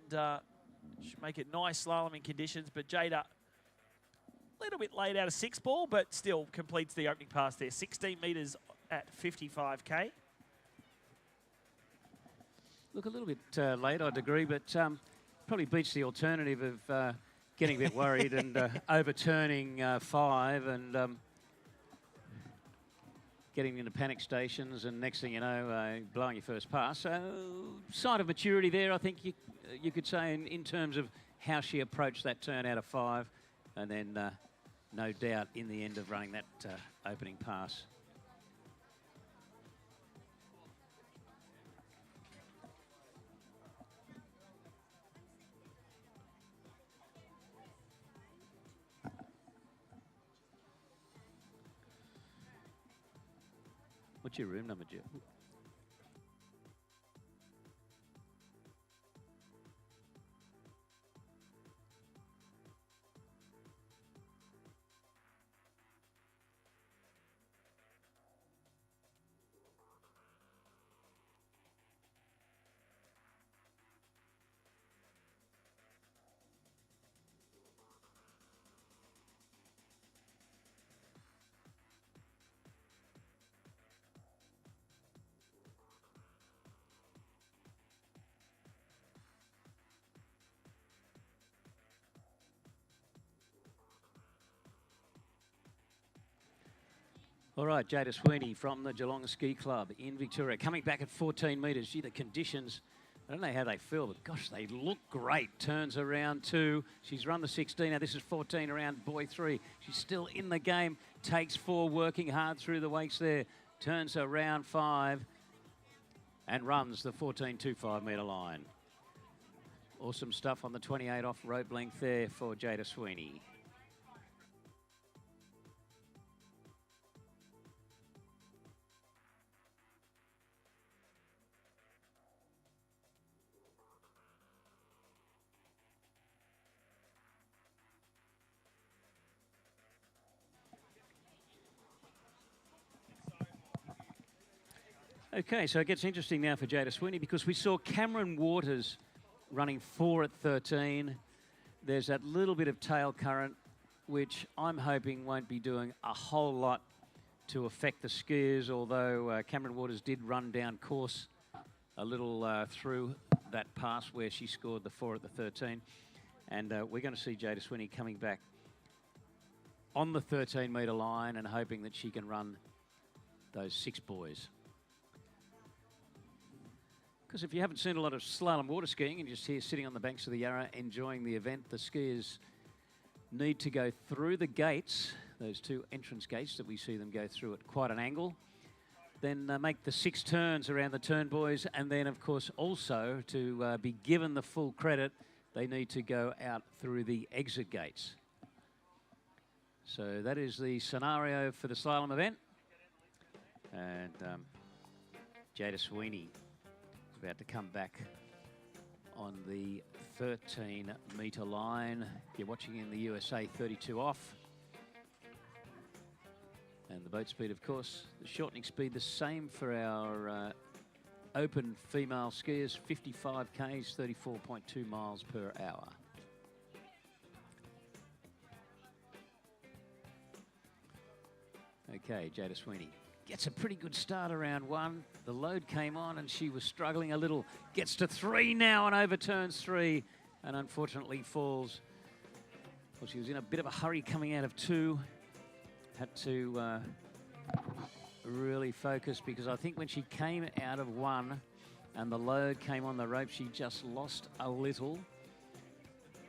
Should make it nice slaloming conditions, but Jada a little bit late out of 6 ball, but still completes the opening pass there. 16 metres at 55K. Look, a little bit late, I'd agree, but probably beats the alternative of getting a bit worried and overturning 5 and getting into panic stations, and next thing you know, blowing your first pass. So, sign of maturity there, I think you could say, in terms of how she approached that turn out of 5, and then no doubt in the end of running that opening pass. What's your room number, Jeff? All right, Jada Sweeney from the Geelong Ski Club in Victoria, coming back at 14 metres. Gee, the conditions, I don't know how they feel, but gosh, they look great. Turns around 2. She's run the 16. Now this is 14 around buoy 3. She's still in the game. Takes 4, working hard through the weights there. Turns around 5 and runs the 14.25 metre line. Awesome stuff on the 28 off rope length there for Jada Sweeney. Okay, so it gets interesting now for Jada Sweeney because we saw Cameron Waters running 4 at 13. There's that little bit of tail current, which I'm hoping won't be doing a whole lot to affect the skiers, although Cameron Waters did run down course a little through that pass where she scored the 4 at the 13. And we're going to see Jada Sweeney coming back on the 13 metre line and hoping that she can run those 6 buoys. Because if you haven't seen a lot of slalom water skiing and you're just here sitting on the banks of the Yarra enjoying the event, the skiers need to go through the gates, those 2 entrance gates that we see them go through at quite an angle, then make the 6 turns around the turn buoys, and then of course also to be given the full credit, they need to go out through the exit gates. So that is the scenario for the slalom event. And Jada Sweeney about to come back on the 13 metre line. You're watching in the USA 32 off. And the boat speed, of course, the shortening speed the same for our open female skiers, 55 Ks, 34.2 miles per hour. Okay, Jada Sweeney gets a pretty good start around 1. The load came on and she was struggling a little. Gets to 3 now and overturns 3 and unfortunately falls. Well, she was in a bit of a hurry coming out of 2. Had to really focus because I think when she came out of 1 and the load came on the rope, she just lost a little.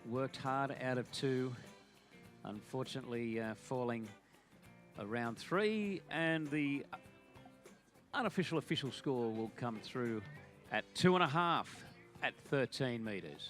Worked hard out of 2. Unfortunately, falling around 3, and the unofficial official score will come through at 2.5 at 13 metres.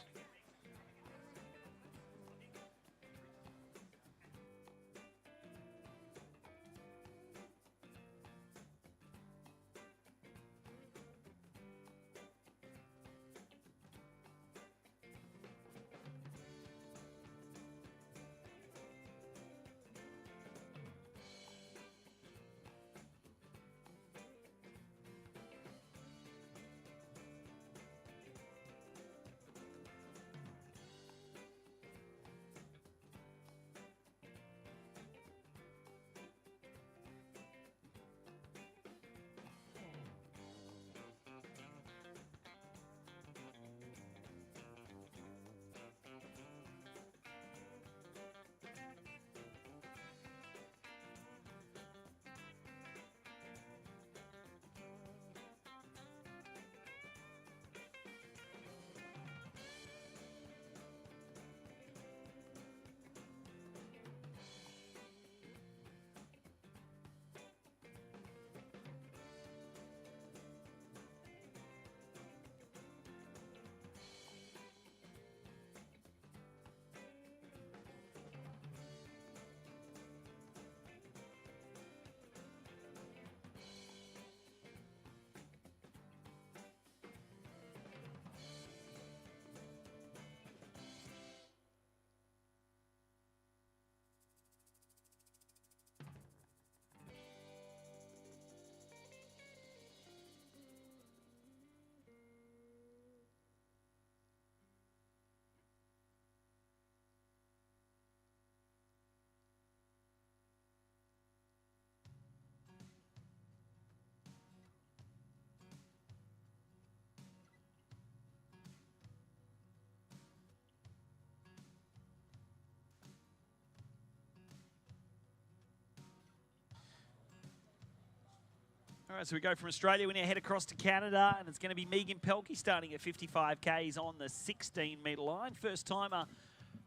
All right, so we go from Australia. We now head across to Canada, and it's going to be Megan Pelkey starting at 55 Ks on the 16-metre line. First timer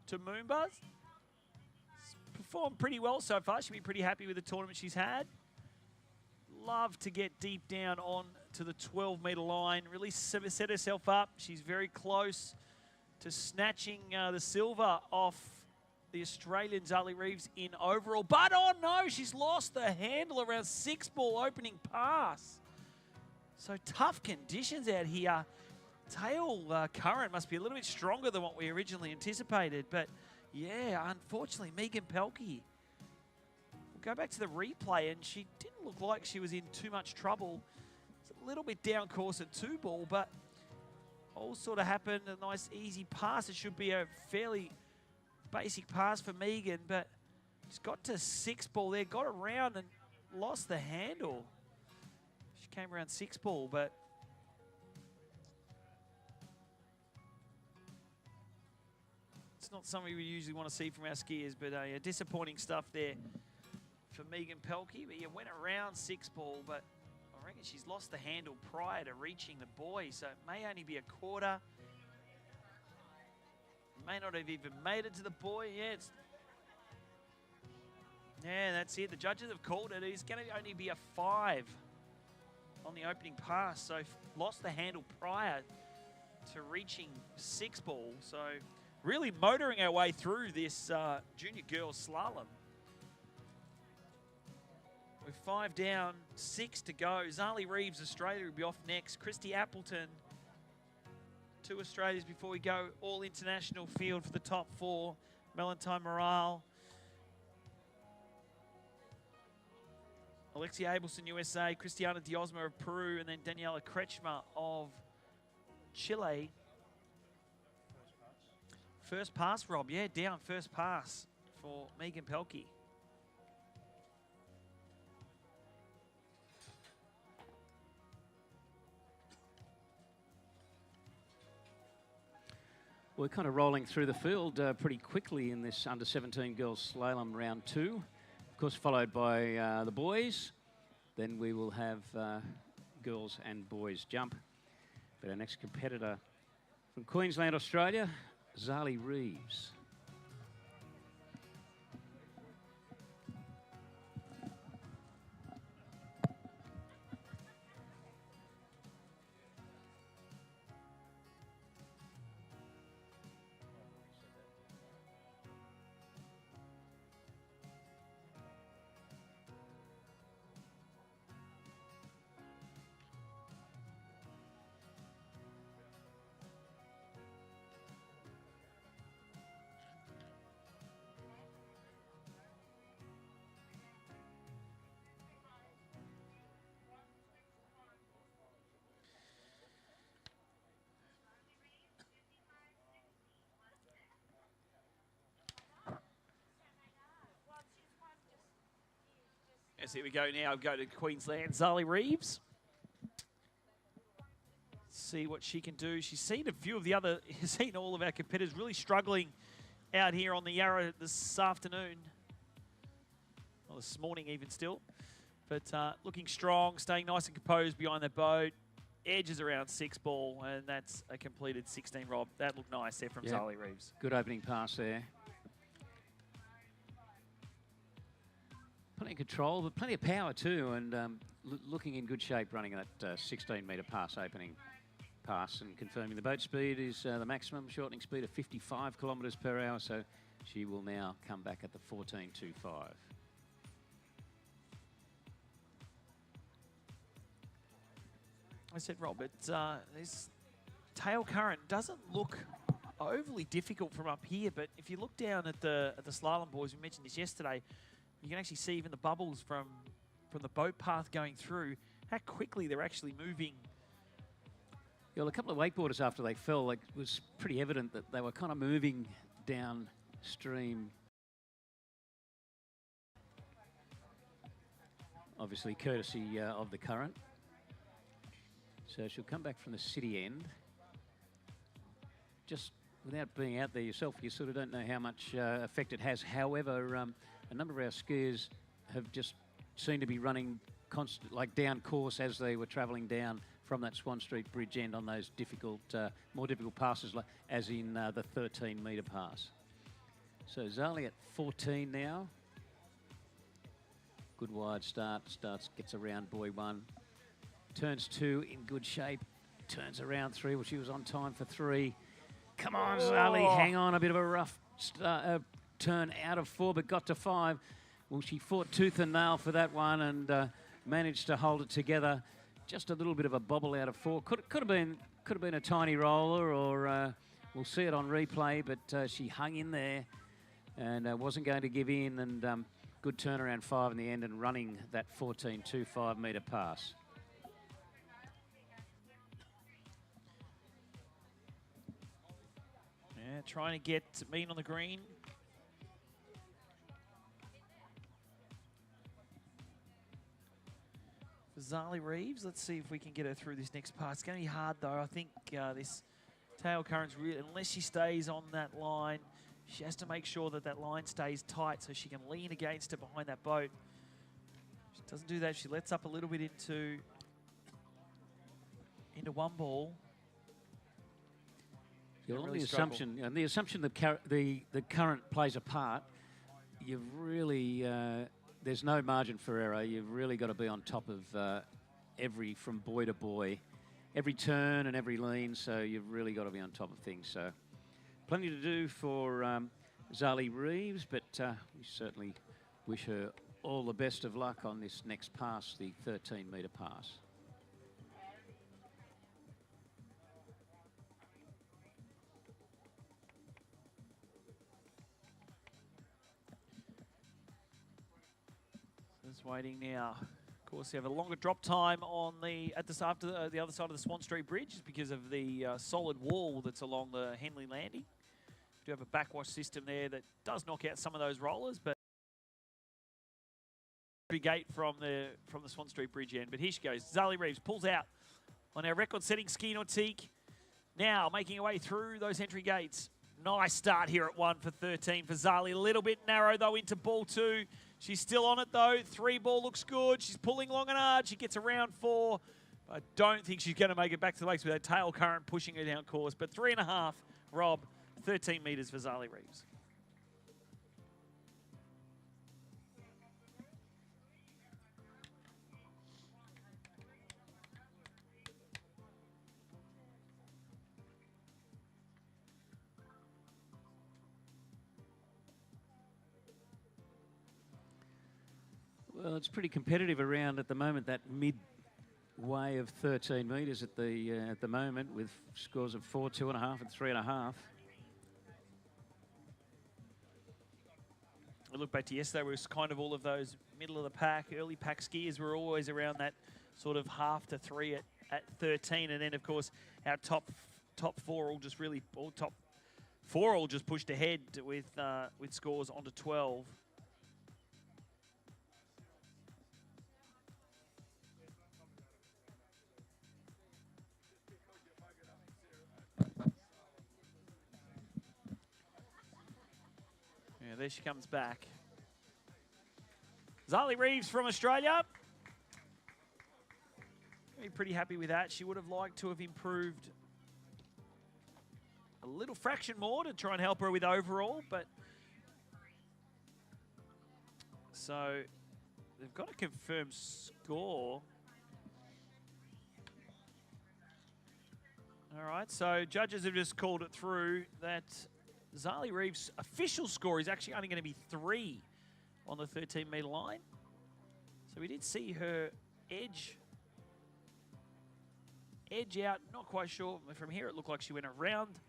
to MOOMBA. Performed pretty well so far. She'll be pretty happy with the tournament she's had. Love to get deep down on to the 12-metre line. Really set herself up. She's very close to snatching the silver off the Australian Zali Reeves in overall. But, oh no, she's lost the handle around 6-ball opening pass. So tough conditions out here. Tail current must be a little bit stronger than what we originally anticipated. But, yeah, unfortunately, Megan Pelkey. We'll go back to the replay, and she didn't look like she was in too much trouble. It's a little bit down course at 2-ball, but all sort of happened. A nice, easy pass. It should be a fairly basic pass for Megan, but she's got to 6-ball there, got around and lost the handle. She came around 6-ball, but it's not something we usually want to see from our skiers, but disappointing stuff there for Megan Pelkey. But went around 6-ball, but I reckon she's lost the handle prior to reaching the buoy, so it may only be a quarter. May not have even made it to the buoy. Yeah, that's it. The judges have called it. It's going to only be a 5 on the opening pass. So lost the handle prior to reaching 6-ball. So really motoring our way through this junior girls slalom. With 5 down, 6 to go. Zali Reeves, Australia, will be off next. Christy Appleton. 2 Australians before we go. All international field for the top 4. Melantine Morale. Alexia Abelson, USA. Cristiana Diosma of Peru. And then Daniela Kretschmer of Chile. First pass, Rob. Yeah, down first pass for Megan Pelkey. We're kind of rolling through the field pretty quickly in this under-17 girls slalom round 2. Of course, followed by the boys. Then we will have girls and boys jump. But our next competitor from Queensland, Australia, Zali Reeves. Yes, here we go now. Go to Queensland. Zali Reeves. See what she can do. She's seen a few of the other, seen all of our competitors really struggling out here on the Yarra this afternoon. Well, this morning even still. But looking strong, staying nice and composed behind the boat. Edges around 6-ball, and that's a completed 16, Rob. That looked nice there from Zali Reeves. Good opening pass there. Plenty of control, but plenty of power too, and looking in good shape running that 16-metre pass opening pass and confirming the boat speed is the maximum shortening speed of 55 kilometres per hour, so she will now come back at the 14.25. I said, Robert, this tail current doesn't look overly difficult from up here, but if you look down at the slalom boys, we mentioned this yesterday, you can actually see even the bubbles from the boat path going through, how quickly they're actually moving. Yeah, well, a couple of wakeboarders after they fell, it was pretty evident that they were kind of moving downstream. Obviously, courtesy of the current. So she'll come back from the city end. Just without being out there yourself, you sort of don't know how much effect it has. However, a number of our skiers have just seemed to be running constant, like down course as they were travelling down from that Swan Street Bridge end on those difficult, more difficult passes, like, as in the 13-metre pass. So Zali at 14 now. Good wide start. Gets around buoy 1. Turns 2 in good shape. Turns around 3. Well, she was on time for 3. Come on, Zali. Hang on. A bit of a rough turn out of 4, but got to 5. Well, she fought tooth and nail for that one and managed to hold it together. Just a little bit of a bobble out of 4. Could have been a tiny roller, or we'll see it on replay. But she hung in there and wasn't going to give in. And good turnaround 5 in the end, and running that 14.25 metre pass. Yeah, trying to get Mean on the green. For Zali Reeves, let's see if we can get her through this next pass. It's going to be hard, though. I think this tail current's really, unless she stays on that line, she has to make sure that that line stays tight so she can lean against it behind that boat. If she doesn't do that, she lets up a little bit into one ball. On really the assumption that the current plays a part, you've really there's no margin for error. You've really got to be on top of from buoy to buoy, every turn and every lean. So you've really got to be on top of things. So plenty to do for Zali Reeves, but we certainly wish her all the best of luck on this next pass, the 13-metre pass. Just waiting now. Of course, you have a longer drop time on the other side of the Swan Street Bridge because of the solid wall that's along the Henley Landing. We do have a backwash system there that does knock out some of those rollers, but gate from the Swan Street Bridge end. But here she goes. Zali Reeves pulls out on our record-setting ski nautique. Now making her way through those entry gates. Nice start here at 1 for 13 for Zali. A little bit narrow though into ball 2. She's still on it though. 3 ball looks good. She's pulling long and hard. She gets around 4. I don't think she's going to make it back to the lakes with that tail current pushing her down course. But 3.5, Rob, 13 metres for Zali Reeves. Well, it's pretty competitive around at the moment, that midway of 13 metres at the moment, with scores of 4, 2.5 and 3.5. I look back to yesterday, it was kind of all of those middle of the pack, early pack skiers were always around that sort of 1/2 to 3 at 13. And then, of course, our top 4 all just really, all top 4 all just pushed ahead with scores onto 12. Yeah, there she comes back. Zali Reeves from Australia. Be pretty happy with that. She would have liked to have improved a little fraction more to try and help her with overall, but so they've got a confirmed score. All right, so judges have just called it through that Zali Reeves' official score is actually only going to be 3 on the 13-metre line. So we did see her edge out. Not quite sure. From here, it looked like she went around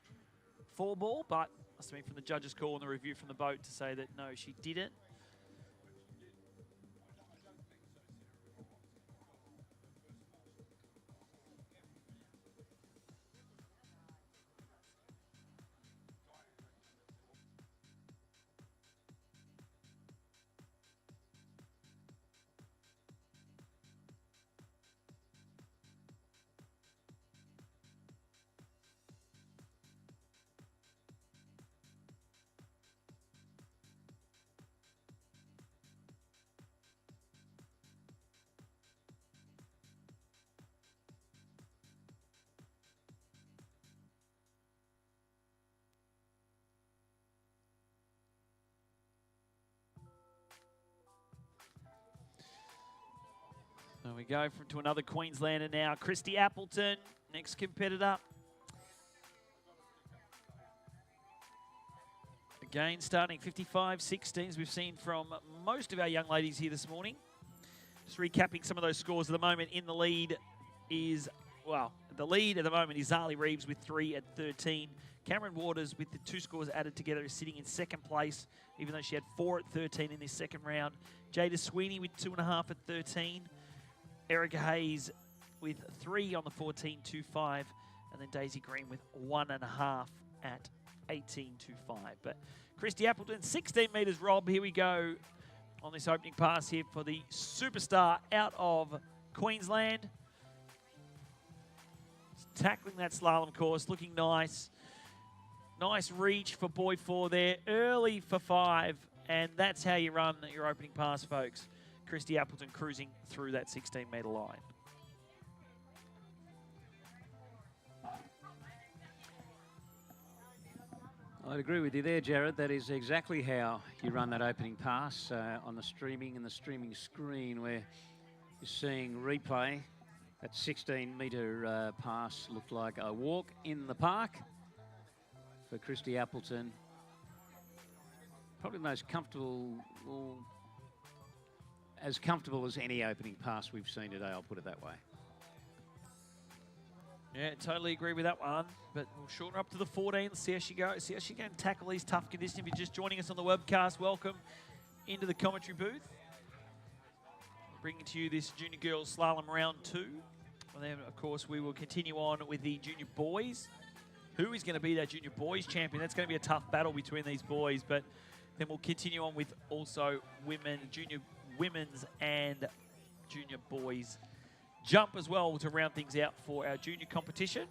4 ball, but must have been from the judges' call and the review from the boat to say that no, she didn't. So we go to another Queenslander now. Christy Appleton, next competitor. Again, starting 55-16s we've seen from most of our young ladies here this morning. Just recapping some of those scores at the moment. In the lead is, well, the lead at the moment is Zali Reeves with 3 at 13. Cameron Waters with the 2 scores added together is sitting in second place, even though she had 4 at 13 in this second round. Jada Sweeney with 2.5 at 13. Erica Hayes with 3 on the 14.25. And then Daisy Green with 1.5 at 18.25. But Christy Appleton, 16 metres, Rob. Here we go on this opening pass here for the superstar out of Queensland. Tackling that slalom course, looking nice. Nice reach for boy 4 there, early for 5, and that's how you run your opening pass, folks. Christy Appleton cruising through that 16-metre line. I'd agree with you there, Jared. That is exactly how you run that opening pass on the streaming and the streaming screen, where you're seeing replay. That 16-metre pass looked like a walk in the park for Christy Appleton. Probably the most comfortable, well, as comfortable as any opening pass we've seen today, I'll put it that way. Yeah, totally agree with that one. But we'll shorten her up to the 14, see how she goes, see how she can tackle these tough conditions. If you're just joining us on the webcast, welcome into the commentary booth. Bringing to you this Junior Girls Slalom Round 2. And then, of course, we will continue on with the Junior Boys. Who is going to be that Junior Boys champion? That's going to be a tough battle between these boys. But then we'll continue on with also Junior Women's and Junior Boys jump as well to round things out for our junior competition.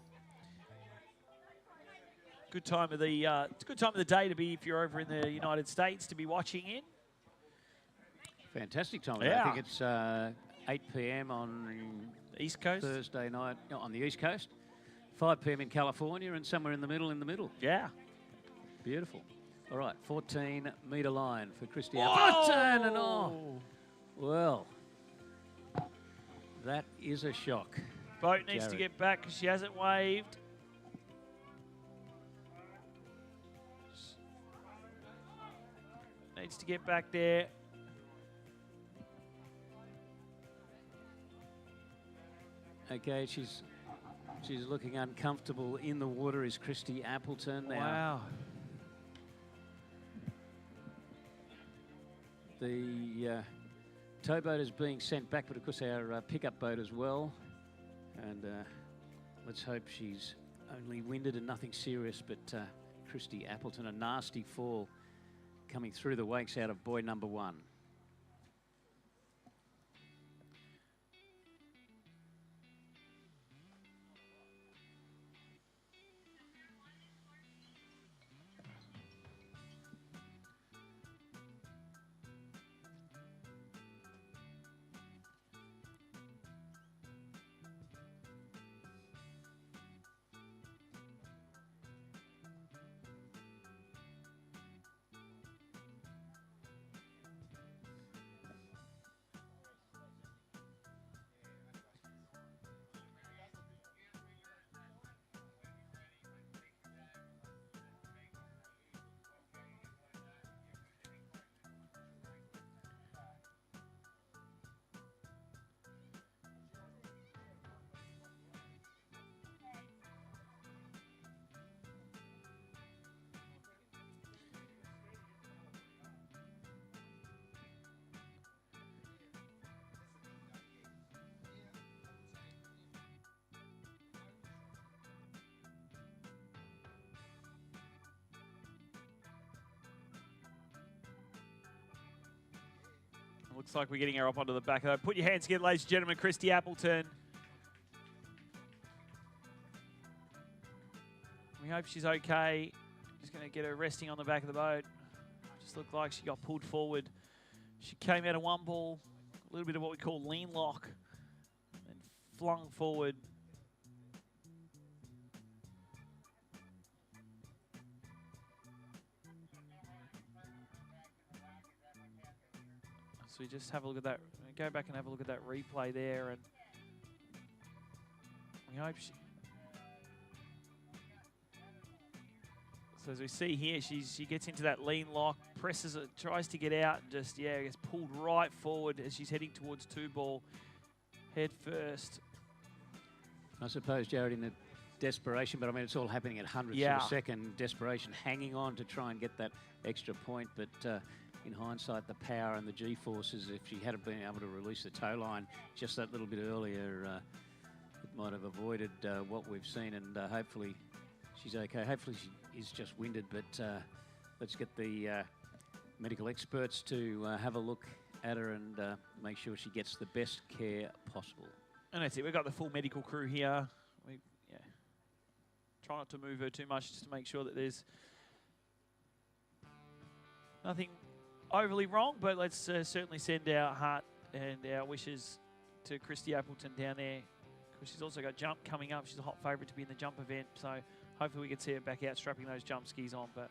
Good time of the it's a good time of the day to be, if you're over in the United States, to be watching in. Fantastic time. Yeah. I think it's 8 p.m. on East Coast Thursday night, no, on the East Coast. 5 p.m. in California, and somewhere in the middle. Yeah. Beautiful. All right, 14-metre line for Christy Appleton. And well, that is a shock. Boat needs to Jared. get back because she hasn't waved. Needs to get back there. Okay, she's looking uncomfortable in the water, is Christy Appleton now. Wow. The towboat is being sent back, but of course our pickup boat as well. And let's hope she's only winded and nothing serious, but Christy Appleton, a nasty fall coming through the wakes out of boy number 1. Looks like we're getting her up onto the back of that. Put your hands together, ladies and gentlemen. Christy Appleton. We hope she's okay. Just going to get her resting on the back of the boat. Just looked like she got pulled forward. She came out of one ball, a little bit of what we call lean lock, and flung forward. we just have a look at that, go back and have a look at that replay there, and we hope she... So as we see here, she gets into that lean lock, presses it, tries to get out, and just, yeah, gets pulled right forward as she's heading towards 2-ball, head first. I suppose, Jared, in the desperation, but I mean, it's all happening at hundredths of a second. Desperation, hanging on to try and get that extra point, but in hindsight, the power and the G-forces, if she had been able to release the toe line just that little bit earlier, it might have avoided what we've seen, and hopefully she's okay. Hopefully she is just winded, but let's get the medical experts to have a look at her and make sure she gets the best care possible. And that's it. We've got the full medical crew here. We try not to move her too much, just to make sure that there's nothing overly wrong. But let's certainly send our heart and our wishes to Christy Appleton down there, because she's also got jump coming up. She's a hot favourite to be in the jump event, so hopefully we can see her back out strapping those jump skis on. But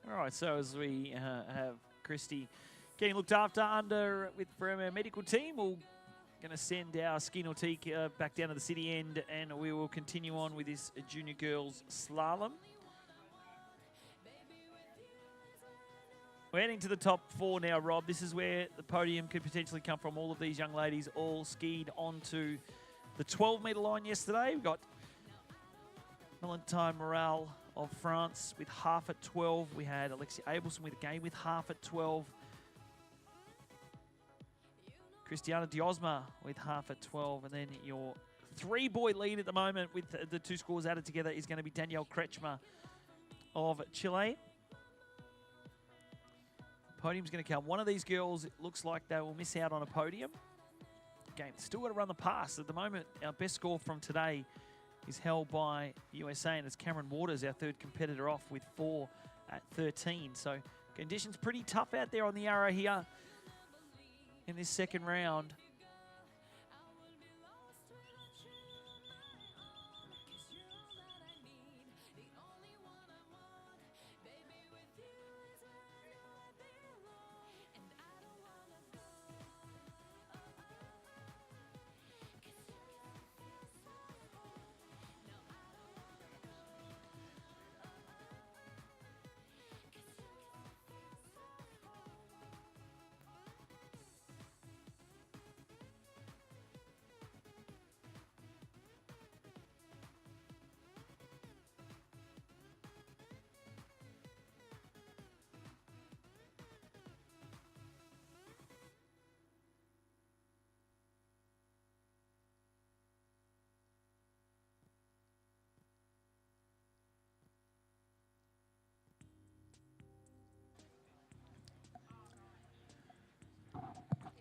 all right, so as we have Christy getting looked after from our medical team, we're going to send our ski nautique back down to the city end, and we will continue on with this junior girls slalom. We're heading to the top 4 now, Rob. This is where the podium could potentially come from. All of these young ladies all skied onto the 12-metre line yesterday. We've got Valentine Morel of France with half at 12. We had Alexia Abelson with again with half at 12. Christiana Diosma with half at 12. And then your 3-boy lead at the moment with the 2 scores added together is going to be Danielle Kretschmer of Chile. Podium's going to come. One of these girls, it looks like they will miss out on a podium. Again, still got to run the pass. At the moment, our best score from today is held by USA, and it's Cameron Waters, our 3rd competitor, off with 4 at 13. So conditions pretty tough out there on the arrow here in this second round.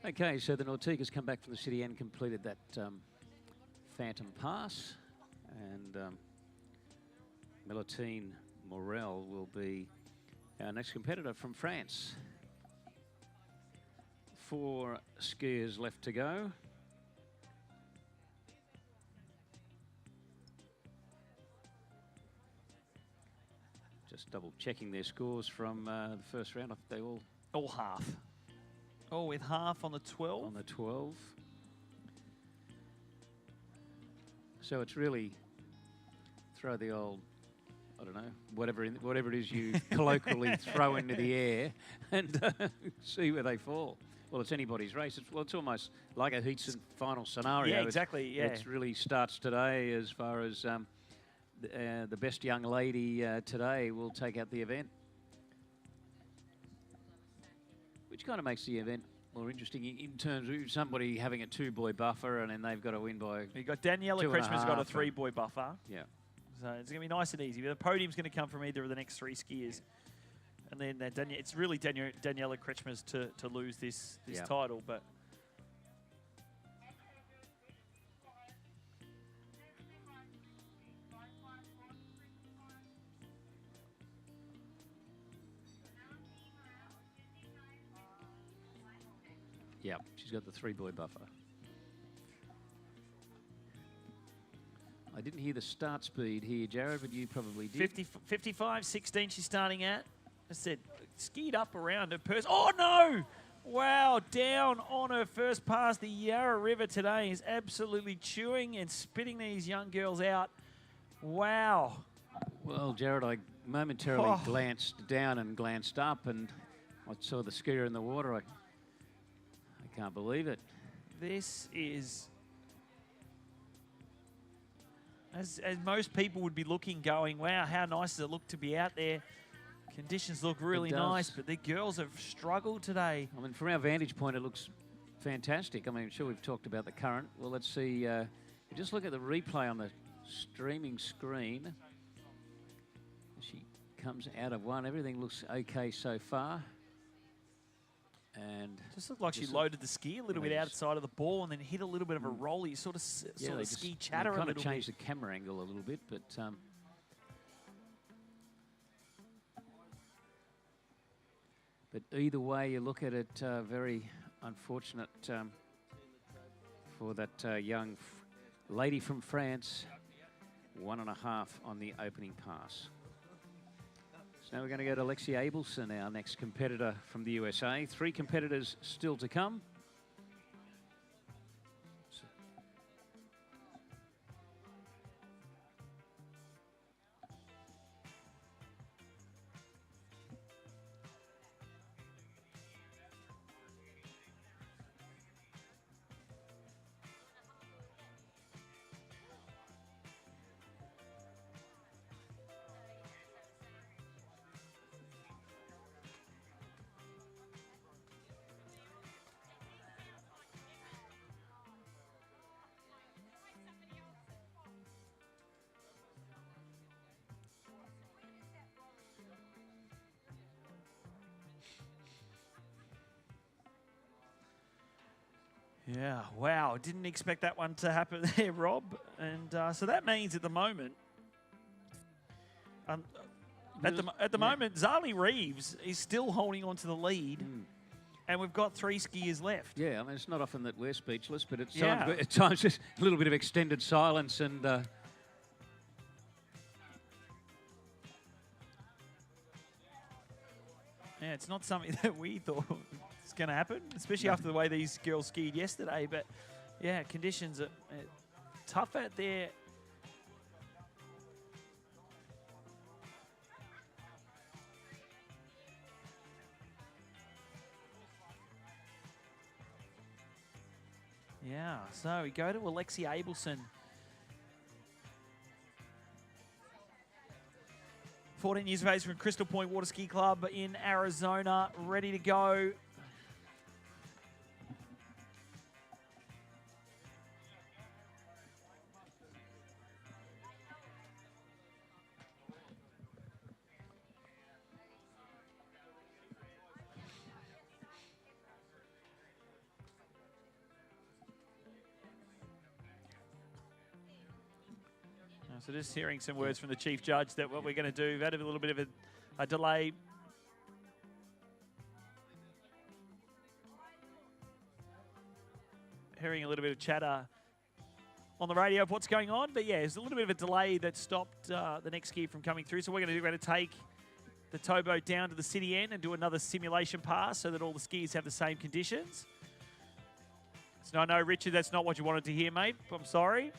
Okay, so the Nautica's come back from the city and completed that phantom pass. And Melotine Morel will be our next competitor from France. 4 skiers left to go. Just double checking their scores from the first round. I think they all half. All with half on the 12. On the 12. So it's really throw the old, I don't know, whatever it is you colloquially throw into the air and see where they fall. Well, it's anybody's race. It's almost like a heats and final scenario. Yeah, exactly. Yeah. It really starts today as far as the best young lady today will take out the event. Which kind of makes the event more interesting in terms of somebody having a 2-boy buffer and then they've got to win by You got Daniela Kretschmer's got a 3-boy buffer. Yeah. So it's going to be nice and easy. The podium's going to come from either of the next 3 skiers. And then it's really Daniela Kretschmer's to lose this title. But yeah, she's got the 3-boy buffer. I didn't hear the start speed here, Jared, but you probably did. 55.16 she's starting at. I said, skied up around her purse. Oh, no! Wow, down on her first pass. The Yarra River today is absolutely chewing and spitting these young girls out. Wow. Well, Jared, I momentarily glanced down and glanced up, and I saw the skier in the water. I can't believe it. This is, as most people would be looking, going, wow, how nice does it look to be out there? Conditions look really nice, but the girls have struggled today. I mean, from our vantage point, it looks fantastic. I mean, I'm sure we've talked about the current. Well, let's see. Just look at the replay on the streaming screen. She comes out of one. Everything looks okay so far. And just looked like she loaded the ski a little bit outside of the ball and then hit a little bit of a roll. You sort of ski chatter a little bit. Kind of changed the camera angle a little bit, but either way you look at it, very unfortunate for that young lady from France. 1.5 on the opening pass. Now we're going to go to Alexia Abelson, our next competitor from the USA. 3 competitors still to come. Yeah, wow. Didn't expect that one to happen there, Rob. And so that means at the moment, at the moment, Zali Reeves is still holding on to the lead. And we've got 3 skiers left. Yeah, I mean, it's not often that we're speechless, but Yeah. at times just a little bit of extended silence and... Yeah, it's not something that we thought was going to happen, especially after the way these girls skied yesterday. But, yeah, conditions are tough out there. Yeah, so we go to Alexi Abelson. 14 years of age from Crystal Point Water Ski Club in Arizona, ready to go. So just hearing some words from the Chief Judge that what we're going to do, we've had a little bit of a delay. Hearing a little bit of chatter on the radio of what's going on. But yeah, there's a little bit of a delay that stopped the next skier from coming through. So what we're going to take the towboat down to the city end and do another simulation pass so that all the skiers have the same conditions. So no, Richard, that's not what you wanted to hear, mate. I'm sorry.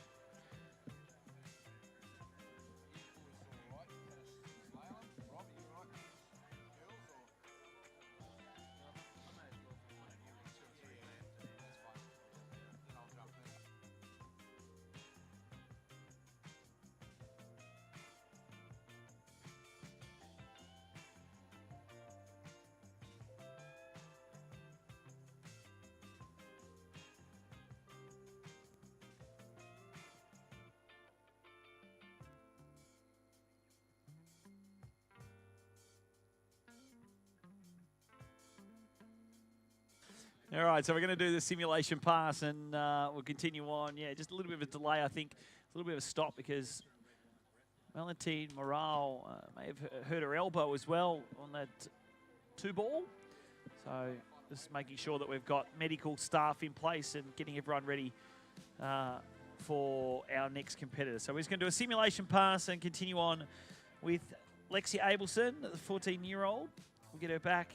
All right, so we're going to do the simulation pass and we'll continue on. Yeah, just a little bit of a delay, I think. A little bit of a stop because Valentine Morale may have hurt her elbow as well on that 2-ball. So just making sure that we've got medical staff in place and getting everyone ready for our next competitor. So we're just going to do a simulation pass and continue on with Lexi Abelson, the 14-year-old. We'll get her back.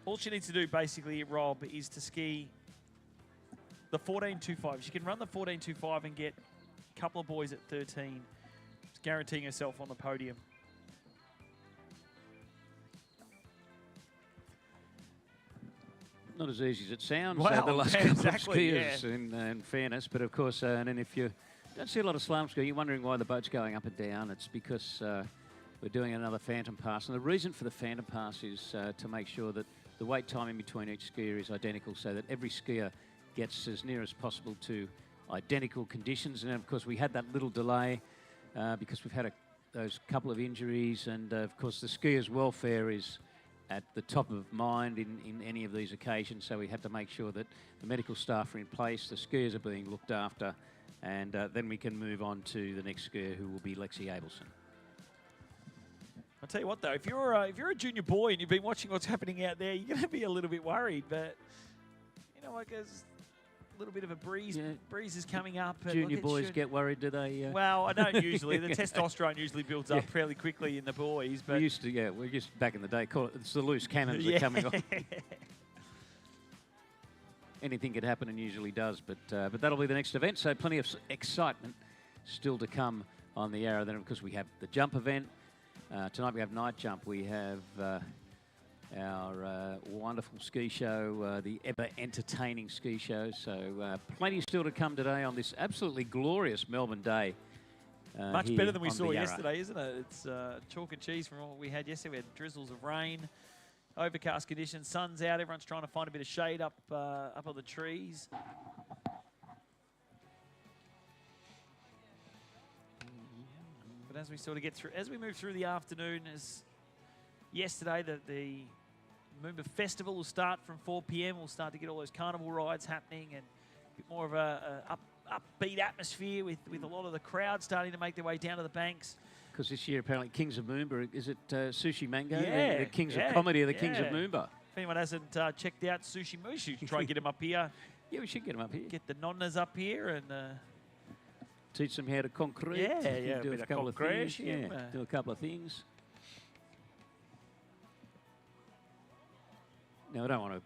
All she needs to do, basically, Rob, is to ski the 14.25. She can run the 14.25 and get a couple of boys at 13, just guaranteeing herself on the podium. Not as easy as it sounds. Wow, The last yeah, couple exactly, of skiers, in fairness. But of course, and then if you don't see a lot of slalom skiing, you're wondering why the boat's going up and down. It's because we're doing another phantom pass. And the reason for the phantom pass is to make sure that the wait time in between each skier is identical so that every skier gets as near as possible to identical conditions. And of course, we had that little delay because we've had those couple of injuries. And of course, the skiers' welfare is at the top of mind in any of these occasions. So we had to make sure that the medical staff are in place, the skiers are being looked after, and then we can move on to the next skier, who will be Lexi Abelson. I'll tell you what, though, if you're a junior boy and you've been watching what's happening out there, you're going to be a little bit worried. But, you know, like there's a little bit of a breeze. Yeah. Breeze is coming up. Junior boys get worried, do they? Well, I don't usually. The testosterone usually builds up fairly quickly in the boys. But we used to back in the day, call it, it's the loose cannons that are coming on. Anything could happen and usually does, but that'll be the next event. So plenty of excitement still to come on the Arrow. Then, of course, we have the jump event. Tonight we have night jump. We have our wonderful ski show, the ever entertaining ski show. So plenty still to come today on this absolutely glorious Melbourne day. Much better than we saw yesterday, isn't it? It's chalk and cheese from what we had yesterday. We had drizzles of rain, overcast conditions, sun's out. Everyone's trying to find a bit of shade up on the trees. But as we sort of get through, as we move through the afternoon, as yesterday the Moomba Festival will start from 4 p.m. We'll start to get all those carnival rides happening and a bit more of a upbeat atmosphere with a lot of the crowd starting to make their way down to the banks. Because this year, apparently, Kings of Moomba, is it Sushi Mango? Yeah, The Kings of Comedy are the Kings of yeah. Moomba. If anyone hasn't checked out Sushi Moose, you can try and get them up here. Yeah, we should get them up here. Get the nonnas up here and... teach them how to concrete. Yeah, do a couple of things. Yeah, do a couple of things. Now, I don't want to...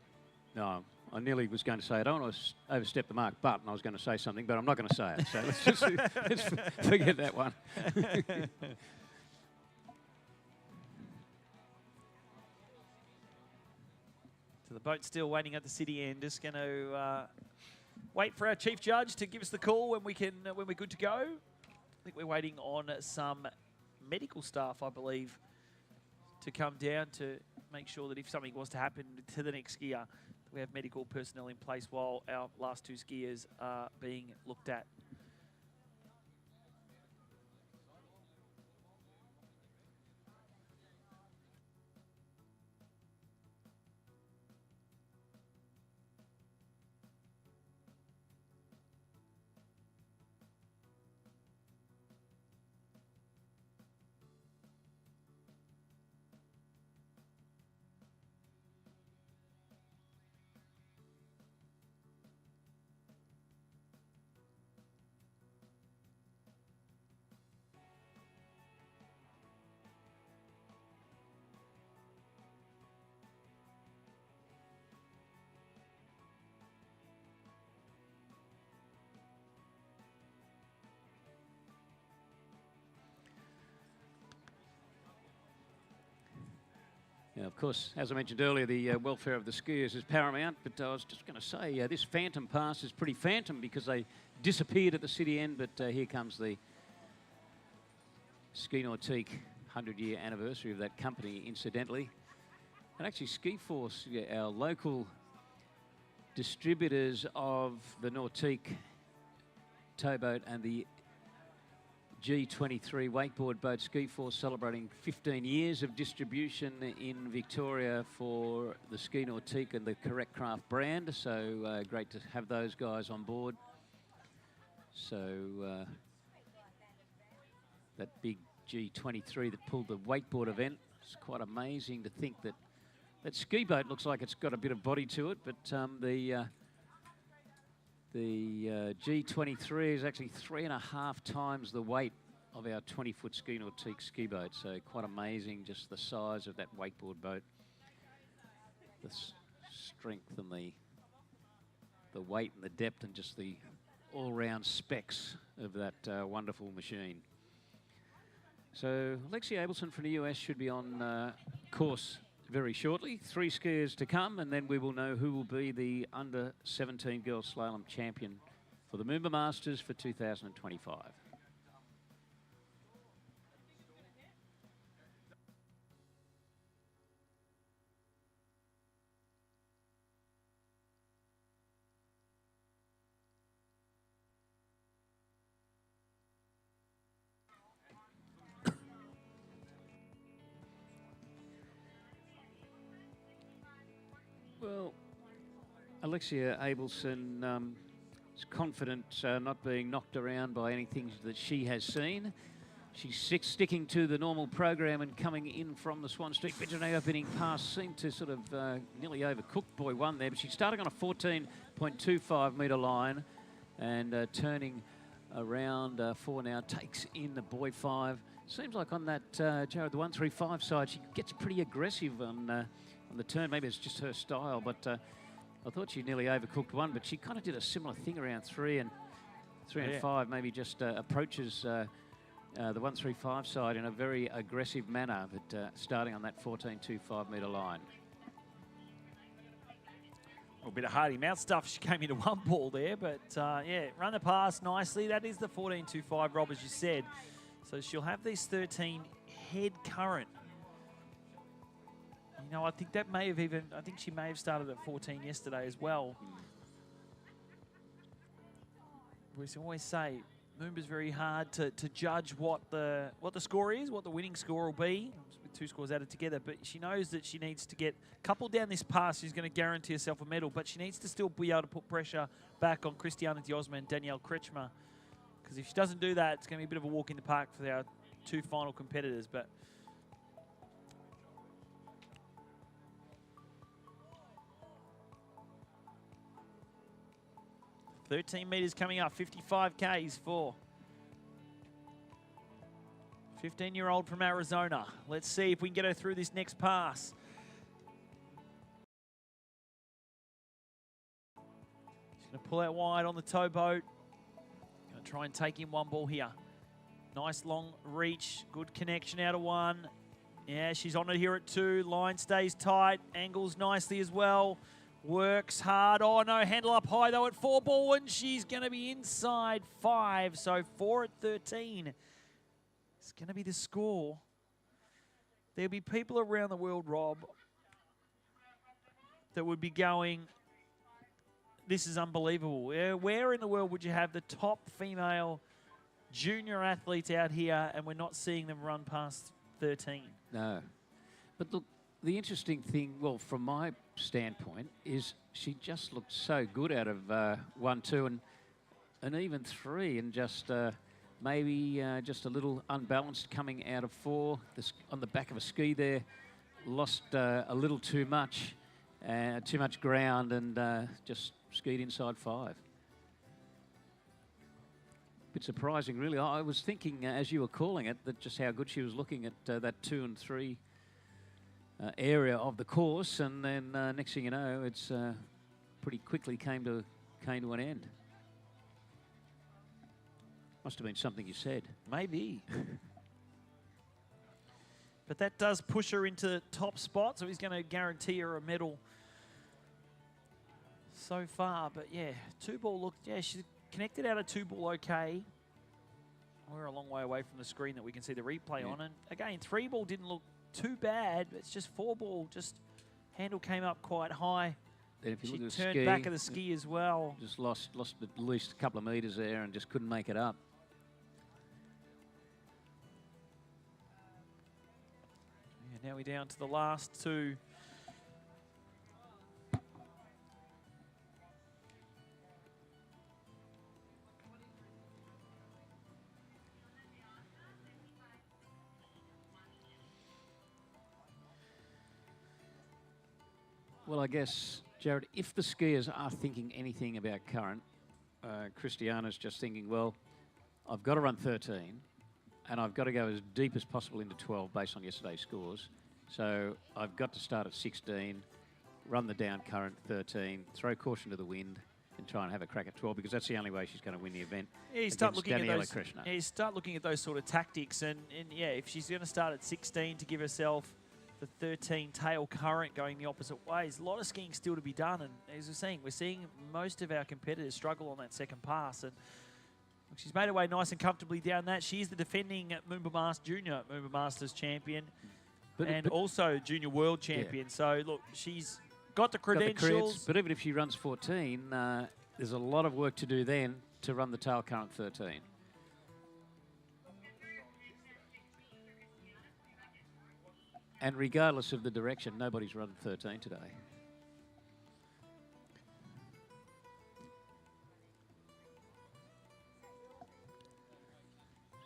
No, I nearly was going to say I don't want to overstep the mark, but I was going to say something, but I'm not going to say it. So let's forget that one. So the boat's still waiting at the city end. Just going to wait for our chief judge to give us the call when we're good to go. I think we're waiting on some medical staff, I believe, to come down to make sure that if something was to happen to the next skier, we have medical personnel in place while our last 2 skiers are being looked at. Yeah, of course, as I mentioned earlier, the welfare of the skiers is paramount, but I was just going to say this phantom pass is pretty phantom because they disappeared at the city end, but here comes the Ski Nautique 100-year anniversary of that company, incidentally. And actually, Ski Force, our local distributors of the Nautique towboat and the G23 wakeboard boat, Ski Force celebrating 15 years of distribution in Victoria for the Ski Nautique and the Correct Craft brand. So great to have those guys on board. So that big G23 that pulled the wakeboard event, it's quite amazing to think that that ski boat looks like it's got a bit of body to it, but the G23 is actually 3.5 times the weight of our 20-foot Ski Nautique ski boat. So quite amazing, just the size of that wakeboard boat, the strength and the weight and the depth and just the all-round specs of that wonderful machine. So Lexi Abelson from the US should be on course very shortly. 3 skiers to come, and then we will know who will be the under-17 girls slalom champion for the Moomba Masters for 2025. Well, Alexia Abelson is confident not being knocked around by anything that she has seen. She's sticking to the normal program and coming in from the Swan Street Veterinary opening pass. Seemed to sort of nearly overcook Boy 1 there, but she's starting on a 14.25 metre line and turning around 4 now, takes in the Boy 5. Seems like on that, Jared, the 135 side, she gets pretty aggressive on the turn. Maybe it's just her style, but I thought she nearly overcooked 1, but she kind of did a similar thing around 3 and 5, maybe just approaches the 135 side in a very aggressive manner, but starting on that 14.25 metre line. A bit of Hardy mouth stuff. She came into 1 ball there, but yeah, run the pass nicely. That is the 14.25, Rob, as you said. So she'll have these 13 head current. You know, I think that may have I think she may have started at 14 yesterday as well. We always say, Moomba's very hard to judge what the score is, what the winning score will be. With two scores added together, but she knows that she needs to get coupled down this pass. She's going to guarantee herself a medal, but she needs to still be able to put pressure back on Christiana Diosma and Danielle Kretschmer, because if she doesn't do that, it's going to be a bit of a walk in the park for our two final competitors. But $13 meters coming up, 55 Ks for 15-year-old from Arizona. Let's see if we can get her through this next pass. She's going to pull out wide on the towboat. Going to try and take in one ball here. Nice long reach, good connection out of one. Yeah, she's on it here at 2. Line stays tight, angles nicely as well. Works hard. Oh no, handle up high though at 4 ball, and she's going to be inside 5. So 4 at 13. It's going to be the score. There'll be people around the world, Rob, that would be going, this is unbelievable. Where in the world would you have the top female junior athletes out here and we're not seeing them run past 13? No. But look, the interesting thing, well, from my standpoint, is she just looked so good out of 1, 2, and even 3, and just maybe just a little unbalanced coming out of 4. On the back of a ski there, lost a little too much ground, and just skied inside 5. Bit surprising, really. I was thinking, as you were calling it, that just how good she was looking at that 2 and 3 area of the course, and then next thing you know, it's pretty quickly came to an end. Must have been something you said. Maybe. But that does push her into top spot, so he's going to guarantee her a medal so far. But yeah, 2 ball looked, yeah, she's connected out of 2 ball okay. We're a long way away from the screen that we can see the replay on. And again, 3 ball didn't look too bad. It's just 4 ball, just handle came up quite high. Then if you she look at turned ski, back of the ski as well. Just lost at least a couple of meters there and just couldn't make it up. Yeah, now we're down to the last 2. Well, I guess, Jared, if the skiers are thinking anything about current, Christiana's just thinking, well, I've got to run 13, and I've got to go as deep as possible into 12 based on yesterday's scores. So I've got to start at 16, run the down current 13, throw caution to the wind, and try and have a crack at 12, because that's the only way she's going to win the event. Yeah, you start looking at those. Krishna. Yeah, you start looking at those sort of tactics, and yeah, if she's going to start at 16 to give herself the 13 tail current going the opposite ways, a lot of skiing still to be done. And as we're seeing most of our competitors struggle on that second pass. And she's made her way nice and comfortably down that. She's the defending MOOMBA Junior MOOMBA Masters champion, and also Junior World champion. Yeah. So look, she's got the credentials. But even if she runs 14, there's a lot of work to do then to run the tail current 13. And regardless of the direction, nobody's run 13 today.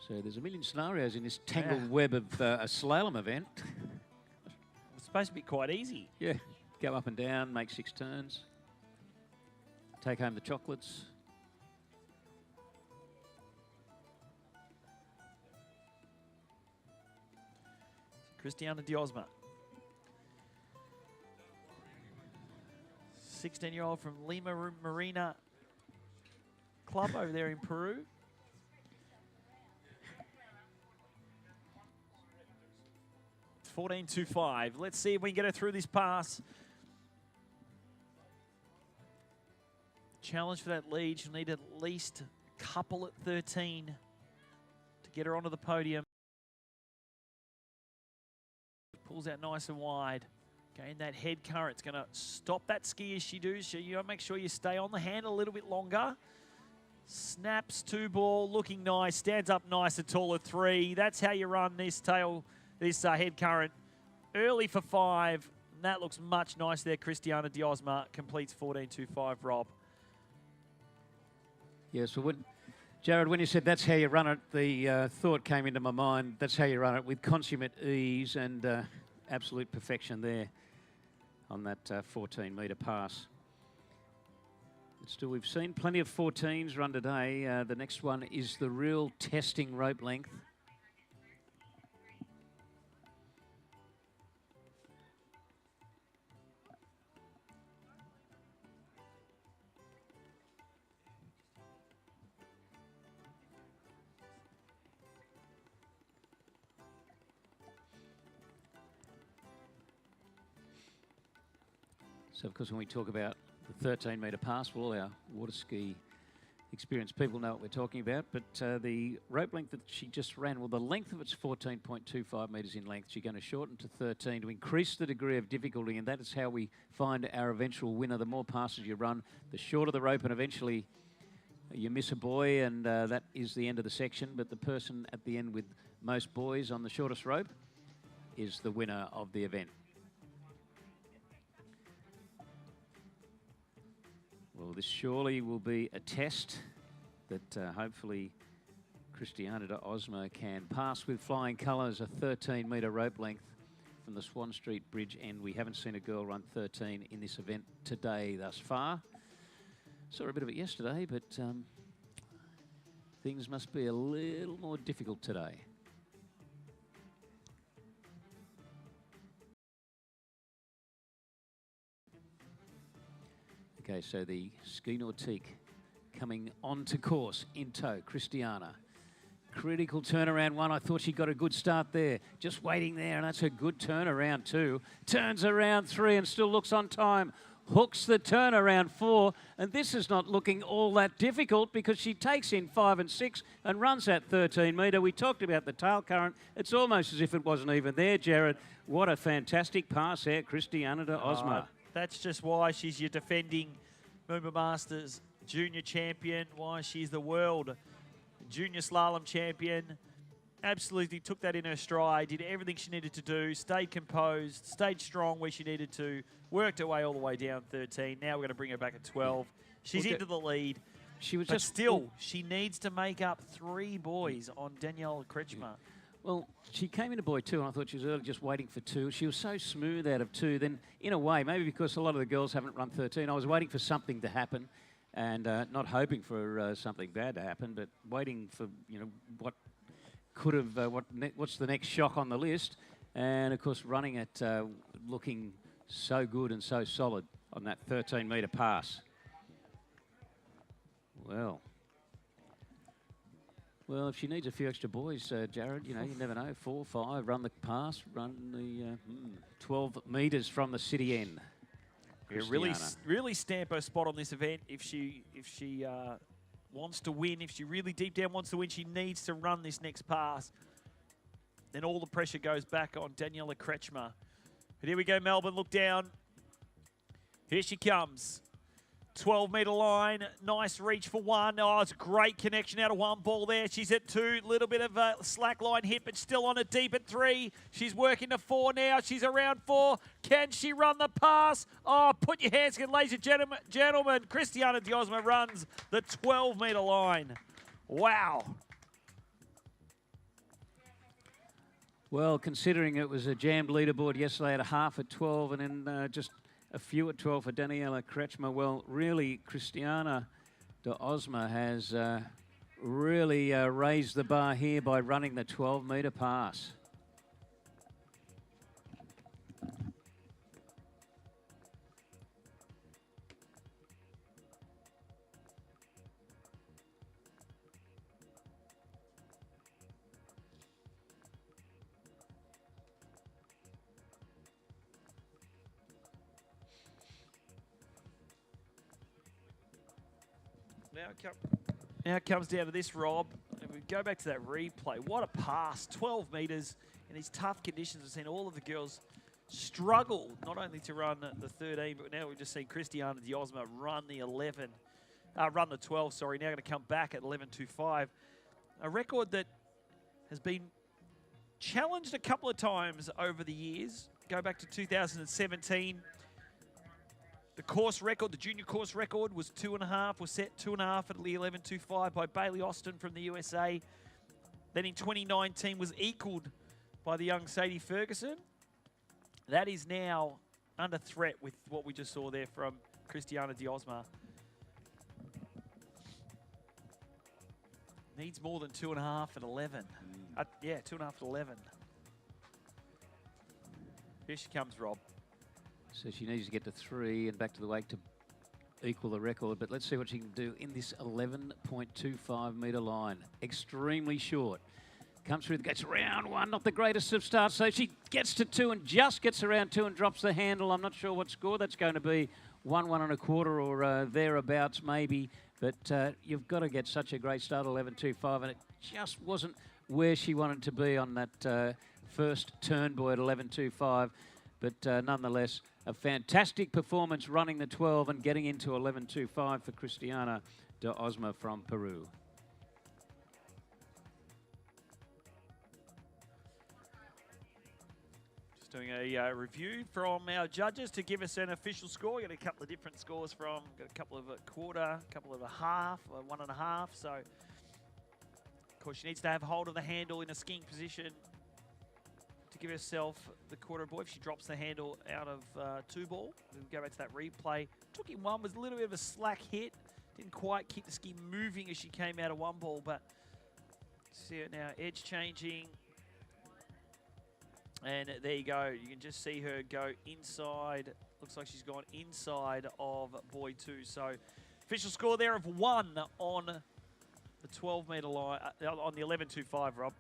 So there's a million scenarios in this tangled web of a slalom event. It's supposed to be quite easy. Yeah, go up and down, make 6 turns, take home the chocolates. Christiana Diosma, 16-year-old from Lima Marina Club over there in Peru. It's 14.25. Let's see if we can get her through this pass. Challenge for that lead. She'll need at least a couple at 13 to get her onto the podium. Pulls out nice and wide. Gain that head current. It's going to stop that ski as she does. So you got to make sure you stay on the handle a little bit longer. Snaps 2 ball, looking nice. Stands up nice and tall at 3. That's how you run this tail this head current. Early for 5. And that looks much nicer there. Christiana Diosma completes 14.25, Rob. Yeah, so Jared, when you said that's how you run it, the thought came into my mind, that's how you run it, with consummate ease and absolute perfection there on that 14-metre pass. But still, we've seen plenty of 14s run today. The next one is the real testing rope length. So, of course, when we talk about the 13-metre pass, well, all our water ski experienced people know what we're talking about. But the rope length that she just ran, well, the length of it's 14.25 metres in length. She's going to shorten to 13 to increase the degree of difficulty, and that is how we find our eventual winner. The more passes you run, the shorter the rope, and eventually you miss a buoy, and that is the end of the section. But the person at the end with most buoys on the shortest rope is the winner of the event. Well, this surely will be a test that hopefully Christiana Diosma can pass with flying colours, a 13-metre rope length from the Swan Street Bridge end. We haven't seen a girl run 13 in this event today thus far. Saw a bit of it yesterday, but things must be a little more difficult today. Okay, so the ski nautique coming onto course in tow. Christiana, critical turnaround 1. I thought she got a good start there. Just waiting there, and that's a good turnaround 2. Turns around 3 and still looks on time. Hooks the turnaround 4, and this is not looking all that difficult because she takes in 5 and 6 and runs that 13 metre. We talked about the tail current. It's almost as if it wasn't even there, Jared. What a fantastic pass there, Christiana Diosma. That's just why she's your defending MOOMBA Masters junior champion, why she's the world junior slalom champion. Absolutely took that in her stride, did everything she needed to do, stayed composed, stayed strong where she needed to, worked her way all the way down 13. Now we're going to bring her back at 12. She's into the lead. She was but just still, she needs to make up 3 buoys on Daniela Kretschmer. Well, she came into buoy 2, and I thought she was early just waiting for 2. She was so smooth out of 2. Then, in a way, maybe because a lot of the girls haven't run 13, I was waiting for something to happen, and not hoping for something bad to happen, but waiting for, you know, what could have, what's the next shock on the list, and of course running it, looking so good and so solid on that 13-metre pass. Well, if she needs a few extra buoys, Jared, you know, you never know. 4, 5, run the pass, run the 12 metres from the city end. Yeah, really stamp her spot on this event. If she wants to win, if she really deep down wants to win, she needs to run this next pass. Then all the pressure goes back on Daniela Kretschmer. But here we go, Melbourne. Look down. Here she comes. 12-metre line, nice reach for 1. Oh, it's a great connection out of 1 ball there. She's at 2, little bit of a slack line hit, but still on it deep at 3. She's working to 4 now. She's around 4. Can she run the pass? Oh, put your hands together, ladies and gentlemen. Christiana Diosma runs the 12-metre line. Wow. Well, considering it was a jammed leaderboard yesterday at a half at 12 and then just a few at 12 for Daniela Kretschmer. Well, really, Christiana Diosma has really raised the bar here by running the 12-metre pass. Now it comes down to this, Rob. And we go back to that replay. What a pass, 12 metres in these tough conditions. We've seen all of the girls struggle not only to run the 13, but now we've just seen Christiana Diosma run the 12, sorry. Now going to come back at 11.25. A record that has been challenged a couple of times over the years. Go back to 2017. The course record, the junior course record was 2.5, was set 2.5 at the 11.25 by Bailey Austin from the USA. Then in 2019 was equaled by the young Sadie Ferguson. That is now under threat with what we just saw there from Christiana Diosma. Needs more than 2.5 at 11. Yeah, 2.5 at 11. Here she comes, Rob. So she needs to get to 3 and back to the wake to equal the record. But let's see what she can do in this 11.25 metre line. Extremely short. Comes through, gets around 1, not the greatest of starts. So she gets to 2 and just gets around 2 and drops the handle. I'm not sure what score that's going to be. 1, 1.25 or thereabouts maybe. But you've got to get such a great start, 11.25, and it just wasn't where she wanted to be on that first turn buoy at 11.25. But nonetheless, a fantastic performance running the 12 and getting into 11.25 for Christiana Diosma from Peru. Just doing a review from our judges to give us an official score. Got a couple of different scores from, got a couple of a quarter, a couple of a half, 1.5. So, of course, she needs to have hold of the handle in a skiing position to give herself the quarter buoy. If she drops the handle out of 2 ball, we'll go back to that replay. Took in 1, was a little bit of a slack hit. Didn't quite keep the ski moving as she came out of 1 ball, but see it now, edge changing. And there you go. You can just see her go inside. Looks like she's gone inside of buoy 2. So official score there of 1 on the 12 metre line, on the 11.25, Rob.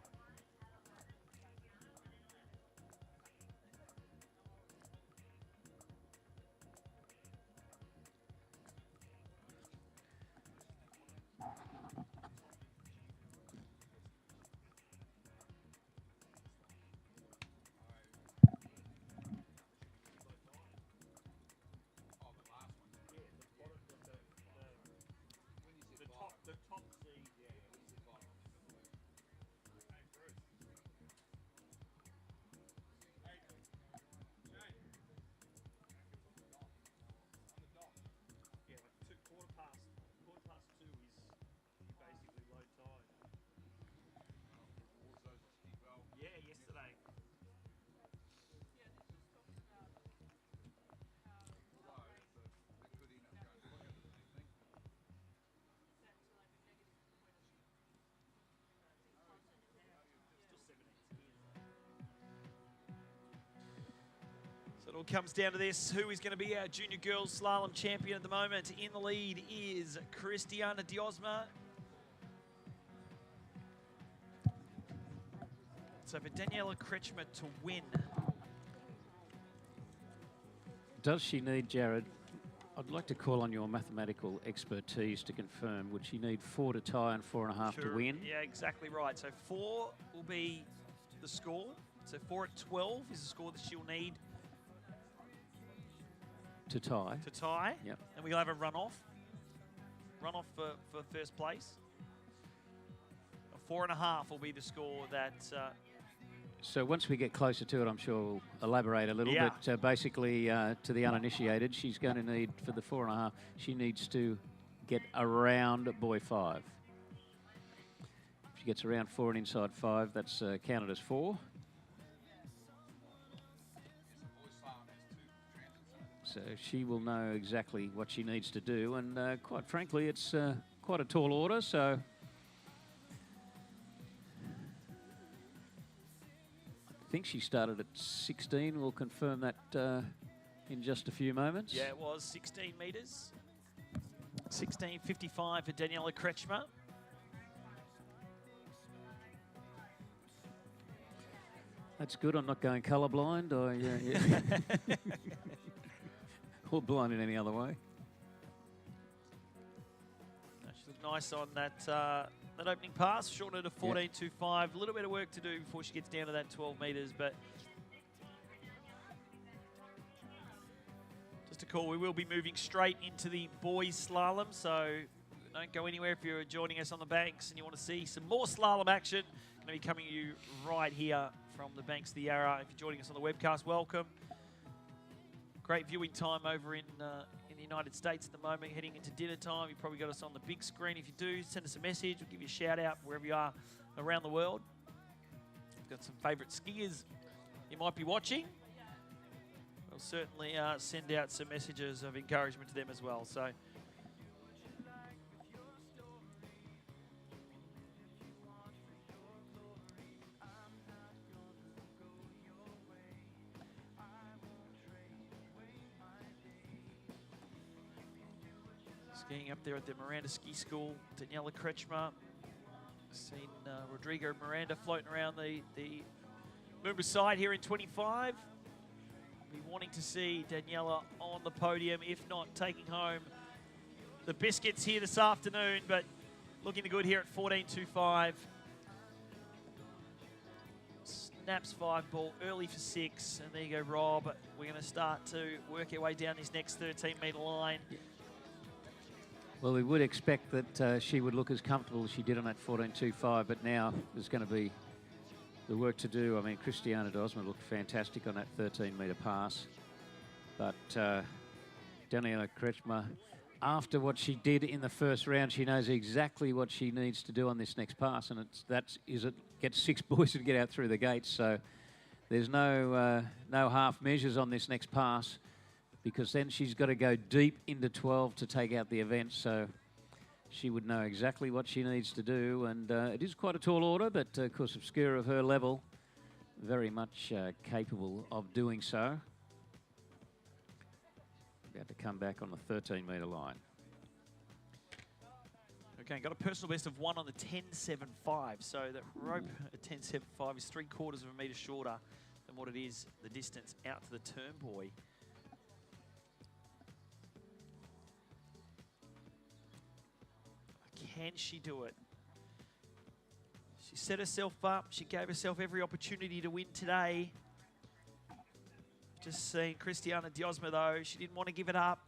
So it all comes down to this. Who is going to be our junior girls slalom champion at the moment? In the lead is Christiana Diosma. So for Daniela Kretschmer to win. Does she need, Jared, I'd like to call on your mathematical expertise to confirm, would she need 4 to tie and 4.5 to win? Yeah, exactly right. So 4 will be the score. So 4 at 12 is the score that she'll need to tie. To tie. Yep. And we'll have a run-off. Run-off for first place. 4.5 will be the score that... So once we get closer to it, I'm sure we'll elaborate a little bit. Basically, to the uninitiated, she's going to need, for the 4.5, she needs to get around buoy 5. If she gets around 4 and inside 5, that's counted as 4. So she will know exactly what she needs to do. And quite frankly, it's quite a tall order, so... I think she started at 16. We'll confirm that in just a few moments. Yeah, it was 16 metres. 16.55 for Daniela Kretschmer. That's good. I'm not going colourblind or, or blind in any other way. She looked nice on that that opening pass, shortened to 14.25. A little bit of work to do before she gets down to that 12 metres, but just a call. We will be moving straight into the boys slalom, so don't go anywhere if you're joining us on the banks and you want to see some more slalom action. Going to be coming to you right here from the banks of the Yarra. If you're joining us on the webcast, welcome. Great viewing time over in the United States at the moment, heading into dinner time. You've probably got us on the big screen. If you do, send us a message. We'll give you a shout out wherever you are around the world. We've got some favourite skiers you might be watching. We'll certainly send out some messages of encouragement to them as well. So. Skiing up there at the Miranda Ski School, Daniela Kretschmer. Seen Rodrigo Miranda floating around the MOOMBA side here in 25. Be wanting to see Daniela on the podium, if not taking home the biscuits here this afternoon, but looking good here at 14.25. Snaps 5 ball early for 6, and there you go, Rob. We're going to start to work our way down this next 13-metre line. Well, we would expect that she would look as comfortable as she did on that 14.25, but now there's going to be the work to do. I mean, Christiana Dosma looked fantastic on that 13-metre pass, but Daniela Kretschmer, after what she did in the first round, she knows exactly what she needs to do on this next pass, and it get 6 boys to get out through the gates. So there's no half measures on this next pass, because then she's got to go deep into 12 to take out the event. So she would know exactly what she needs to do. And it is quite a tall order, but of course, a skier of her level, very much capable of doing so. About to come back on the 13-metre line. Okay, got a personal best of 1 on the 10.75. So that rope at 10.75 is 3/4 of a metre shorter than what it is the distance out to the turn buoy. Can she do it? She set herself up. She gave herself every opportunity to win today. Just seeing Christiana Diosma, though, she didn't want to give it up.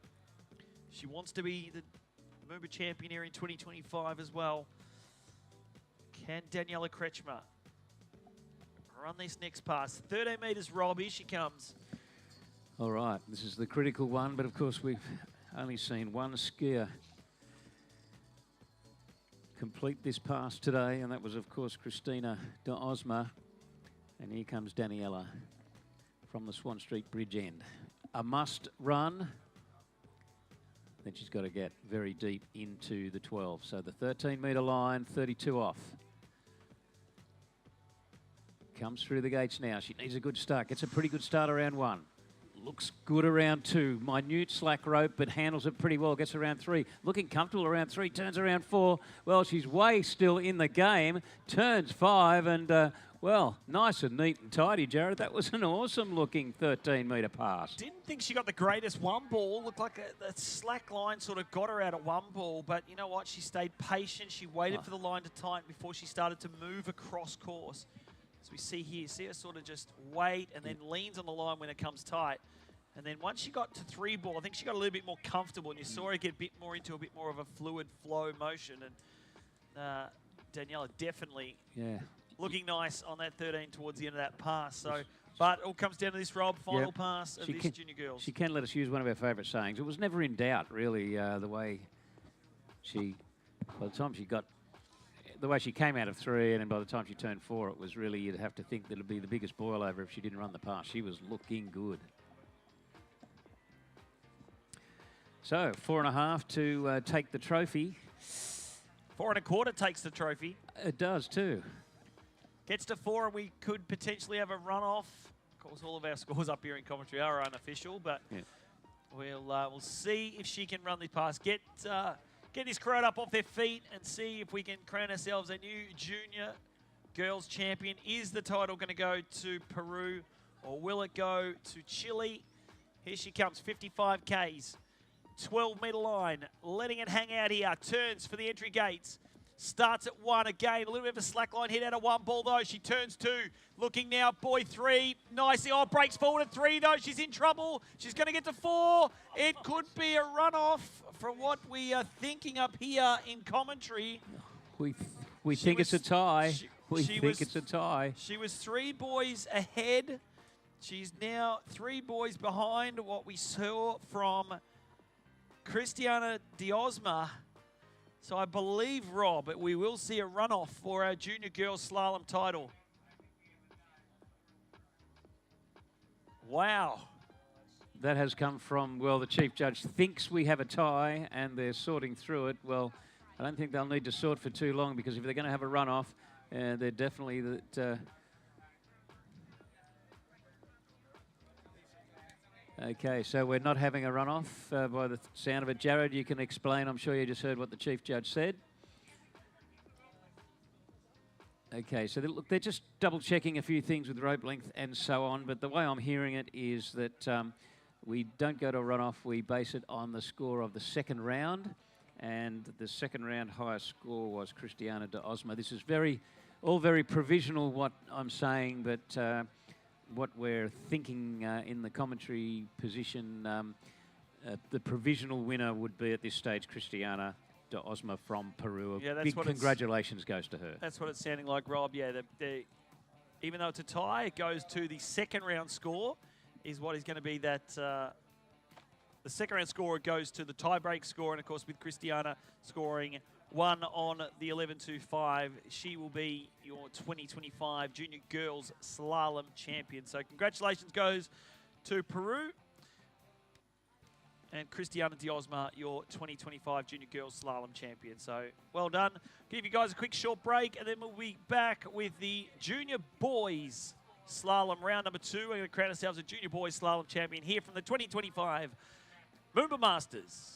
She wants to be the MOOMBA champion here in 2025 as well. Can Daniela Kretschmer run this next pass? 13 metres, Rob. Here she comes. All right, this is the critical one, but of course we've only seen one skier complete this pass today, and that was, of course, Christina Diosma. And here comes Daniela from the Swan Street Bridge end. A must run. Then she's got to get very deep into the 12. So the 13-metre line, 32 off. Comes through the gates now. She needs a good start. Gets a pretty good start around 1. Looks good around 2. Minute slack rope, but handles it pretty well. Gets around 3. Looking comfortable around 3. Turns around 4. Well, she's way still in the game. Turns 5, and well, nice and neat and tidy, Jared. That was an awesome-looking 13-metre pass. Didn't think she got the greatest 1 ball. Looked like the slack line sort of got her out at 1 ball, but you know what? She stayed patient. She waited for the line to tighten before she started to move across course. As we see here, see her sort of just wait and then leans on the line when it comes tight. And then once she got to 3 ball, I think she got a little bit more comfortable, and you saw her get a bit more into a bit more of a fluid flow motion. And Daniela definitely looking nice on that 13 towards the end of that pass. So, but it all comes down to this, Rob, final pass of this junior girls. She can let us use one of our favourite sayings. It was never in doubt, really, the way she, by the time she got, the way she came out of 3, and then by the time she turned 4, it was really, you'd have to think that it'd be the biggest boil over if she didn't run the pass. She was looking good. So 4.5 to take the trophy. 4.25 takes the trophy. It does too. Gets to 4, and we could potentially have a runoff. Of course, all of our scores up here in commentary are unofficial, but we'll see if she can run this pass. Get this crowd up off their feet and see if we can crown ourselves a new junior girls champion. Is the title going to go to Peru, or will it go to Chile? Here she comes, 55 Ks. 12-metre line, letting it hang out here. Turns for the entry gates. Starts at 1 again. A little bit of a slack line hit out of 1 ball, though. She turns 2. Looking now, boy 3. Nicely. Oh, breaks forward at 3, though. She's in trouble. She's going to get to 4. It could be a runoff from what we are thinking up here in commentary, We She think was- it's a tie. We she think was- it's a tie. she was 3 boys ahead. She's now 3 boys behind what we saw from Christiana Diosma. So I believe, Rob, we will see a runoff for our junior girls slalom title. Wow. That has come from, well, the chief judge thinks we have a tie and they're sorting through it. Well, I don't think they'll need to sort for too long, because if they're going to have a runoff, they're definitely that. Okay, so we're not having a runoff by the sound of it. Jared, you can explain. I'm sure you just heard what the chief judge said. Okay, so look, they're just double checking a few things with rope length and so on, but the way I'm hearing it is that we don't go to a runoff. We base it on the score of the second round, and the second round highest score was Christiana de Osma. This is all very provisional what I'm saying, but what we're thinking in the commentary position, the provisional winner would be at this stage Christiana de Osma from Peru. Yeah, that's Big what congratulations goes to her. That's what it's sounding like, Rob. Yeah, even though it's a tie, it goes to the second round score, is what is going to be that. The second round score goes to the tie-break score, and of course with Christiana scoring 1 on the 11.25, she will be your 2025 Junior Girls Slalom Champion. So congratulations goes to Peru. And Christiana Diosma, your 2025 Junior Girls Slalom Champion. So well done. Give you guys a quick short break, and then we'll be back with the Junior Boys Slalom round number 2. We're going to crown ourselves a Junior Boys Slalom Champion here from the 2025 MOOMBA Masters.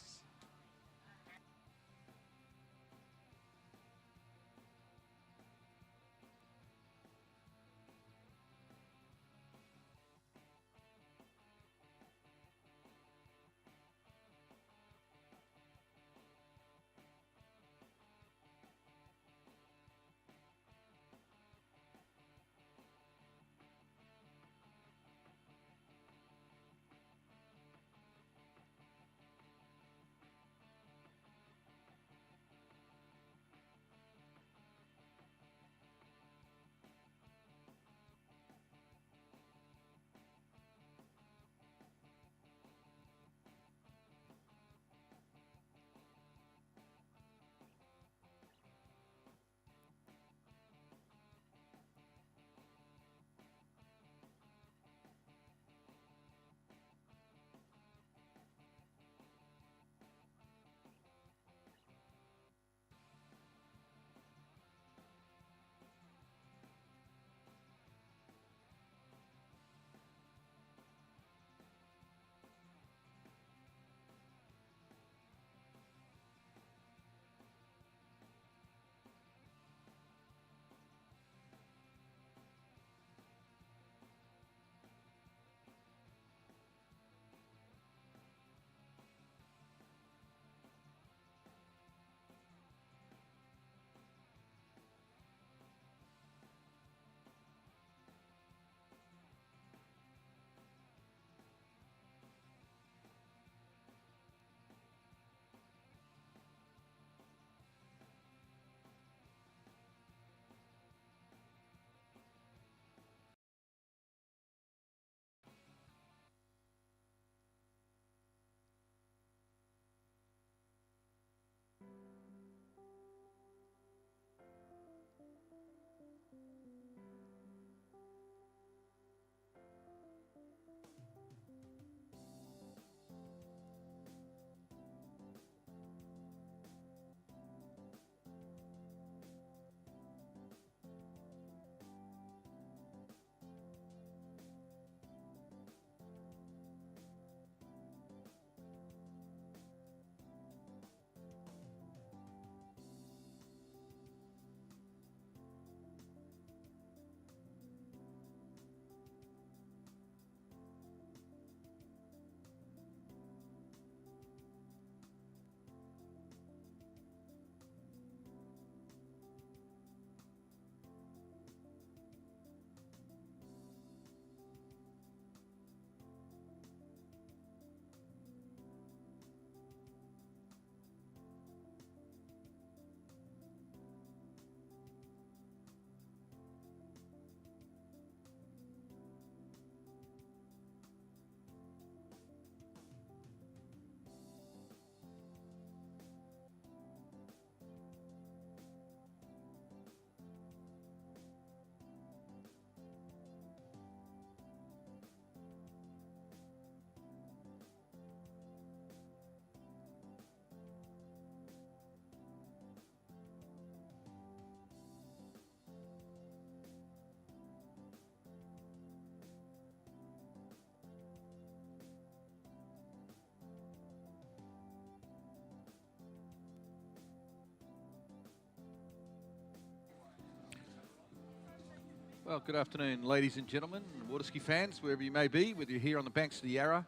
Well, good afternoon, ladies and gentlemen, and water ski fans, wherever you may be, whether you're here on the banks of the Yarra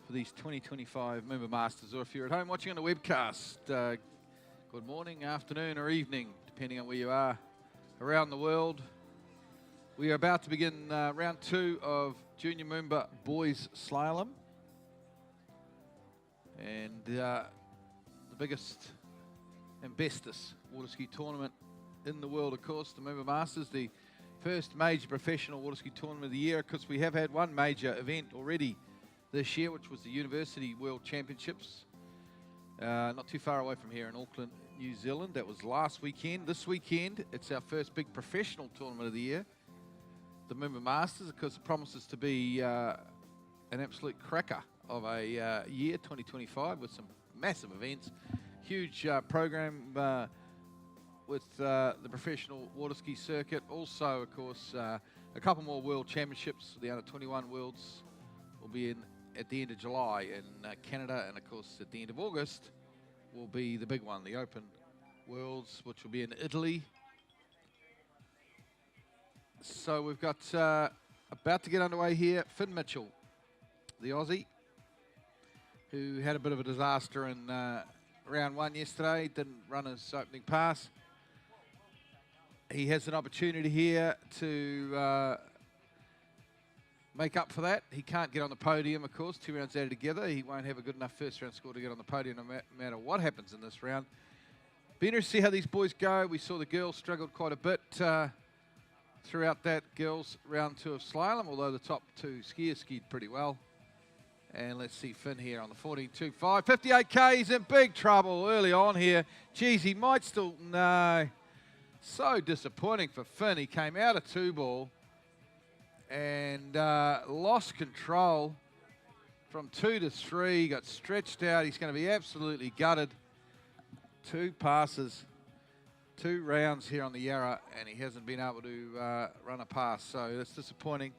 for these 2025 MOOMBA Masters, or if you're at home watching on the webcast. Good morning, afternoon, or evening, depending on where you are around the world. We are about to begin round 2 of Junior MOOMBA Boys Slalom. And the biggest and bestest water ski tournament in the world, of course, the MOOMBA Masters, the first major professional water ski tournament of the year, because we have had one major event already this year, which was the University World Championships, not too far away from here in Auckland, New Zealand. That was last weekend. This weekend, it's our first big professional tournament of the year, the MOOMBA Masters, because it promises to be an absolute cracker of a year, 2025, with some massive events, huge program with the professional water ski circuit. Also, of course, a couple more world championships. The under-21 worlds will be at the end of July in Canada, and of course at the end of August will be the big one, the Open Worlds, which will be in Italy. So we've got about to get underway here, Finn Mitchell, the Aussie, who had a bit of a disaster in round 1 yesterday, didn't run his opening pass. He has an opportunity here to make up for that. He can't get on the podium, of course, 2 rounds added together. He won't have a good enough first round score to get on the podium no matter what happens in this round. Be interested to see how these boys go. We saw the girls struggled quite a bit throughout that girls round 2 of slalom, although the top 2 skiers skied pretty well. And let's see Finn here on the 14.25. 58K, he's in big trouble early on here. Geez, he might still, no. So disappointing for Finn. He came out of 2-ball and lost control from 2 to 3, got stretched out. He's going to be absolutely gutted. 2 passes, 2 rounds here on the Yarra, and he hasn't been able to run a pass, so that's disappointing.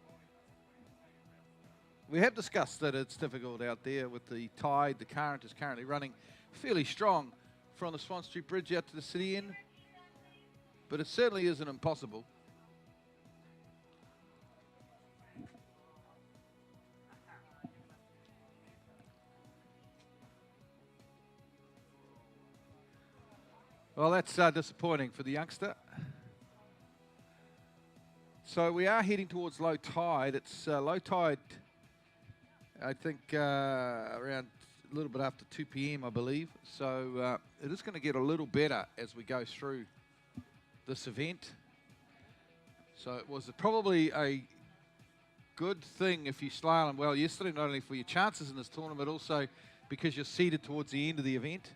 We have discussed that it's difficult out there with the tide. The current is currently running fairly strong from the Swan Street Bridge out to the city end, but it certainly isn't impossible. Well, that's disappointing for the youngster. So we are heading towards low tide. It's low tide, I think, around a little bit after 2 p.m., I believe. So it is going to get a little better as we go through this event. So it was probably a good thing if you slalom well yesterday, not only for your chances in this tournament, but also because you're seeded towards the end of the event.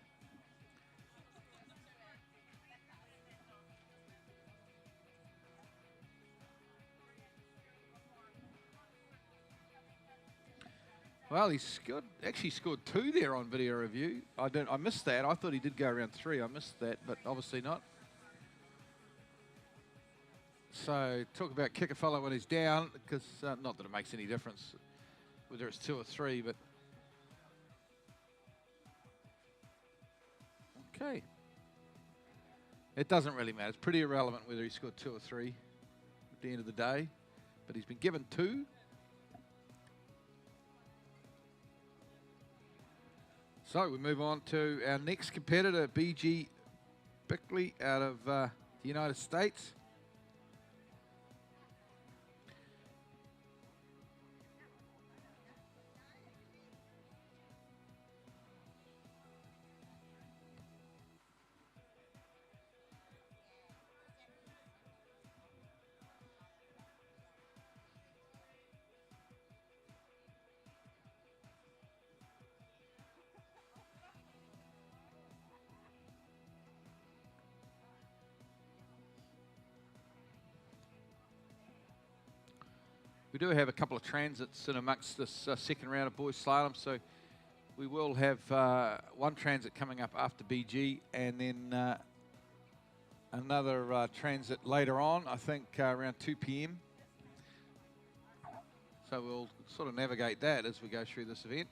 Well, actually scored 2 there on video review. I missed that. I thought he did go around 3. I missed that, but obviously not. So talk about kick a fellow when he's down, because not that it makes any difference whether it's 2 or 3, but okay. It doesn't really matter. It's pretty irrelevant whether he scored 2 or 3 at the end of the day, but he's been given 2. So we move on to our next competitor, BG Bickley out of the United States. We do have a couple of transits in amongst this second round of boys slalom, so we will have one transit coming up after BG, and then another transit later on, I think around 2 p.m. So we'll sort of navigate that as we go through this event.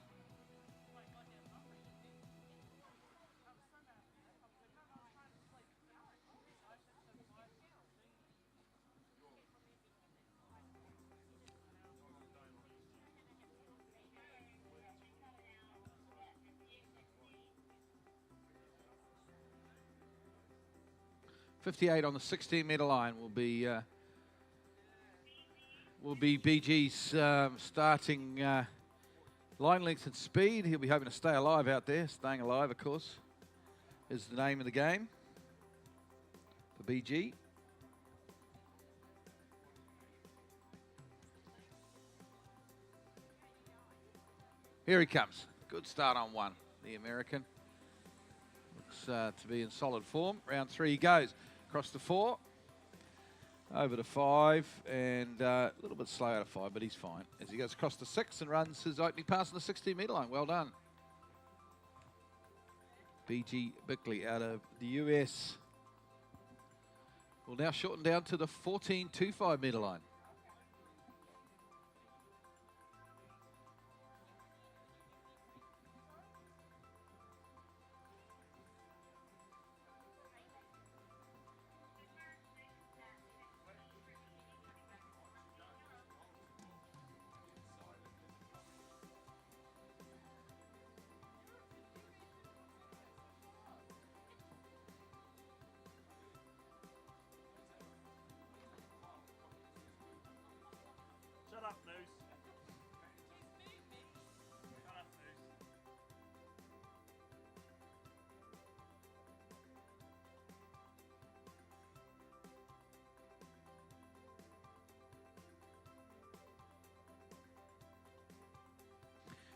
58 on the 16-metre line will be BG's starting line length and speed. He'll be hoping to stay alive out there. Staying alive, of course, is the name of the game for BG. Here he comes. Good start on one, the American. Looks to be in solid form. Round 3 he goes. Across to 4. Over to 5, and a little bit slow out of 5, but he's fine. As he goes across to 6 and runs his opening pass on the 16-metre line. Well done. BG Bickley out of the US will now shorten down to the 14.25-metre line. Shut up, Noose. Shut up, Noose.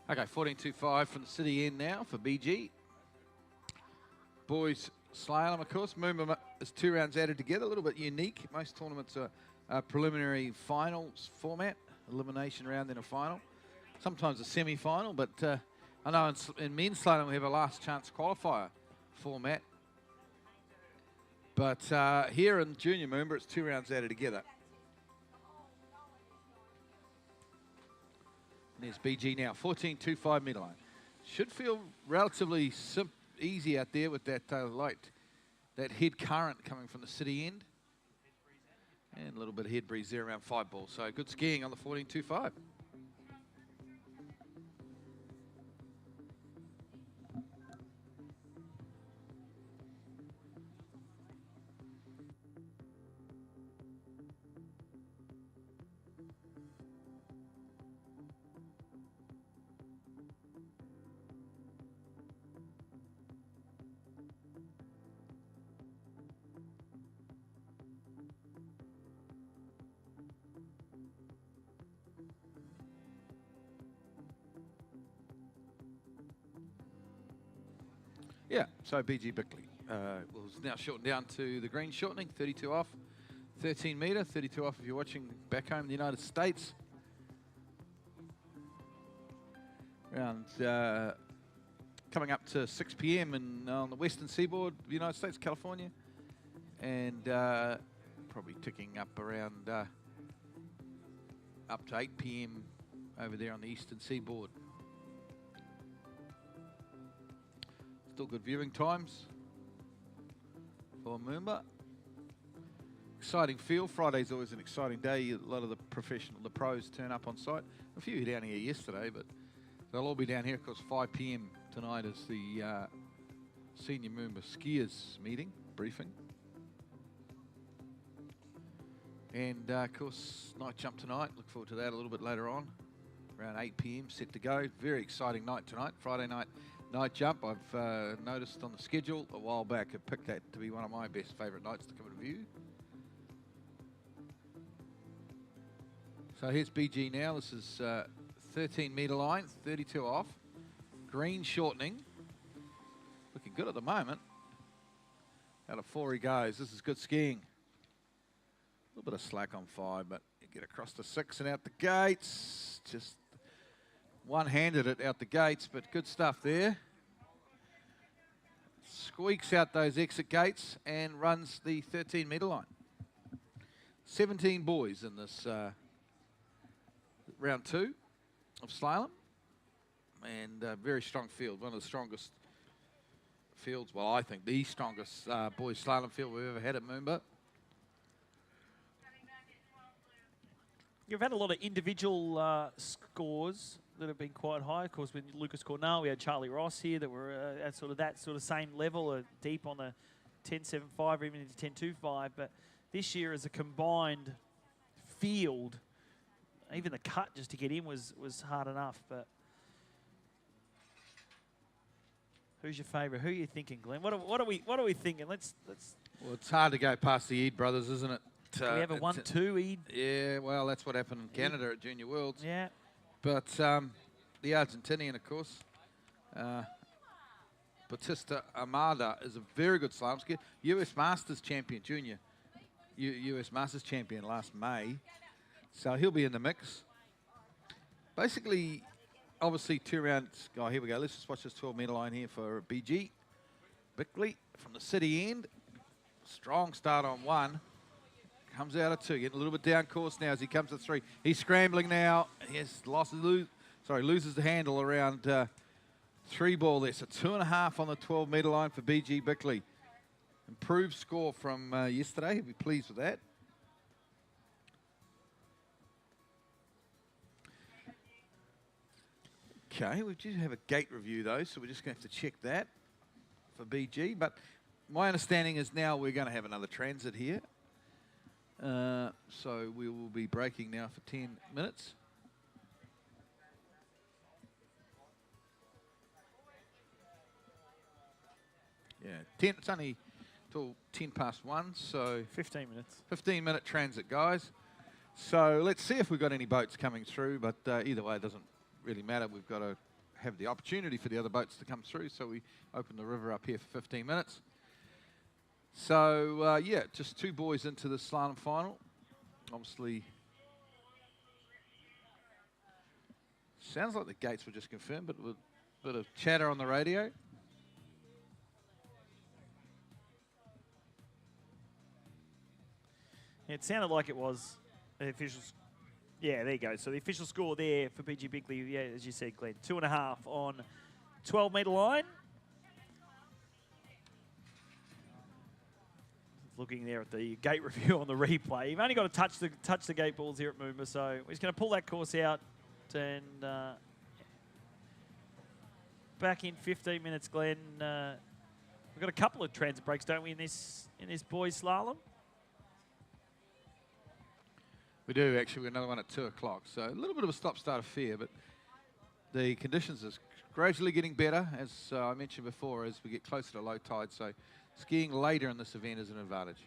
Okay, 14.25 from the city end now for BG. Boys slalom, of course. MOOMBA is 2 rounds added together, a little bit unique. Most tournaments are a preliminary finals format, elimination round, then a final. Sometimes a semi-final, but I know in men's slalom we have a last chance qualifier format. But here in junior MOOMBA, it's 2 rounds added together. And there's BG now, 14.25 metre line. Should feel relatively easy out there with that that head current coming from the city end. And a little bit of head breeze there around 5 ball. So good skiing on the 14.25. Yeah, so BG Bickley was now shortened down to the green shortening, 32 off, 13 metre, 32 off if you're watching back home in the United States. Around coming up to 6 p.m. on the western seaboard of the United States, California, and probably ticking up around up to 8 p.m. over there on the eastern seaboard. Still good viewing times for MOOMBA. Exciting field. Friday's always an exciting day. A lot of the pros turn up on site. A few down here yesterday, but they'll all be down here. Of course, 5 p.m. tonight is the senior MOOMBA skiers meeting, briefing. And of course, night jump tonight. Look forward to that a little bit later on. Around 8 p.m. set to go. Very exciting night tonight. Friday night jump. I've noticed on the schedule a while back. I picked that to be one of my best favourite nights to come and view. So here's BG now. This is 13 metre line, 32 off. Green shortening. Looking good at the moment. Out of 4 he goes. This is good skiing. A little bit of slack on 5, but you get across to 6 and out the gates. Just one-handed it out the gates, but good stuff there. Squeaks out those exit gates and runs the 13 metre line. 17 boys in this round 2 of slalom, and a very strong field. One of the strongest fields, well, I think the strongest boys slalom field we've ever had at MOOMBA. You've had a lot of individual scores that have been quite high. Of course, with Lucas Cornell, we had Charlie Ross here that were at sort of that same level, deep on the 10.75 or even into 10.25, but this year as a combined field, even the cut just to get in was hard enough. But who's your favourite? Who are you thinking, Glenn? What are we thinking? Let's. Well, it's hard to go past the Eid brothers, isn't it? Do we have a 1-2 Eid? Yeah, well, that's what happened in Canada at Junior Worlds. Yeah. But the Argentinian, of course, Batista Armada is a very good slalom skier. US Masters champion, junior. US Masters champion last May. So he'll be in the mix. Basically, obviously 2 rounds. Oh, here we go. Let's just watch this 12-metre line here for BG. Bickley from the city end. Strong start on 1. Comes out of 2. Getting a little bit down course now as he comes to 3. He's scrambling now. Yes, loses the handle around 3 ball there. So 2.5 on the 12-metre line for BG Bickley. Improved score from yesterday. He'll be pleased with that. Okay, we do have a gate review though, so we're just going to have to check that for BG. But my understanding is now we're going to have another transit here. So we will be breaking now for 10 minutes. Yeah, it's only till 1:10, so 15 minutes. 15-minute transit, guys. So let's see if we've got any boats coming through, but either way, it doesn't really matter. We've got to have the opportunity for the other boats to come through, so we open the river up here for 15 minutes. So, yeah, just 2 boys into the slalom final. Obviously, sounds like the gates were just confirmed, but with a bit of chatter on the radio. It sounded like it was the official. Yeah, there you go. So the official score there for BG Bickley, yeah, as you said, Glenn, 2.5 on 12-metre line. Looking there at the gate review on the replay. You've only got to touch the gate balls here at MOOMBA, so we're just going to pull that course out and back in 15 minutes, Glenn. We've got a couple of transit breaks, don't we, in this boys slalom? We do, actually. We've got another one at 2 o'clock. So a little bit of a stop-start affair, but the conditions are gradually getting better, as I mentioned before, as we get closer to low tide. So skiing later in this event is an advantage.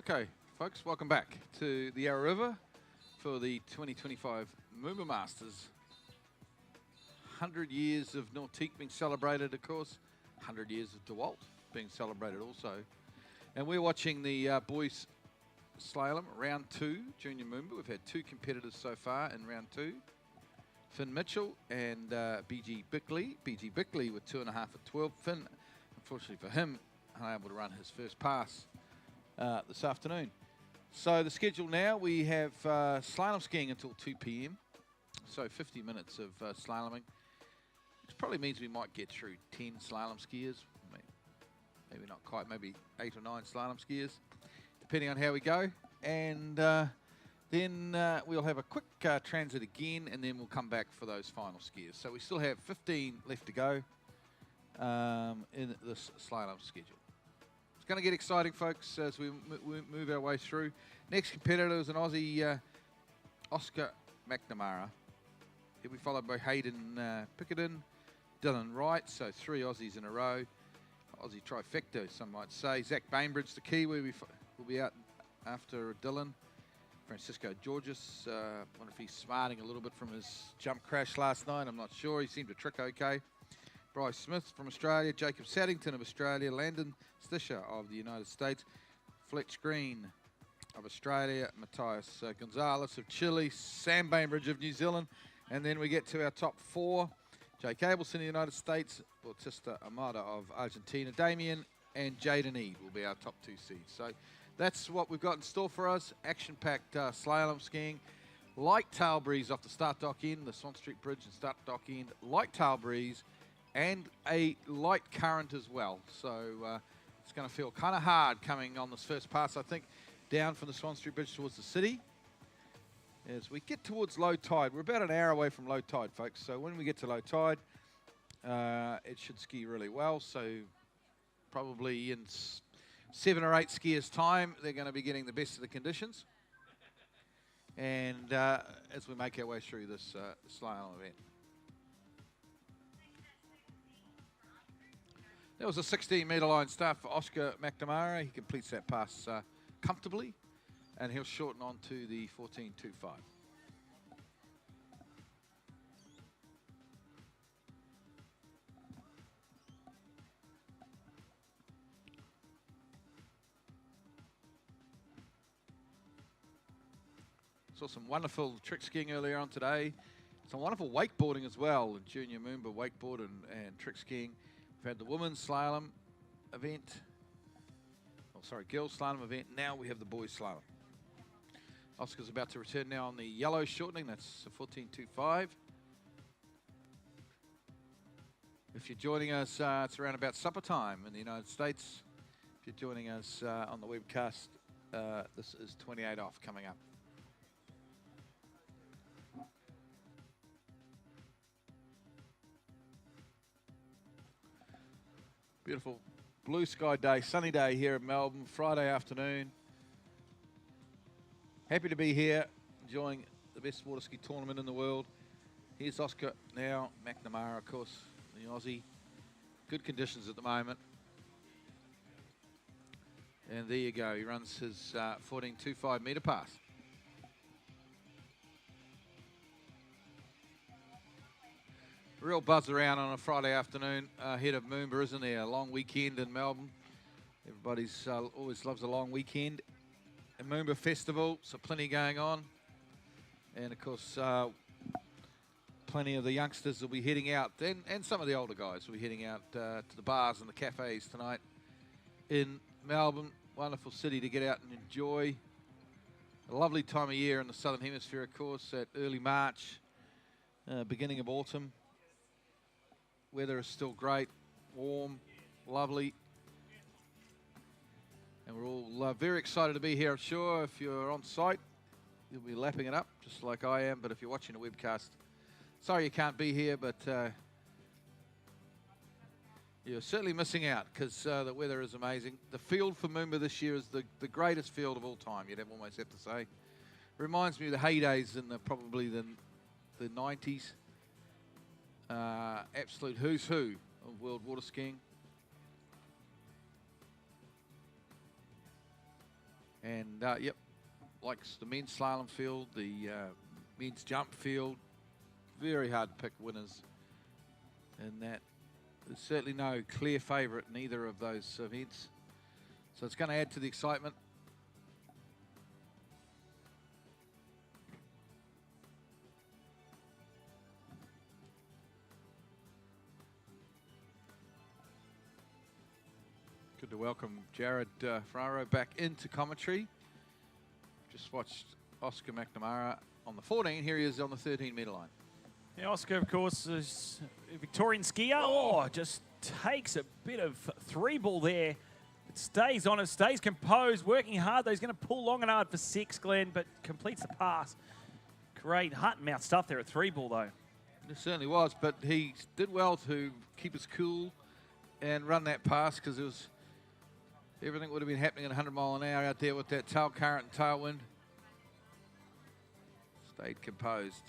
Okay, folks, welcome back to the Yarra River for the 2025 MOOMBA Masters. 100 years of Nautique being celebrated, of course. 100 years of DeWalt being celebrated also. And we're watching the boys slalom, round 2, Junior MOOMBA. We've had 2 competitors so far in round 2. Finn Mitchell and BG Bickley. BG Bickley with 2.5 at 12. Finn, unfortunately for him, unable to run his first pass this afternoon. So the schedule now, we have slalom skiing until 2 p.m. So 50 minutes of slaloming, which probably means we might get through 10 slalom skiers. Maybe not quite, maybe 8 or 9 slalom skiers, depending on how we go. And then we'll have a quick transit again, and then we'll come back for those final skiers. So we still have 15 left to go in this slalom schedule. It's going to get exciting, folks, as we move our way through. Next competitor is an Aussie, Oscar McNamara. He'll be followed by Hayden Pickerton, Dylan Wright, so 3 Aussies in a row. Aussie trifecta, some might say. Zach Bainbridge, the Kiwi, will be out after Dylan. Francisco Georges, wonder if he's smarting a little bit from his jump crash last night. I'm not sure. He seemed to trick okay. Bryce Smith from Australia, Jacob Saddington of Australia, Landon Stisher of the United States, Fletch Green of Australia, Matthias Gonzalez of Chile, Sam Bainbridge of New Zealand, and then we get to our top 4. Jake Abelson of the United States, Bautista Amada of Argentina, Damien and Jaden Eade will be our top 2 seeds. So that's what we've got in store for us. Action-packed slalom skiing. Light tail breeze off the start dock end, the Swan Street Bridge and start dock end. Light tail breeze and a light current as well. So it's going to feel kind of hard coming on this first pass, I think, down from the Swan Street Bridge towards the city. As we get towards low tide, we're about an hour away from low tide, folks. So when we get to low tide, it should ski really well. So probably in 7 or 8 skiers' time, they're going to be getting the best of the conditions. And as we make our way through this slalom event. That was a 16-metre line start for Oscar McNamara. He completes that pass comfortably, and he'll shorten on to the 14.25. Saw some wonderful trick skiing earlier on today. Some wonderful wakeboarding as well, in Junior MOOMBA wakeboard and trick skiing. We've had the women's slalom event. Oh, sorry, girls slalom event. Now we have the boys slalom. Oscar's about to return now on the yellow shortening. That's a 14.25. If you're joining us, it's around about supper time in the United States. If you're joining us on the webcast, this is 28 off coming up. Beautiful blue sky day, sunny day here in Melbourne, Friday afternoon. Happy to be here, enjoying the best water ski tournament in the world. Here's Oscar now, McNamara, of course, the Aussie. Good conditions at the moment. And there you go, he runs his 14.25 metre pass. Real buzz around on a Friday afternoon ahead of MOOMBA, isn't there? A long weekend in Melbourne. Everybody's always loves a long weekend. A MOOMBA festival, so plenty going on. And of course, plenty of the youngsters will be heading out, and some of the older guys will be heading out to the bars and the cafes tonight in Melbourne. Wonderful city to get out and enjoy. A lovely time of year in the Southern Hemisphere, of course, at early March, beginning of autumn. Weather is still great, warm, lovely. And we're all very excited to be here, I'm sure. If you're on site, you'll be lapping it up, just like I am. But if you're watching a webcast, sorry you can't be here, but you're certainly missing out because the weather is amazing. The field for MOOMBA this year is the greatest field of all time, you'd almost have to say. Reminds me of the heydays in probably the 90s. Absolute who's who of world water skiing. And, yep, likes the men's slalom field, the men's jump field. Very hard to pick winners in that. There's certainly no clear favourite in either of those events. So it's going to add to the excitement. Good to welcome Jared Ferraro back into commentary. Just watched Oscar McNamara on the 14. Here he is on the 13-metre line. Yeah, Oscar, of course, is a Victorian skier. Oh, just takes a bit of three ball there. It stays on it, stays composed, working hard, though. He's going to pull long and hard for 6, Glenn, but completes the pass. Great heart-and-mouth stuff there at three ball, though. It certainly was, but he did well to keep his cool and run that pass, because it was everything would have been happening at 100 mile an hour out there with that tail current and tailwind. Stayed composed.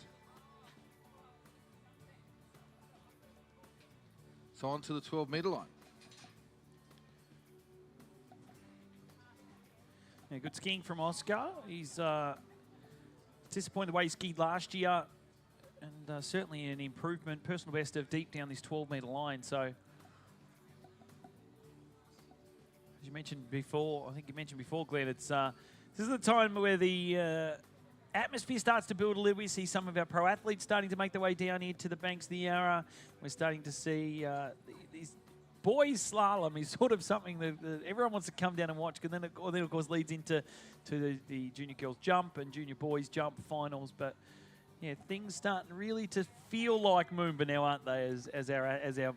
So on to the 12-metre line. Yeah, good skiing from Oscar. He's disappointed the way he skied last year, and certainly an improvement, personal best of deep down this 12-metre line. So, as you mentioned before, I think you mentioned before, Glenn, it's this is the time where the atmosphere starts to build a little bit. We see some of our pro athletes starting to make their way down here to the banks of the Yarra. We're starting to see these boys slalom is sort of something that everyone wants to come down and watch, because then it of course leads into the junior girls jump and junior boys jump finals. But yeah, things starting really to feel like Moomba now, aren't they? As our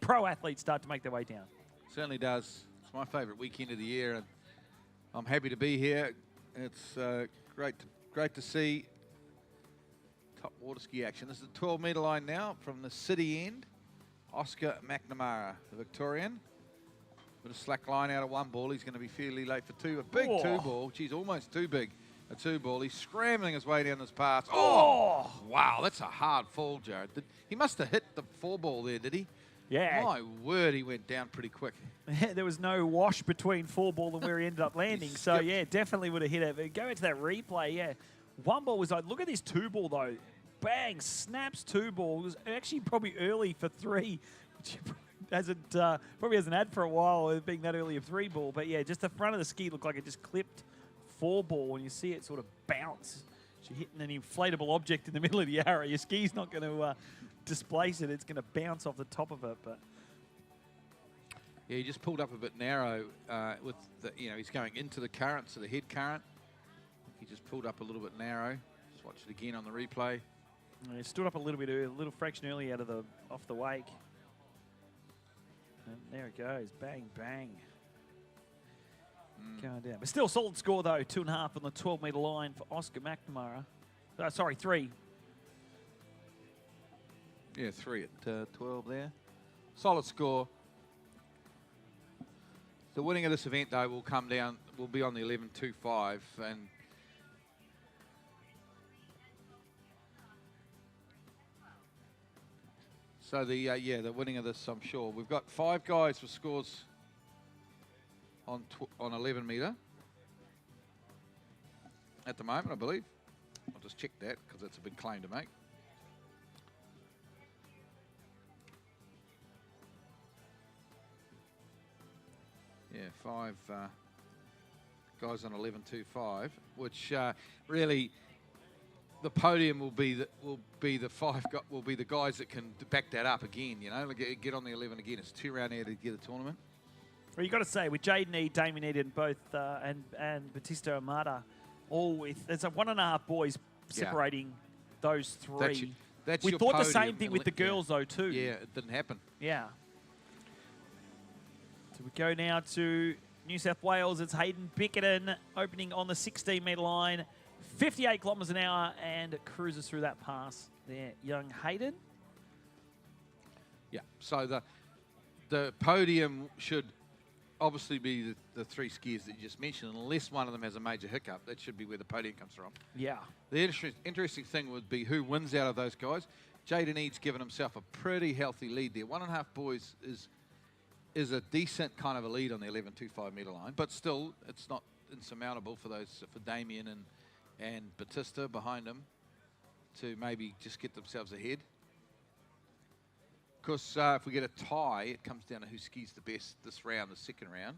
pro athletes start to make their way down. Certainly does. It's my favourite weekend of the year, and I'm happy to be here. It's great to see top water ski action. This is the 12-metre line now from the city end. Oscar McNamara, the Victorian. Bit of slack line out of one ball. He's going to be fairly late for two. A big two ball. Geez, almost too big. A two ball. He's scrambling his way down this pass. Oh! Wow, that's a hard fall, Jared. He must have hit the 4 ball there, did he? Yeah. My word, he went down pretty quick. There was no wash between 4 ball and where he ended up landing. So, yeah, definitely would have hit it. But go into that replay, yeah. 1 ball was like, look at this 2 ball, though. Bang, snaps 2 ball. It was actually probably early for 3, which probably hasn't had for a while, being that early of 3 ball. But, yeah, just the front of the ski looked like it just clipped 4 ball, and you see it sort of bounce. You're hitting an inflatable object in the middle of the Yarra. Your ski's not going to displace it. It's going to bounce off the top of it. But yeah, he just pulled up a bit narrow with the, he's going into the current, so the head current. He just pulled up a little bit narrow. Just watch it again on the replay. He stood up a little bit early, a little fraction early out of off the wake. And there it goes. Bang, bang. Going down. But still solid score, though. 2.5 on the 12-metre line for Oscar McNamara. Sorry, 3. Yeah, 3 at 12 there. Solid score. The winning of this event, though, will be on the 11.25, and so the winning of this, I'm sure. We've got 5 guys with scores on 11 metre at the moment, I believe. I'll just check that because that's a big claim to make. Yeah, 5 guys on 11.25, which really the podium will be the guys that can back that up again. Get on the 11 again. It's 2 round here to get the tournament. Well, you got to say, with Jaden Eade, Damien Eade, and both and Batista Amata, all with there's a 1.5 boys separating those 3. We thought the same thing with the girls, though, too. Yeah, it didn't happen. Yeah. So we go now to New South Wales. It's Hayden Bickerton opening on the 16-metre line. 58 kilometres an hour, and cruises through that pass there. Young Hayden. Yeah, so the podium should obviously be the 3 skiers that you just mentioned, unless one of them has a major hiccup. That should be where the podium comes from. Yeah. The interesting thing would be who wins out of those guys. Jaden Eade's given himself a pretty healthy lead there. 1.5 boys is a decent kind of a lead on the 11.25 metre line, but still, it's insurmountable for Damien and Batista behind him to maybe just get themselves ahead. Because if we get a tie, it comes down to who skis the best this round, the second round.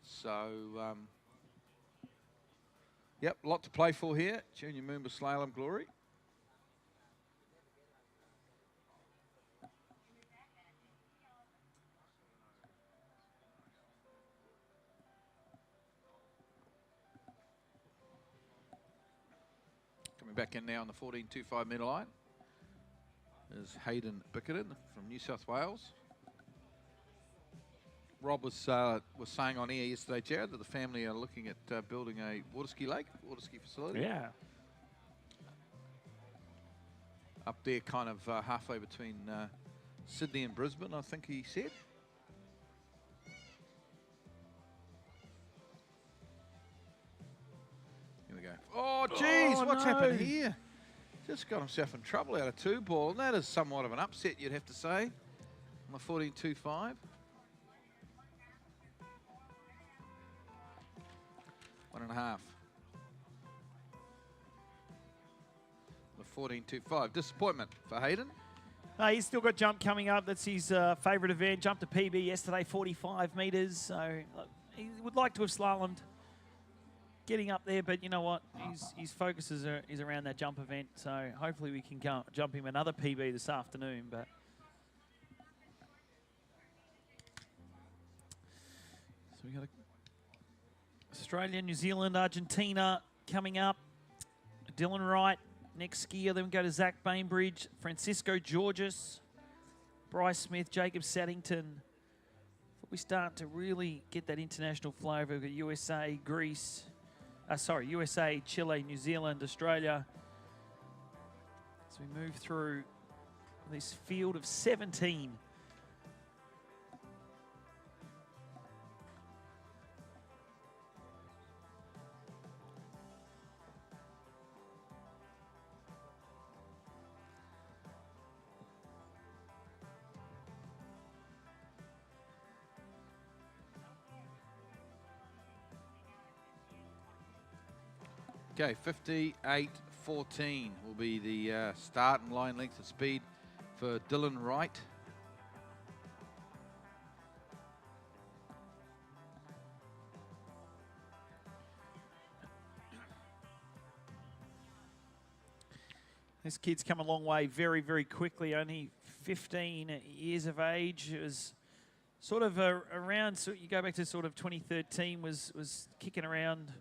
So, yep, a lot to play for here. Junior MOOMBA Slalom Glory. Coming back in now on the 14.25 metre line is Hayden Bickerton from New South Wales. Rob was saying on air yesterday, Jared, that the family are looking at building a water ski facility. Yeah. Up there, kind of halfway between Sydney and Brisbane, I think he said. Here we go. Oh, geez, what's happened here? Just got himself in trouble out of 2-ball, and that is somewhat of an upset, you'd have to say, on the 14.25. 1.5. The 14.25. Disappointment for Hayden. He's still got jump coming up. That's his favourite event. Jumped a PB yesterday, 45 metres. So he would like to have slalomed getting up there, but you know what? His focus is around that jump event. So hopefully we can jump him another PB this afternoon. But so we got Australia, New Zealand, Argentina coming up. Dylan Wright, next skier. Then we go to Zach Bainbridge, Francisco Georges, Bryce Smith, Jacob Saddington. We start to really get that international flavour. We've got USA, Greece, USA, Chile, New Zealand, Australia. As we move through this field of 17. Okay, 58.14 will be the start and line length of speed for Dylan Wright. This kid's come a long way very, very quickly. Only 15 years of age. It was sort of around, so you go back to sort of 2013, was kicking around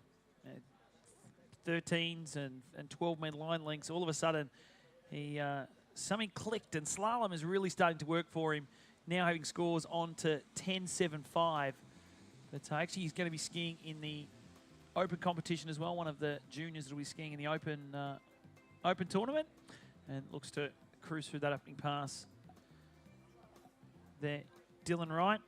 13s and 12-metre line lengths. All of a sudden, something clicked, and slalom is really starting to work for him. Now having scores on to 10.75. But actually, he's going to be skiing in the open competition as well. One of the juniors will be skiing in the open tournament, and looks to cruise through that opening pass there. Dylan Wright.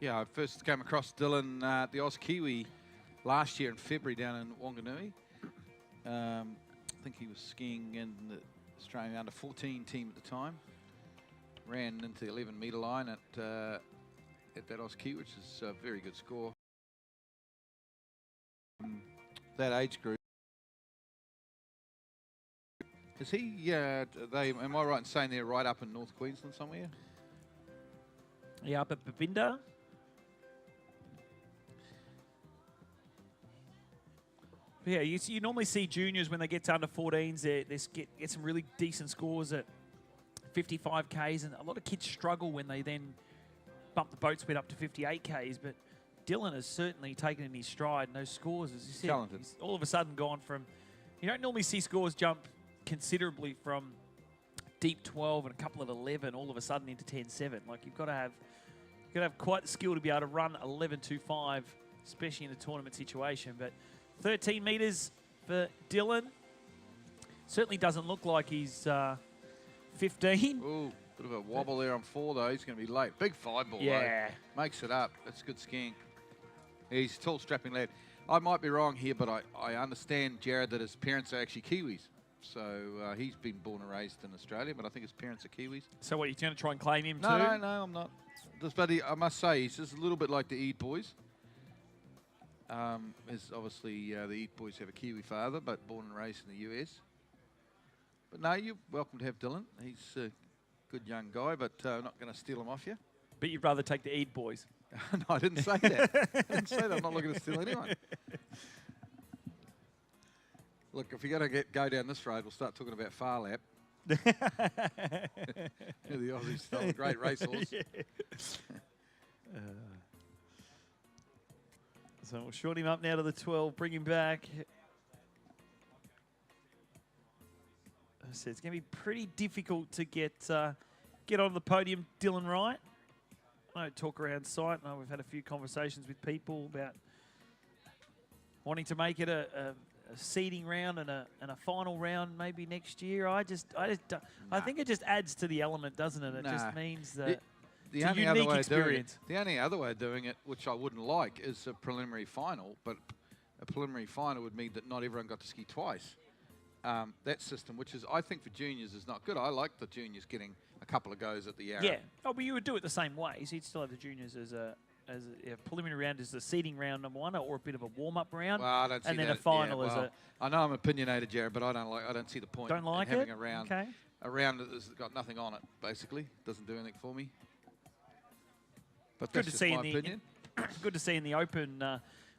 Yeah, I first came across Dylan, the Oz Kiwi, last year in February down in Wanganui. I think he was skiing in the Australian under-14 team at the time. Ran into the 11-metre line at that Oz Kiwi, which is a very good score. That age group. Is he, am I right in saying they're right up in North Queensland somewhere? Yeah, up at Babinda. Yeah, you normally see juniors when they get to under 14s, they get some really decent scores at 55 Ks, and a lot of kids struggle when they then bump the boat speed up to 58 Ks, but Dylan has certainly taken in his stride, and those scores, as you said, talented. He's all of a sudden gone from, you don't normally see scores jump considerably from deep 12 and a couple of 11 all of a sudden into 10.7. Like, you've got to have quite the skill to be able to run 11.25, especially in a tournament situation. But 13 metres for Dylan. Certainly doesn't look like he's 15. Ooh. Bit of a wobble there on 4, though. He's going to be late. Big 5 ball, Yeah. though. Makes it up. That's good skiing. He's a tall, strapping lad. I might be wrong here, but I understand, Jared, that his parents are actually Kiwis. So he's been born and raised in Australia, but I think his parents are Kiwis. So what, you're going to try and claim him No, too? no, I'm not. But I must say, he's just a little bit like the Eade boys. Obviously, the Eade boys have a Kiwi father, but born and raised in the US. But no, you're welcome to have Dylan. He's a good young guy, but I'm not going to steal him off you. But you'd rather take the Eade boys. No, I didn't say that. I didn't say that. I'm not looking to steal anyone. Look, if you're going to go down this road, we'll start talking about Far Lap. The Aussies stole a great racehorse. Yeah. So we'll short him up now to the 12, bring him back. I said it's going to be pretty difficult to get on the podium, Dylan Wright. I know talk around site. I know we've had a few conversations with people about wanting to make it a seeding round and a final round maybe next year. I think it just adds to the element, doesn't it? It just means that the it's a unique experience. The only other way of doing it, which I wouldn't like, is a preliminary final. But a preliminary final would mean that not everyone got to ski twice. That system, which is, I think, for juniors is not good. I like the juniors getting a couple of goes at the arrow. Yeah. Oh, but you would do it the same way. So you'd still have the juniors as a preliminary round as the seeding round number 1, or a bit of a warm-up round. Well, I don't see and then that. a final Yeah, as well, a. I know I'm opinionated, Jared, but I don't see the point. Don't like in having it? a round. Okay. A round that's got nothing on it, basically. Doesn't do anything for me. But Good that's to just see my opinion. Good to see in the Open.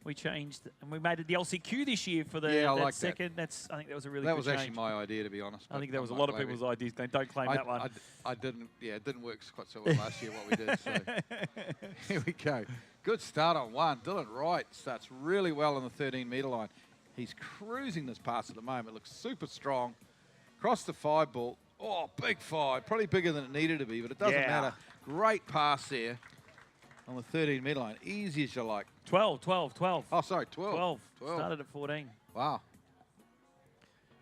We changed and we made it the LCQ this year for the Yeah, I that like second. That's I think that was a really That good was change. actually my idea, to be honest. I think that was a I'm lot not of people's claiming. ideas. Don't claim that one. I didn't. Yeah, it didn't work quite so well last year. What we did. So here we go. Good start on 1. Dylan Wright starts really well on the 13-metre line. He's cruising this pass at the moment. Looks super strong. Cross the 5 ball. Oh, big 5. Probably bigger than it needed to be, but it doesn't matter. Great pass there on the 13-metre line. Easy as you like. 12. Oh, sorry, 12. 12. Started at 14. Wow.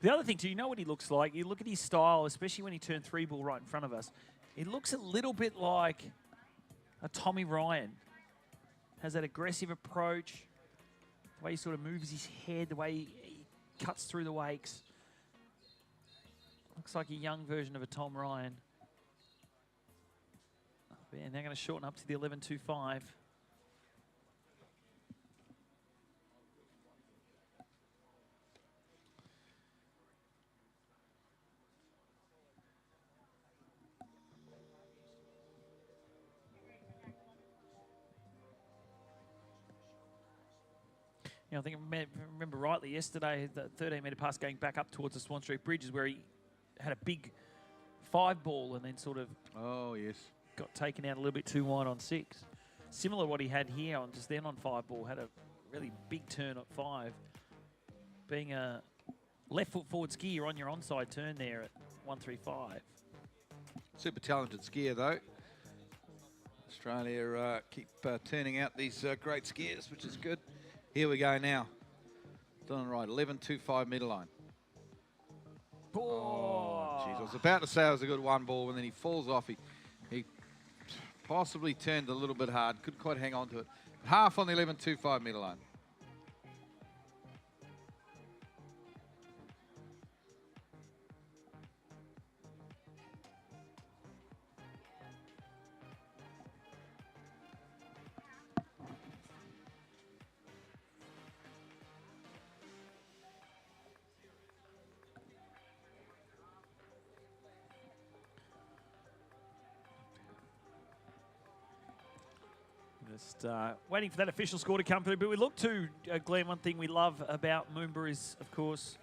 The other thing, too, you know what he looks like? You look at his style, especially when he turned 3 ball right in front of us. It looks a little bit like a Tommy Ryan. Has that aggressive approach, the way he sort of moves his head, the way he cuts through the wakes. Looks like a young version of a Tom Ryan. And they're going to shorten up to the 11.25. I think if I remember rightly yesterday, the 13-metre pass going back up towards the Swan Street Bridge is where he had a big 5 ball and then sort of got taken out a little bit too wide on 6. Similar to what he had here on just then on 5 ball, had a really big turn at 5. Being a left foot forward skier, you're on your onside turn there at 135. Super talented skier, though. Australia keep turning out these great skiers, which is good. Here we go now. Dylan Wright, 11.25 metre line. Oh, jeez. I was about to say it was a good 1 ball, and then he falls off. He possibly turned a little bit hard. Couldn't quite hang on to it. Half on the 11.25 metre line. Just waiting for that official score to come through. But we look to, Glenn, one thing we love about Moomba is, of course,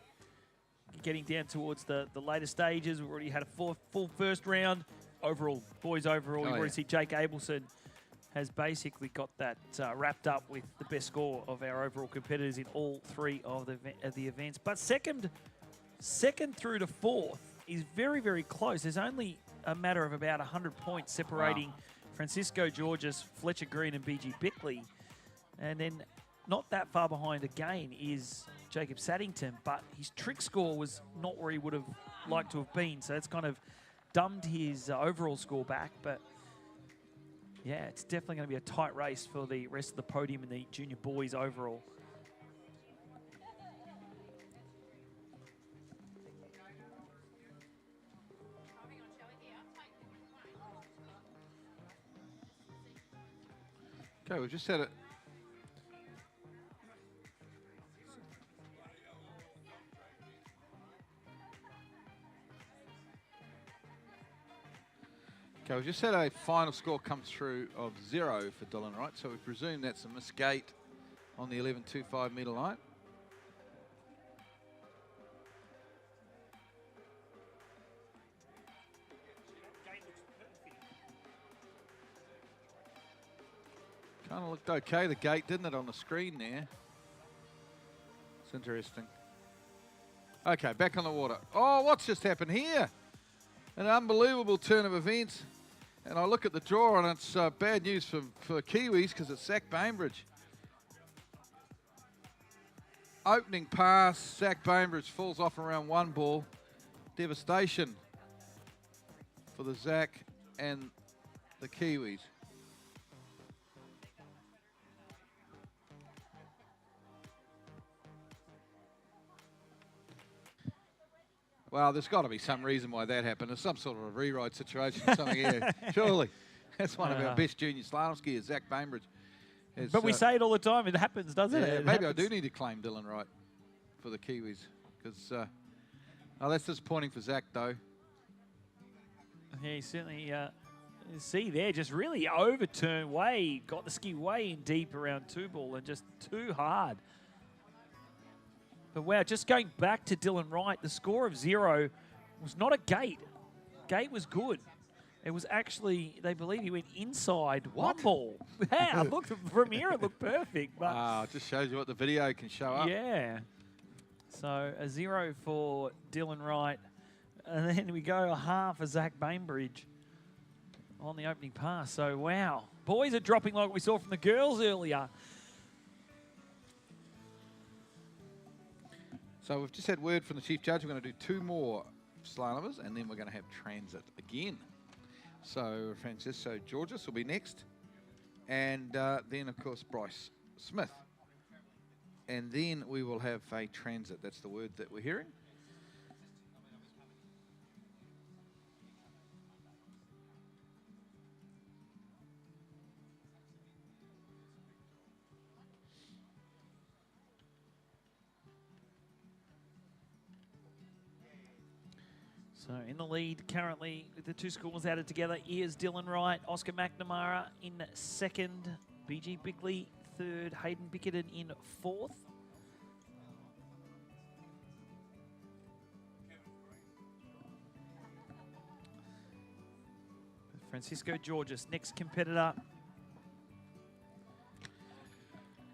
getting down towards the later stages. We've already had a full first round. Overall, boys overall, you've already seen Jake Abelson has basically got that wrapped up with the best score of our overall competitors in all 3 of the events. But second through to 4th is very, very close. There's only a matter of about 100 points separating Francisco Georges, Fletcher Green and BG Bickley. And then not that far behind again is Jacob Saddington, but his trick score was not where he would have liked to have been. So it's kind of dumbed his overall score back, but yeah, it's definitely going to be a tight race for the rest of the podium in the junior boys overall. Okay, we've just had it. Okay, we've just had a final score come through of 0 for Dylan Wright, so we presume that's a missed gate on the 11.25 metre line. Kind of looked okay, the gate, didn't it, on the screen there? It's interesting. Okay, back on the water. Oh, what's just happened here? An unbelievable turn of events. And I look at the draw and it's bad news for Kiwis because it's Zach Bainbridge. Opening pass, Zach Bainbridge falls off around 1 ball. Devastation for the Zach and the Kiwis. Well, there's got to be some reason why that happened. There's some sort of a rewrite situation, something here. Surely. That's one of our best junior slalom skiers, Zach Bainbridge. But we say it all the time. It happens, doesn't it? Maybe I do need to claim Dylan Wright for the Kiwis. Because that's disappointing for Zach, though. Yeah, he certainly, see there, just really overturned got the ski way in deep around 2 ball and just too hard. But wow, just going back to Dylan Wright, the score of 0 was not a gate. Gate was good. It was actually, they believe he went inside 1 ball. Yeah, look, from here it looked perfect. But it just shows you what the video can show up. Yeah. So a 0 for Dylan Wright. And then we go a half for Zach Bainbridge on the opening pass. So wow, boys are dropping like we saw from the girls earlier. So we've just had word from the chief judge. We're going to do 2 more slalomers, and then we're going to have transit again. So Francisco Georges will be next, and then of course Bryce Smith, and then we will have a transit. That's the word that we're hearing. So in the lead currently, with the 2 scores added together, is Dylan Wright, Oscar McNamara in 2nd, BG Bickley 3rd, Hayden Bickerton in 4th. Francisco Georges, next competitor.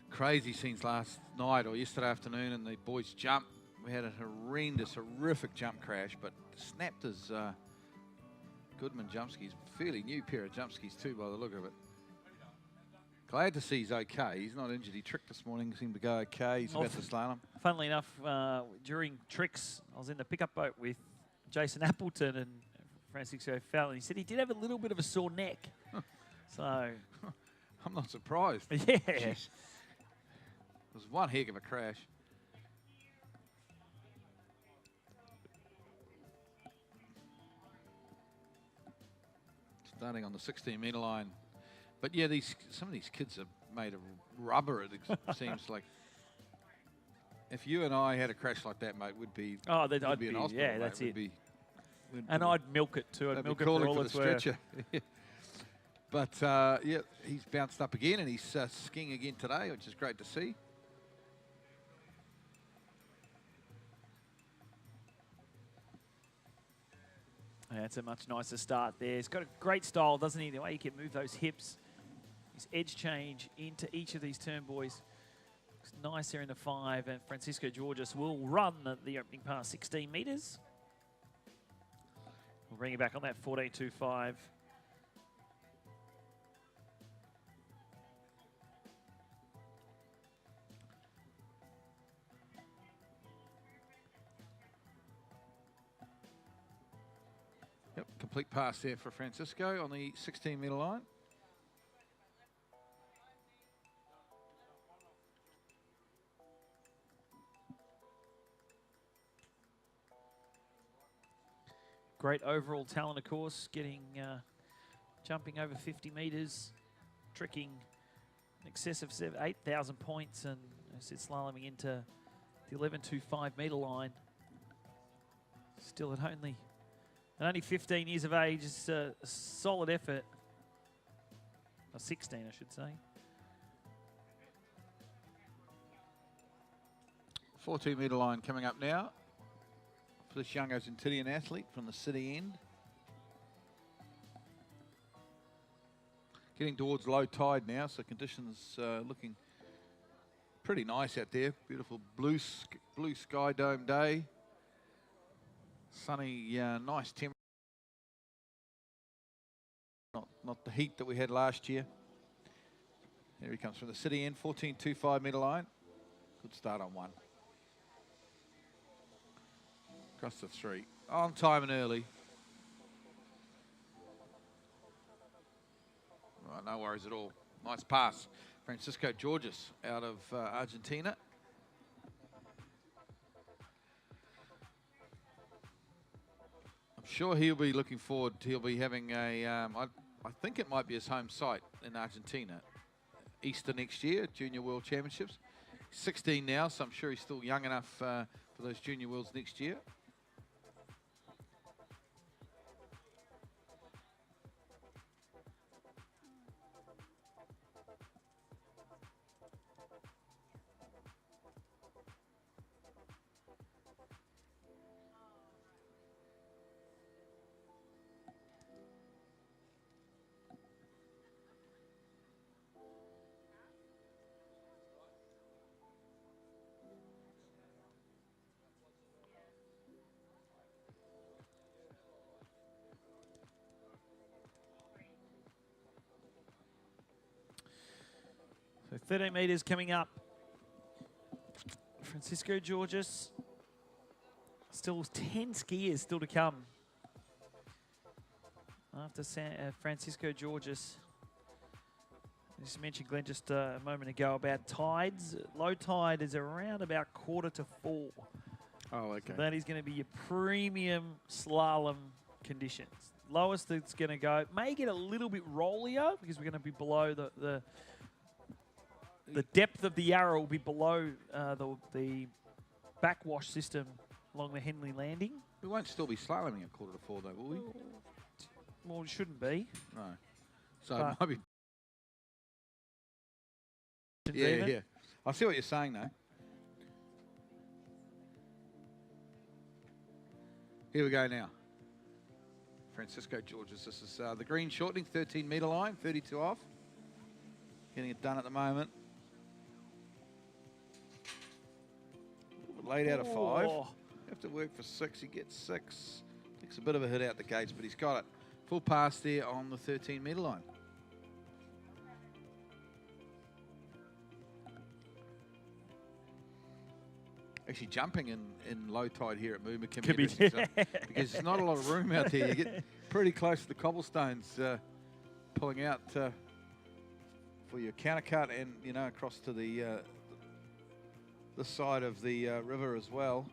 Crazy scenes last night or yesterday afternoon, and the boys jumped. We had a horrific jump crash, but snapped his Goodman jump skis. Fairly new pair of jump skis too, by the look of it. Glad to see he's okay. He's not injured. He tricked this morning, seemed to go okay. He's about to slalom. Funnily enough, during tricks, I was in the pickup boat with Jason Appleton and Francisco Fallon. He said he did have a little bit of a sore neck. So I'm not surprised. Yeah. Jeez. It was one heck of a crash. Starting on the 16-metre line. But yeah, some of these kids are made of rubber, it seems like. If you and I had a crash like that, mate, we'd be, I'd be in hospital. yeah, mate. that's we'd it. And I'd milk it too. I'd milk it for all it's worth. But yeah, he's bounced up again, and he's skiing again today, which is great to see. Yeah, it's a much nicer start there. He's got a great style, doesn't he? The way he can move those hips. His edge change into each of these turn boys. Looks nice there in the 5, and Francisco Georges will run the opening pass 16 metres. We'll bring it back on that 14.25. Incomplete pass there for Francisco on the 16-metre line. Great overall talent, of course, jumping over 50 metres, tricking in excess of 8,000 points, and slaloming into the 11.25 metre line. Still at only 15 years of age. It's a solid effort. Or 16, I should say. 14-metre line coming up now for this young Argentinian athlete from the city end. Getting towards low tide now, so conditions looking pretty nice out there. Beautiful blue sky dome day. Sunny, nice temperature. Not the heat that we had last year. Here he comes from the city end, 14.25 metre line. Good start on one. Across the three. On time and early. Right, no worries at all. Nice pass. Francisco Georges out of Argentina. Sure, he'll be looking forward. He'll be having I think it might be his home site in Argentina. Easter next year, Junior World Championships. 16 now, so I'm sure he's still young enough for those Junior Worlds next year. So 13 metres coming up. Francisco Georges. Still 10 skiers still to come. After Francisco Georges. I just mentioned, Glenn, just a moment ago about tides. Low tide is around about 3:45. Oh, okay. So that is going to be your premium slalom conditions. Lowest it's going to go. May get a little bit rollier because we're going to be below the depth of the arrow will be below the backwash system along the Henley Landing. We won't still be slaloming at 3:45 though, will we? Well, it shouldn't be. No. So it might be. Yeah, Even. yeah. I see what you're saying though. Here we go now. Francisco Georges. This is the green shortening, 13-metre line, 32 off. Getting it done at the moment. Laid out of 5. Oh. Have to work for 6. He gets 6. Takes a bit of a hit out the gates, but he's got it. Full pass there on the 13-metre line. Actually, jumping in low tide here at MOOMBA can be interesting because there's not a lot of room out there. You get pretty close to the cobblestones, pulling out for your countercut and, you know, across to the side of the river as well.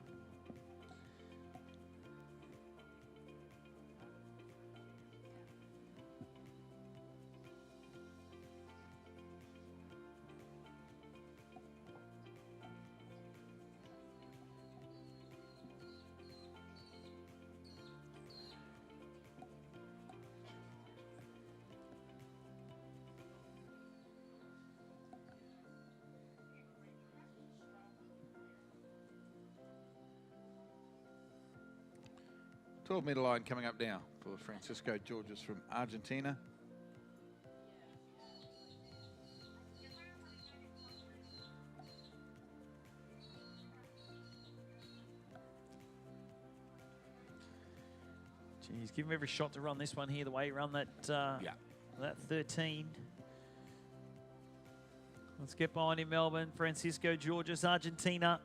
Metre line coming up now for Francisco Georges from Argentina. Geez, give him every shot to run this one here, the way he run that, that 13. Let's get behind him, Melbourne. Francisco Georges, Argentina.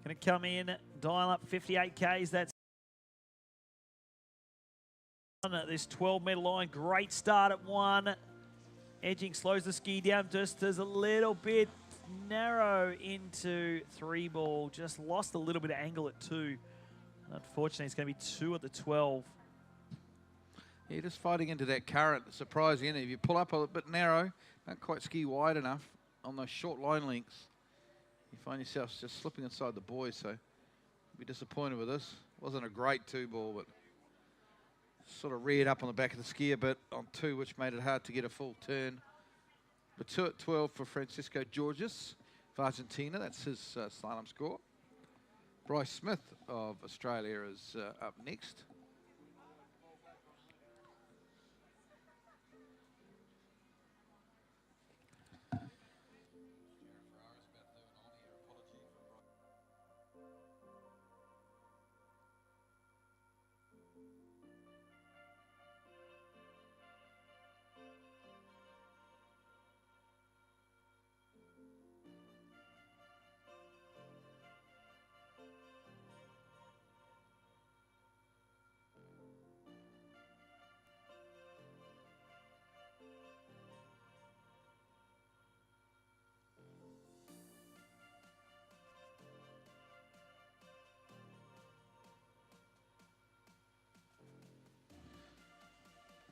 Going to come in, dial up 58 Ks. That's At this 12-metre line, great start at 1. Edging slows the ski down just as a little bit narrow into 3 ball. Just lost a little bit of angle at 2. Unfortunately, it's going to be 2 at the 12. Yeah, just fighting into that current, surprising. If you pull up a bit narrow, don't quite ski wide enough on those short line lengths, you find yourself just slipping inside the boys. So be disappointed with this. Wasn't a great 2 ball, but sort of reared up on the back of the ski a bit on 2, which made it hard to get a full turn. But 2 at 12 for Francisco Georges of Argentina. That's his slalom score. Bryce Smith of Australia is up next.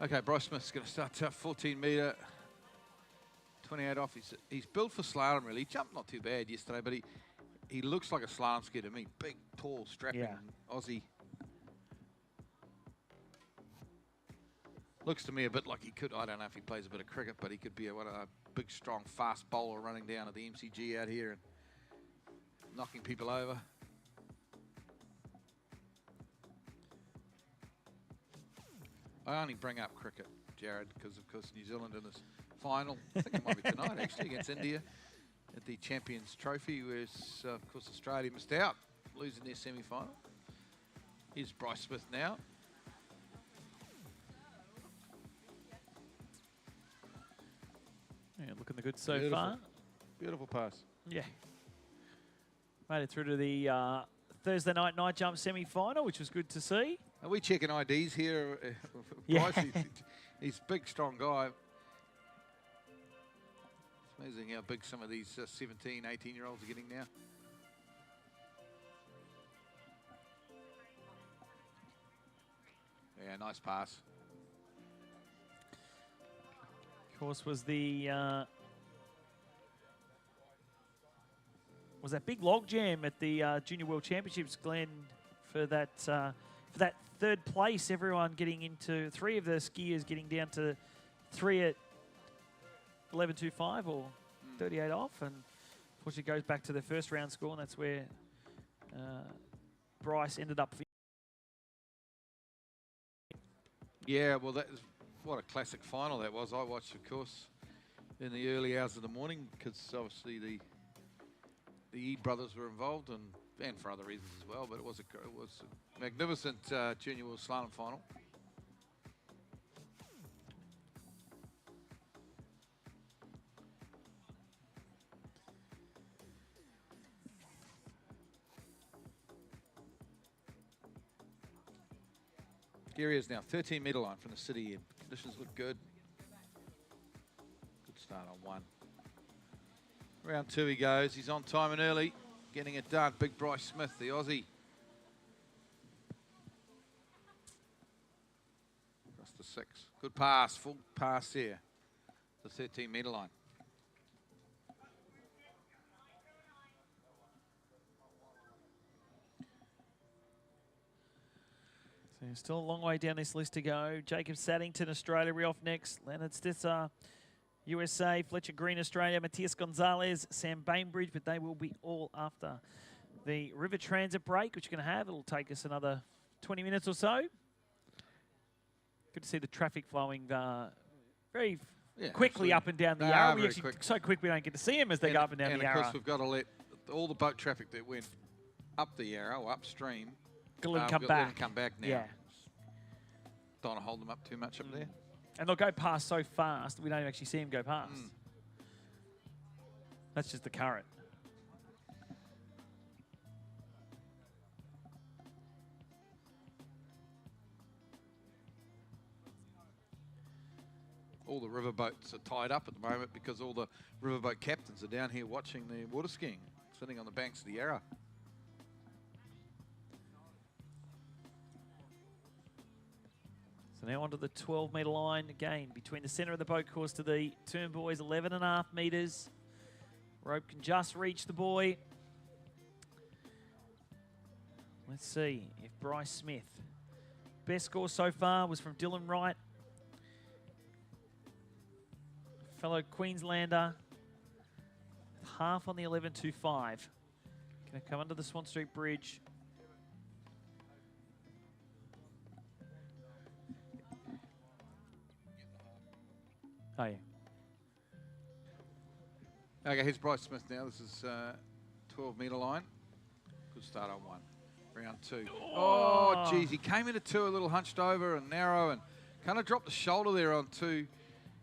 Okay, Bryce Smith's going to start 14 metre, 28 off. He's built for slalom, really. He jumped not too bad yesterday, but he looks like a slalom skier to me. Big, tall, strapping Aussie. Looks to me a bit like he could, I don't know if he plays a bit of cricket, but he could be a big, strong, fast bowler running down at the MCG out here and knocking people over. I only bring up cricket, Jared, because of course New Zealand in this final, I think it might be tonight actually, against India at the Champions Trophy, whereas of course Australia missed out, losing their semi-final. Here's Bryce Smith now. Yeah, looking the good so far. Beautiful pass. Yeah. Made it through to the Thursday night jump semi-final, which was good to see. Are we checking IDs here? Yeah. He's a big, strong guy. It's amazing how big some of these 17, 18-year-olds are getting now. Yeah, nice pass. Of course, was that big log jam at the Junior World Championships, Glenn, for that 3rd place, everyone getting into 3 of the skiers getting down to 3 at 11.25 or 38 off, and unfortunately goes back to the first round score, and that's where Bryce ended up. Yeah, well, what a classic final that was. I watched, of course, in the early hours of the morning because obviously the Eade brothers were involved and for other reasons as well. But it was a magnificent Junior World Slalom final. Here he is now, 13-metre line from the city end. Conditions look good. Good start on 1. Round 2 he goes. He's on time and early, getting it done. Big Bryce Smith, the Aussie. Across the 6. Good pass, full pass here. The 13-metre line. So still a long way down this list to go. Jacob Saddington, Australia, off next. Leonard Stitzer, USA. Fletcher Green, Australia. Matthias Gonzalez, Sam Bainbridge, but they will be all after the river transit break, which you're going to have. It'll take us another 20 minutes or so. Good to see the traffic flowing very quickly up and down the Yarra. We actually so quick we don't get to see them as they go up and down the Yarra. And of course we've got to let all the boat traffic that went up the Yarra or upstream come back now. Yeah. Don't want to hold them up too much up there. And they'll go past so fast we don't actually see them go past. That's just the current. all the riverboats are tied up at the moment because all the riverboat captains are down here watching the water skiing, sitting on the banks of the Yarra. So now onto the 12-metre line again between the centre of the boat course to the turn buoys, 11.5 metres. Rope can just reach the buoy. Let's see if Bryce Smith. Best score so far was from Dylan Wright, fellow Queenslander. Half on the 11.25. Going to come under the Swan Street Bridge. Oh, yeah. Okay, here's Bryce Smith now. This is 12-metre line. Good start on 1. Round 2. Oh, geez, he came into 2 a little hunched over and narrow and kind of dropped the shoulder there on 2. And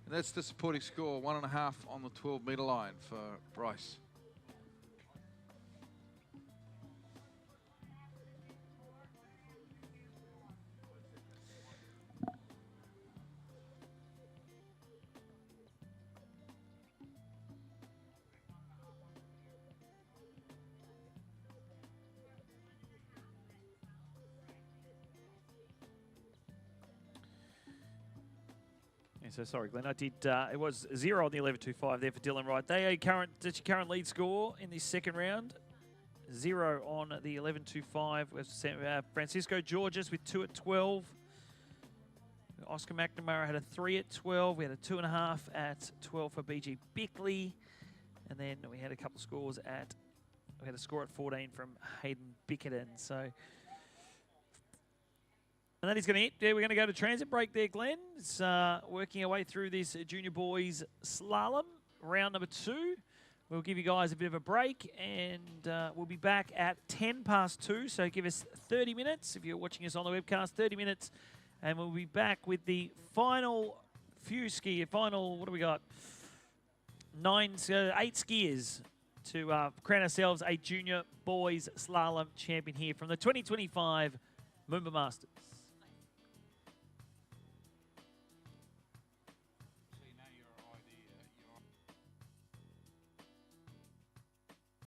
that's the supporting score, 1.5 on the 12-metre line for Bryce. So sorry, Glenn. I did. It was 0 on the 11.25 there for Dylan Wright. That's your current lead score in this second round. 0 on the 11.25 was Francisco Georges with 2 at 12. Oscar McNamara had a 3 at 12. We had a 2.5 at 12 for BG Bickley, and then we had a couple of scores at. We had a score at 14 from Hayden Bickerton. So. And that is going to hit. Yeah, we're going to go to transit break there, Glenn. It's working our way through this junior boys slalom, round number 2. We'll give you guys a bit of a break, and we'll be back at 2:10. So give us 30 minutes if you're watching us on the webcast, 30 minutes, and we'll be back with the final few skiers. Final, what do we got? 8 skiers to crown ourselves a junior boys slalom champion here from the 2025 MOOMBA Masters.